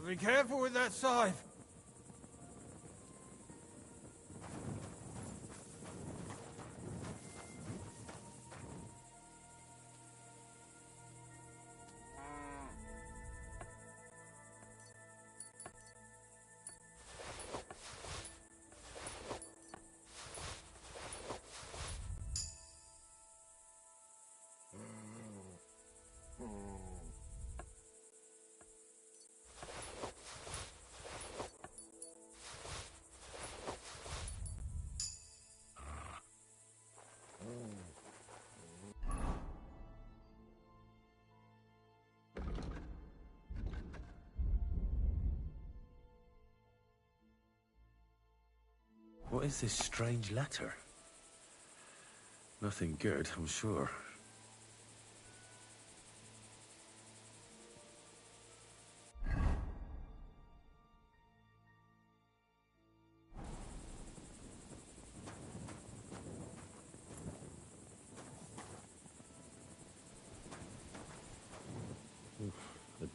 Be careful with that scythe. What is this strange letter? Nothing good, I'm sure.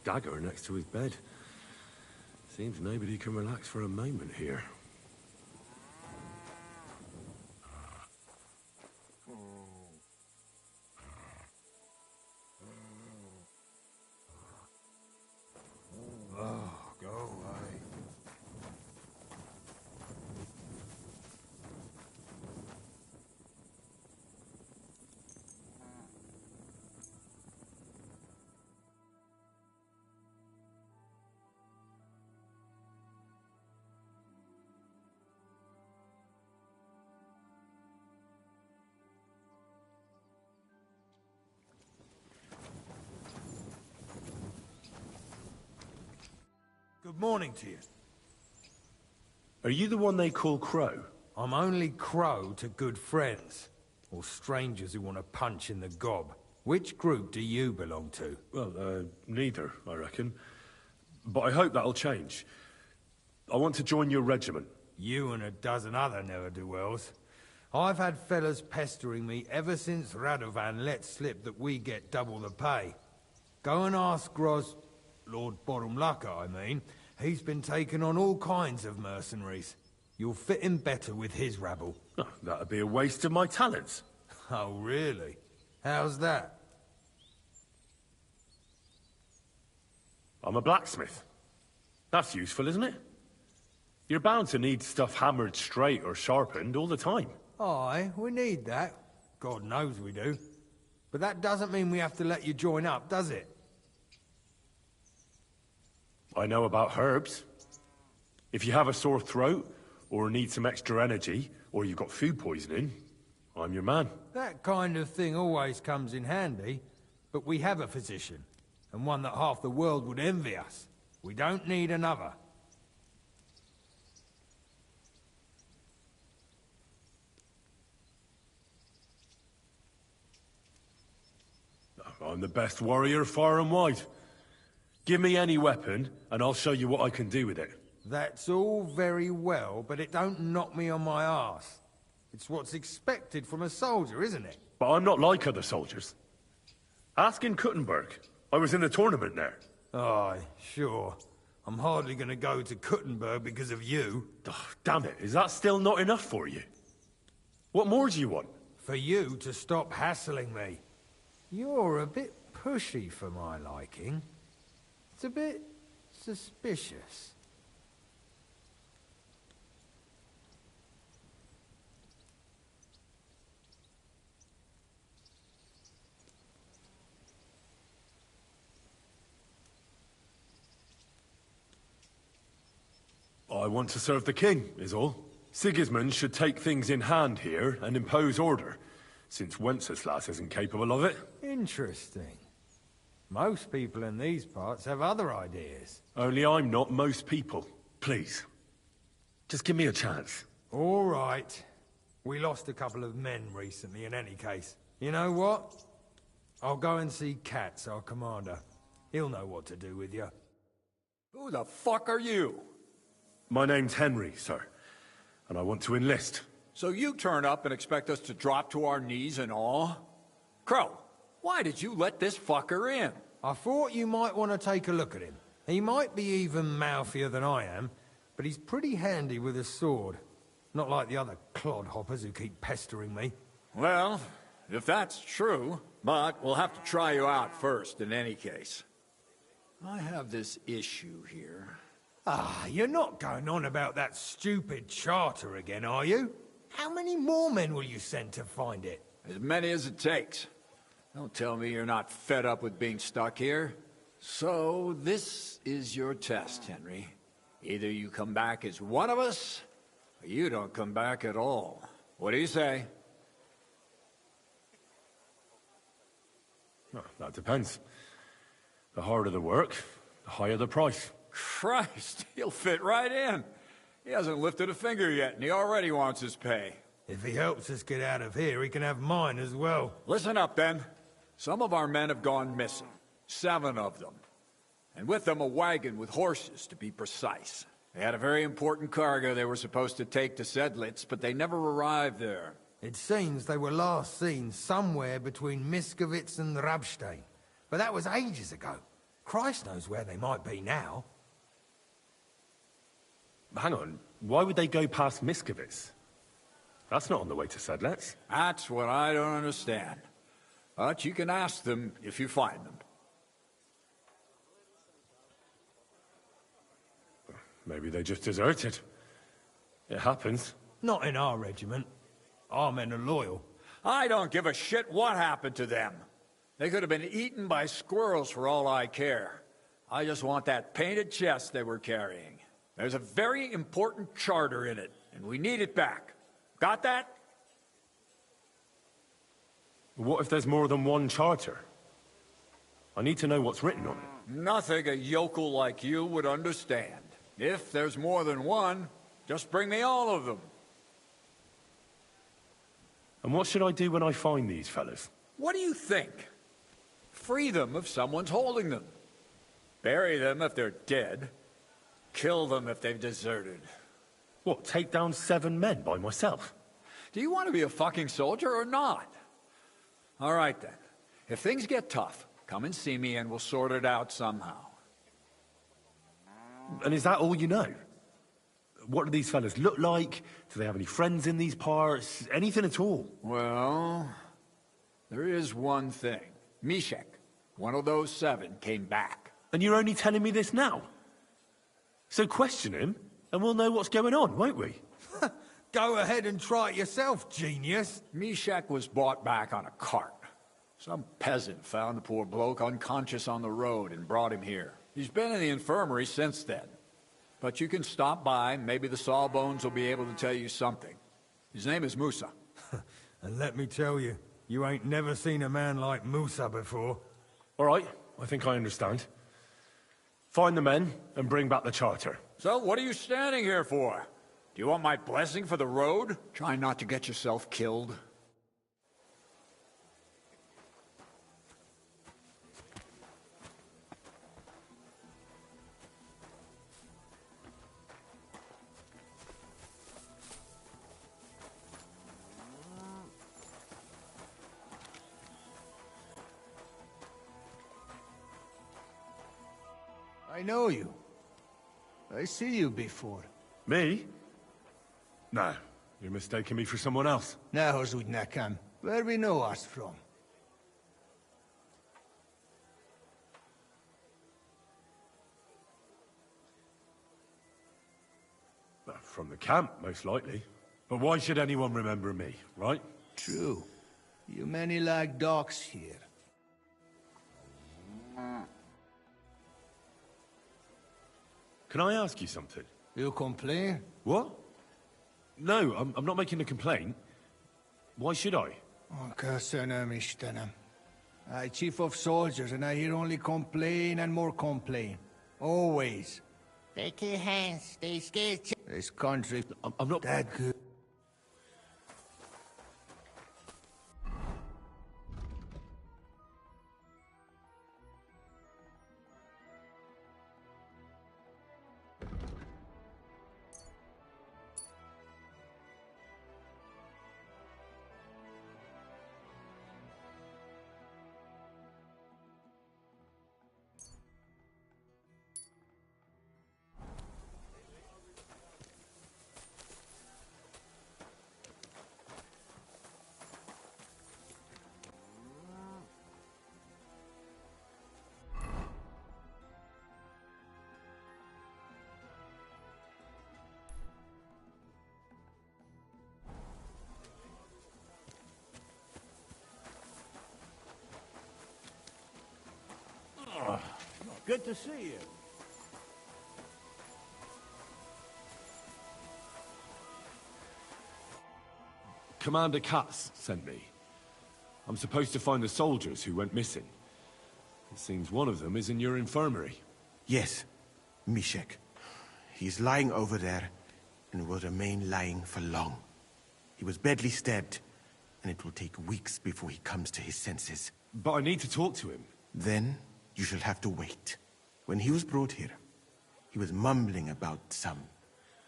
dagger next to his bed. Seems nobody can relax for a moment here. Oh, go away. Good morning to you. Are you the one they call Crow? I'm only Crow to good friends, or strangers who want to punch in the gob. Which group do you belong to? Well, neither, I reckon. But I hope that'll change. I want to join your regiment. You and a dozen other ne'er-do-wells. I've had fellas pestering me ever since Radovan let slip that we get double the pay. Go and ask Lord Borumlaka, I mean. He's been taking on all kinds of mercenaries. You'll fit in better with his rabble. Oh, that'd be a waste of my talents. Oh, really? How's that? I'm a blacksmith. That's useful, isn't it? You're bound to need stuff hammered straight or sharpened all the time. Aye, we need that. God knows we do. But that doesn't mean we have to let you join up, does it? I know about herbs. If you have a sore throat, or need some extra energy, or you've got food poisoning, I'm your man. That kind of thing always comes in handy, but we have a physician, and one that half the world would envy us. We don't need another. I'm the best warrior far and wide. Give me any weapon, and I'll show you what I can do with it. That's all very well, but it don't knock me on my arse. It's what's expected from a soldier, isn't it? But I'm not like other soldiers. Ask in Kuttenberg. I was in the tournament there. Aye, sure. I'm hardly gonna go to Kuttenberg because of you. Oh, damn it, is that still not enough for you? What more do you want? For you to stop hassling me. You're a bit pushy for my liking. It's a bit suspicious. I want to serve the king, is all. Sigismund should take things in hand here and impose order, since Wenceslas isn't capable of it. Interesting. Most people in these parts have other ideas. Only I'm not most people. Please. Just give me a chance. All right. We lost a couple of men recently in any case. You know what? I'll go and see Katz, our commander. He'll know what to do with you. Who the fuck are you? My name's Henry, sir. And I want to enlist. So you turn up and expect us to drop to our knees in awe? Crow, why did you let this fucker in? I thought you might want to take a look at him. He might be even mouthier than I am, but he's pretty handy with a sword. Not like the other clodhoppers who keep pestering me. Well, if that's true, but we'll have to try you out first in any case. I have this issue here. Ah, you're not going on about that stupid charter again, are you? How many more men will you send to find it? As many as it takes. Don't tell me you're not fed up with being stuck here. So, this is your test, Henry. Either you come back as one of us, or you don't come back at all. What do you say? Well, that depends. The harder the work, the higher the price. Christ, he'll fit right in. He hasn't lifted a finger yet, and he already wants his pay. If he helps us get out of here, he can have mine as well. Listen up, then. Some of our men have gone missing. 7 of them. And with them a wagon with horses, to be precise. They had a very important cargo they were supposed to take to Sedlitz, but they never arrived there. It seems they were last seen somewhere between Miskovitz and Rabstein. But that was ages ago. Christ knows where they might be now. Hang on, why would they go past Miskovitz? That's not on the way to Sedlets. That's what I don't understand. But you can ask them if you find them. Maybe they just deserted. It happens. Not in our regiment. Our men are loyal. I don't give a shit what happened to them. They could have been eaten by squirrels for all I care. I just want that painted chest they were carrying. There's a very important charter in it, and we need it back. Got that? What if there's more than one charter? I need to know what's written on it. Nothing a yokel like you would understand. If there's more than one, just bring me all of them. And what should I do when I find these fellas? What do you think? Free them if someone's holding them. Bury them if they're dead. Kill them if they've deserted. What, take down 7 men by myself? Do you want to be a fucking soldier or not? All right then. If things get tough, come and see me and we'll sort it out somehow. And is that all you know? What do these fellas look like? Do they have any friends in these parts? Anything at all? Well, there is one thing. Mishek, one of those 7, came back. And you're only telling me this now? So question him, and we'll know what's going on, won't we? Go ahead and try it yourself, genius. Mishek was brought back on a cart. Some peasant found the poor bloke unconscious on the road and brought him here. He's been in the infirmary since then. But you can stop by, maybe the Sawbones will be able to tell you something. His name is Musa. And let me tell you, you ain't never seen a man like Musa before. All right, I think I understand. Find the men and bring back the charter. So what are you standing here for? Do you want my blessing for the road? Try not to get yourself killed. I know you. I see you before. Me? No, you're mistaking me for someone else. Na hozudj nekem. Where we know us from? From the camp, most likely. But why should anyone remember me, right? True. You many like dogs here. Can I ask you something? You complain? What? No, I'm not making a complaint. Why should I? Köszönöm, Istenem. I'm chief of soldiers, and I hear only complain and more complain. Always. Take your hands, they scared. This country, I'm not that good. Good to see you. Commander Katz sent me. I'm supposed to find the soldiers who went missing. It seems one of them is in your infirmary. Yes, Mishek. He's lying over there, and will remain lying for long. He was badly stabbed, and it will take weeks before he comes to his senses. But I need to talk to him. Then, you shall have to wait. When he was brought here, he was mumbling about some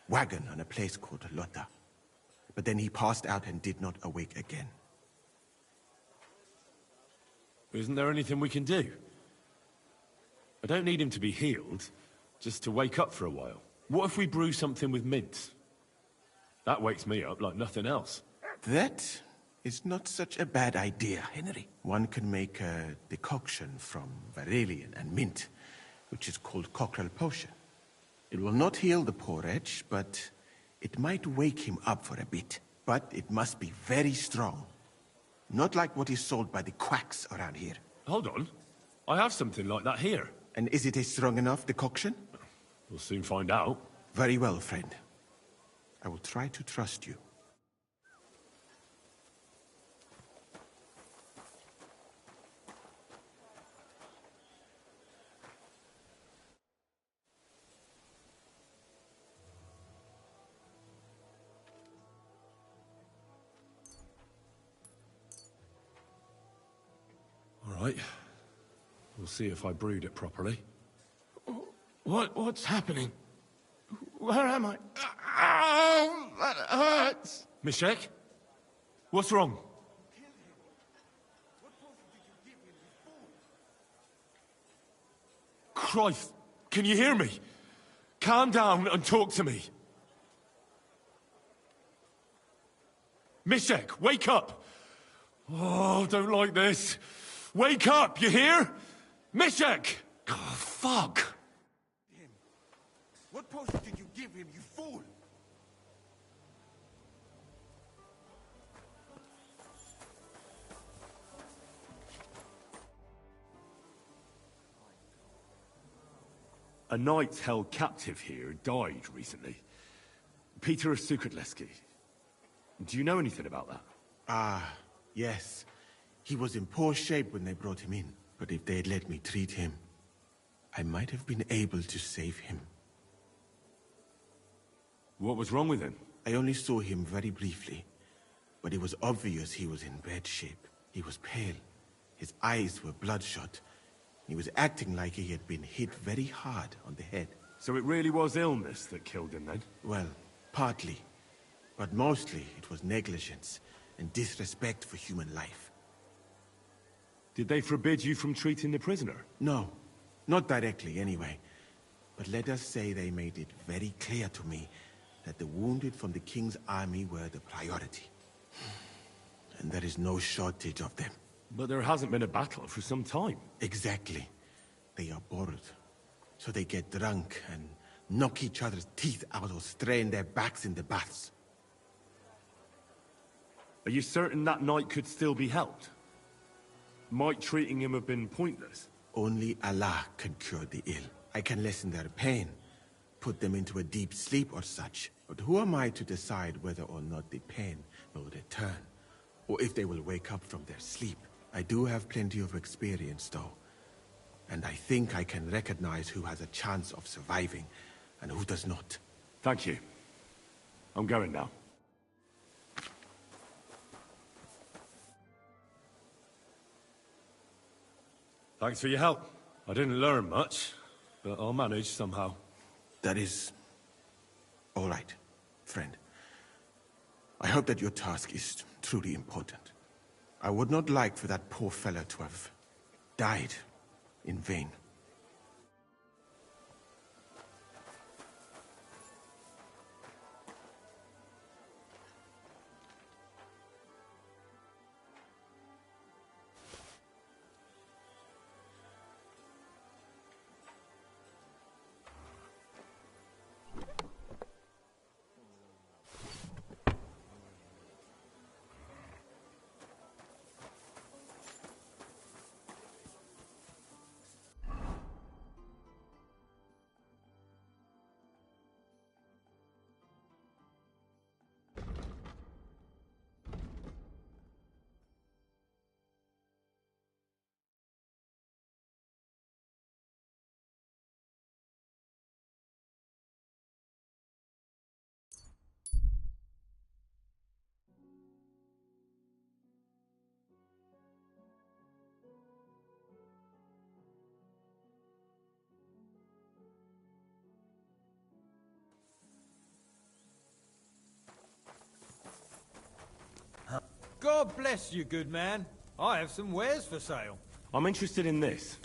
wagon on a place called Lota. But then he passed out and did not awake again. Isn't there anything we can do? I don't need him to be healed, just to wake up for a while. What if we brew something with mint? That wakes me up like nothing else. That is not such a bad idea, Henry. One can make a decoction from Varelian and mint, which is called Cockrell Potion. It will not heal the poor wretch, but it might wake him up for a bit. But it must be very strong. Not like what is sold by the quacks around here. Hold on. I have something like that here. And is it a strong enough decoction? We'll soon find out. Very well, friend. I will try to trust you. All right. We'll see if I brewed it properly. What's happening? Where am I? Ow, that hurts! Mishek? What's wrong? Christ, can you hear me? Calm down and talk to me. Mishek, wake up! Oh, don't like this. Wake up, you hear? Mishek! Oh, fuck! What potion did you give him, you fool? A knight held captive here died recently. Peter of Sukatleski. Do you know anything about that? Ah, yes. He was in poor shape when they brought him in. But if they had let me treat him, I might have been able to save him. What was wrong with him? I only saw him very briefly, but it was obvious he was in bad shape. He was pale. His eyes were bloodshot. He was acting like he had been hit very hard on the head. So it really was illness that killed him then? Well, partly. But mostly it was negligence and disrespect for human life. Did they forbid you from treating the prisoner? No. Not directly, anyway. But let us say they made it very clear to me that the wounded from the King's army were the priority. And there is no shortage of them. But there hasn't been a battle for some time. Exactly. They are bored. So they get drunk and knock each other's teeth out or strain their backs in the baths. Are you certain that knight could still be helped? Might treating him have been pointless? Only Allah can cure the ill. I can lessen their pain, put them into a deep sleep or such. But who am I to decide whether or not the pain will return? Or if they will wake up from their sleep? I do have plenty of experience, though. And I think I can recognize who has a chance of surviving, and who does not. Thank you. I'm going now. Thanks for your help. I didn't learn much, but I'll manage somehow. That is... all right, friend. I hope that your task is truly important. I would not like for that poor fellow to have died in vain. God bless you, good man. I have some wares for sale. I'm interested in this.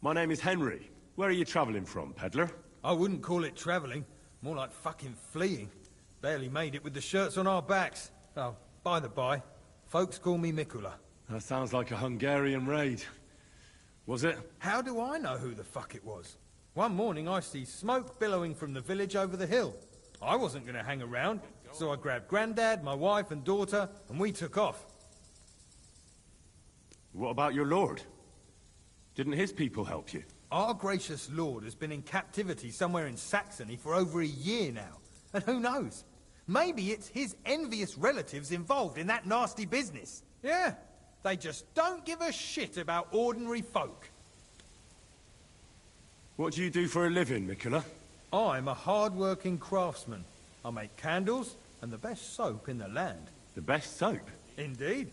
My name is Henry. Where are you traveling from, peddler? I wouldn't call it traveling. More like fucking fleeing. Barely made it with the shirts on our backs. Oh, by the by, folks call me Mikula. That sounds like a Hungarian raid. Was it? How do I know who the fuck it was? One morning I see smoke billowing from the village over the hill. I wasn't going to hang around, so I grabbed Grandad, my wife and daughter, and we took off. What about your lord? Didn't his people help you? Our gracious lord has been in captivity somewhere in Saxony for over a year now. And who knows? Maybe it's his envious relatives involved in that nasty business. Yeah, they just don't give a shit about ordinary folk. What do you do for a living, Mikula? I'm a hard-working craftsman. I make candles and the best soap in the land. The best soap? Indeed.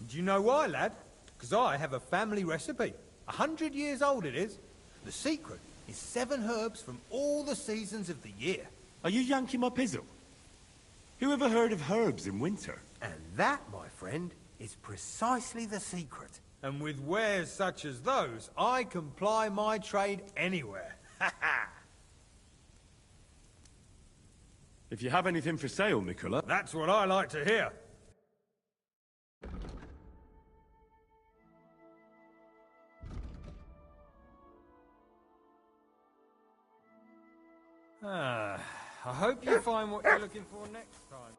Do you know why, lad? Because I have a family recipe. 100 years old it is. The secret is 7 herbs from all the seasons of the year. Are you yanking my pizzle? Who ever heard of herbs in winter? And that, my friend, is precisely the secret. And with wares such as those, I can ply my trade anywhere. Ha ha! If you have anything for sale, Mikula... That's what I like to hear. I hope you find what you're looking for next time.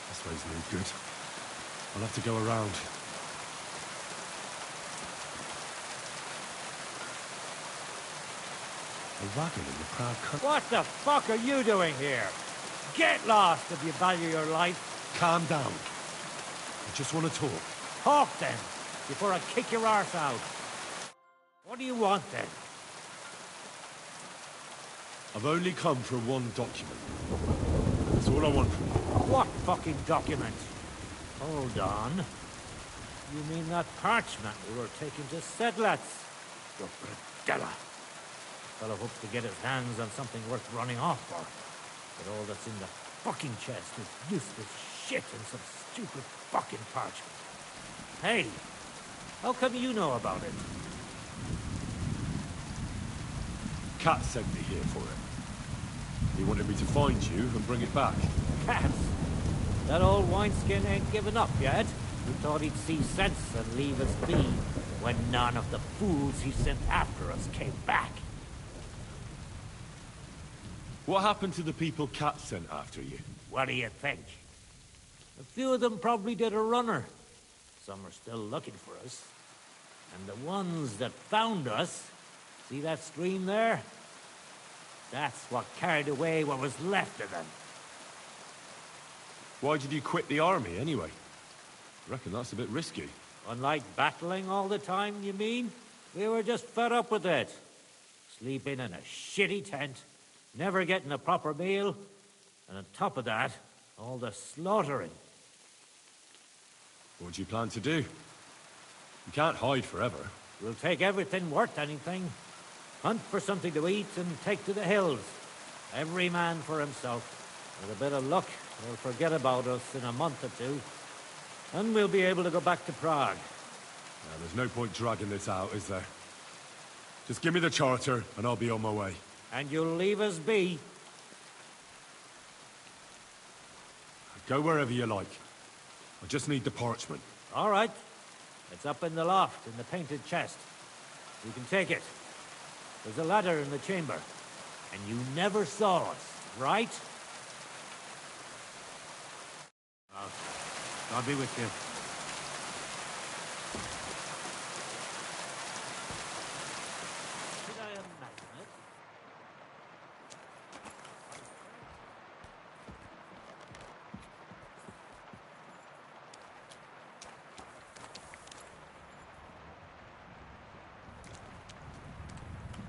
This way's no good. I'll have to go around. A wagon in the proud country. What the fuck are you doing here? Get lost if you value your life. Calm down. I just want to talk. Talk then, before I kick your arse out. What do you want then? I've only come for one document. That's all I want from you. What fucking document? Hold on. You mean that parchment we were taking to Sedlets? Your bradella. Fellow hopes to get his hands on something worth running off for. But all that's in the fucking chest is useless shit and some stupid fucking parchment. Hey, how come you know about it? Cat sent me here for it. He wanted me to find you and bring it back. Cat? That old wineskin ain't given up yet. We thought he'd see sense and leave us be, when none of the fools he sent after us came back. What happened to the people Cat sent after you? What do you think? A few of them probably did a runner. Some are still looking for us. And the ones that found us, see that stream there? That's what carried away what was left of them. Why did you quit the army, anyway? I reckon that's a bit risky. Unlike battling all the time, you mean? We were just fed up with it. Sleeping in a shitty tent, never getting a proper meal, and on top of that, all the slaughtering. What do you plan to do? You can't hide forever. We'll take everything worth anything. Hunt for something to eat and take to the hills. Every man for himself. With a bit of luck, they'll forget about us in a month or two. And we'll be able to go back to Prague. Now, there's no point dragging this out, is there? Just give me the charter, and I'll be on my way. And you'll leave us be? Go wherever you like. I just need the parchment. All right. It's up in the loft, in the painted chest. You can take it. There's a ladder in the chamber. And you never saw us, right? I'll be with you.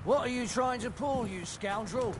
What are you trying to pull, you scoundrel?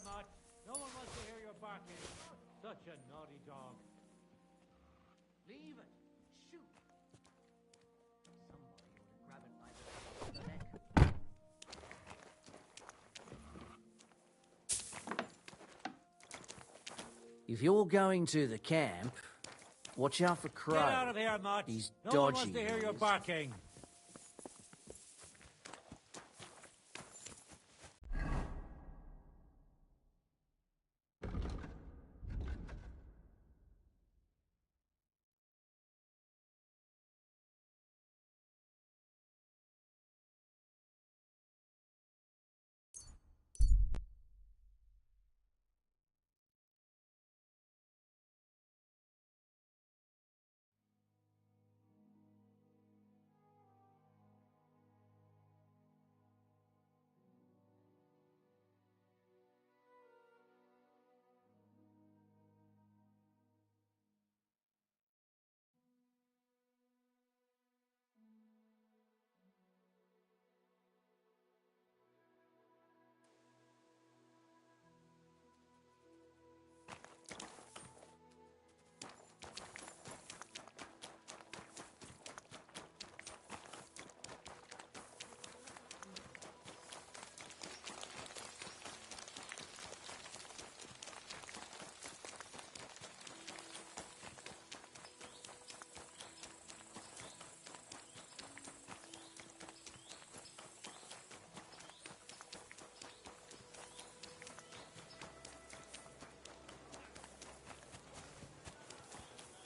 Mutt. No one wants to hear your barking. Such a naughty dog. Leave it. Shoot. Somebody ought to grab it by the neck. If you're going to the camp, watch out for Crow. Get out of here, Mutt. He's no dodgy. one wants to hear your barking.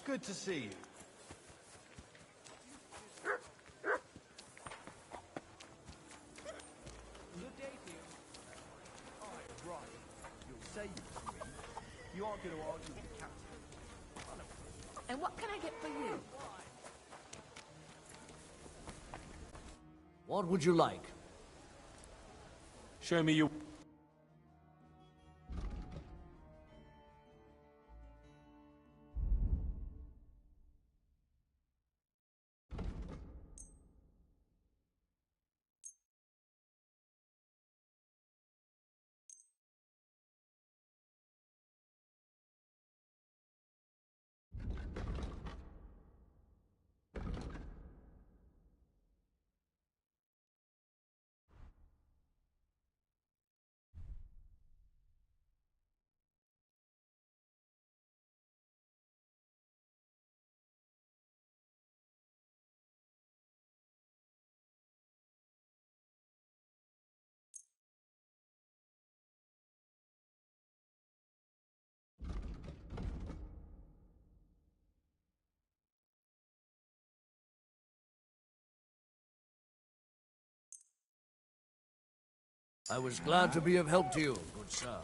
Good to see you. Good day to you. Aye, right. You'll say you're free. You aren't going to argue with the captain. And what can I get for you? What would you like? Show me your... I was glad to be of help to you, good sir.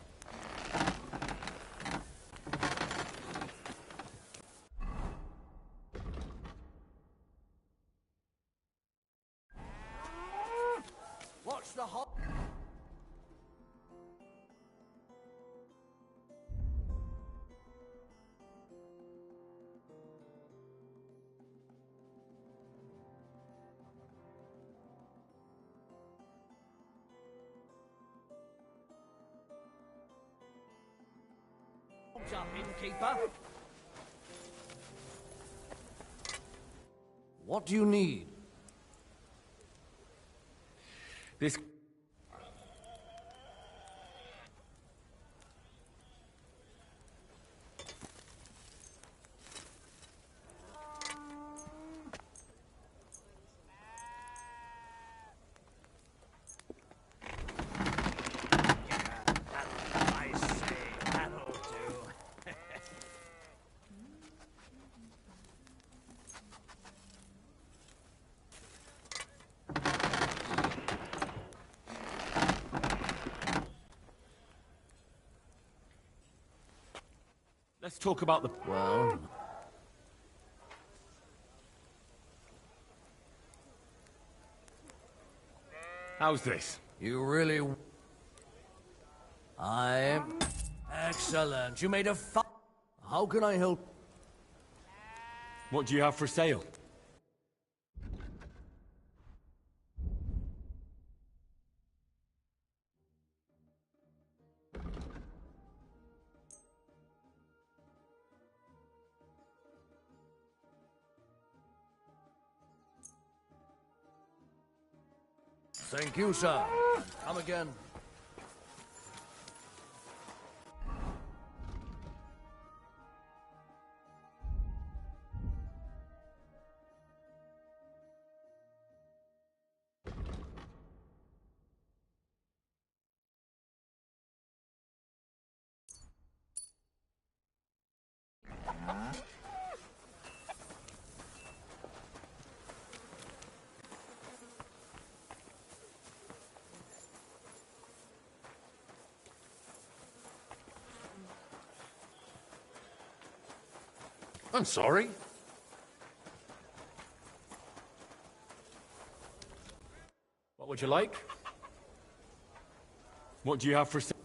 Watch the hot... up, innkeeper. What do you need? This... Let's talk about the... Well... How's this? You really... I'm... Excellent. You made a How can I help? What do you have for sale? Thank you, sir. Come again. I'm sorry. What would you like? What do you have for sale?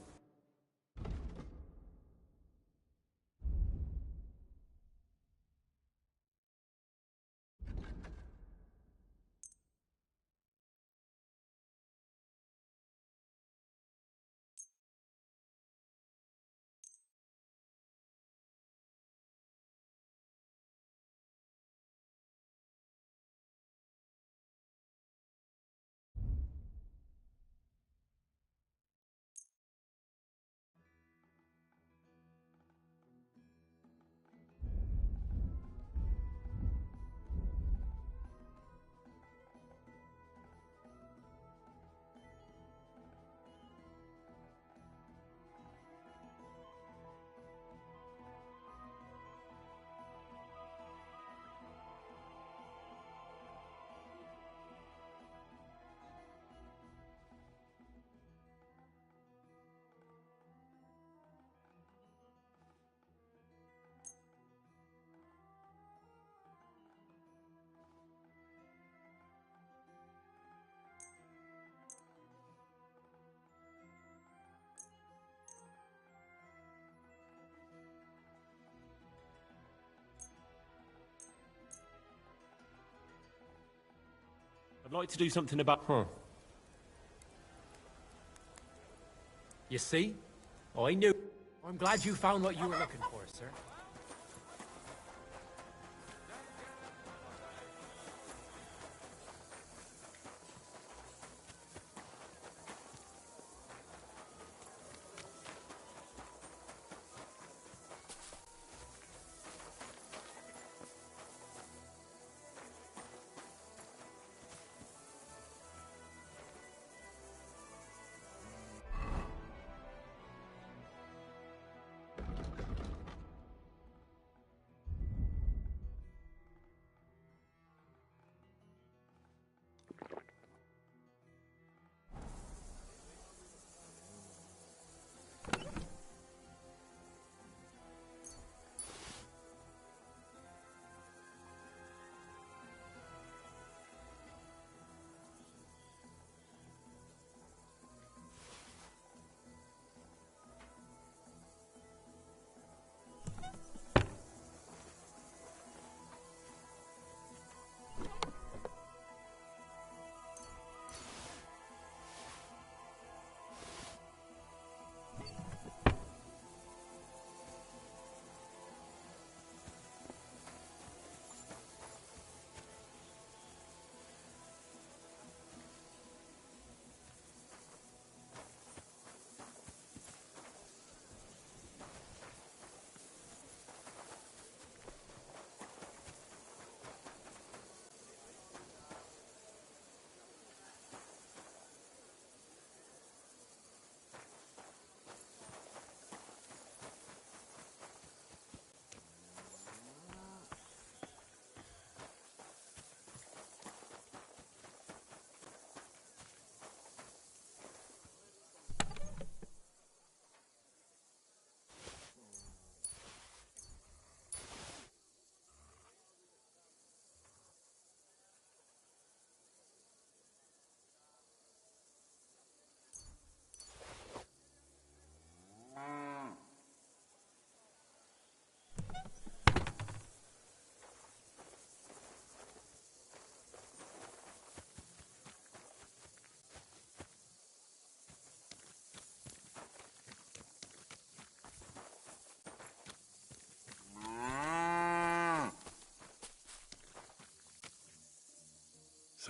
I'd like to do something about... You see? I knew. I'm glad you found what you were looking for, sir.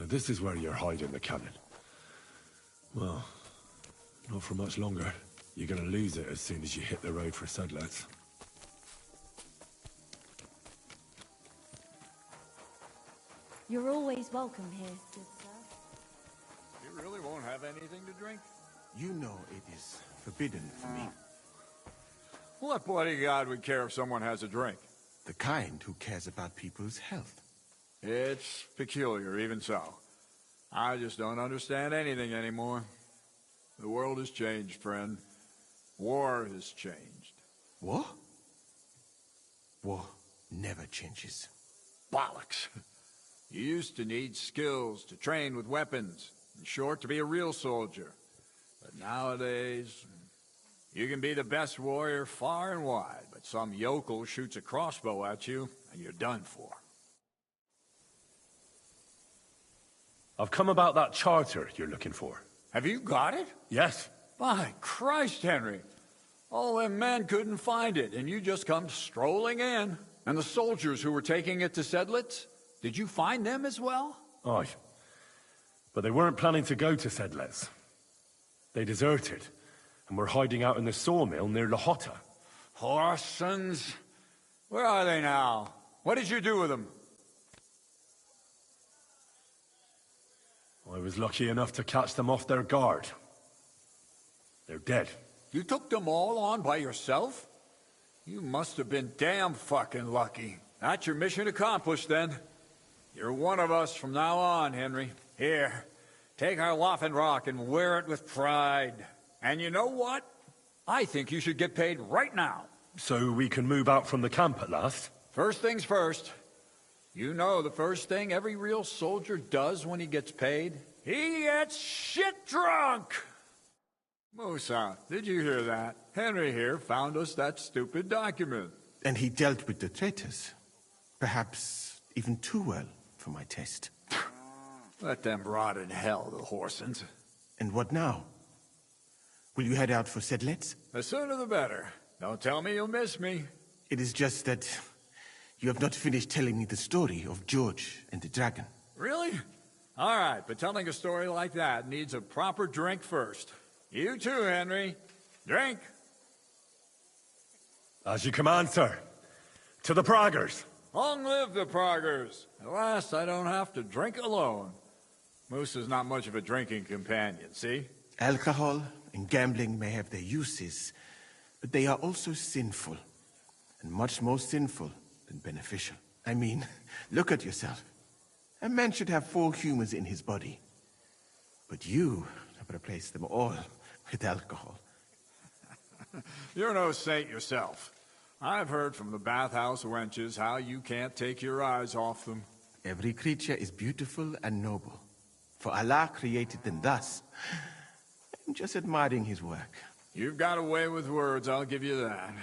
So this is where you're hiding the cannon. Well, not for much longer. You're gonna lose it as soon as you hit the road for Sedlets. You're always welcome here, good sir. You really won't have anything to drink? You know it is forbidden for me. What bodyguard would care if someone has a drink? The kind who cares about people's health. It's peculiar, even so. I just don't understand anything anymore. The world has changed, friend. War has changed. War? War never changes. Bollocks. You used to need skills to train with weapons. In short, to be a real soldier. But nowadays, you can be the best warrior far and wide, but some yokel shoots a crossbow at you, and you're done for. I've come about that charter you're looking for. Have you got it? Yes. By Christ, Henry. All them men couldn't find it, and you just come strolling in. And the soldiers who were taking it to Sedlitz, did you find them as well? Aye. But they weren't planning to go to Sedlets. They deserted, and were hiding out in the sawmill near Lahota. Horsons? Where are they now? What did you do with them? I was lucky enough to catch them off their guard. They're dead. You took them all on by yourself? You must have been damn fucking lucky. That's your mission accomplished, then. You're one of us from now on, Henry. Here, take our Laughing Rock and wear it with pride. And you know what? I think you should get paid right now. So we can move out from the camp at last? First things first. You know the first thing every real soldier does when he gets paid? He gets shit drunk! Musa, did you hear that? Henry here found us that stupid document. And he dealt with the traitors. Perhaps even too well for my taste. Let them rot in hell, the Horsons. And what now? Will you head out for Sedlets? The sooner the better. Don't tell me you'll miss me. It is just that you have not finished telling me the story of George and the dragon. Really? All right, but telling a story like that needs a proper drink first. You too, Henry. Drink. As you command, sir. To the Praggers. Long live the Praggers. At last, I don't have to drink alone. Moose is not much of a drinking companion, see? Alcohol and gambling may have their uses, but they are also sinful. And much more sinful than beneficial. I mean, look at yourself. A man should have 4 humors in his body. But you have replaced them all with alcohol. You're no saint yourself. I've heard from the bathhouse wenches how you can't take your eyes off them. Every creature is beautiful and noble. For Allah created them thus. I'm just admiring his work. You've got a way with words, I'll give you that.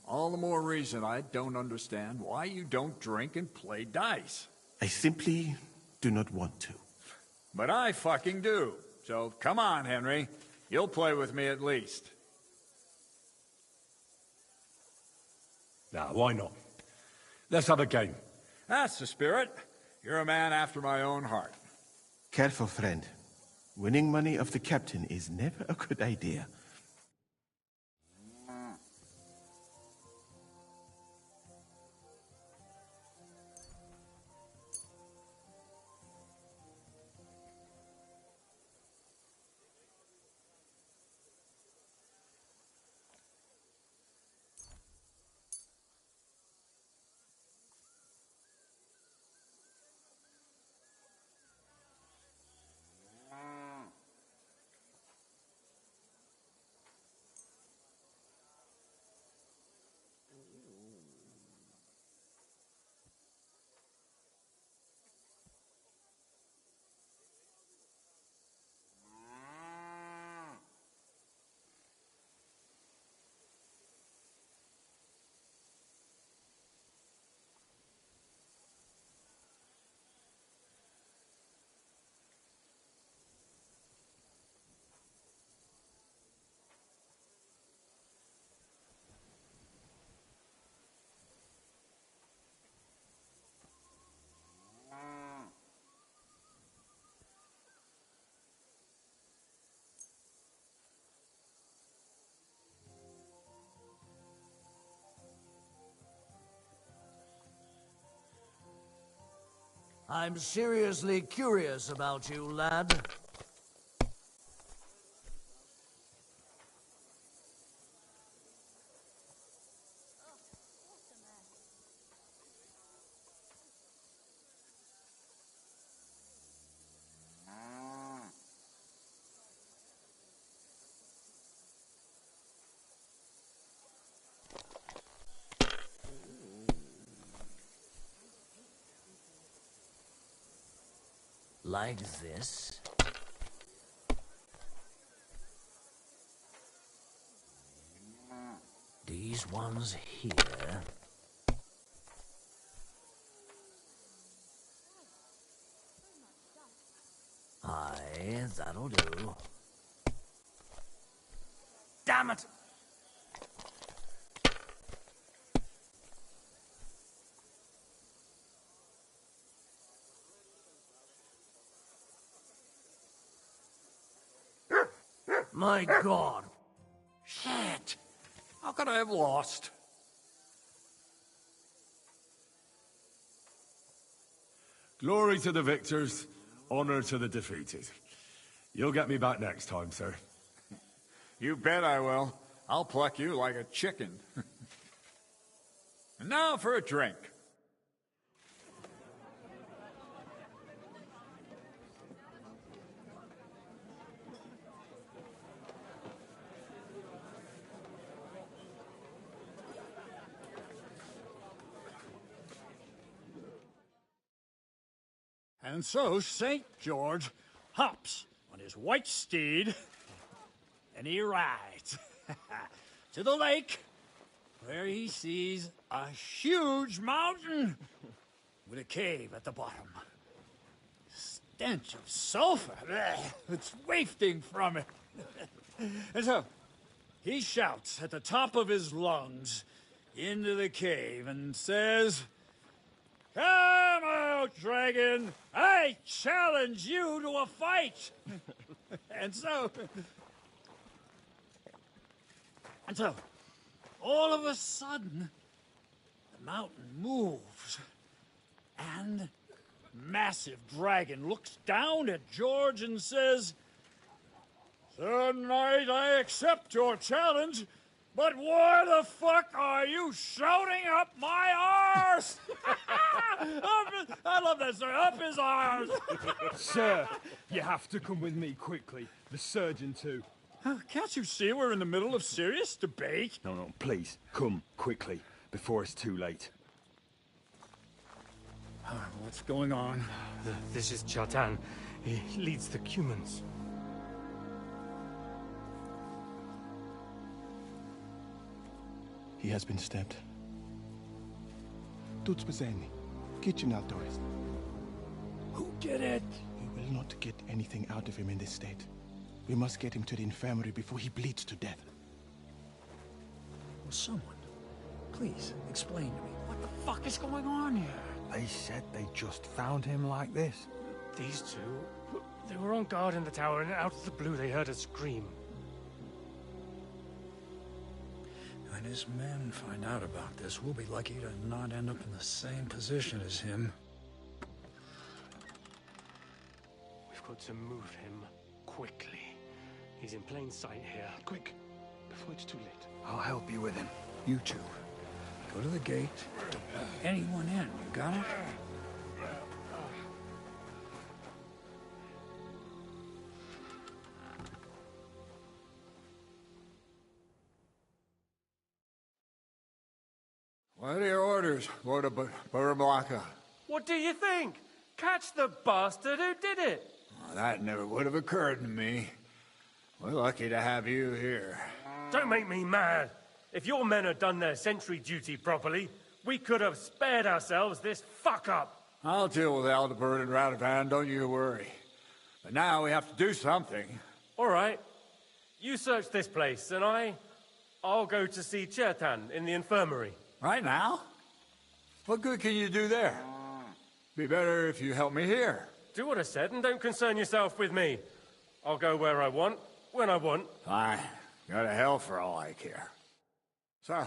All the more reason I don't understand why you don't drink and play dice. I simply do not want to. But I fucking do. So come on, Henry. You'll play with me at least. Nah, why not? Let's have a game. That's the spirit. You're a man after my own heart. Careful, friend. Winning money of the captain is never a good idea. I'm seriously curious about you, lad. Like this? These ones here. Aye, that'll do. Damn it! My God! Shit! How could I have lost? Glory to the victors, honor to the defeated. You'll get me back next time, sir. You bet I will. I'll pluck you like a chicken. And now for a drink. And so St. George hops on his white steed, and he rides to the lake, where he sees a huge mountain with a cave at the bottom. Stench of sulfur, it's wafting from it. And so he shouts at the top of his lungs into the cave and says, "Come out, dragon! I challenge you to a fight!" And so, all of a sudden, the mountain moves, and massive dragon looks down at George and says, "Sir Knight, I accept your challenge, but why the fuck are you shouting up my arse?" I love that, sir. Up his arse. Sir, you have to come with me quickly. The surgeon too. Can't you see we're in the middle of serious debate? No, please, come quickly, before it's too late. What's going on? This is Chatan. He leads the Cumans. He has been stabbed. Tudo bem. Kitchen outdoors. Who did it? We will not get anything out of him in this state. We must get him to the infirmary before he bleeds to death. Will someone please explain to me what the fuck is going on here? They said they just found him like this. These two, they were on guard in the tower, and out of the blue they heard a scream. When his men find out about this, we'll be lucky to not end up in the same position as him. We've got to move him quickly. He's in plain sight here. Quick, before it's too late. I'll help you with him. You two, go to the gate. Don't let anyone in. You got it? What are your orders, Lord of Burblaka? What do you think? Catch the bastard who did it! Well, that never would have occurred to me. We're lucky to have you here. Don't make me mad. If your men had done their sentry duty properly, we could have spared ourselves this fuck-up. I'll deal with Aldebert and Radovan, don't you worry. But now we have to do something. All right. You search this place, and I'll go to see Chertan in the infirmary. Right now? What good can you do there? Be better if you help me here. Do what I said, and don't concern yourself with me. I'll go where I want, when I want. Fine. Go to hell for all I care. So,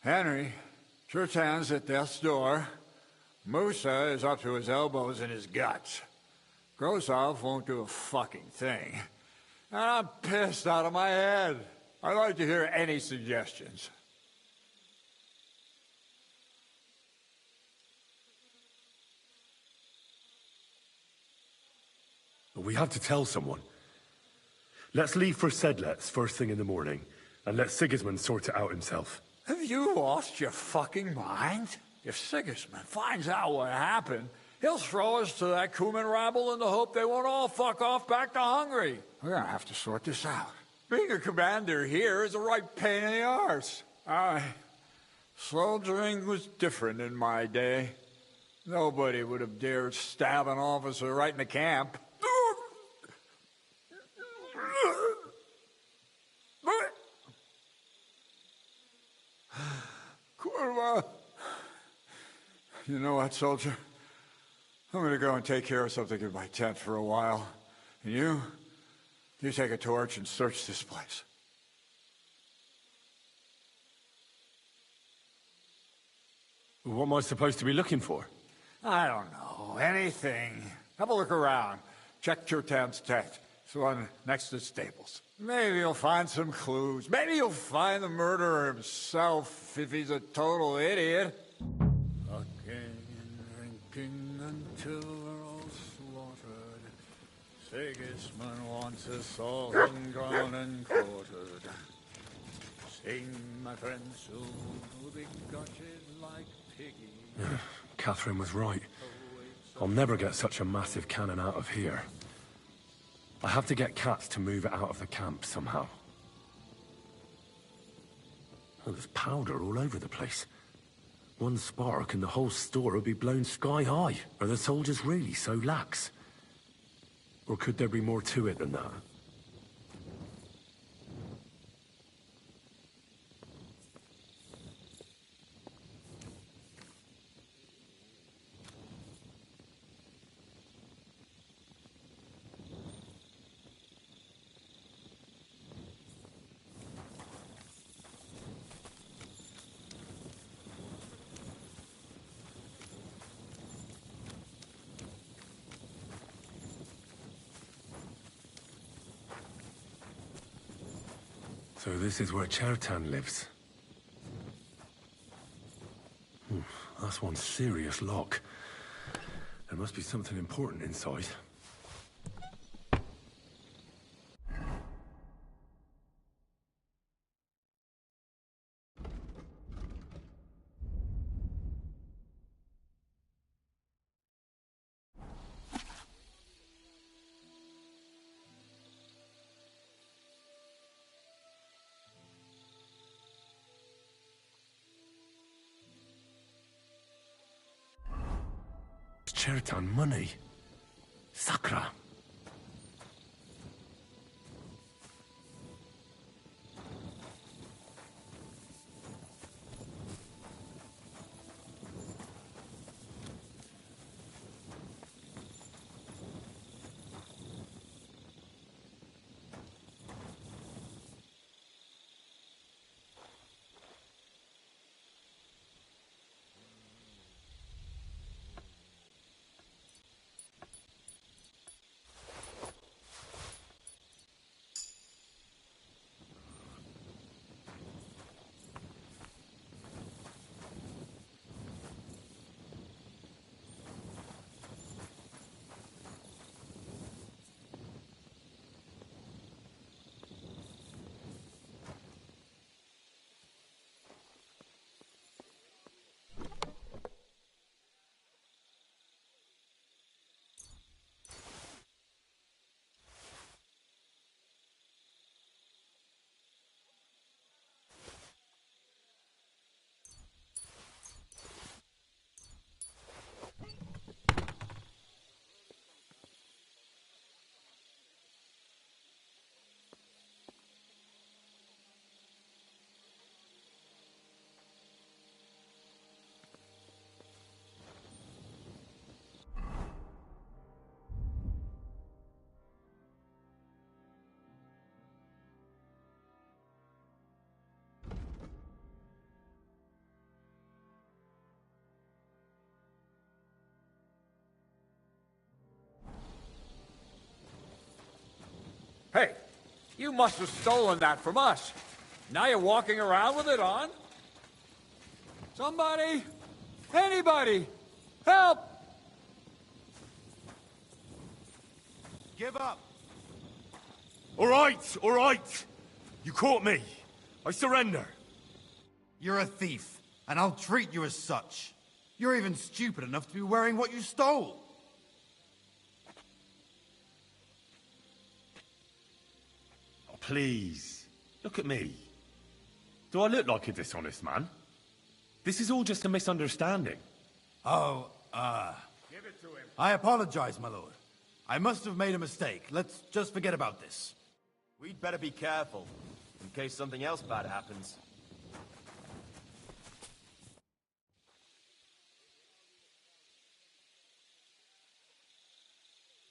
Henry, Chertan's at death's door. Musa is up to his elbows in his guts. Grosov won't do a fucking thing. And I'm pissed out of my head. I'd like to hear any suggestions. We have to tell someone. Let's leave for Sedlets first thing in the morning, and let Sigismund sort it out himself. Have you lost your fucking mind? If Sigismund finds out what happened, he'll throw us to that Cuman rabble in the hope they won't all fuck off back to Hungary. We're gonna have to sort this out. Being a commander here is a right pain in the arse. Soldiering was different in my day. Nobody would have dared stab an officer right in the camp. Kurwa. You know what, soldier? I'm gonna go and take care of something in my tent for a while. And you take a torch and search this place. What am I supposed to be looking for? I don't know. Anything. Have a look around. Check Churtan's tent. It's the one next to the stables. Maybe you'll find some clues. Maybe you'll find the murderer himself if he's a total idiot. Fucking and drinking until we're all slaughtered. Sigismund wants us all hung, drawn, and quartered. Sing, my friends, who'll be gutted like piggy. Catherine was right. I'll never get such a massive cannon out of here. I have to get Katz to move it out of the camp somehow. Oh, there's powder all over the place. One spark and the whole store will be blown sky high. Are the soldiers really so lax? Or could there be more to it than that? So this is where Chertan lives. That's one serious lock. There must be something important inside. Chertan money. Sakra. Hey, you must have stolen that from us. Now you're walking around with it on? Somebody? Anybody? Help! Give up! All right! You caught me. I surrender. You're a thief, and I'll treat you as such. You're even stupid enough to be wearing what you stole. Oh, please, look at me. Do I look like a dishonest man? This is all just a misunderstanding. Oh, Give it to him. I apologize, my lord. I must have made a mistake. Let's just forget about this. We'd better be careful, in case something else bad happens.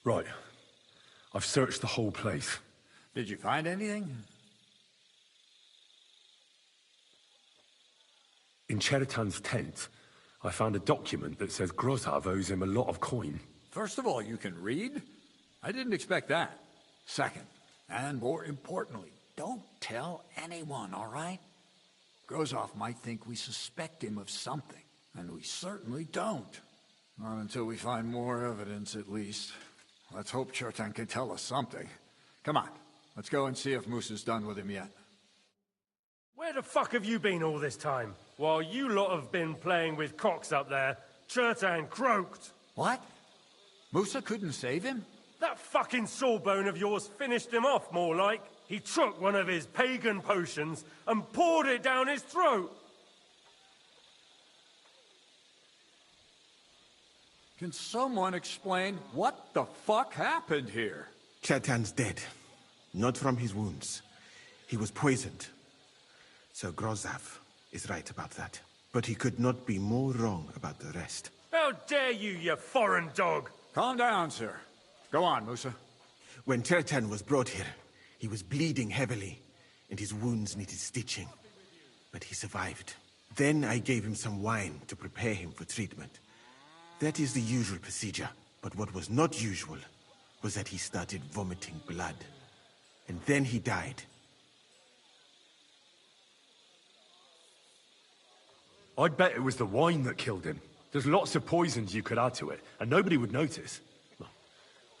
Right. I've searched the whole place. Did you find anything? In Cheritan's tent, I found a document that says Grozav owes him a lot of coin. First of all, you can read? I didn't expect that. Second, and more importantly, don't tell anyone, all right? Grozov might think we suspect him of something, and we certainly don't. Not until we find more evidence, at least. Let's hope Cheritan can tell us something. Come on, let's go and see if Musa's done with him yet. Where the fuck have you been all this time? While you lot have been playing with cocks up there, Cheritan croaked. What? Musa couldn't save him? That fucking sawbone of yours finished him off, more like. He took one of his pagan potions and poured it down his throat. Can someone explain what the fuck happened here? Cheritan's dead. Not from his wounds. He was poisoned. So Grozav is right about that. But he could not be more wrong about the rest. How dare you, you foreign dog! Calm down, sir. Go on, Musa. When Cheritan was brought here, he was bleeding heavily, and his wounds needed stitching. But he survived. Then I gave him some wine to prepare him for treatment. That is the usual procedure. But what was not usual was that he started vomiting blood. And then he died. I'd bet it was the wine that killed him. There's lots of poisons you could add to it, and nobody would notice. Well,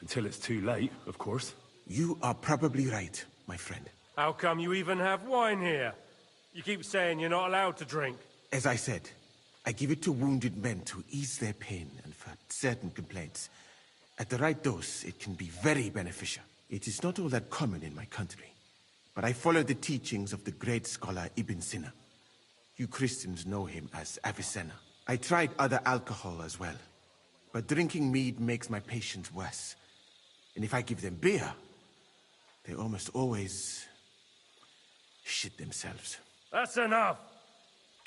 until it's too late, of course. You are probably right, my friend. How come you even have wine here? You keep saying you're not allowed to drink. As I said, I give it to wounded men to ease their pain and for certain complaints. At the right dose, it can be very beneficial. It is not all that common in my country, but I follow the teachings of the great scholar Ibn Sina. You Christians know him as Avicenna. I tried other alcohol as well, but drinking mead makes my patients worse. And if I give them beer, they almost always shit themselves. That's enough.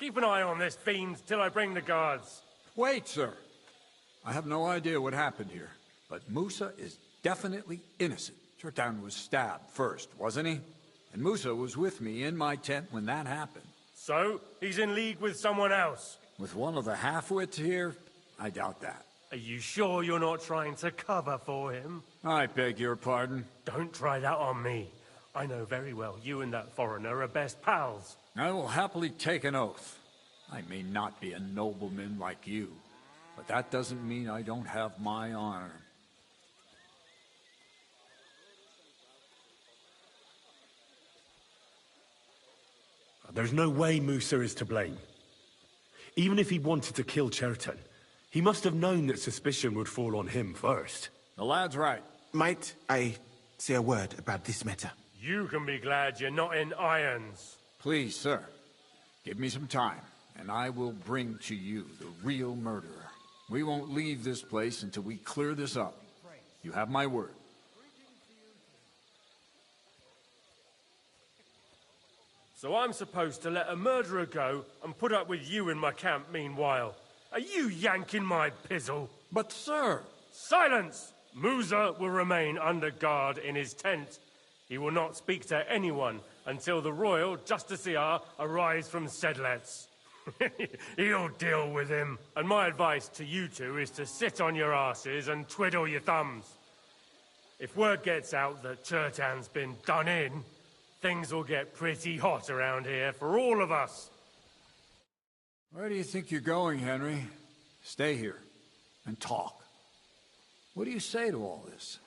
Keep an eye on this fiend till I bring the guards. Wait, sir. I have no idea what happened here, but Musa is definitely innocent. Cheritan was stabbed first, wasn't he? And Musa was with me in my tent when that happened. So, he's in league with someone else? With one of the half-wits here? I doubt that. Are you sure you're not trying to cover for him? I beg your pardon? Don't try that on me. I know very well you and that foreigner are best pals. I will happily take an oath. I may not be a nobleman like you, but that doesn't mean I don't have my honor. There's no way Musa is to blame. Even if he wanted to kill Cheritan, he must have known that suspicion would fall on him first. The lad's right. Might I say a word about this matter? You can be glad you're not in irons. Please, sir. Give me some time, and I will bring to you the real murderer. We won't leave this place until we clear this up. You have my word. So I'm supposed to let a murderer go and put up with you in my camp meanwhile. Are you yanking my pizzle? But, sir... Silence! Musa will remain under guard in his tent. He will not speak to anyone until the royal justiciar arrives from Sedlets. He'll deal with him. And my advice to you two is to sit on your asses and twiddle your thumbs. If word gets out that Chertan's been done in, things will get pretty hot around here for all of us. Where do you think you're going, Henry? Stay here and talk. What do you say to all this?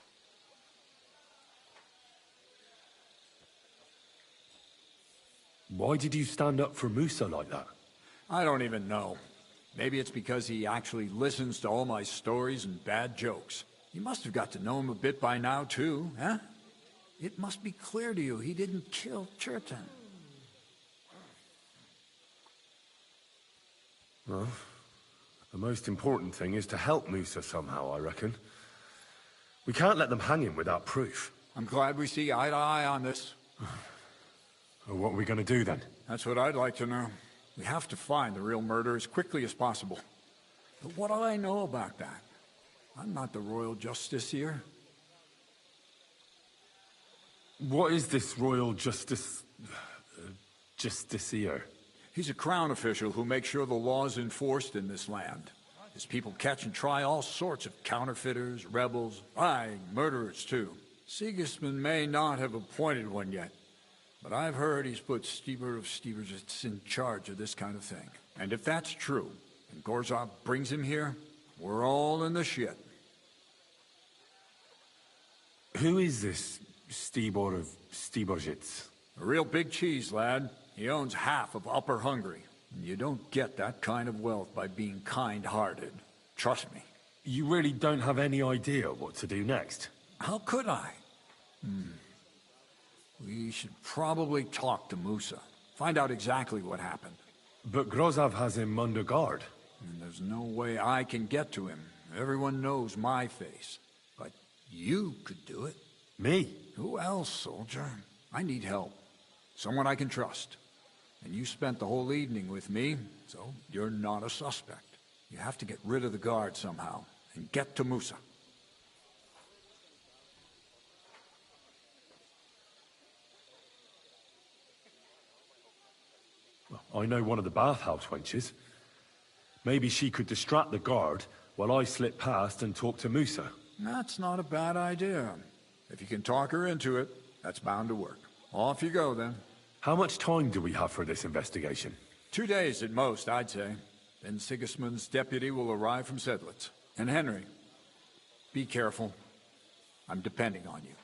Why did you stand up for Musa like that? I don't even know. Maybe it's because he actually listens to all my stories and bad jokes. You must have got to know him a bit by now, too, huh? It must be clear to you he didn't kill Chertan. Well, the most important thing is to help Musa somehow, I reckon. We can't let them hang him without proof. I'm glad we see eye to eye on this. Well, what are we going to do then? That's what I'd like to know. We have to find the real murderer as quickly as possible. But what do I know about that? I'm not the royal justiciar. What is this royal justiciar? He's a crown official who makes sure the law is enforced in this land. His people catch and try all sorts of counterfeiters, rebels, murderers too. Sigismund may not have appointed one yet, but I've heard he's put Stieber of Stiebersitz in charge of this kind of thing. And if that's true, and Gorzov brings him here, we're all in the shit. Who is this Stibor of Stiebersitz? A real big cheese, lad. He owns half of Upper Hungary. You don't get that kind of wealth by being kind-hearted. Trust me. You really don't have any idea what to do next? How could I? We should probably talk to Musa. Find out exactly what happened. But Grozov has him under guard. And there's no way I can get to him. Everyone knows my face. But you could do it. Me? Who else, soldier? I need help. Someone I can trust. And you spent the whole evening with me, so you're not a suspect. You have to get rid of the guard somehow, and get to Musa. I know one of the bathhouse wenches. Maybe she could distract the guard while I slip past and talk to Musa. That's not a bad idea. If you can talk her into it, that's bound to work. Off you go, then. How much time do we have for this investigation? 2 days at most, I'd say. Then Sigismund's deputy will arrive from Sedlitz. And Henry, be careful. I'm depending on you.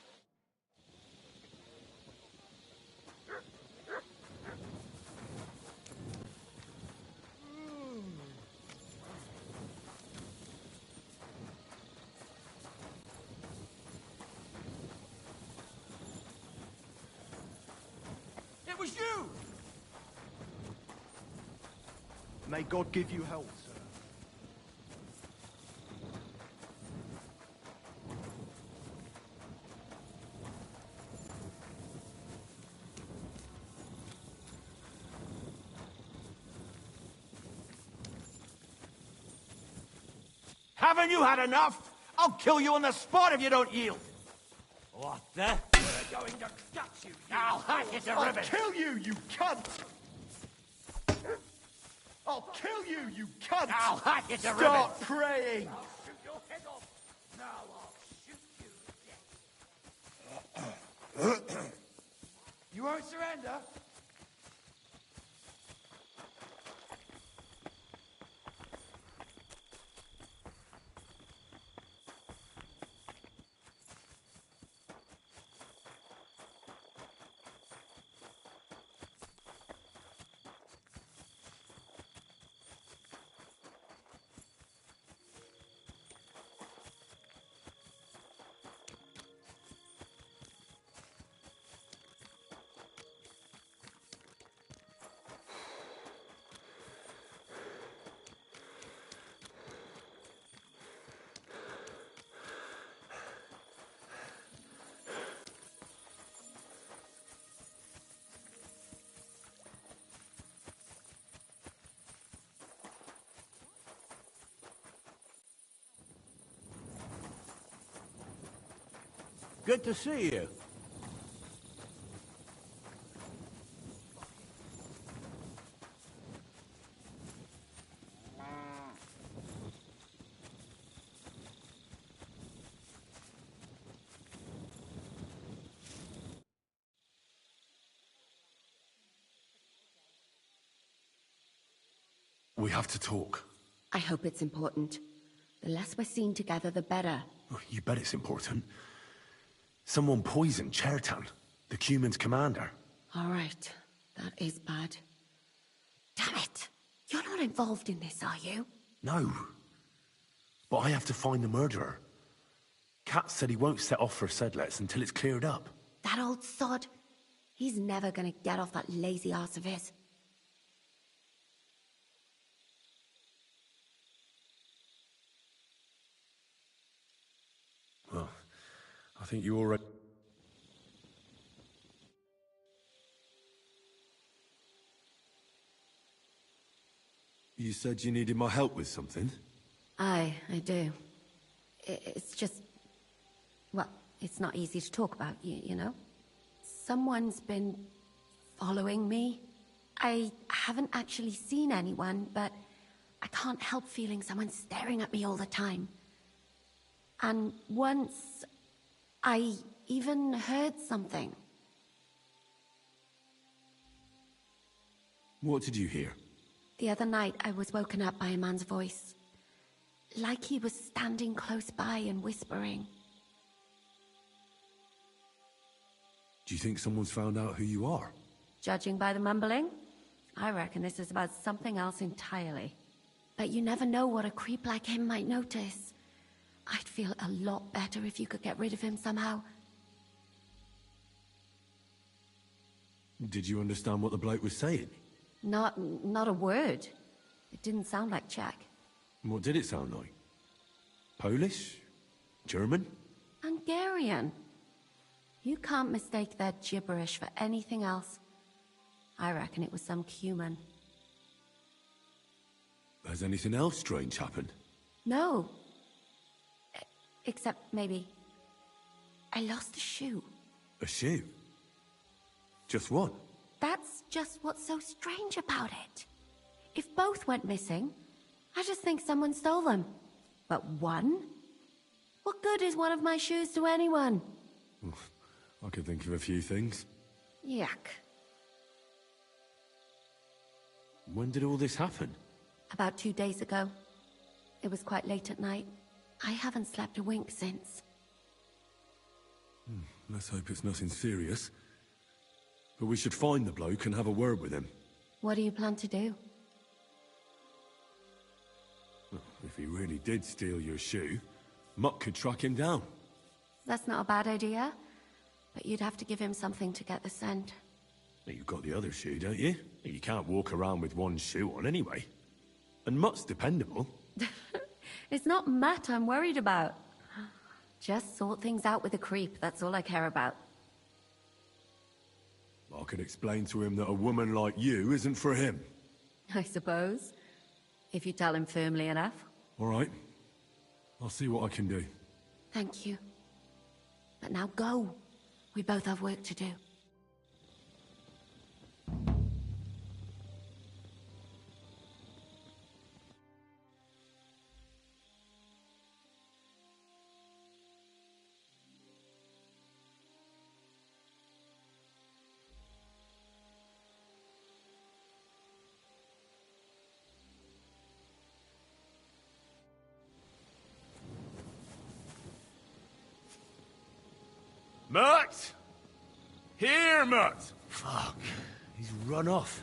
It was you! May God give you health, sir. Haven't you had enough? I'll kill you on the spot if you don't yield. What the? We're going to gut you. I'll hack you to I'll ribbons. kill you, you cunt! I'll kill you, you cunt! I'll hack you to ribbons. Start praying! I'll shoot your head off. Now I'll shoot you to death. You won't surrender? Good to see you. We have to talk. I hope it's important. The less we're seen together, the better. Oh, you bet it's important. Someone poisoned Chertan, the Cuman's commander. All right. That is bad. Damn it! You're not involved in this, are you? No. But I have to find the murderer. Kat said he won't set off for Sedlets until it's cleared up. That old sod. He's never gonna get off that lazy arse of his. Well, I think you already... You said you needed my help with something? I do. It's just... Well, it's not easy to talk about, you know? Someone's been following me. I haven't actually seen anyone, but I can't help feeling someone staring at me all the time. And once, I even heard something. What did you hear? The other night, I was woken up by a man's voice. Like he was standing close by and whispering. Do you think someone's found out who you are? Judging by the mumbling, I reckon this is about something else entirely. But you never know what a creep like him might notice. I'd feel a lot better if you could get rid of him somehow. Did you understand what the bloke was saying? Not a word. It didn't sound like Czech. What did it sound like? Polish? German? Hungarian. You can't mistake their gibberish for anything else. I reckon it was some Cuman. Has anything else strange happened? No. Except maybe... I lost a shoe. A shoe? Just one? That's just what's so strange about it. If both went missing, I just think someone stole them. But one? What good is one of my shoes to anyone? I could think of a few things. Yuck. When did all this happen? About 2 days ago. It was quite late at night. I haven't slept a wink since. Let's hope it's nothing serious. But we should find the bloke and have a word with him. What do you plan to do? If he really did steal your shoe, Mutt could track him down. That's not a bad idea. But you'd have to give him something to get the scent. You've got the other shoe, don't you? You can't walk around with one shoe on anyway. And Mutt's dependable. It's not Matt I'm worried about. Just sort things out with a creep, that's all I care about. I can explain to him that a woman like you isn't for him. I suppose. If you tell him firmly enough. All right. I'll see what I can do. Thank you. But now go. We both have work to do. Mutt! Here, Mutt! Fuck. He's run off.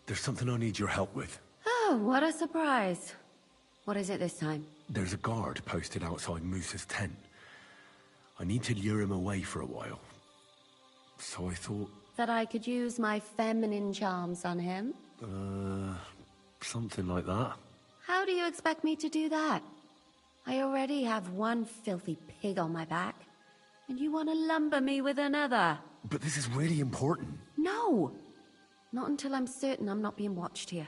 There's something I need your help with. Oh, what a surprise. What is it this time? There's a guard posted outside Moose's tent. I need to lure him away for a while. So I thought... That I could use my feminine charms on him? Something like that. How do you expect me to do that? I already have one filthy pig on my back. And you want to lumber me with another? But this is really important. No! Not until I'm certain I'm not being watched here.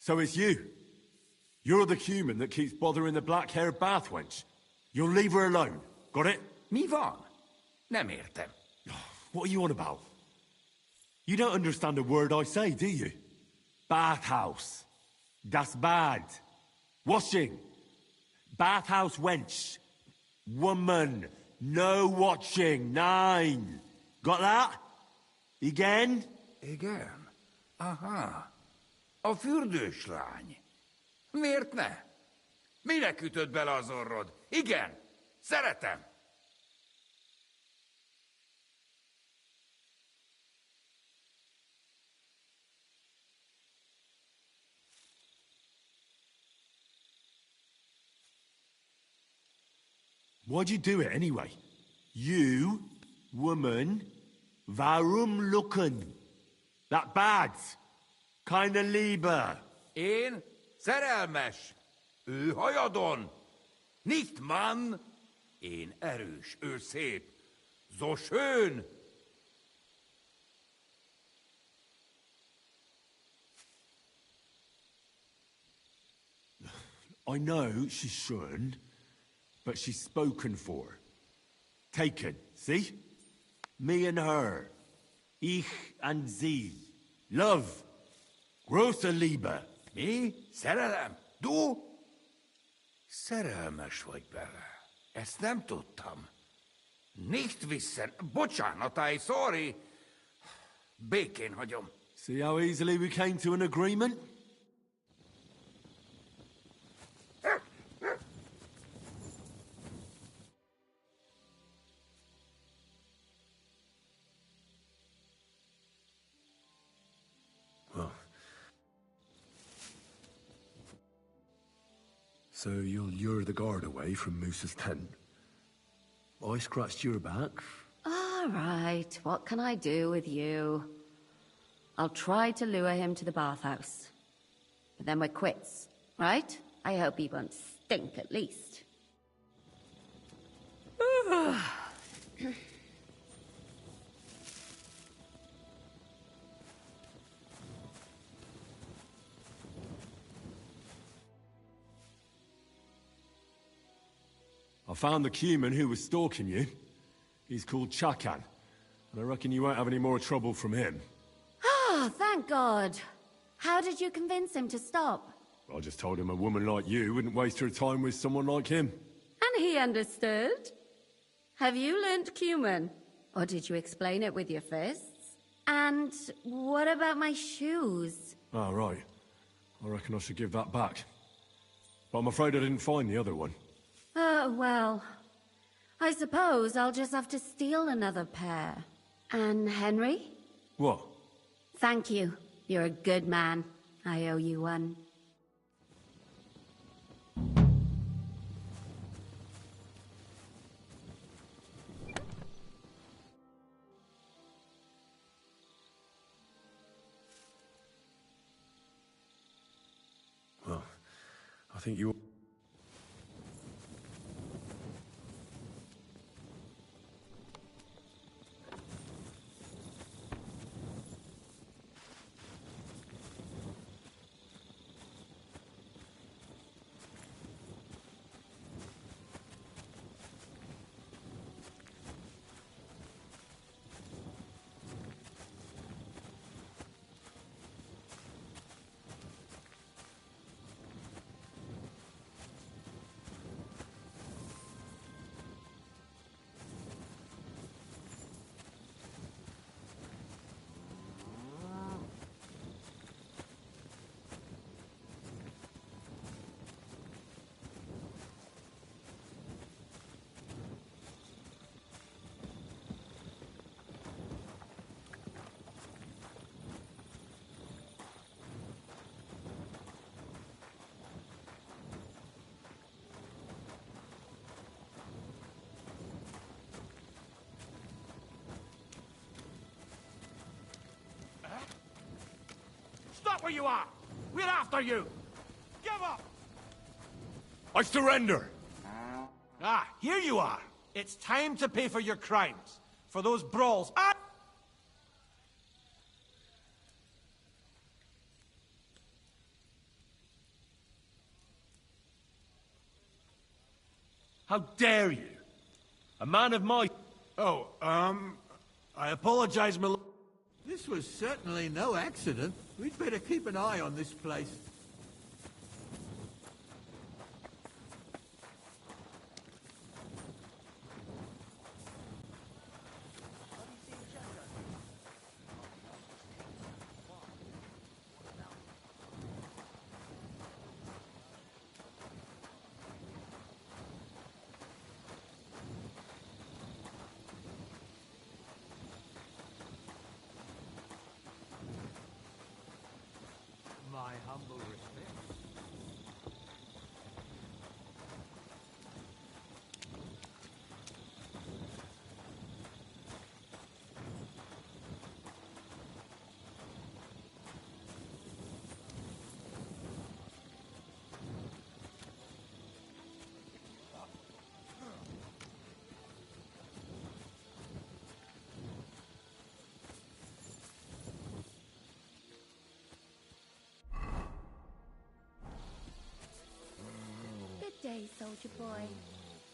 So it's you. You're the human that keeps bothering the black-haired bath wench. You'll leave her alone. Got it? Mi van? Nem értem. What are you on about? You don't understand a word I say, do you? Bathhouse. Das bad. Washing. Bathhouse wench. Woman. No watching. 9. Got that? Igen? Igen. Aha. A fürdős lány. Miért ne? Minek ütött bele az orrod? Igen. Szeretem. Why'd you do it anyway? You, woman, warum lucken? That bad. Keine Liebe. Én szerelmes. Ő hajadon. Nicht Mann. Én erős, ő szép. So schön. I know she's schön, but she's spoken for. Taken, see? Me and her. Ich and sie. Love. Große Liebe. Mi? Szerelem? Du? Szerelmes vagy bele. Ezt nem tudtam. Nicht wissen. Bocsánat, I sorry. Békén hagyom. See how easily we came to an agreement? So you'll lure the guard away from Moose's tent. I scratched your back. All right, what can I do with you? I'll try to lure him to the bathhouse. But then we're quits, right? I hope he won't stink at least. I found the Cuman who was stalking you. He's called Chakan, and I reckon you won't have any more trouble from him. Oh, thank God. How did you convince him to stop? I just told him a woman like you wouldn't waste her time with someone like him. And he understood? Have you learnt Cuman? Or did you explain it with your fists? And what about my shoes? Oh, right. I reckon I should give that back. But I'm afraid I didn't find the other one. Well, I suppose I'll just have to steal another pair. And Henry? What? Thank you. You're a good man. I owe you one. Well, I think you... Stop where you are! We're after you! Give up! I surrender! Ah, here you are! It's time to pay for your crimes. For those brawls. Ah! How dare you? A man of my... Oh, I apologize, my lord. This was certainly no accident. We'd better keep an eye on this place. My humble respect. Good day, soldier boy.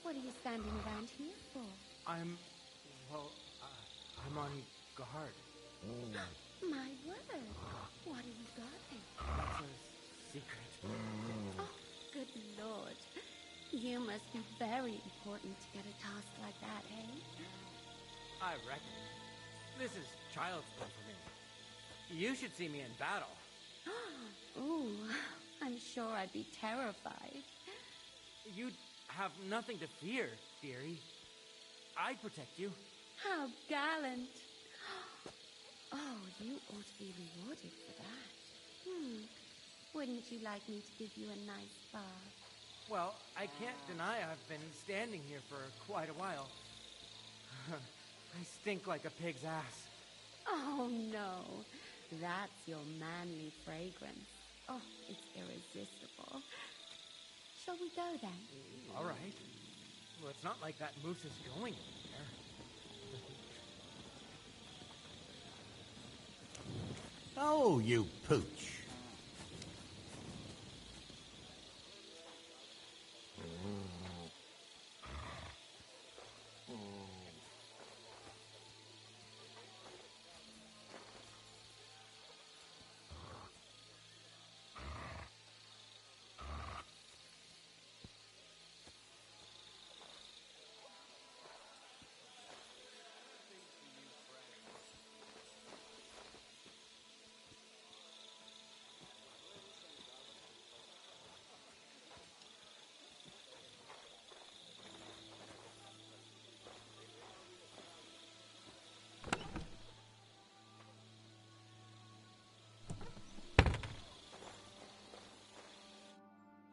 What are you standing around here for? I'm on guard. My word. What are you guarding? That's a secret. Oh, good lord. You must be very important to get a task like that, eh? I reckon. This is child's play for me. You should see me in battle. Ooh, I'm sure I'd be terrified. You'd have nothing to fear, dearie. I'd protect you. How gallant. Oh, you ought to be rewarded for that. Wouldn't you like me to give you a nice bath? Well, I can't deny I've been standing here for quite a while. I stink like a pig's ass. Oh, no. That's your manly fragrance. Oh, it's irresistible. Shall we go then? All right. Well, it's not like that moose is going anywhere. Oh, you pooch.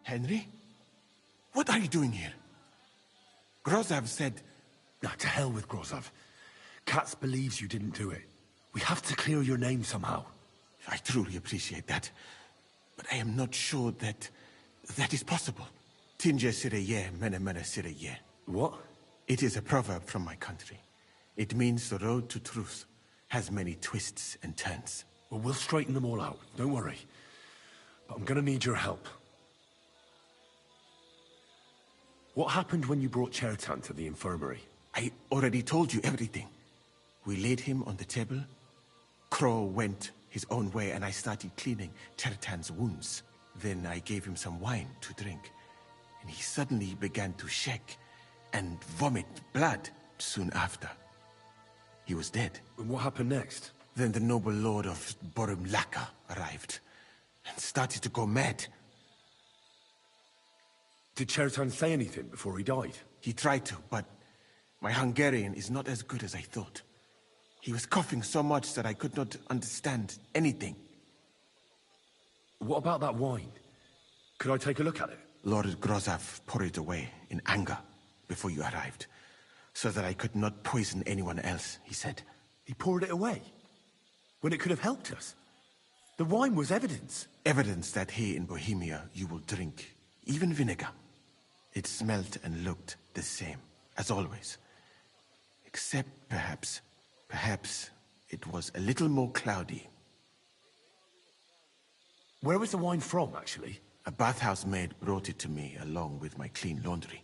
Henry? What are you doing here? Grozav said... Nah, to hell with Grozav. Katz believes you didn't do it. We have to clear your name somehow. I truly appreciate that. But I am not sure that is possible. Tinje sireye, mene mene sireye. What? It is a proverb from my country. It means the road to truth has many twists and turns. Well, we'll straighten them all out. Don't worry. But I'm gonna need your help. What happened when you brought Chertan to the infirmary? I already told you everything. We laid him on the table. Crow went his own way and I started cleaning Chertan's wounds. Then I gave him some wine to drink. And he suddenly began to shake and vomit blood soon after. He was dead. And what happened next? Then the noble lord of Borumlaka arrived and started to go mad. Did Chertan say anything before he died? He tried to, but my Hungarian is not as good as I thought. He was coughing so much that I could not understand anything. What about that wine? Could I take a look at it? Lord Grozav poured it away in anger before you arrived, so that I could not poison anyone else, he said. He poured it away? When it could have helped us? The wine was evidence. Evidence that here in Bohemia you will drink, even vinegar. It smelled and looked the same, as always. Except perhaps it was a little more cloudy. Where was the wine from, actually? A bathhouse maid brought it to me along with my clean laundry.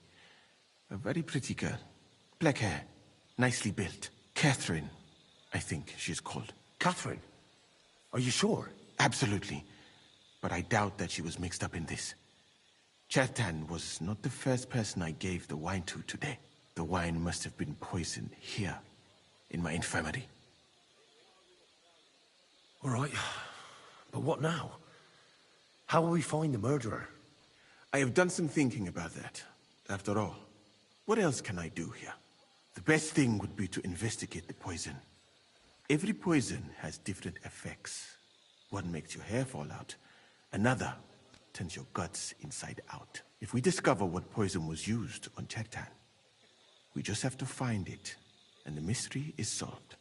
A very pretty girl. Black hair. Nicely built. Catherine, I think she's called. Catherine? Are you sure? Absolutely. But I doubt that she was mixed up in this. Chertan was not the first person I gave the wine to today. The wine must have been poisoned here, in my infirmary. All right. But what now? How will we find the murderer? I have done some thinking about that. After all, what else can I do here? The best thing would be to investigate the poison. Every poison has different effects. One makes your hair fall out. Another turns your guts inside out. If we discover what poison was used on Chertan, we just have to find it, and the mystery is solved.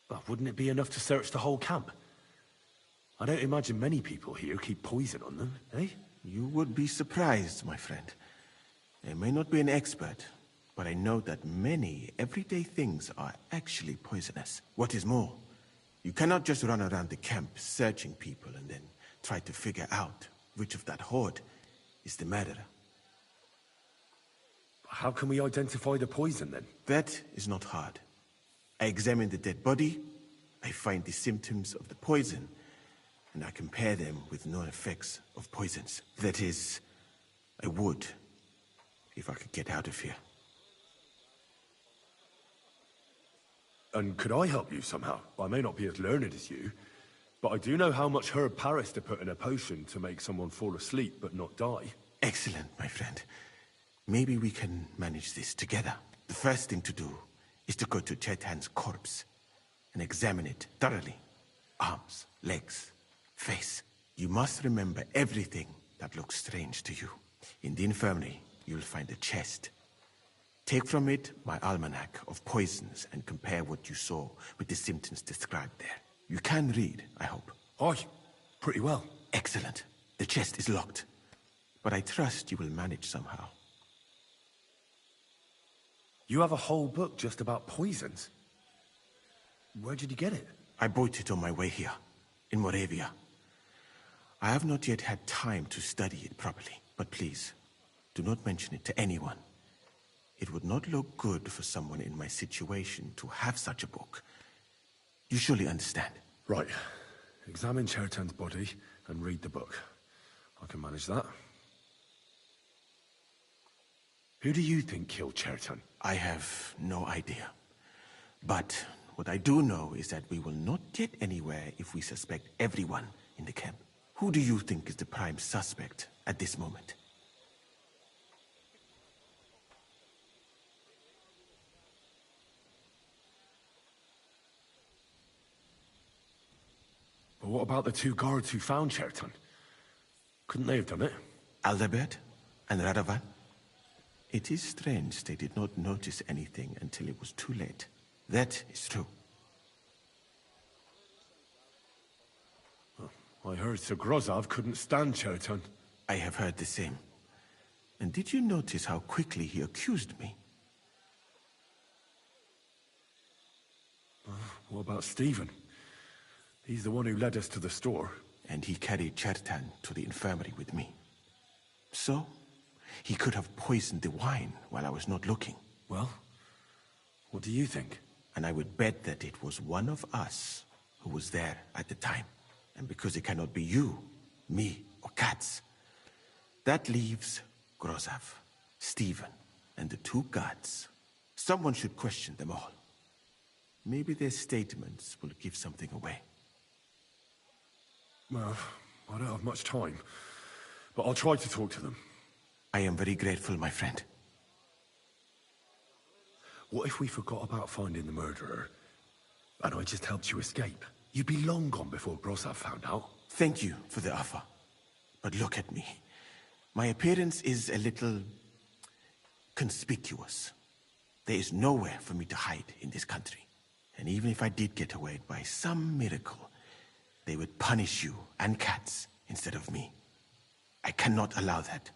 But wouldn't it be enough to search the whole camp? I don't imagine many people here keep poison on them, eh? You would be surprised, my friend. I may not be an expert, but I know that many everyday things are actually poisonous. What is more, you cannot just run around the camp searching people and then try to figure out which of that horde is the murderer. How can we identify the poison, then? That is not hard. I examine the dead body, I find the symptoms of the poison, and I compare them with known effects of poisons. That is, I would, if I could get out of here. And could I help you somehow? I may not be as learned as you, but I do know how much herb Paris to put in a potion to make someone fall asleep but not die. Excellent, my friend. Maybe we can manage this together. The first thing to do is to go to Chetan's corpse and examine it thoroughly. Arms, legs, face. You must remember everything that looks strange to you. In the infirmary, you'll find a chest. Take from it my almanac of poisons and compare what you saw with the symptoms described there. You can read, I hope. Aye, pretty well. Excellent. The chest is locked, but I trust you will manage somehow. You have a whole book just about poisons? Where did you get it? I bought it on my way here, in Moravia. I have not yet had time to study it properly, but please, do not mention it to anyone. It would not look good for someone in my situation to have such a book. You surely understand. Right. Examine Chertan's body and read the book. I can manage that. Who do you think killed Chertan? I have no idea. But what I do know is that we will not get anywhere if we suspect everyone in the camp. Who do you think is the prime suspect at this moment? But what about the two guards who found Chertan? Couldn't they have done it? Aldebert and Radovan? It is strange they did not notice anything until it was too late. That is true. I heard Sir Grozov couldn't stand Chertan. I have heard the same. And did you notice how quickly he accused me? What about Stephen? He's the one who led us to the store. And he carried Chertan to the infirmary with me. So, he could have poisoned the wine while I was not looking. Well, what do you think? And I would bet that it was one of us who was there at the time. And because it cannot be you, me, or Katz, that leaves Grozov, Stephen, and the two guards. Someone should question them all. Maybe their statements will give something away. Well, I don't have much time, but I'll try to talk to them. I am very grateful, my friend. What if we forgot about finding the murderer, and I just helped you escape? You'd be long gone before Grozov found out. Thank you for the offer. But look at me. My appearance is a little conspicuous. There is nowhere for me to hide in this country. And even if I did get away by some miracle, they would punish you and Katz instead of me. I cannot allow that.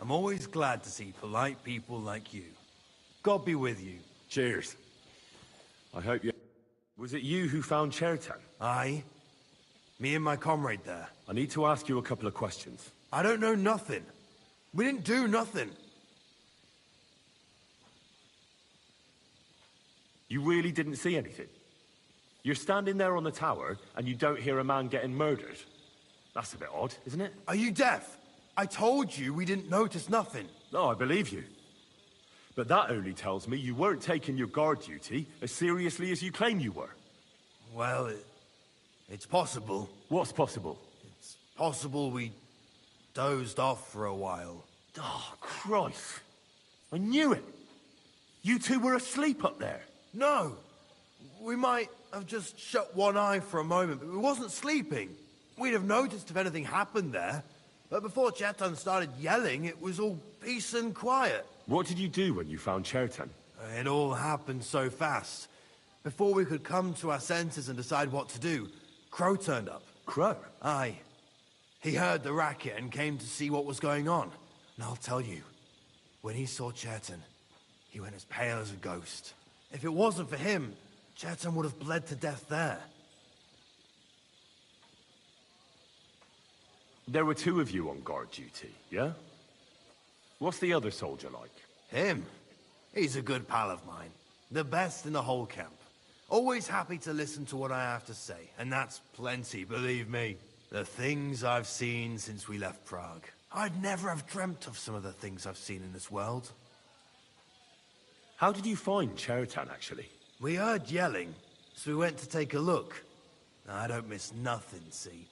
I'm always glad to see polite people like you. God be with you. Cheers. I hope you... Was it you who found Chertan? Aye. Me and my comrade there. I need to ask you a couple of questions. I don't know nothing. We didn't do nothing. You really didn't see anything? You're standing there on the tower, and you don't hear a man getting murdered? That's a bit odd, isn't it? Are you deaf? I told you we didn't notice nothing. No, I believe you. But that only tells me you weren't taking your guard duty as seriously as you claim you were. Well, it's possible. What's possible? It's possible we dozed off for a while. Oh, Christ. I knew it. You two were asleep up there. No. We might have just shut one eye for a moment, but we wasn't sleeping. We'd have noticed if anything happened there. But before Chertan started yelling, it was all peace and quiet. What did you do when you found Chertan? It all happened so fast. Before we could come to our senses and decide what to do, Crow turned up. Crow? Aye. He heard the racket and came to see what was going on. And I'll tell you, when he saw Chertan, he went as pale as a ghost. If it wasn't for him, Chertan would have bled to death there. There were two of you on guard duty, yeah? What's the other soldier like? Him? He's a good pal of mine. The best in the whole camp. Always happy to listen to what I have to say, and that's plenty, believe me. The things I've seen since we left Prague. I'd never have dreamt of some of the things I've seen in this world. How did you find Chertan, actually? We heard yelling, so we went to take a look. I don't miss nothing, see?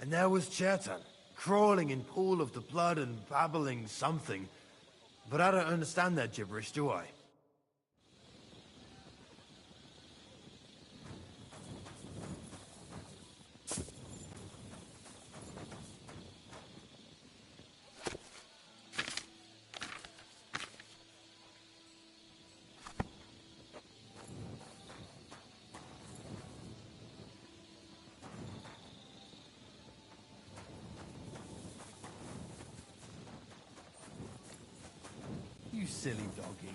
And there was Chertan, crawling in pool of the blood and babbling something. But I don't understand their gibberish, do I? You silly doggy.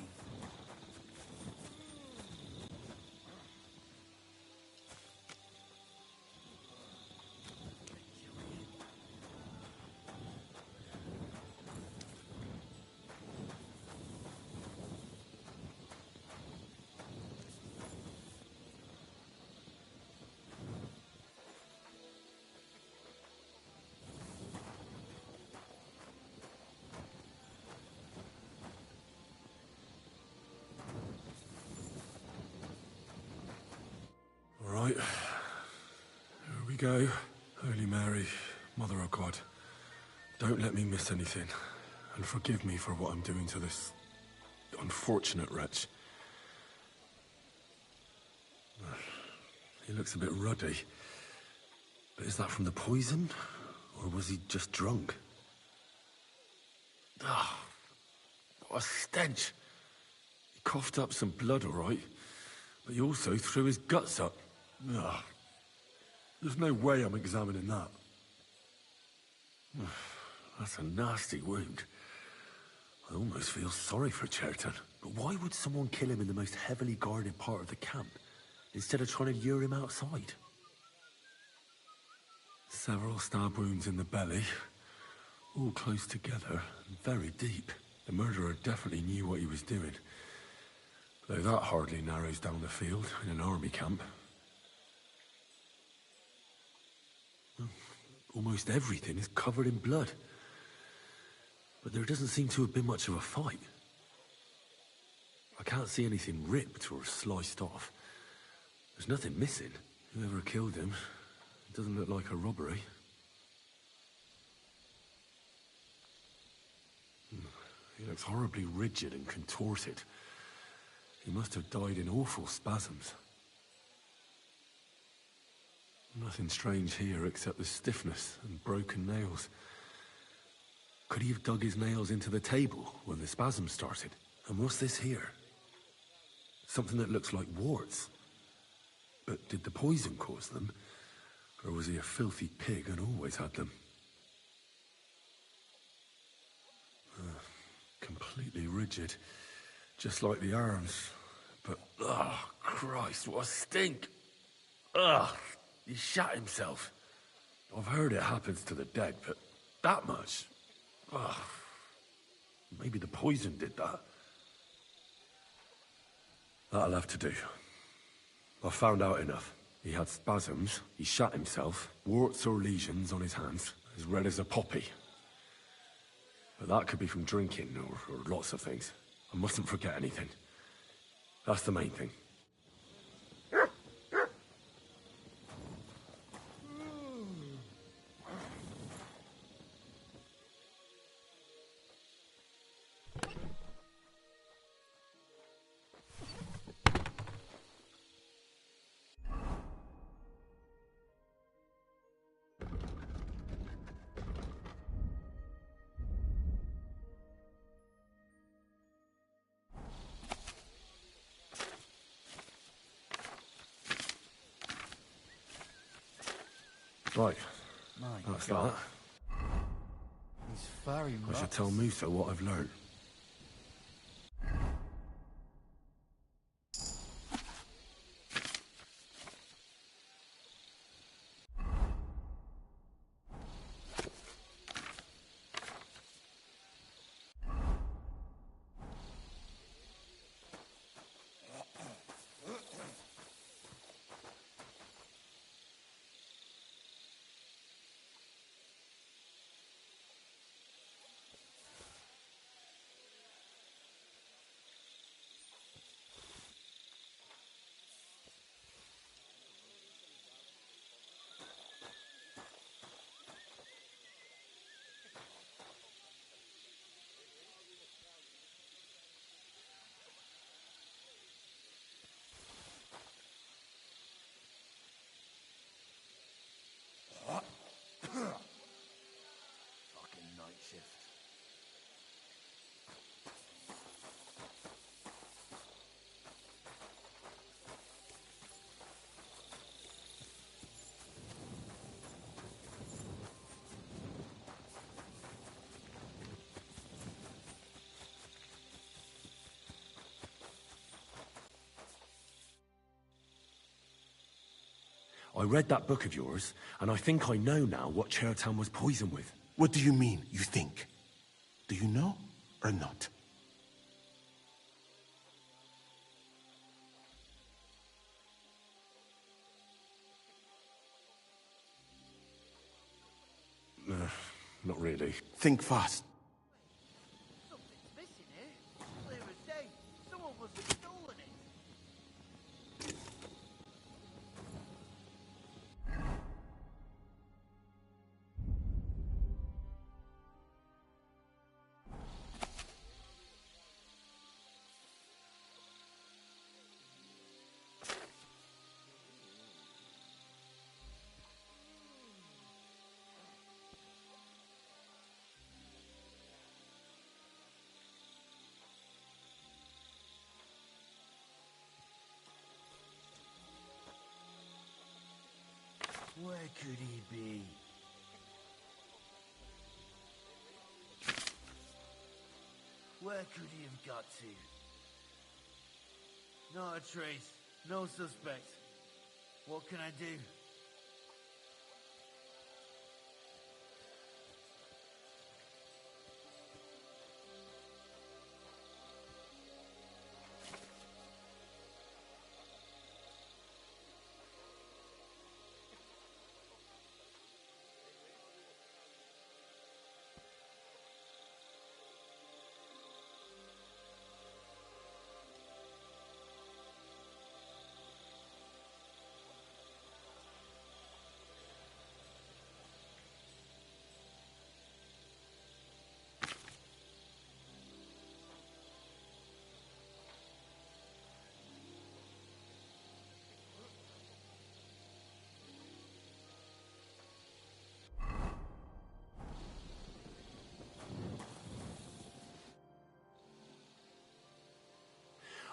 Right. Here we go. Holy Mary, Mother of God, don't let me miss anything, and forgive me for what I'm doing to this unfortunate wretch. He looks a bit ruddy. But is that from the poison? Or was he just drunk? Ah, what a stench. He coughed up some blood, all right. But he also threw his guts up. Ugh. There's no way I'm examining that. That's a nasty wound. I almost feel sorry for Chertan. But why would someone kill him in the most heavily guarded part of the camp, instead of trying to lure him outside? Several stab wounds in the belly, all close together and very deep. The murderer definitely knew what he was doing. Though that hardly narrows down the field in an army camp. Almost everything is covered in blood. But there doesn't seem to have been much of a fight. I can't see anything ripped or sliced off. There's nothing missing. Whoever killed him, it doesn't look like a robbery. He looks horribly rigid and contorted. He must have died in awful spasms. Nothing strange here except the stiffness and broken nails. Could he have dug his nails into the table when the spasm started? And what's this here? Something that looks like warts. But did the poison cause them? Or was he a filthy pig and always had them? completely rigid, just like the arms. But, oh, Christ, what a stink! Ugh, he shot himself. I've heard it happens to the dead, but that much? Ugh. Maybe the poison did that. That'll have to do. I found out enough. He had spasms, he shot himself, warts or lesions on his hands, as red as a poppy. But that could be from drinking, or lots of things. I mustn't forget anything. That's the main thing. Right, that's that. He's very I should tell Musa what I've learned. Fucking night shift. I read that book of yours, and I think I know now what Chertown was poisoned with. What do you mean, you think? Do you know, or not? Not really. Think fast. Something's missing here. Clear as day. Someone must have stolen it. Where could he be? Where could he have got to? Not a trace. No suspect. What can I do?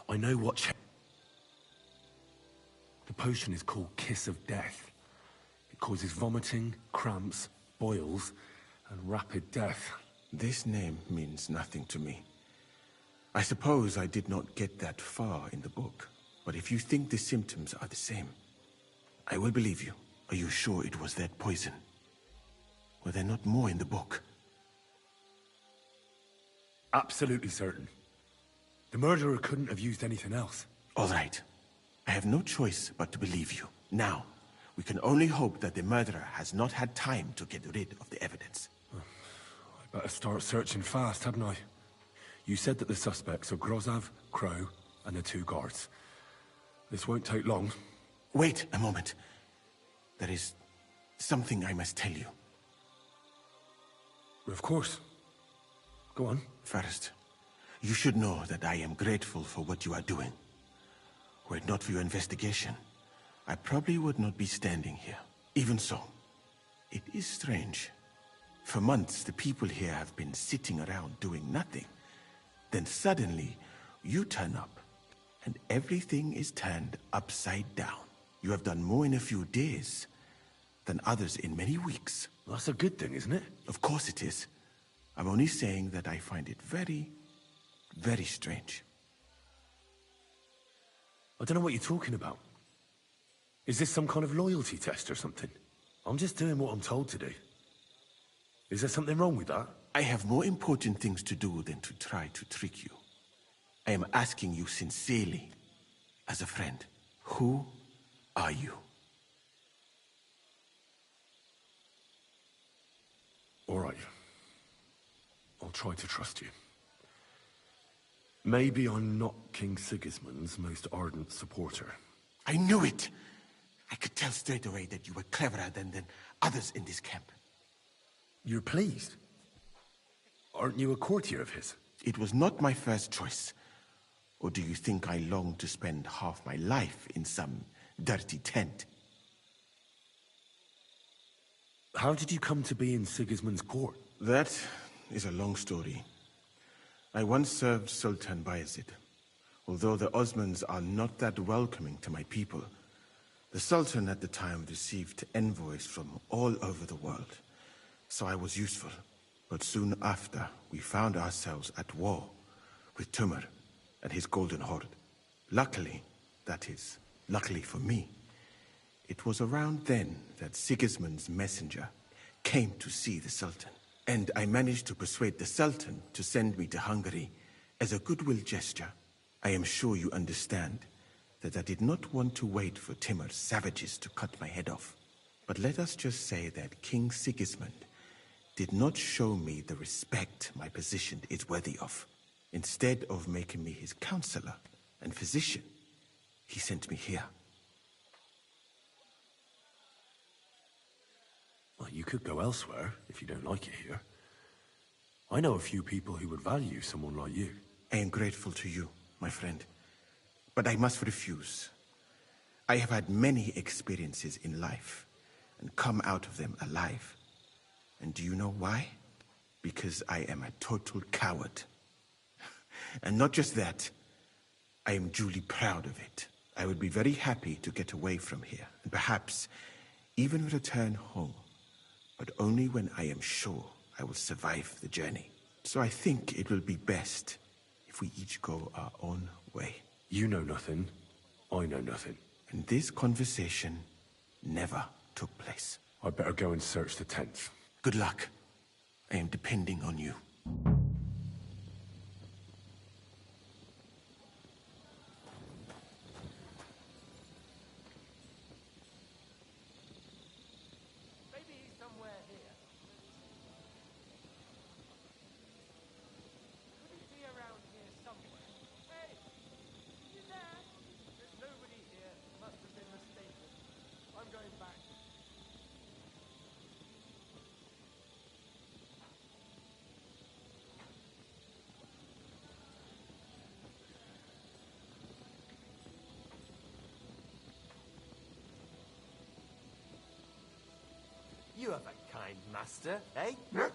I know what the potion is called Kiss of Death. It causes vomiting, cramps, boils, and rapid death. This name means nothing to me. I suppose I did not get that far in the book, but if you think the symptoms are the same, I will believe you. Are you sure it was that poison? Were there not more in the book? Absolutely certain. The murderer couldn't have used anything else. All right. I have no choice but to believe you. Now, we can only hope that the murderer has not had time to get rid of the evidence. I better start searching fast, hadn't I? You said that the suspects are Grozav, Crow, and the 2 guards. This won't take long. Wait a moment. There is something I must tell you. Of course. Go on. First, you should know that I am grateful for what you are doing. Were it not for your investigation, I probably would not be standing here. Even so, it is strange. For months, the people here have been sitting around doing nothing. Then suddenly, you turn up, and everything is turned upside down. You have done more in a few days than others in many weeks. Well, that's a good thing, isn't it? Of course it is. I'm only saying that I find it very, very strange. I don't know what you're talking about. Is this some kind of loyalty test or something? I'm just doing what I'm told to do. Is there something wrong with that? I have more important things to do than to try to trick you. I am asking you sincerely, as a friend. Who are you? All right. I'll try to trust you. Maybe I'm not King Sigismund's most ardent supporter. I knew it! I could tell straight away that you were cleverer than others in this camp. You're pleased? Aren't you a courtier of his? It was not my first choice. Or do you think I long to spend half my life in some dirty tent? How did you come to be in Sigismund's court? That is a long story. I once served Sultan Bayezid. Although the Osmans are not that welcoming to my people, the Sultan at the time received envoys from all over the world, so I was useful. But soon after, we found ourselves at war with Timur and his Golden Horde. Luckily, that is, luckily for me, it was around then that Sigismund's messenger came to see the Sultan. And I managed to persuade the Sultan to send me to Hungary as a goodwill gesture. I am sure you understand that I did not want to wait for Timur's savages to cut my head off. But let us just say that King Sigismund did not show me the respect my position is worthy of. Instead of making me his counselor and physician, he sent me here. Well, you could go elsewhere if you don't like it here. I know a few people who would value someone like you. I am grateful to you, my friend. But I must refuse. I have had many experiences in life and come out of them alive. And do you know why? Because I am a total coward. And not just that, I am duly proud of it. I would be very happy to get away from here, and perhaps even return home, but only when I am sure I will survive the journey. So I think it will be best if we each go our own way. You know nothing, I know nothing. And this conversation never took place. I better go and search the tents. Good luck. I am depending on you. You have a kind master, eh, Knut?